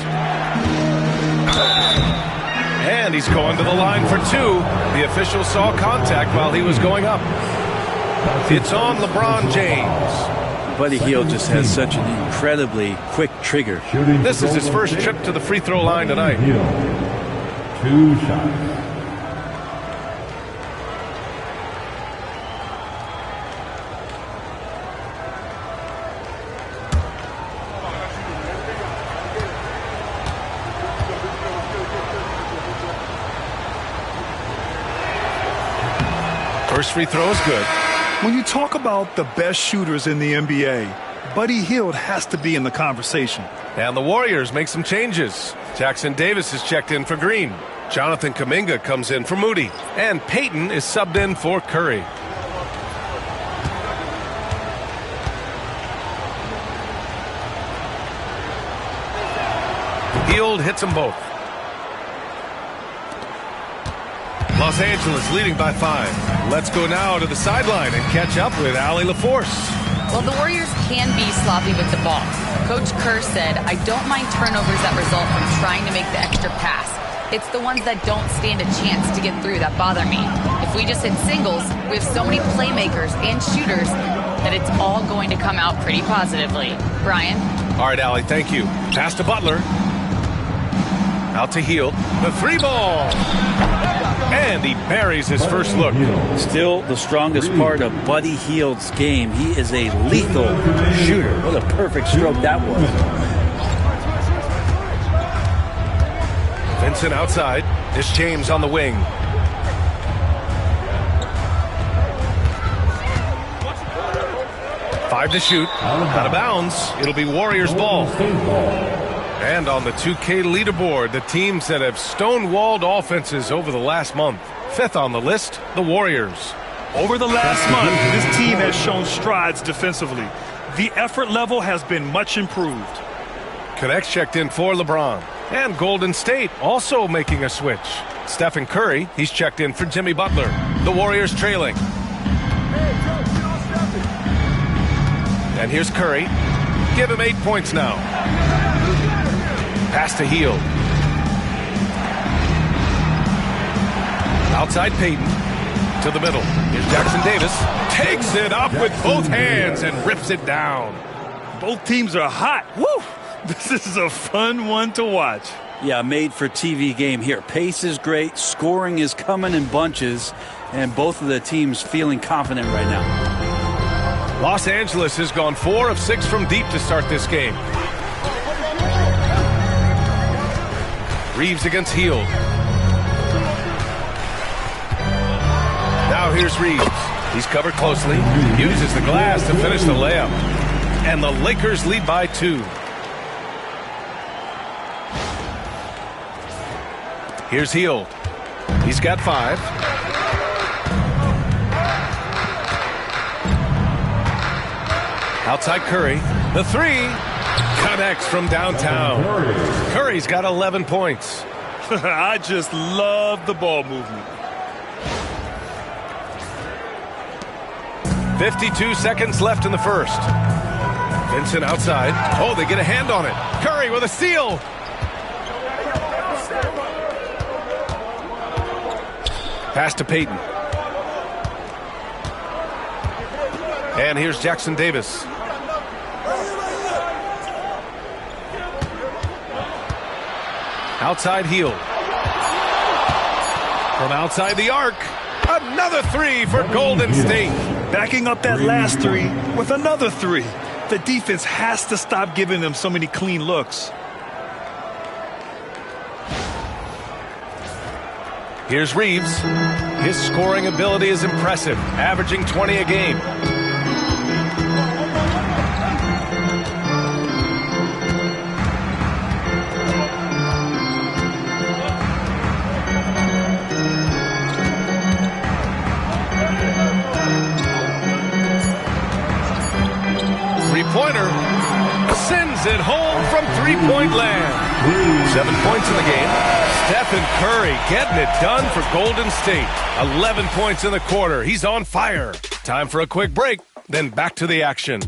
S11: And he's going to the line for 2. The official saw contact while he was going up. It's on LeBron James.
S4: Buddy Hield just has such an incredibly quick trigger.
S11: This is his first trip to the free throw line tonight.
S16: 2 shots.
S11: First free throw is good.
S12: When you talk about the best shooters in the NBA, Buddy Hield has to be in the conversation.
S11: And the Warriors make some changes. Jackson Davis is checked in for Green. Jonathan Kuminga comes in for Moody. And Payton is subbed in for Curry. Hield hits them both. Los Angeles leading by 5. Let's go now to the sideline and catch up with Allie LaForce.
S13: Well, the Warriors can be sloppy with the ball. Coach Kerr said, I don't mind turnovers that result from trying to make the extra pass. It's the ones that don't stand a chance to get through that bother me. If we just hit singles, we have so many playmakers and shooters that it's all going to come out pretty positively. Brian?
S11: All right, Allie, thank you. Pass to Butler. Out to Hield. The 3 ball. And he buries his first look.
S4: Still the strongest part of Buddy Hield's game. He is a lethal shooter. What a perfect stroke that was.
S11: Vincent outside. It's James on the wing. Five to shoot. Out of bounds. It'll be Warriors ball. And on the 2K leaderboard, the teams that have stonewalled offenses over the last month. 5th on the list, the Warriors.
S12: Over the last month, this team has shown strides defensively. The effort level has been much improved.
S11: Connects checked in for LeBron. And Golden State also making a switch. Stephen Curry, he's checked in for Jimmy Butler. The Warriors trailing. And here's Curry. Give him 8 points now. Pass to Hield. Outside Payton. To the middle. Here's Jackson Davis. Takes it up with both hands and rips it down.
S12: Both teams are hot. Woo! This is a fun one to watch.
S4: Yeah, made for TV game here. Pace is great. Scoring is coming in bunches. And both of the teams feeling confident right now.
S11: Los Angeles has gone 4 of 6 from deep to start this game. Reeves against Hield. Now here's Reeves. He's covered closely. Uses the glass to finish the layup. And the Lakers lead by 2. Here's Hield. He's got 5. Outside Curry. The 3. Connects from downtown. Curry's got 11 points.
S12: I just love the ball movement.
S11: 52 seconds left in the first. Vincent outside. Oh, they get a hand on it. Curry with a steal. Pass to Payton. And here's Jackson Davis. Outside Hield. From outside the arc, another three for Golden State.
S12: Backing up that last three with another three. The defense has to stop giving them so many clean looks.
S11: Here's Reeves. His scoring ability is impressive, averaging 20 a game. Three-pointer sends it home from three-point land. 7 points in the game. Stephen Curry getting it done for Golden State. 11 points in the quarter. He's on fire. Time for a quick break, then back to the action.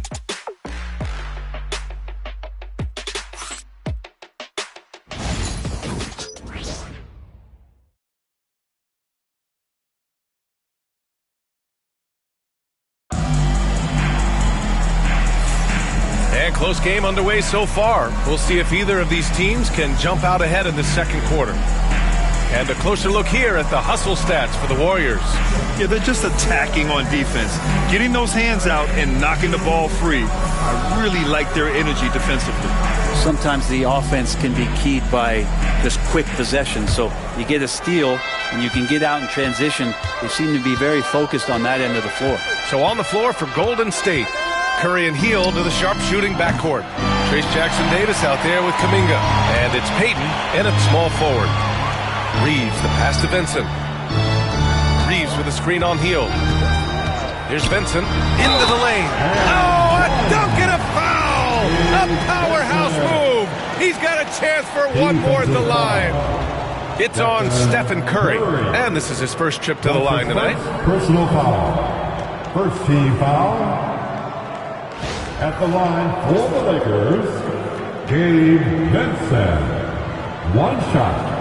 S11: And close game underway so far. We'll see if either of these teams can jump out ahead in the second quarter. And a closer look here at the hustle stats for the Warriors.
S12: Yeah, they're just attacking on defense. Getting those hands out and knocking the ball free. I really like their energy defensively.
S4: Sometimes the offense can be keyed by just quick possession. So you get a steal and you can get out in transition. They seem to be very focused on that end of the floor.
S11: So on the floor for Golden State, Curry and Hield to the sharpshooting backcourt. Trace Jackson-Davis out there with Kuminga. And it's Payton in at small forward. Reeves, the pass to Vincent. Reeves with a screen on Hield. Here's Vincent into the lane. Oh, a dunk and a foul! A powerhouse move! He's got a chance for one more at the line. It's on Stephen Curry. And this is his first trip to the line tonight.
S16: Personal foul. First team foul. At the line for the Lakers, Gabe Vincent. One shot.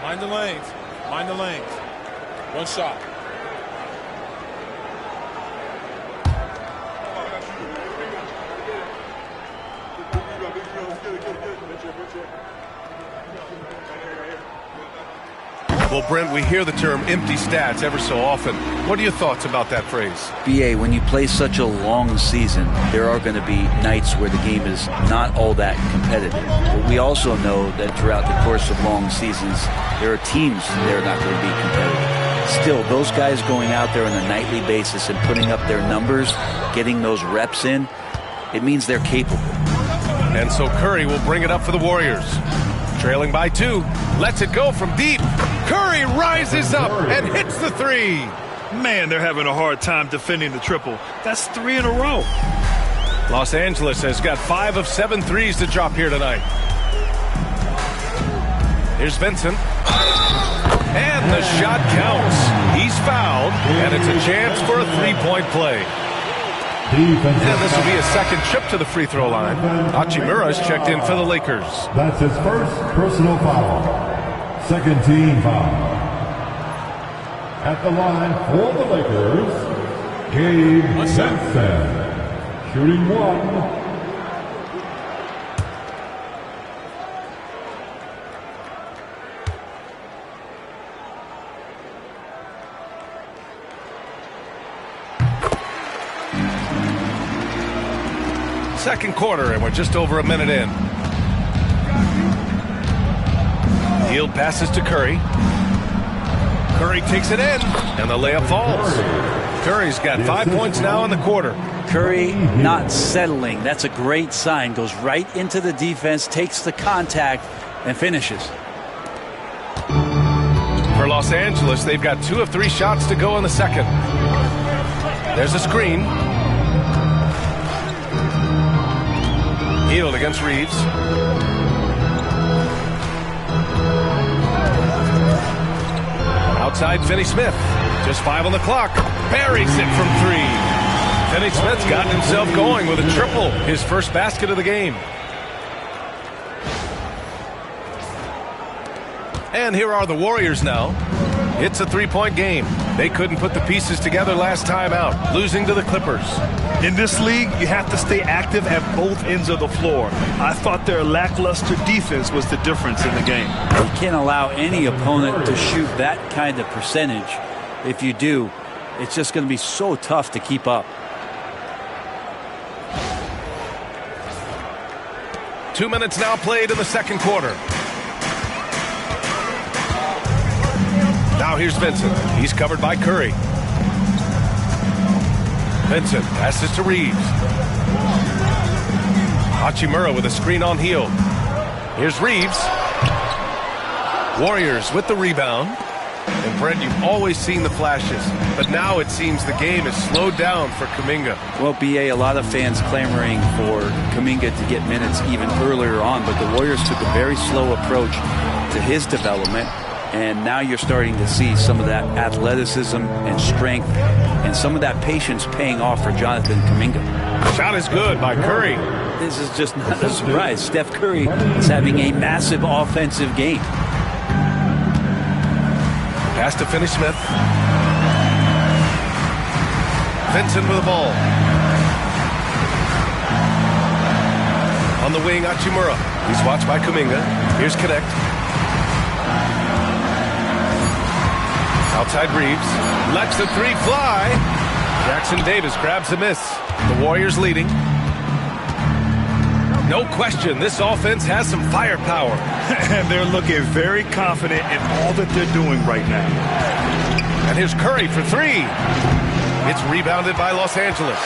S18: Mind the lanes. Mind the lanes. One shot.
S11: Well, Brent, we hear the term empty stats ever so often. What are your thoughts about that phrase?
S4: BA, when you play such a long season, there are going to be nights where the game is not all that competitive. But we also know that throughout the course of long seasons, there are teams that are not going to be competitive. Still, those guys going out there on a nightly basis and putting up their numbers, getting those reps in, it means they're capable.
S11: And so Curry will bring it up for the Warriors. Trailing by 2, lets it go from deep. Curry rises up and hits the three.
S12: Man, they're having a hard time defending the triple. That's 3 in a row.
S11: Los Angeles has got 5 of 7 threes to drop here tonight. Here's Vincent. And the shot counts. He's fouled, and it's a chance for a three-point play. And this will be a second trip to the free throw line. Hachimura's checked in for the Lakers.
S16: That's his first personal foul. Second team foul. At the line for the Lakers, Gabe Vincent. Shooting 1.
S11: Second quarter, and we're just over a minute in. Hield passes to Curry. Curry takes it in, and the layup falls. Curry's got 5 points now in the quarter.
S4: Curry not settling. That's a great sign. Goes right into the defense, takes the contact, and finishes.
S11: For Los Angeles, they've got 2 of 3 shots to go in the second. There's a screen. Hield against Reeves. Outside Finney-Smith. Just 5 on the clock. Buries it from 3. Finney-Smith's gotten himself going with a triple. His first basket of the game. And here are the Warriors now. It's a 3-point game. They couldn't put the pieces together last time out, losing to the Clippers.
S12: In this league, you have to stay active at both ends of the floor. I thought their lackluster defense was the difference in the game.
S4: You can't allow any opponent to shoot that kind of percentage. If you do, it's just going to be so tough to keep up.
S11: 2 minutes now played in the second quarter. Now here's Vincent. He's covered by Curry. Vincent passes to Reeves. Hachimura with a screen on Hield. Here's Reeves. Warriors with the rebound. And Brent, you've always seen the flashes, but now it seems the game is slowed down for Kuminga.
S4: Well, BA, a lot of fans clamoring for Kuminga to get minutes even earlier on, but the Warriors took a very slow approach to his development, and now you're starting to see some of that athleticism and strength and some of that patience paying off for Jonathan Kuminga.
S11: Shot is good by Curry.
S4: This is just not a surprise. Steph Curry is having a massive offensive game.
S11: Pass to Finney-Smith. Vincent with the ball. On the wing, Hachimura. He's watched by Kuminga. Here's Connect. Outside Reeves. Lets the three fly. Jackson Davis grabs a miss. The Warriors leading. No question, this offense has some firepower.
S12: And they're looking very confident in all that they're doing right now.
S11: And here's Curry for three. It's rebounded by Los Angeles.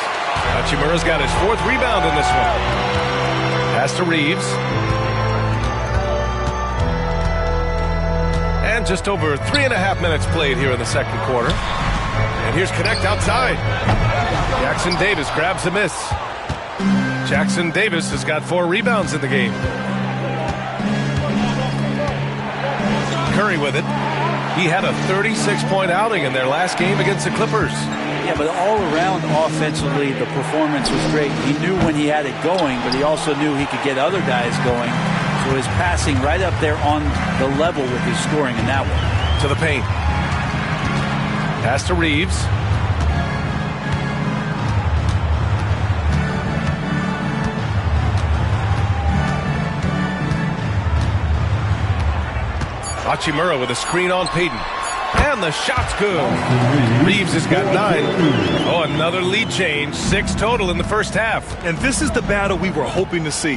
S11: Hachimura's got his fourth rebound in this one. Pass to Reeves. And just over 3.5 minutes played here in the second quarter. And here's Connect outside. Jackson Davis grabs a miss. Jackson Davis has got 4 rebounds in the game. Curry with it. He had a 36-point outing in their last game against the Clippers.
S4: Yeah, but all around offensively, the performance was great. He knew when he had it going, but he also knew he could get other guys going. So his passing right up there on the level with his scoring in that one.
S11: To the paint. Pass to Reeves. Hachimura with a screen on Payton. And the shot's good. Reeves has got 9. Oh, another lead change. 6 total in the first half.
S12: And this is the battle we were hoping to see.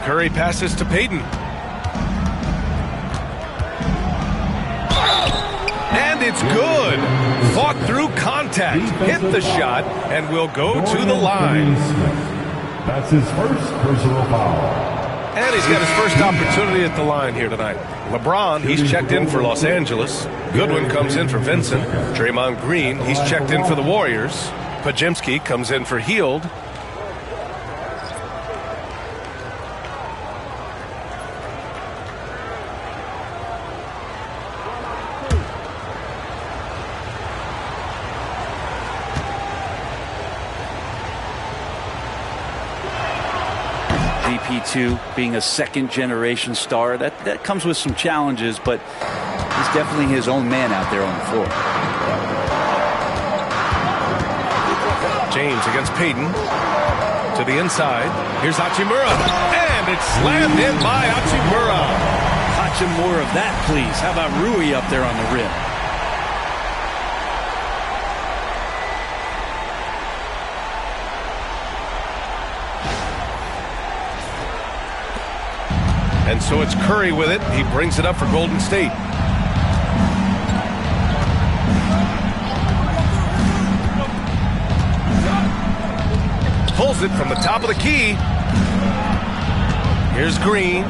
S11: Curry passes to Payton. And it's good. Fought through contact. Hit the shot and will go to the line.
S16: That's his first personal foul.
S11: And he's got his first opportunity at the line here tonight. LeBron, he's checked in for Los Angeles. Goodwin comes in for Vincent. Draymond Green, he's checked in for the Warriors. Pajemski comes in for Hield.
S4: GP2 being a second-generation star, that comes with some challenges, but he's definitely his own man out there on the floor.
S11: James against Payton. To the inside. Here's Hachimura. And it's slammed in by Hachimura.
S4: Watching more of that, please. How about Rui up there on the rim?
S11: And so it's Curry with it. He brings it up for Golden State. Pulls it from the top of the key. Here's Green.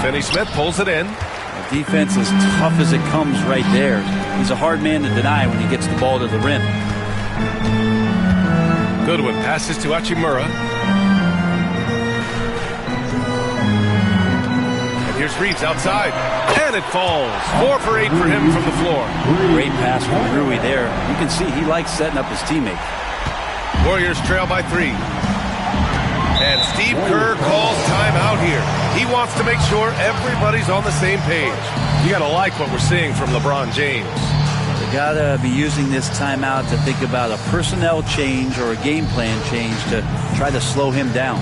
S11: Finney-Smith pulls it in.
S4: The defense is tough as it comes right there. He's a hard man to deny when he gets the ball to the rim.
S11: Goodwin passes to Hachimura. Here's Reeves outside, and it falls. 4 for 8 for him from the floor.
S4: Great pass from Rui there. You can see he likes setting up his teammate.
S11: Warriors trail by 3. And Steve Kerr calls timeout here. He wants to make sure everybody's on the same page. You got to like what we're seeing from LeBron James.
S4: You got to be using this timeout to think about a personnel change or a game plan change to try to slow him down.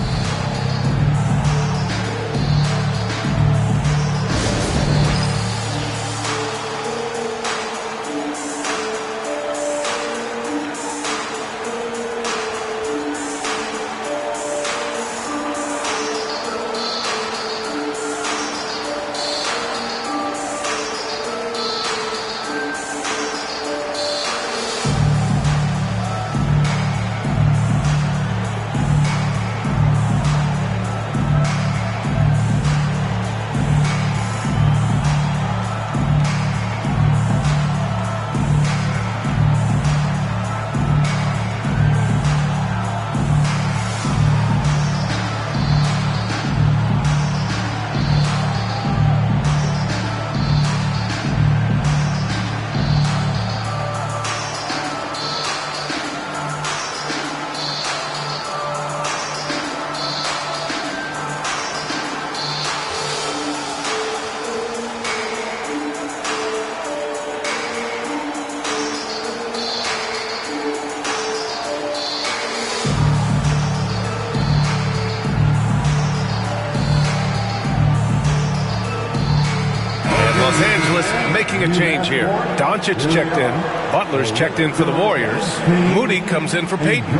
S11: Los Angeles making a change here. Doncic checked in. Butler's checked in for the Warriors. Moody comes in for Peyton.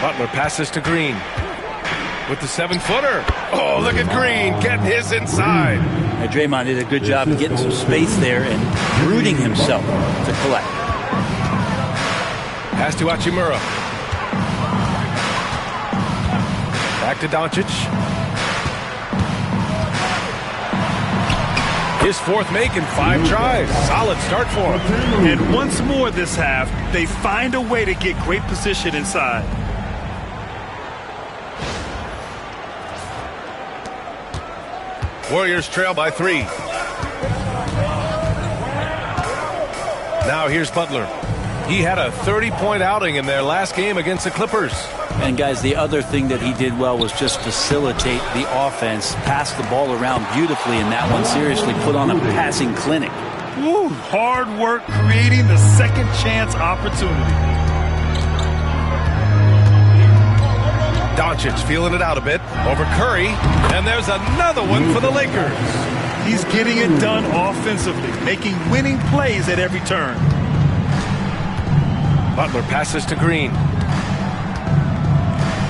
S11: Butler passes to Green. With the 7-footer. Oh, look at Green getting his inside.
S4: And Draymond did a good job of getting some space there and rooting himself to collect.
S11: Pass to Hachimura. Back to Doncic. His fourth make in 5 tries. Solid start for him.
S12: And once more this half, they find a way to get great position inside.
S11: Warriors trail by 3. Now here's Butler. He had a 30-point outing in their last game against the Clippers.
S4: And guys, the other thing that he did well was just facilitate the offense, pass the ball around beautifully in that one. Seriously, put on a passing clinic.
S12: Woo, hard work creating the second chance opportunity.
S11: Doncic feeling it out a bit over Curry, and there's another one for the Lakers.
S12: He's getting it done offensively, making winning plays at every turn.
S11: Butler passes to Green.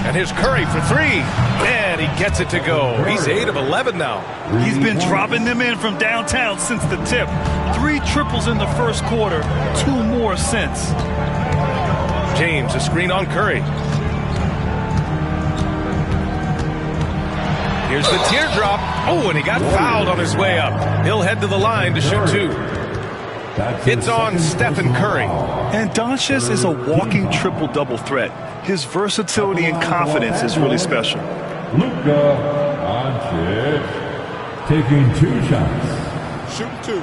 S11: And here's Curry for 3. And he gets it to go. He's 8 of 11 now.
S12: He's been dropping them in from downtown since the tip. 3 triples in the first quarter, 2 more since.
S11: James, a screen on Curry. Here's the teardrop. Oh, and he got fouled on his way up. He'll head to the line to shoot 2. It's on Stephen Curry.
S12: And Doncic is a walking triple-double threat. His versatility and confidence is really special.
S16: Luka Doncic taking 2 shots.
S2: Shooting 2.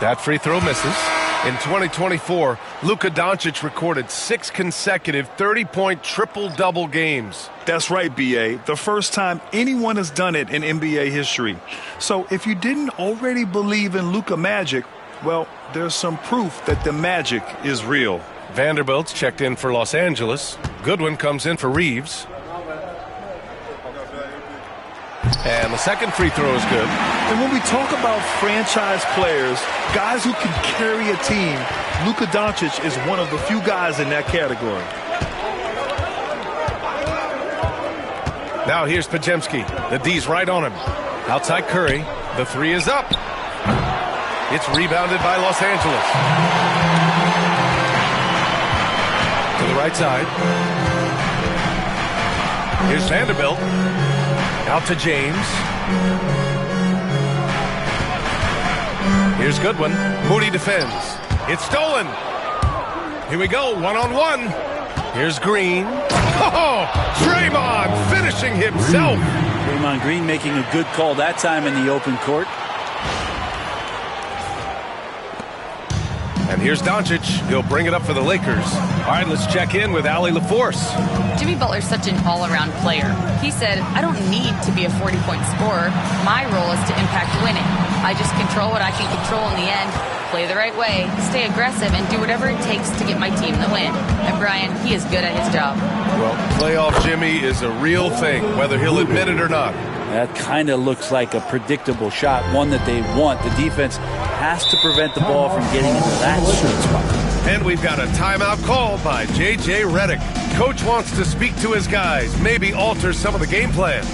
S11: That free throw misses. In 2024, Luka Doncic recorded 6 consecutive 30-point triple-double games.
S12: That's right, B.A. The first time anyone has done it in NBA history. So if you didn't already believe in Luka Magic, well, there's some proof that the magic is real.
S11: Vanderbilt's checked in for Los Angeles. Goodwin comes in for Reeves. And the second free throw is good.
S12: And when we talk about franchise players, guys who can carry a team, Luka Doncic is one of the few guys in that category.
S11: Now here's Pajemski. The D's right on him. Outside Curry. The 3 is up. It's rebounded by Los Angeles. To the right side. Here's Vanderbilt. Out to James. Here's Goodwin. Moody defends. It's stolen. Here we go, one-on-one. Here's Green. Oh, Draymond finishing himself.
S4: Draymond Green making a good call that time in the open court.
S11: And here's Doncic. He'll bring it up for the Lakers. All right, let's check in with Allie LaForce.
S13: Jimmy Butler's such an all-around player. He said, I don't need to be a 40-point scorer. My role is to impact winning. I just control what I can control in the end, play the right way, stay aggressive, and do whatever it takes to get my team the win. And Brian, he is good at his job.
S11: Well, playoff Jimmy is a real thing, whether he'll admit it or not.
S4: That kind of looks like a predictable shot, one that they want. The defense has to prevent the ball from getting into that sweet spot.
S11: And we've got a timeout called by J.J. Redick. Coach wants to speak to his guys, maybe alter some of the game plan.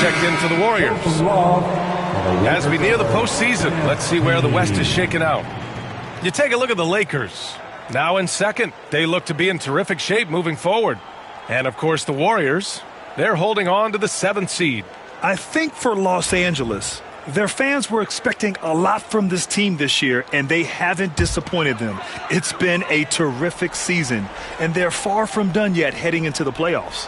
S11: Checked in for the Warriors. As we near the postseason, let's see where the West is shaken out. You take a look at the Lakers. Now in second, they look to be in terrific shape moving forward. And of course the Warriors, they're holding on to the 7th seed.
S12: I think for Los Angeles, their fans were expecting a lot from this team this year, and they haven't disappointed them. It's been a terrific season, and they're far from done yet heading into the playoffs.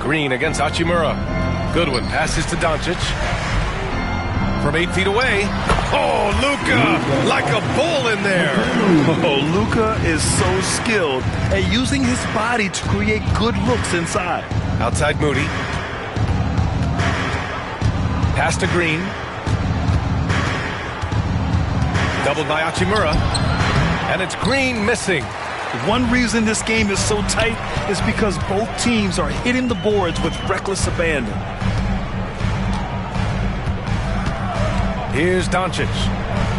S11: Green against Hachimura. Goodwin passes to Doncic. From 8 feet away. Oh, Luka, like a bull in there.
S12: Oh, Luka is so skilled at using his body to create good looks inside.
S11: Outside Moody. Pass to Green. Doubled by Hachimura. And it's Green missing.
S12: One reason this game is so tight is because both teams are hitting the boards with reckless abandon.
S11: Here's Doncic.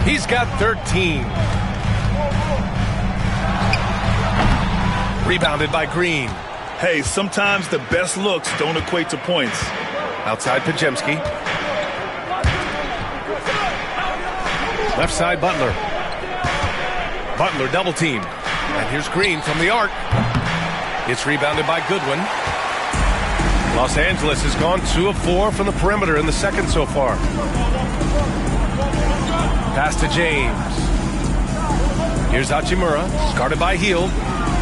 S11: He's got 13. Rebounded by Green.
S12: Hey, sometimes the best looks don't equate to points.
S11: Outside Podziemski. Left side Butler. Butler double team. And here's Green from the arc. It's rebounded by Goodwin. Los Angeles has gone 2 of 4 from the perimeter in the second so far. Pass to James. Here's Hachimura. Guarded by Hield.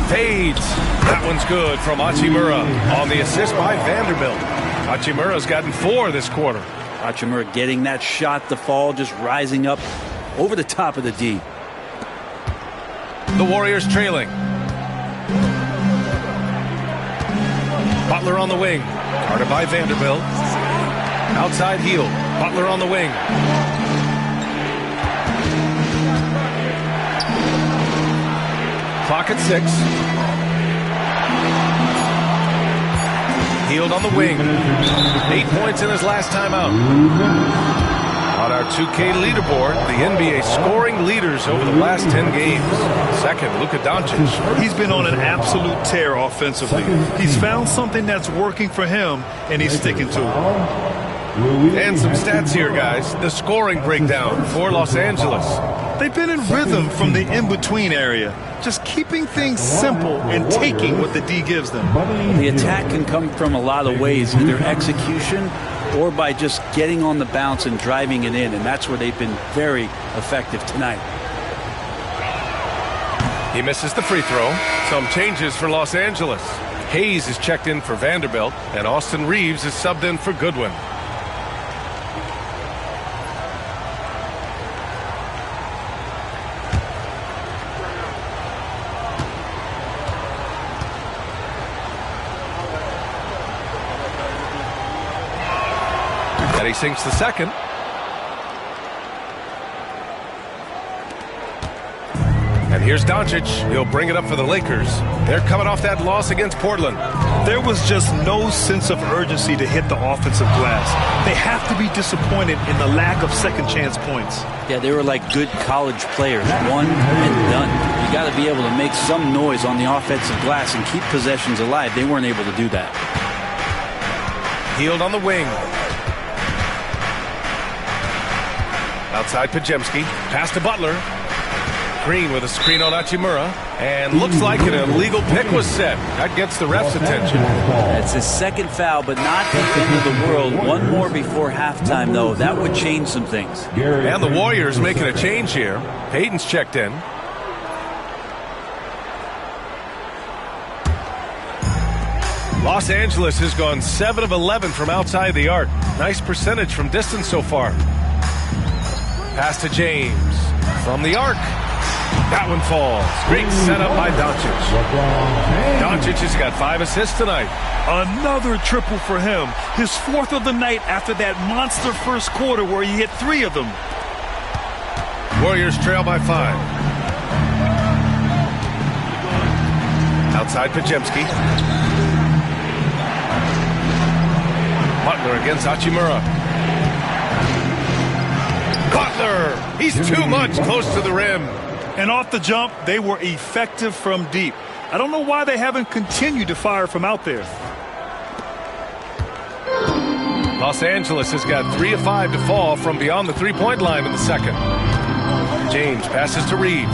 S11: Fades. That one's good from Hachimura on the assist by Vanderbilt. Hachimura's gotten 4 this quarter.
S4: Hachimura getting that shot to fall, just rising up over the top of the D.
S11: The Warriors trailing. Butler on the wing. Guarded by Vanderbilt. Outside Hield. Butler on the wing. Clock at 6. Hield on the wing. 8 points in his last time out. On our 2K leaderboard, the NBA scoring leaders over the last 10 games. Second, Luka Doncic.
S12: He's been on an absolute tear offensively. He's found something that's working for him, and he's sticking to it.
S11: And some stats here, guys. The scoring breakdown for Los Angeles.
S12: They've been in rhythm from the in-between area, just keeping things simple and taking what the D gives them.
S4: The attack can come from a lot of ways, either execution or by just getting on the bounce and driving it in, and that's where they've been very effective tonight.
S11: He misses the free throw. Some changes for Los Angeles. Hayes is checked in for Vanderbilt, and Austin Reeves is subbed in for Goodwin. And he sinks the second. And here's Doncic. He'll bring it up for the Lakers. They're coming off that loss against Portland.
S12: There was just no sense of urgency to hit the offensive glass. They have to be disappointed in the lack of second chance points.
S4: Yeah, they were like good college players, one and done. You got to be able to make some noise on the offensive glass and keep possessions alive. They weren't able to do that.
S11: Healed on the wing. Outside Pajemski. Pass to Butler. Green with a screen on Hachimura. And looks like an illegal pick was set. That gets the ref's attention.
S4: That's his second foul, but not the end of the world. One more before halftime, though. That would change some things.
S11: And the Warriors making a change here. Payton's checked in. Los Angeles has gone 7 of 11 from outside the arc. Nice percentage from distance so far. Pass to James. From the arc. That one falls. Great setup by Doncic. Doncic has got 5 assists tonight.
S12: Another triple for him. His 4th of the night after that monster first quarter where he hit 3 of them.
S11: Warriors trail by 5. Outside Pajemski. Butler against Hachimura. Butler! He's too much close to the rim.
S12: And off the jump, they were effective from deep. I don't know why they haven't continued to fire from out there.
S11: Los Angeles has got 3 of 5 to fall from beyond the three-point line in the second. James passes to Reeves.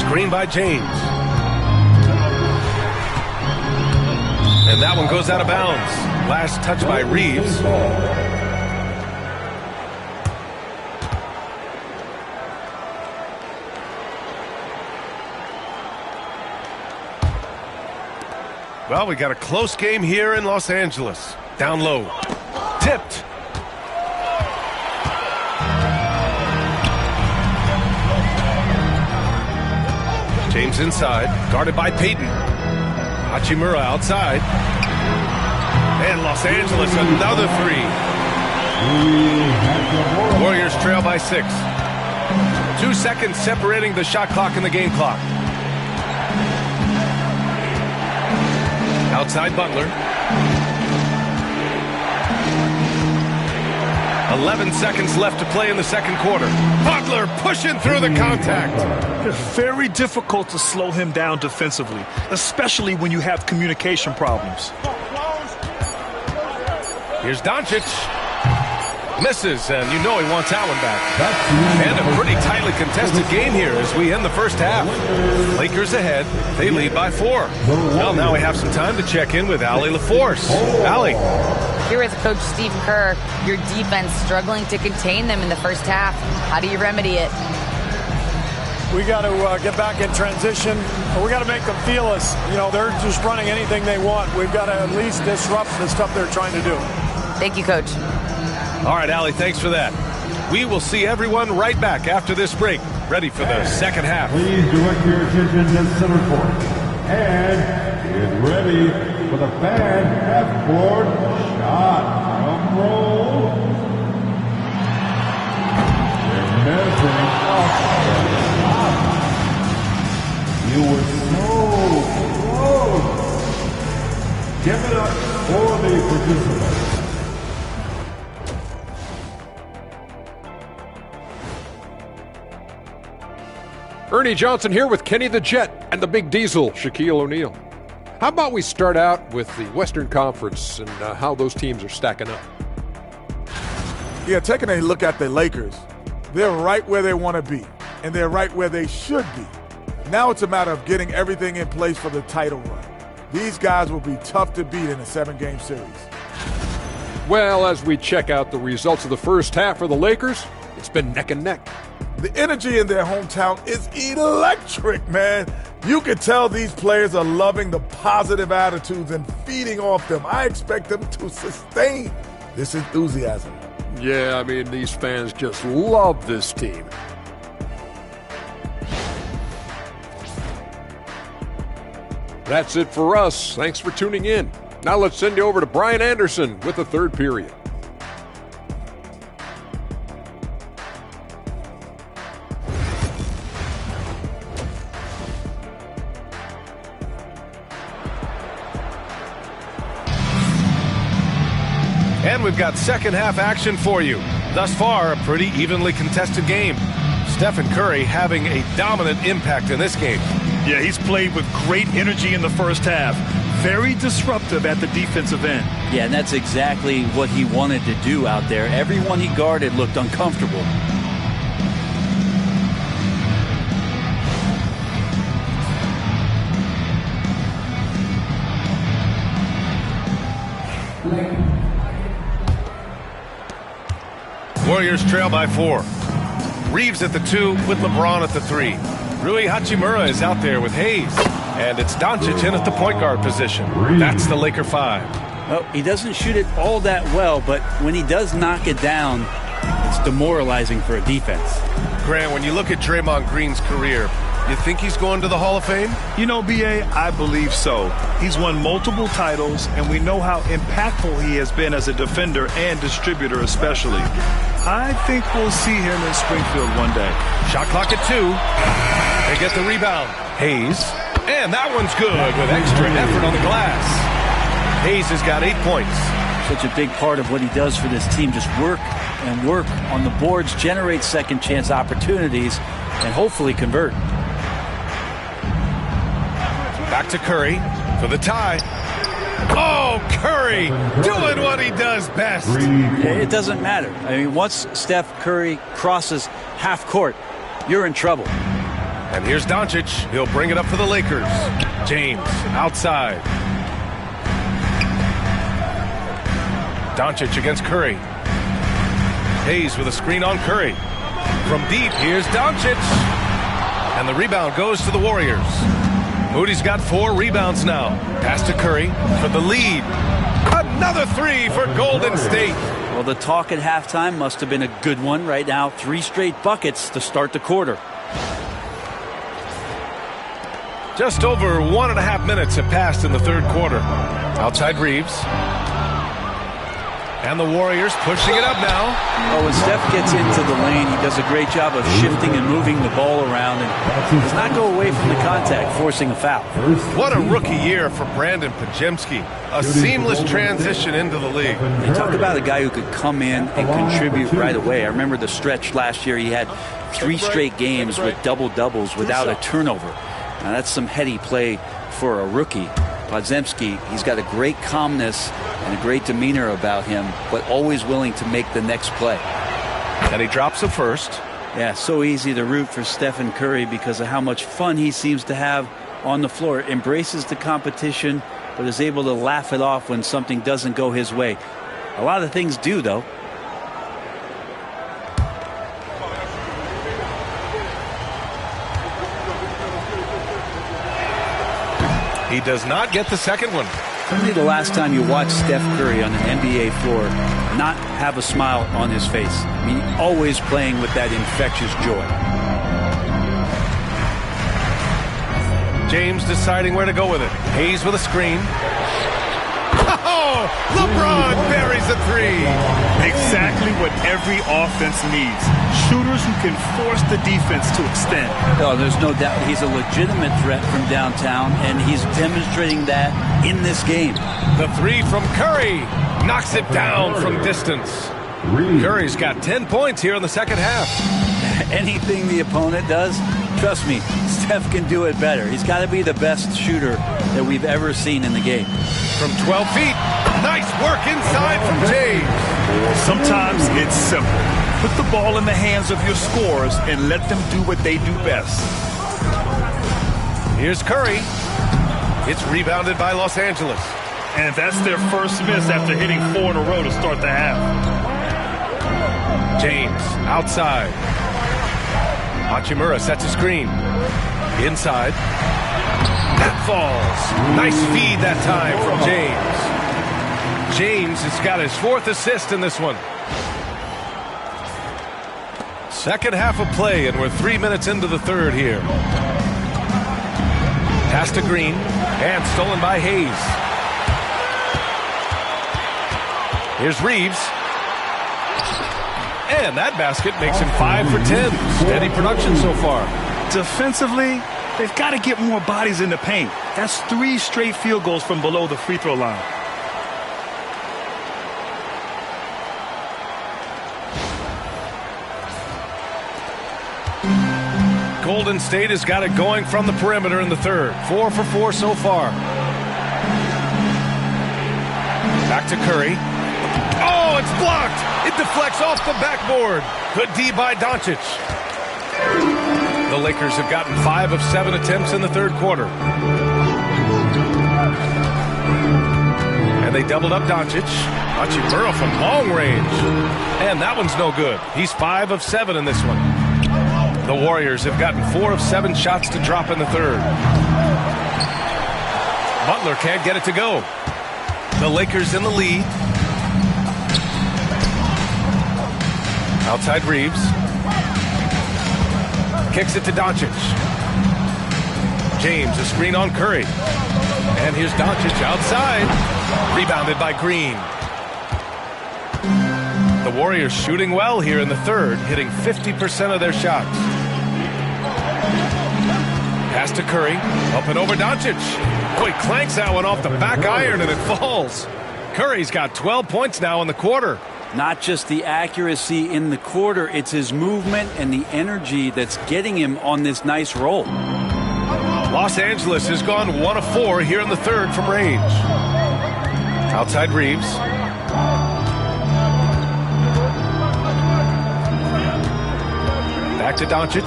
S11: Screen by James. And that one goes out of bounds. Last touch by Reeves. Well, we got a close game here in Los Angeles. Down low. Tipped. James inside. Guarded by Payton. Hachimura outside. And Los Angeles another 3. Warriors trail by 6. 2 seconds separating the shot clock and the game clock. Outside Butler. 11 seconds left to play in the second quarter. Butler pushing through the contact.
S12: It's very difficult to slow him down defensively, especially when you have communication problems.
S11: Here's Doncic. Misses, and you know he wants that one back. And a pretty tightly contested game here as we end the first half. Lakers ahead. They lead by 4. Well, now we have some time to check in with Allie LaForce. Allie.
S13: Here with Coach Steve Kerr, your defense struggling to contain them in the first half. How do you remedy it?
S6: We got to get back in transition. We got to make them feel us. You know, they're just running anything they want. We've got to at least disrupt the stuff they're trying to do.
S13: Thank you, Coach.
S11: All right, Allie, thanks for that. We will see everyone right back after this break, ready for the second half.
S16: Please direct your attention to center court. And get ready for the fan half-court shot. Drum roll. They're measuring up the top. You were so close. Give it up for the participants.
S7: Ernie Johnson here with Kenny the Jet and the Big Diesel, Shaquille O'Neal. How about we start out with the Western Conference and how those teams are stacking up?
S15: Yeah, taking a look at the Lakers, they're right where they want to be, and they're right where they should be. Now it's a matter of getting everything in place for the title run. These guys will be tough to beat in a 7-game series.
S7: Well, as we check out the results of the first half for the Lakers, it's been neck and neck.
S15: The energy in their hometown is electric, man. You can tell these players are loving the positive attitudes and feeding off them. I expect them to sustain this enthusiasm.
S7: Yeah, I mean, these fans just love this team. That's it for us. Thanks for tuning in. Now let's send you over to Brian Anderson with the third period.
S11: And we've got second half action for you. Thus far, a pretty evenly contested game. Stephen Curry having a dominant impact in this game.
S12: Yeah, he's played with great energy in the first half. Very disruptive at the defensive end.
S4: Yeah, and that's exactly what he wanted to do out there. Everyone he guarded looked uncomfortable.
S11: Warriors trail by 4. Reeves at the 2 with LeBron at the 3. Rui Hachimura is out there with Hayes. And it's Doncic in at the point guard position. That's the Laker 5.
S4: Well, he doesn't shoot it all that well, but when he does knock it down, it's demoralizing for a defense.
S11: Grant, when you look at Draymond Green's career, you think he's going to the Hall of Fame?
S12: You know, B.A., I believe so. He's won multiple titles, and we know how impactful he has been as a defender and distributor especially. I think we'll see him in Springfield one day.
S11: Shot clock at 2. They get the rebound. Hayes. And that one's good with extra effort on the glass. Hayes has got 8 points.
S4: Such a big part of what he does for this team. Just work and work on the boards, generate second chance opportunities, and hopefully convert.
S11: Back to Curry for the tie. Oh, Curry doing what he does best.
S4: It doesn't matter. I mean, once Steph Curry crosses half court, you're in trouble.
S11: And here's Doncic. He'll bring it up for the Lakers. James outside. Doncic against Curry. Hayes with a screen on Curry. From deep, here's Doncic. And the rebound goes to the Warriors. Moody's got 4 rebounds now. Pass to Curry for the lead. Another 3 for Golden State.
S4: Well, the talk at halftime must have been a good one. Right now, 3 straight buckets to start the quarter.
S11: Just over 1.5 minutes have passed in the third quarter. Outside Reeves. And the Warriors pushing it up now.
S4: Oh, when Steph gets into the lane, he does a great job of shifting and moving the ball around and does not go away from the contact, forcing a foul.
S11: What a rookie year for Brandon Podziemski. A seamless transition into the league.
S4: You talk about a guy who could come in and contribute right away. I remember the stretch last year. He had 3 straight games with double-doubles without a turnover. Now, that's some heady play for a rookie. Podziemski, he's got a great calmness and a great demeanor about him, but always willing to make the next play.
S11: And he drops the first.
S4: Yeah, so easy to root for Stephen Curry because of how much fun he seems to have on the floor. Embraces the competition, but is able to laugh it off when something doesn't go his way. A lot of things do, though.
S11: He does not get the second one.
S4: When was the last time you watched Steph Curry on an NBA floor not have a smile on his face? I mean, always playing with that infectious joy.
S11: James deciding where to go with it. Hayes with a screen. Oh, LeBron buries a 3.
S12: Exactly what every offense needs. Shooters who can force the defense to extend.
S4: Oh, there's no doubt he's a legitimate threat from downtown, and he's demonstrating that in this game.
S11: The 3 from Curry knocks it down from distance. Curry's got 10 points here in the second half.
S4: Anything the opponent does, trust me, Steph can do it better. He's got to be the best shooter that we've ever seen in the game.
S11: From 12 feet, nice work inside from James.
S12: Sometimes it's simple. Put the ball in the hands of your scorers and let them do what they do best.
S11: Here's Curry. It's rebounded by Los Angeles.
S12: And that's their first miss after hitting 4 in a row to start the half.
S11: James outside. Hachimura sets a screen. Inside. That falls. Nice feed that time from James. James has got his 4th assist in this one. Second half of play, and we're 3 minutes into the third here. Pass to Green, and stolen by Hayes. Here's Reeves. And that basket makes him 5 for 10. Steady production so far.
S12: Defensively, they've got to get more bodies in the paint. That's 3 straight field goals from below the free throw line.
S11: Golden State has got it going from the perimeter in the third. 4 for 4 so far. Back to Curry. Oh, it's blocked. It deflects off the backboard. Good D by Doncic. The Lakers have gotten 5 of 7 attempts in the third quarter. And they doubled up Doncic. Hachimura from long range. And that one's no good. He's 5 of 7 in this one. The Warriors have gotten 4 of 7 shots to drop in the third. Butler can't get it to go. The Lakers in the lead. Outside Reeves. Kicks it to Doncic. James, a screen on Curry. And here's Doncic outside. Rebounded by Green. The Warriors shooting well here in the third, hitting 50% of their shots. Pass to Curry. Up and over Doncic. Oh, he clanks that one off the back iron and it falls. Curry's got 12 points now in the quarter.
S4: Not just the accuracy in the quarter, it's his movement and the energy that's getting him on this nice roll.
S11: Los Angeles has gone 1 of 4 here in the third from range. Outside Reeves. Back to Doncic.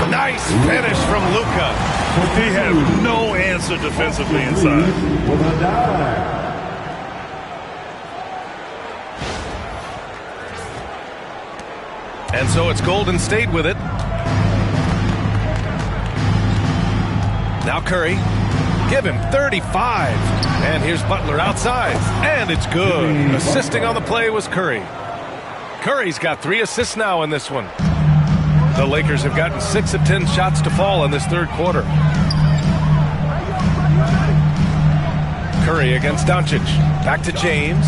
S11: Nice finish from Luka.
S12: They have no answer defensively inside.
S11: And so it's Golden State with it. Now Curry. Give him 35. And here's Butler outside. And it's good. Assisting on the play was Curry. Curry's got 3 assists now in this one. The Lakers have gotten 6 of 10 shots to fall in this third quarter. Curry against Doncic. Back to James.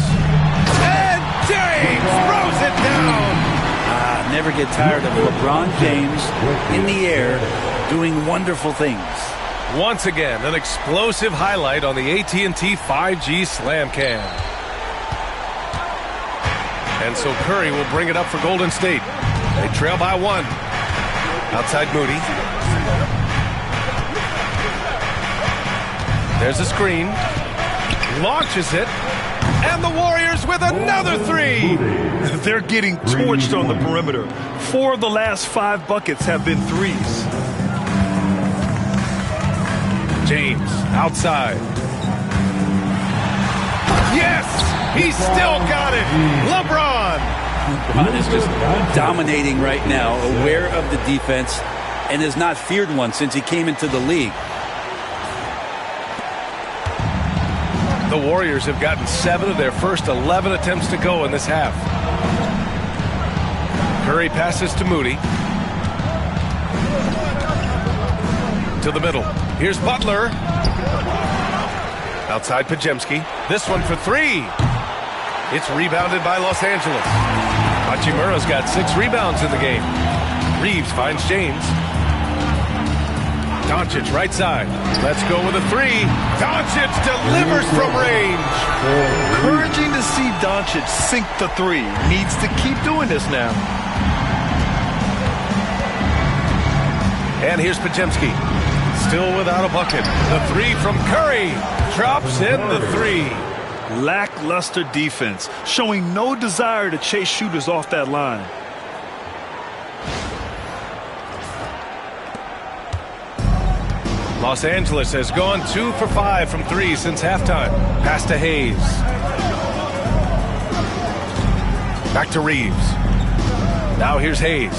S11: And James throws it down.
S4: Never get tired of LeBron James in the air doing wonderful things.
S11: Once again, an explosive highlight on the AT&T 5G Slam Cam. And so Curry will bring it up for Golden State. They trail by 1. Outside Moody. There's a screen. Launches it. And the Warriors with another 3.
S12: They're getting torched on the perimeter. 4 of the last 5 buckets have been threes.
S11: James outside. Yes! He's still got it! LeBron!
S4: LeBron is just dominating right now, aware of the defense, and has not feared one since he came into the league.
S11: The Warriors have gotten 7 of their first 11 attempts to go in this half. Curry passes to Moody. To the middle. Here's Butler. Outside Pajemski. This one for 3. It's rebounded by Los Angeles. Hachimura's got 6 rebounds in the game. Reeves finds James. Doncic right side. Let's go with a 3. Doncic delivers from range.
S12: Encouraging to see Doncic sink the 3. Needs to keep doing this now.
S11: And here's Pajemski. Still without a bucket. The 3 from Curry. Drops in the 3.
S12: Lackluster defense, showing no desire to chase shooters off that line.
S11: Los Angeles has gone 2 for 5 from 3 since halftime. Pass to Hayes. Back to Reeves. Now here's Hayes.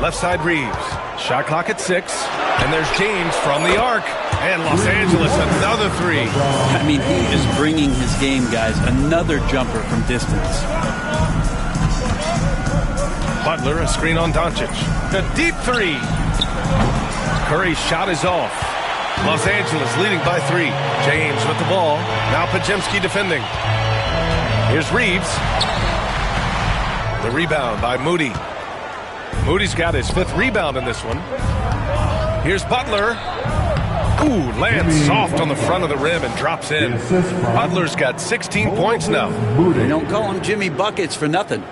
S11: Left side Reeves. Shot clock at 6. And there's James from the arc. And Los Angeles another 3.
S4: I mean, he is bringing his game, guys. Another jumper from distance.
S11: Butler, a screen on Doncic. The deep 3. Curry's shot is off. Los Angeles leading by 3. James with the ball. Now Podziemski defending. Here's Reeves. The rebound by Moody. Moody's got his 5th rebound in this one. Here's Butler. Ooh, lands soft on the front of the rim and drops in. Butler's got 16 points now.
S4: They don't call him Jimmy Buckets for nothing.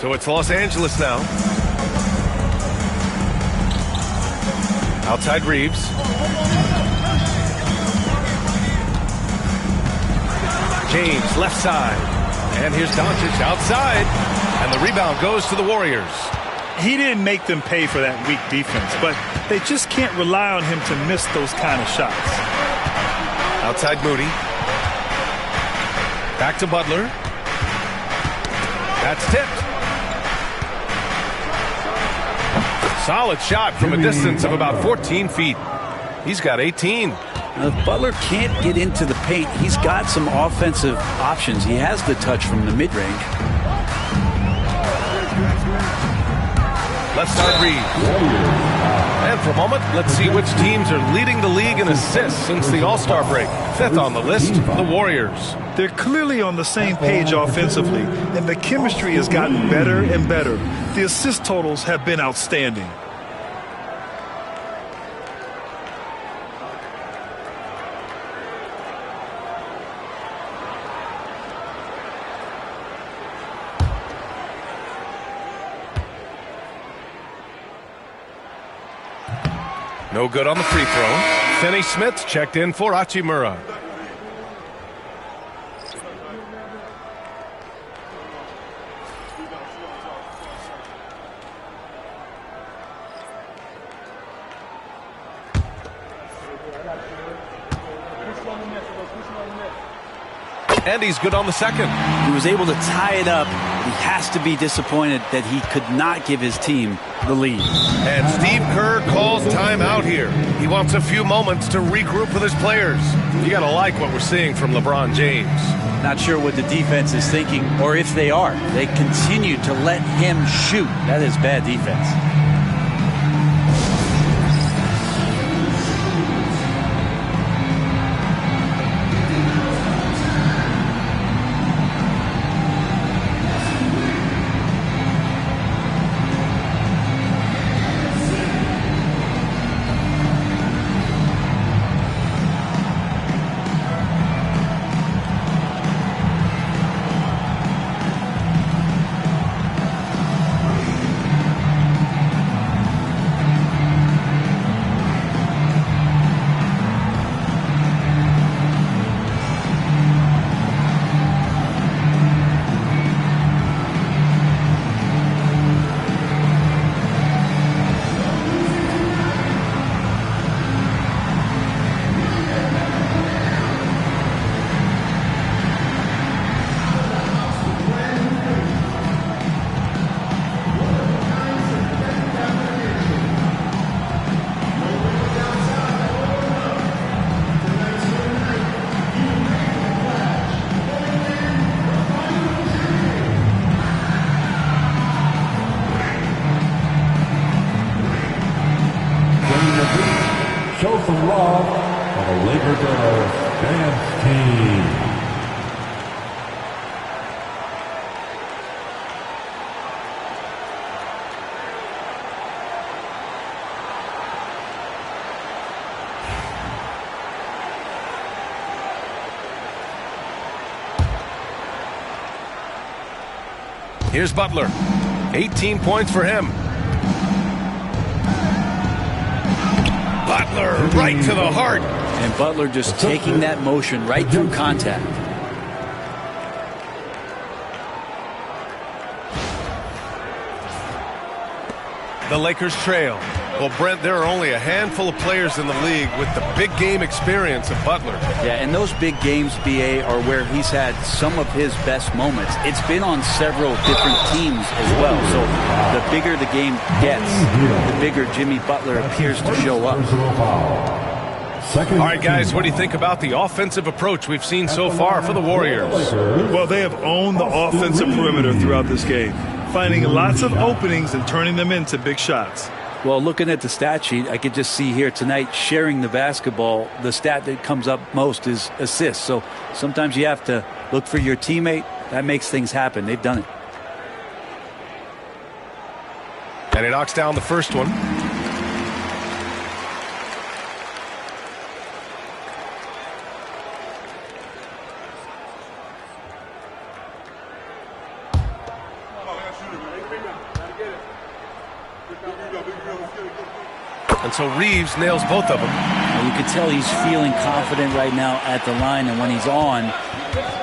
S11: So it's Los Angeles now. Outside Reeves. James left side. And here's Doncic outside. And the rebound goes to the Warriors.
S12: He didn't make them pay for that weak defense, but they just can't rely on him to miss those kind of shots.
S11: Outside Moody. Back to Butler. That's tipped. Solid shot from a distance of about 14 feet. He's got 18.
S4: Now, if Butler can't get into the paint, he's got some offensive options. He has the touch from the mid-range.
S11: Left side Reeves. And for a moment, let's see which teams are leading the league in assists since the All-Star break. 5th on the list, the Warriors.
S12: They're clearly on the same page offensively, and the chemistry has gotten better and better. The assist totals have been outstanding.
S11: No good on the free throw. Finney-Smith checked in for Hachimura. And he's good on the second.
S4: He was able to tie it up. He has to be disappointed that he could not give his team the lead.
S11: And Steve Kerr calls timeout here. He wants a few moments to regroup with his players. You got to like what we're seeing from LeBron James.
S4: Not sure what the defense is thinking, or if they are. They continue to let him shoot. That is bad defense.
S16: Show some love for the Labor Day dance team.
S11: Here's Butler. 18 points for him. Butler right to the heart.
S4: And Butler just taking that motion right through contact.
S11: The Lakers trail. Well, Brent, there are only a handful of players in the league with the big game experience of Butler.
S4: Yeah, and those big games, BA, are where he's had some of his best moments. It's been on several different teams as well. So the bigger the game gets, the bigger Jimmy Butler appears to show up.
S11: All right, guys, what do you think about the offensive approach we've seen so far for the Warriors?
S12: Well, they have owned the offensive perimeter throughout this game, finding lots of openings and turning them into big shots.
S4: Well, looking at the stat sheet, I could just see here tonight sharing the basketball. The stat that comes up most is assists. So sometimes you have to look for your teammate. That makes things happen. They've done it.
S11: And he knocks down the first one. And so Reeves nails both of them.
S4: And you can tell he's feeling confident right now at the line, and when he's on,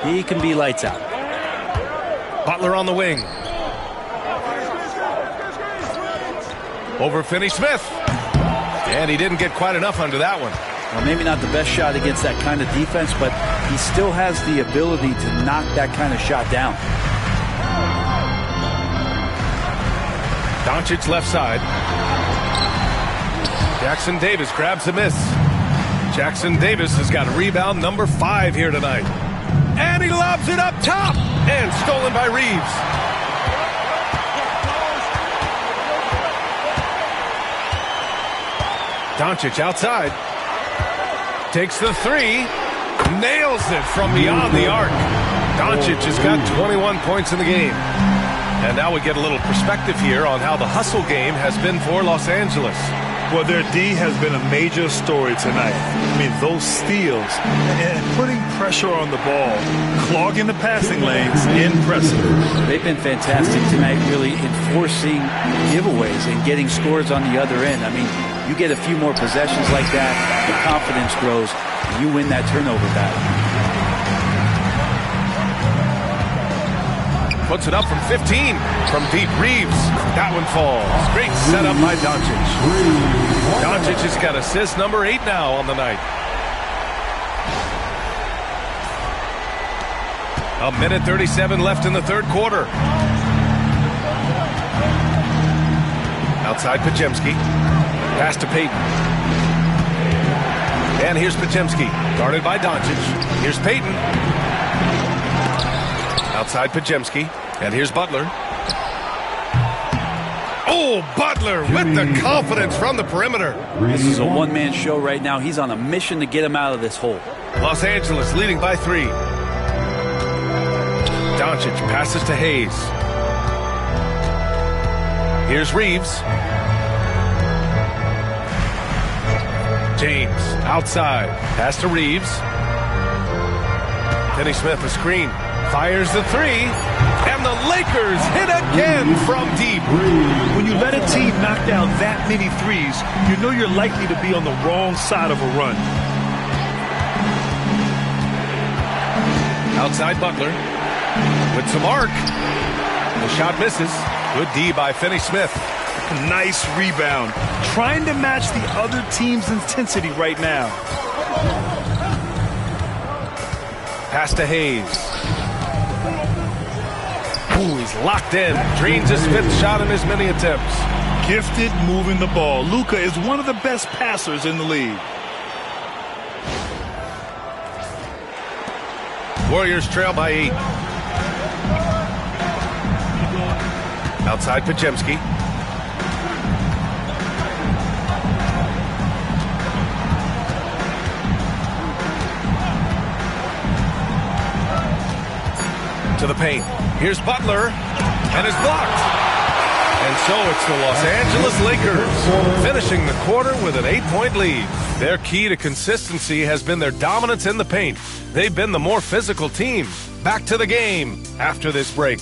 S4: he can be lights out.
S11: Butler on the wing. Over Finney-Smith. And he didn't get quite enough under that one.
S4: Well, maybe not the best shot against that kind of defense, but he still has the ability to knock that kind of shot down.
S11: Doncic left side. Jackson Davis grabs a miss. Jackson Davis has got rebound number 5 here tonight. And he lobs it up top. And stolen by Reeves. Doncic outside. Takes the 3. Nails it from beyond the arc. Doncic has got 21 points in the game. And now we get a little perspective here on how the hustle game has been for Los Angeles.
S12: Well, their D has been a major story tonight. I mean, those steals and putting pressure on the ball, clogging the passing lanes, impressive.
S4: They've been fantastic tonight, really enforcing giveaways and getting scores on the other end. I mean, you get a few more possessions like that, the confidence grows, and you win that turnover battle.
S11: Puts it up from 15. From deep, Reeves. That one falls. Great setup by Doncic. Doncic has got assist number 8 now on the night. A minute 37 left in the third quarter. Outside Podziemski. Pass to Payton. And here's Podziemski. Guarded by Doncic. Here's Payton. Outside Podziemski. And here's Butler. Oh, Butler with the confidence from the perimeter.
S4: This is a one-man show right now. He's on a mission to get him out of this hole.
S11: Los Angeles leading by 3. Doncic passes to Hayes. Here's Reeves. James outside. Pass to Reeves. Finney-Smith a screen. Fires the 3. And the Lakers hit again from deep.
S12: When you let a team knock down that many threes, you know you're likely to be on the wrong side of a run.
S11: Outside Butler. With some arc. The shot misses. Good D by Finney-Smith.
S12: Nice rebound. Trying to match the other team's intensity right now.
S11: Pass to Hayes. Ooh, he's locked in. Drains his 5th shot in as many attempts.
S12: Gifted moving the ball. Luka is one of the best passers in the league.
S11: Warriors trail by 8. Outside Podziemski. To the paint. Here's Butler, and is blocked. And so it's the Los Angeles Lakers finishing the quarter with an 8-point lead. Their key to consistency has been their dominance in the paint. They've been the more physical team. Back to the game after this break.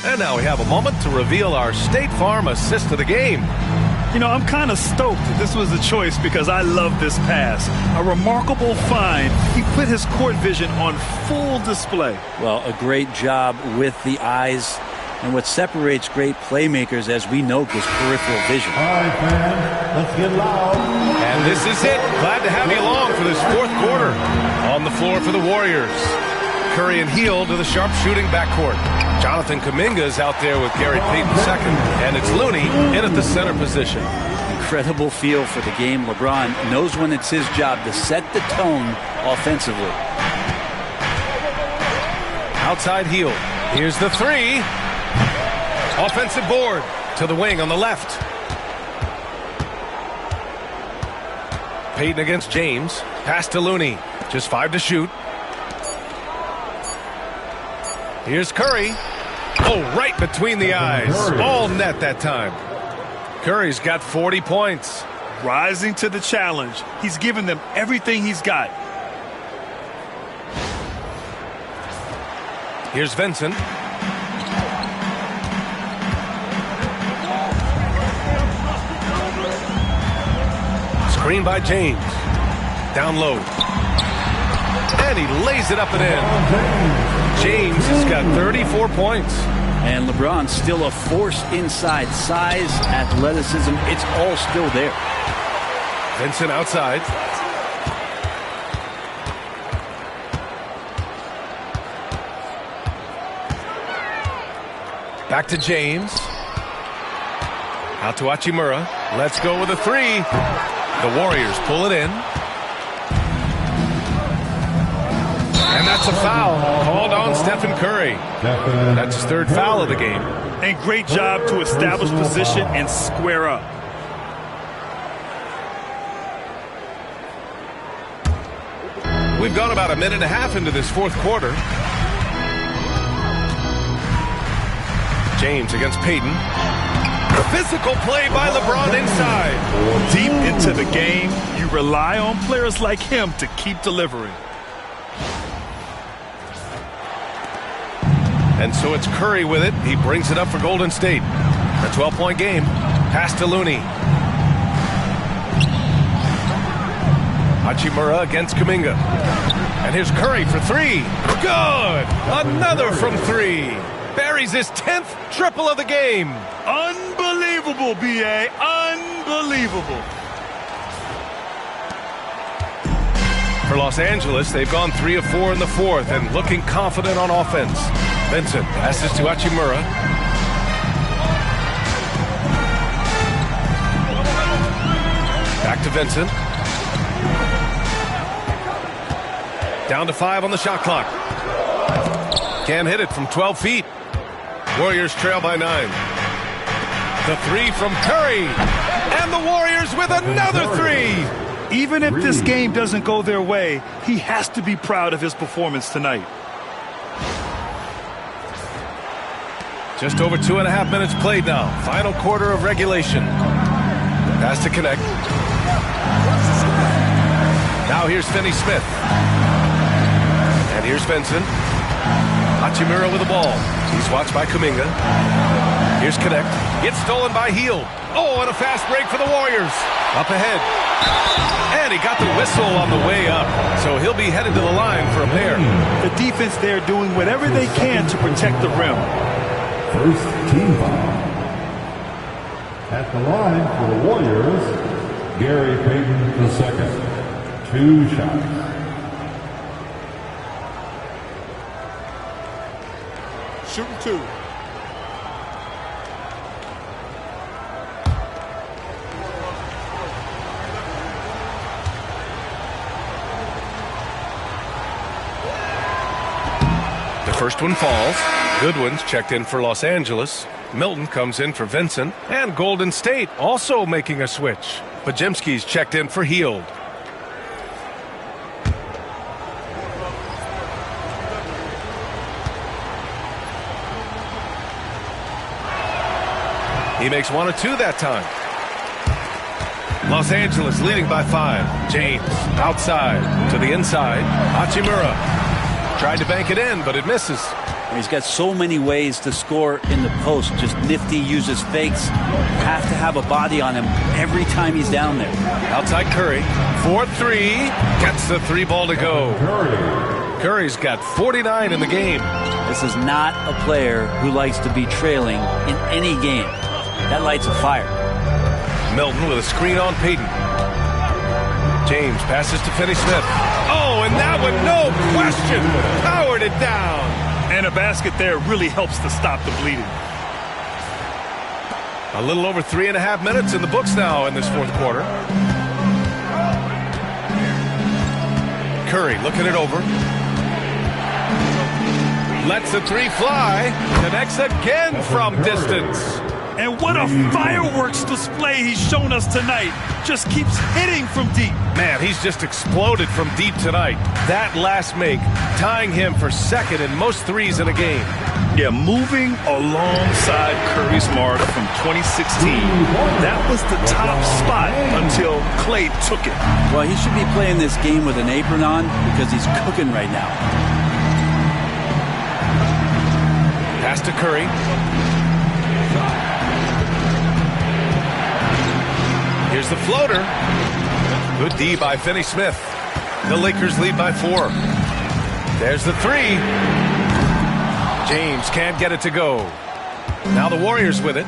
S11: And now we have a moment to reveal our State Farm assist of the game.
S12: You know, I'm kind of stoked that this was a choice because I love this pass. A remarkable find. He put his court vision on full display.
S4: Well, a great job with the eyes. And what separates great playmakers, as we know, is peripheral vision.
S16: All right, fans, let's get loud.
S11: And this is it. Glad to have you along for this fourth quarter. On the floor for the Warriors. Curry and Hield to the sharpshooting backcourt. Jonathan Kuminga is out there with Gary Payton second. And it's Looney in at the center position.
S4: Incredible feel for the game. LeBron knows when it's his job to set the tone offensively.
S11: Outside Hield. Here's the three. Offensive board to the wing on the left. Payton against James. Pass to Looney. Just 5 to shoot. Here's Curry. Oh, right between the eyes. All net that time. Curry's got 40 points.
S12: Rising to the challenge. He's given them everything he's got.
S11: Here's Vincent. Screen by James. Down low. And he lays it up and in. James has got 34 points.
S4: And LeBron's still a force inside. Size, athleticism, it's all still there.
S11: Vincent outside. Back to James. Out to Hachimura. Let's go with a three. The Warriors pull it in. And that's a foul called on Stephen Curry. That's his third foul of the game.
S12: And great job to establish position and square up.
S11: We've gone about a minute and a half into this fourth quarter. James against Payton. Physical play by LeBron inside.
S12: Deep into the game, you rely on players like him to keep delivering.
S11: And so it's Curry with it. He brings it up for Golden State. A 12-point game. Pass to Looney. Hachimura against Kuminga. And here's Curry for three. Good! Another from three. Buries his 10th triple of the game.
S12: Unbelievable, B.A. Unbelievable.
S11: For Los Angeles, they've gone 3 of 4 in the fourth and looking confident on offense. Vincent passes to Hachimura. Back to Vincent. Down to 5 on the shot clock. Can't hit it from 12 feet. Warriors trail by 9. The three from Curry. And the Warriors with another three.
S12: Even if this game doesn't go their way, he has to be proud of his performance tonight.
S11: Just over 2.5 minutes played now. Final quarter of regulation. Pass to connect. Now here's Finney Smith. And here's Vincent. Hachimura with the ball. He's watched by Kuminga. Here's Connect. It's stolen by Hield. Oh, and a fast break for the Warriors. Up ahead. And he got the whistle on the way up. So he'll be headed to the line for a pair.
S12: The defense there doing whatever they can to protect the rim.
S16: First team foul. At the line for the Warriors, Gary Payton II. 2 shots.
S18: Shooting 2.
S11: The first one falls. Goodwin's checked in for Los Angeles. Milton comes in for Vincent. And Golden State also making a switch. Podziemski's checked in for Hield. He makes 1 of 2 that time. Los Angeles leading by 5. James outside to the inside. Hachimura tried to bank it in, but it misses.
S4: He's got so many ways to score in the post. Just nifty, uses fakes. You have to have a body on him every time he's down there.
S11: Outside Curry. 4-3. Gets the 3 ball to go. Curry's got 49 in the game.
S4: This is not a player who likes to be trailing in any game. That lights a fire.
S11: Milton with a screen on Payton. James passes to Finney-Smith. Oh, and that one, no question, powered it down.
S12: And a basket there really helps to stop the bleeding.
S11: A little over 3.5 minutes in the books now in this fourth quarter. Curry looking it over. Lets the 3 fly. Connects again from distance.
S12: And what a fireworks display he's shown us tonight. Just keeps hitting from deep.
S11: Man, he's just exploded from deep tonight. That last make, tying him for second in most threes in a game.
S12: Yeah, moving alongside Curry's mark from 2016. That was the top spot until Klay took it.
S4: Well, he should be playing this game with an apron on because he's cooking right now.
S11: Pass to Curry. Here's the floater. Good D by Finney-Smith. The Lakers lead by 4. There's the 3. James can't get it to go. Now the Warriors with it.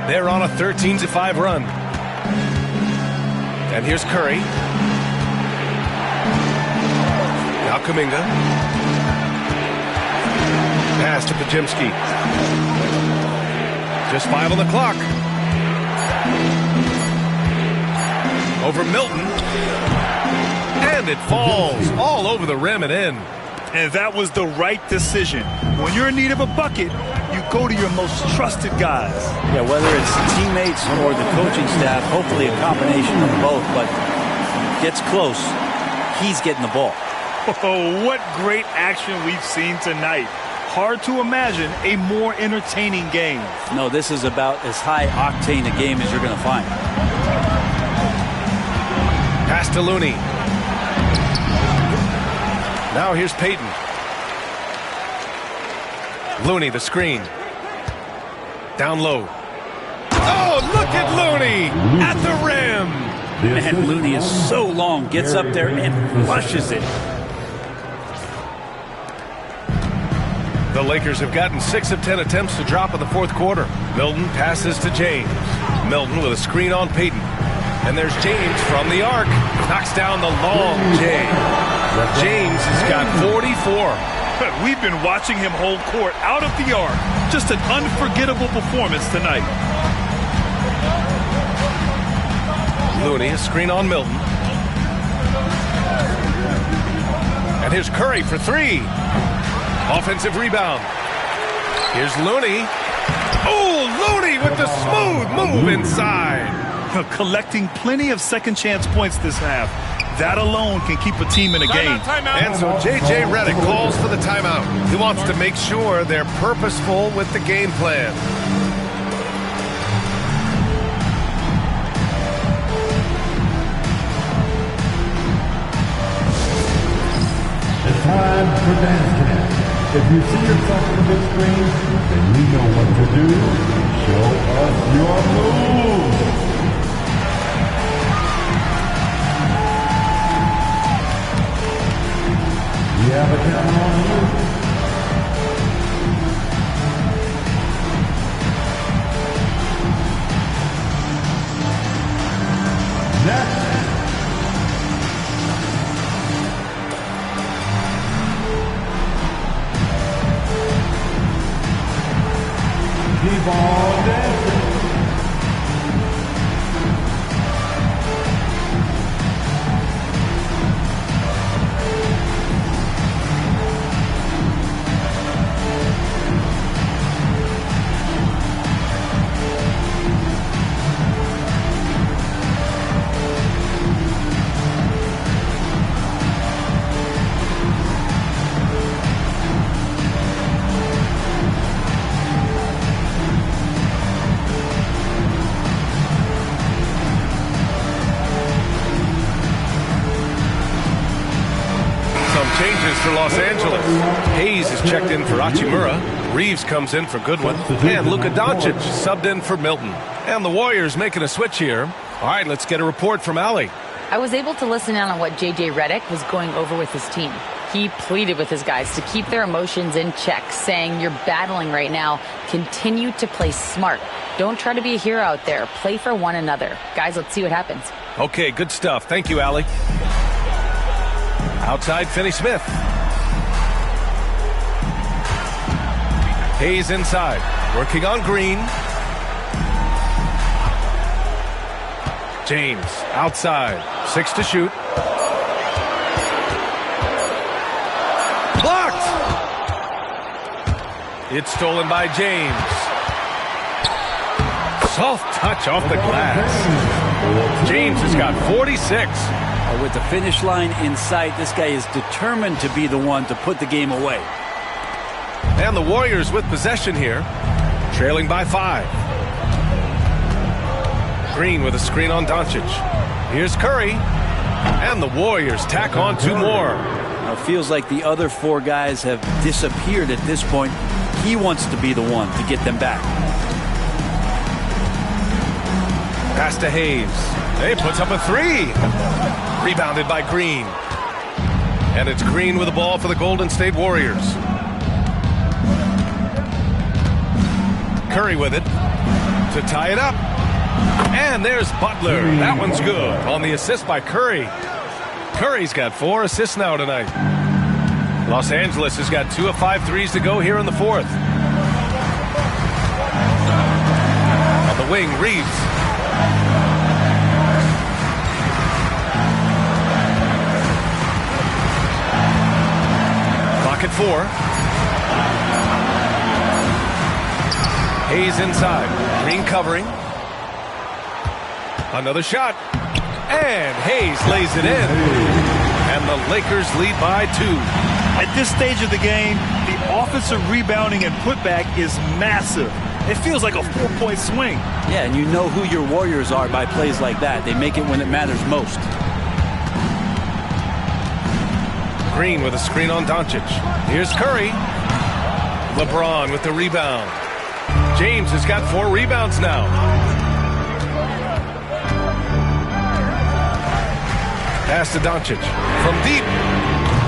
S11: They're on a 13-5 run. And here's Curry. Now Kuminga. Pass to Podziemski. Just 5 on the clock. Over Milton. And it falls all over the rim and in.
S12: And that was the right decision. When you're in need of a bucket, you go to your most trusted guys.
S4: Yeah, whether it's teammates or the coaching staff, hopefully a combination of both, but gets close, he's getting the ball.
S12: Oh, what great action we've seen tonight. Hard to imagine a more entertaining game.
S4: No, this is about as high octane a game as you're going to find.
S11: Pass to Looney. Now here's Payton. Looney, the screen. Down low. Oh, look at Looney at the rim.
S4: Man, Looney is so long, gets up there and flushes it.
S11: The Lakers have gotten 6 of 10 attempts to drop in the fourth quarter. Milton passes to James. Milton with a screen on Payton. And there's James from the arc. Knocks down the long J. James has got 44.
S12: We've been watching him hold court out of the arc. Just an unforgettable performance tonight.
S11: Looney, a screen on Milton. And here's Curry for 3. Offensive rebound. Here's Looney. Oh, Looney with the smooth move inside.
S12: Collecting plenty of second chance points this half. That alone can keep a team in a game.
S11: And so J.J. Redick calls for the timeout. He wants to make sure they're purposeful with the game plan.
S16: It's time for dance camp. If you see yourself on the big screen, then you know what to do. Show us your moves. We have a camera on you. Next. Keep on dancing.
S11: for Los Angeles. Hayes is checked in for Hachimura. Reeves comes in for Goodwin. And Luka Doncic subbed in for Milton. And the Warriors making a switch here. All right, let's get a report from Allie.
S13: I was able to listen in on what J.J. Redick was going over with his team. He pleaded with his guys to keep their emotions in check, saying, you're battling right now. Continue to play smart. Don't try to be a hero out there. Play for one another. Guys, let's see what happens.
S11: Okay, good stuff. Thank you, Allie. Outside, Finney-Smith. Hayes inside. Working on Green. James outside. 6 to shoot. Blocked! It's stolen by James. Soft touch off the glass. James has got 46.
S4: With the finish line in sight, this guy is determined to be the one to put the game away.
S11: And the Warriors with possession here, trailing by 5. Green with a screen on Doncic. Here's Curry. And the Warriors tack on 2 more.
S4: Now, it feels like the other 4 guys have disappeared at this point. He wants to be the one to get them back.
S11: Pass to Hayes. He puts up a 3. Rebounded by Green. And it's Green with the ball for the Golden State Warriors. Curry with it to tie it up. And there's Butler. That one's good on the assist by Curry. Curry's got 4 assists now tonight. Los Angeles has got 2 of 5 threes to go here in the 4th. On the wing, Reeves. Clock at 4. Hayes inside. Green covering. Another shot. And Hayes lays it in. And the Lakers lead by 2.
S12: At this stage of the game, the offensive rebounding and putback is massive. It feels like a 4-point swing.
S4: Yeah, and you know who your Warriors are by plays like that. They make it when it matters most.
S11: Green with a screen on Doncic. Here's Curry. LeBron with the rebound. James has got 4 rebounds now. Pass to Doncic. From deep.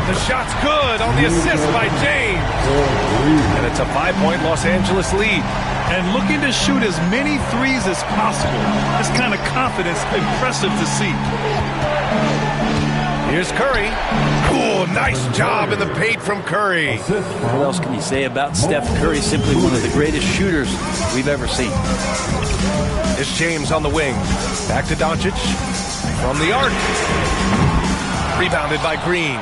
S11: The shot's good on the assist by James. And it's a 5-point Los Angeles lead.
S12: And looking to shoot as many threes as possible. This kind of confidence, impressive to see.
S11: Here's Curry. Ooh, nice job in the paint from Curry.
S4: What else can you say about Steph Curry? Simply one of the greatest shooters we've ever seen.
S11: It's James on the wing. Back to Doncic. From the arc. Rebounded by Green.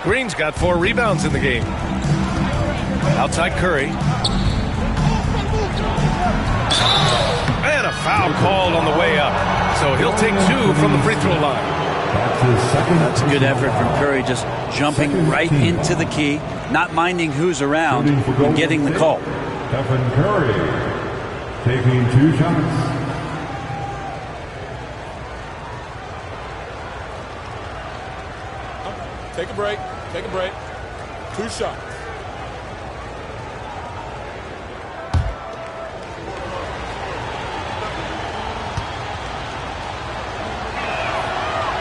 S11: Green's got 4 rebounds in the game. Outside Curry. And a foul called on the way up. So he'll take 2 from the free throw line.
S4: That's a good effort from Curry, just jumping right into the key, not minding who's around, and getting the call.
S16: Stephen Curry taking 2 shots.
S18: Take a break. Take a break. 2 shots.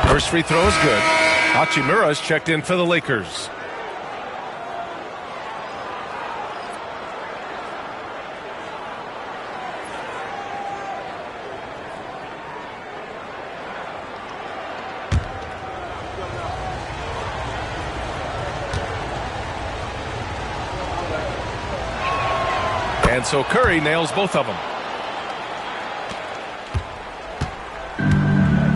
S11: First free throw is good. Hachimura's checked in for the Lakers. And so Curry nails both of them.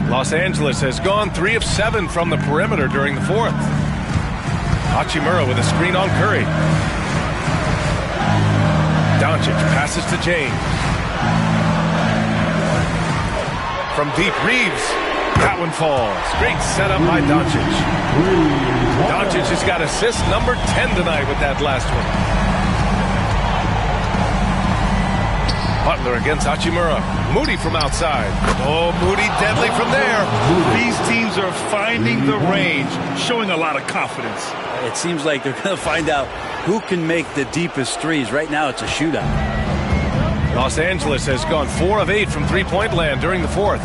S11: Los Angeles has gone 3 of 7 from the perimeter during the 4th. Hachimura with a screen on Curry. Doncic passes to James. From deep, Reeves. That one falls. Great setup by Doncic. Doncic has got assist number 10 tonight with that last one. Butler against Hachimura. Moody from outside. Oh, Moody deadly from there.
S12: These teams are finding the range, showing a lot of confidence.
S4: It seems like they're going to find out who can make the deepest threes. Right now, it's a shootout.
S11: Los Angeles has gone 4 of 8 from three-point land during the fourth.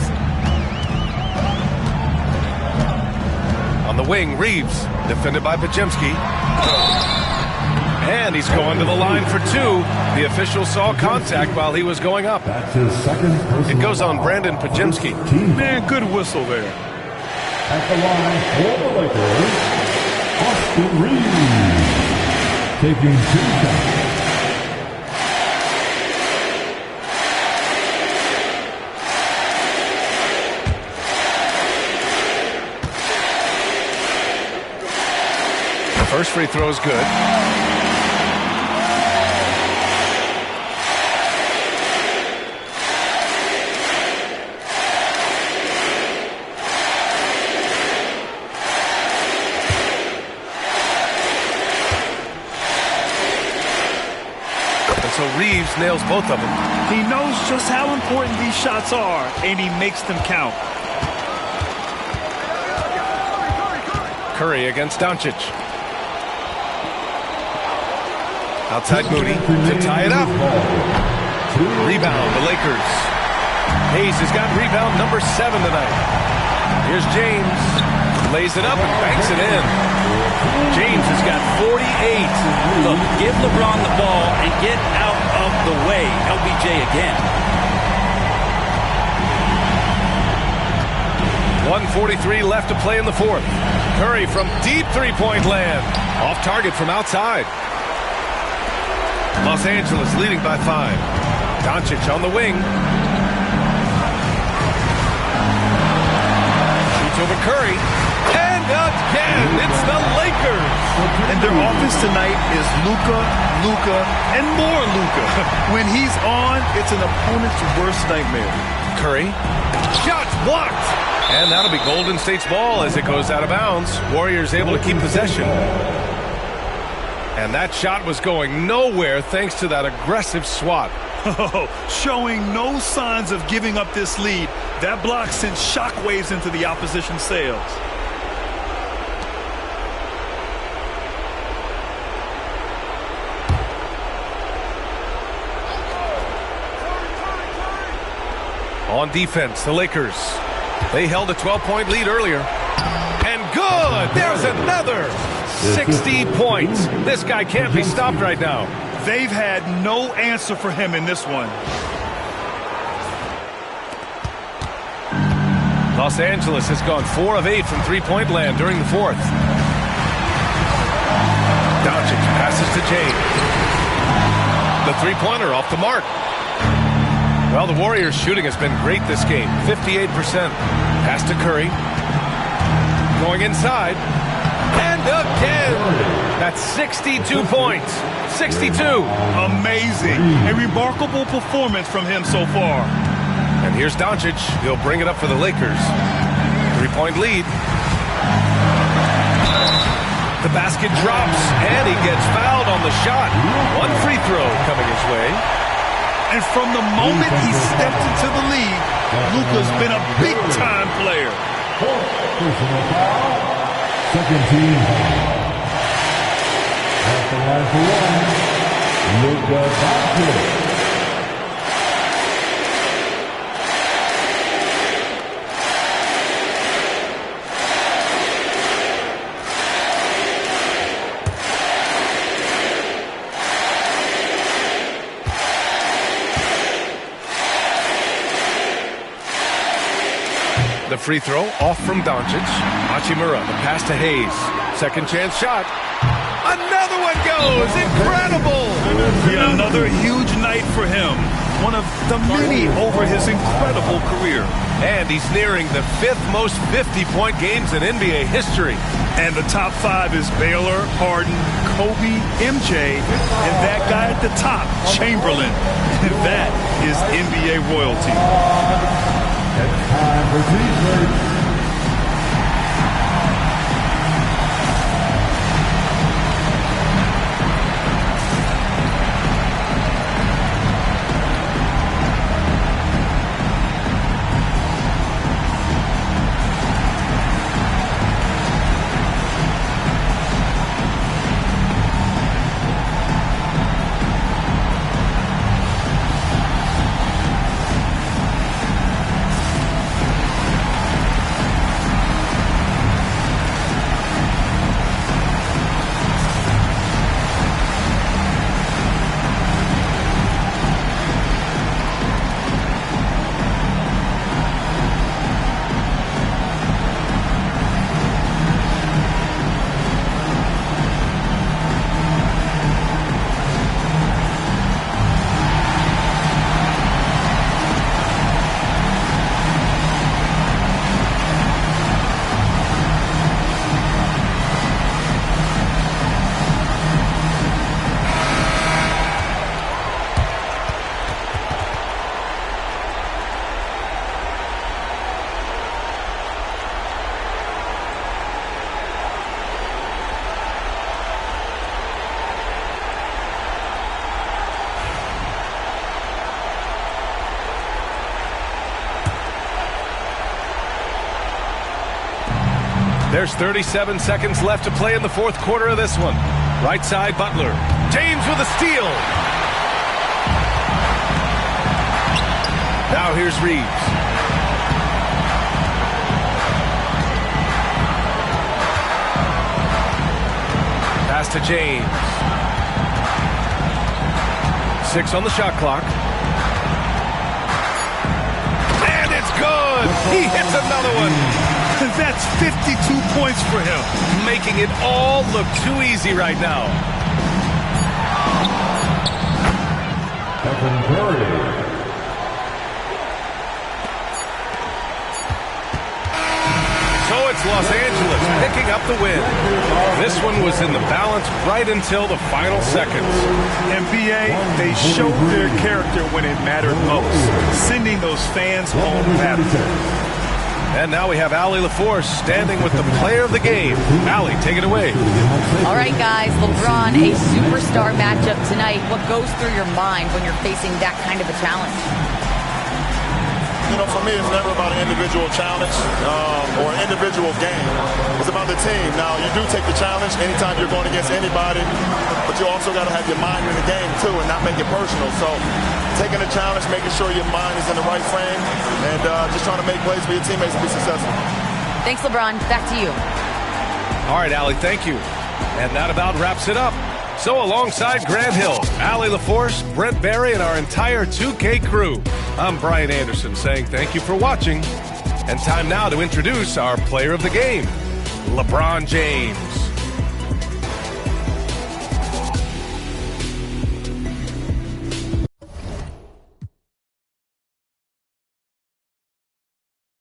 S11: On the wing, Reeves, defended by Pajemski. And he's going to the line for 2. The official saw contact while he was going up.
S16: That's his second personal
S11: It goes on Brandon Pajemski.
S12: Man, good whistle there.
S16: At the line for the Lakers, Austin Reeves, taking 2 shots.
S11: First free throw is good. And so Reeves nails both of them.
S12: He knows just how important these shots are, and he makes them count.
S11: Curry against Doncic. Outside Moody to tie it up. Rebound, the Lakers. Hayes has got rebound number 7 tonight. Here's James. Lays it up and banks it in.
S4: James has got 48. Look, give LeBron the ball and get out of the way. LBJ again.
S11: 1:43 left to play in the fourth. Curry from deep three-point land. Off target from outside. Los Angeles leading by 5. Doncic on the wing. Shoots over Curry. And again, it's the Lakers.
S12: And their offense tonight is Luka, and more Luka. When he's on, it's an opponent's worst nightmare.
S11: Curry. Shots blocked. And that'll be Golden State's ball as it goes out of bounds. Warriors able to keep possession. And that shot was going nowhere thanks to that aggressive swat.
S12: Showing no signs of giving up this lead. That block sent shockwaves into the opposition sails.
S11: On defense, the Lakers. They held a 12-point lead earlier. And good! There's another! 60 points. This guy can't be stopped right now.
S12: They've had no answer for him in this one.
S11: Los Angeles has gone 4 of 8 from three-point land during the fourth. Doncic passes to James. The three-pointer off the mark. Well, the Warriors' shooting has been great this game. 58%. Pass to Curry. Going inside. And again. That's 62 points. 62.
S12: Amazing. A remarkable performance from him so far.
S11: And here's Doncic. He'll bring it up for the Lakers. 3-point lead. The basket drops, and he gets fouled on the shot. One free throw coming his way.
S12: And from the moment he stepped into the league, Luka's been a big-time player.
S16: Personal foul. Second team foul. At the line for 1, Luka Doncic.
S11: The free throw off from Doncic. Hachimura, the pass to Hayes. Second chance shot. Another one goes. Incredible.
S12: Yeah, another huge night for him. One of the many over his incredible career.
S11: And he's nearing the 5th most 50-point games in NBA history.
S12: And the top 5 is Baylor, Harden, Kobe, MJ, and that guy at the top, Chamberlain. And that is NBA royalty.
S16: It's time for T-shirts.
S11: There's 37 seconds left to play in the fourth quarter of this one. Right side, Butler. James with a steal. Now here's Reeves. Pass to James. 6 on the shot clock. And it's good. He hits another one.
S12: That's 52 points for him.
S11: Making it all look too easy right now. So it's Los Angeles picking up the win. This one was in the balance right until the final seconds.
S12: NBA, they showed their character when it mattered most, sending those fans home happy.
S11: And now we have Allie LaForce standing with the player of the game. Allie, take it away.
S13: All right, guys, LeBron, a superstar matchup tonight. What goes through your mind when you're facing that kind of a challenge?
S1: You know, for me, it's never about an individual challenge or an individual game. It's about the team. Now, you do take the challenge anytime you're going against anybody, but you also got to have your mind in the game, too, and not make it personal. So taking the challenge, making sure your mind is in the right frame, and just trying to make plays for your teammates to be successful.
S13: Thanks, LeBron. Back to you.
S11: All right, Allie, thank you. And that about wraps it up. So alongside Grant Hill, Allie LaForce, Brent Barry, and our entire 2K crew, I'm Brian Anderson saying thank you for watching. And time now to introduce our player of the game, LeBron James.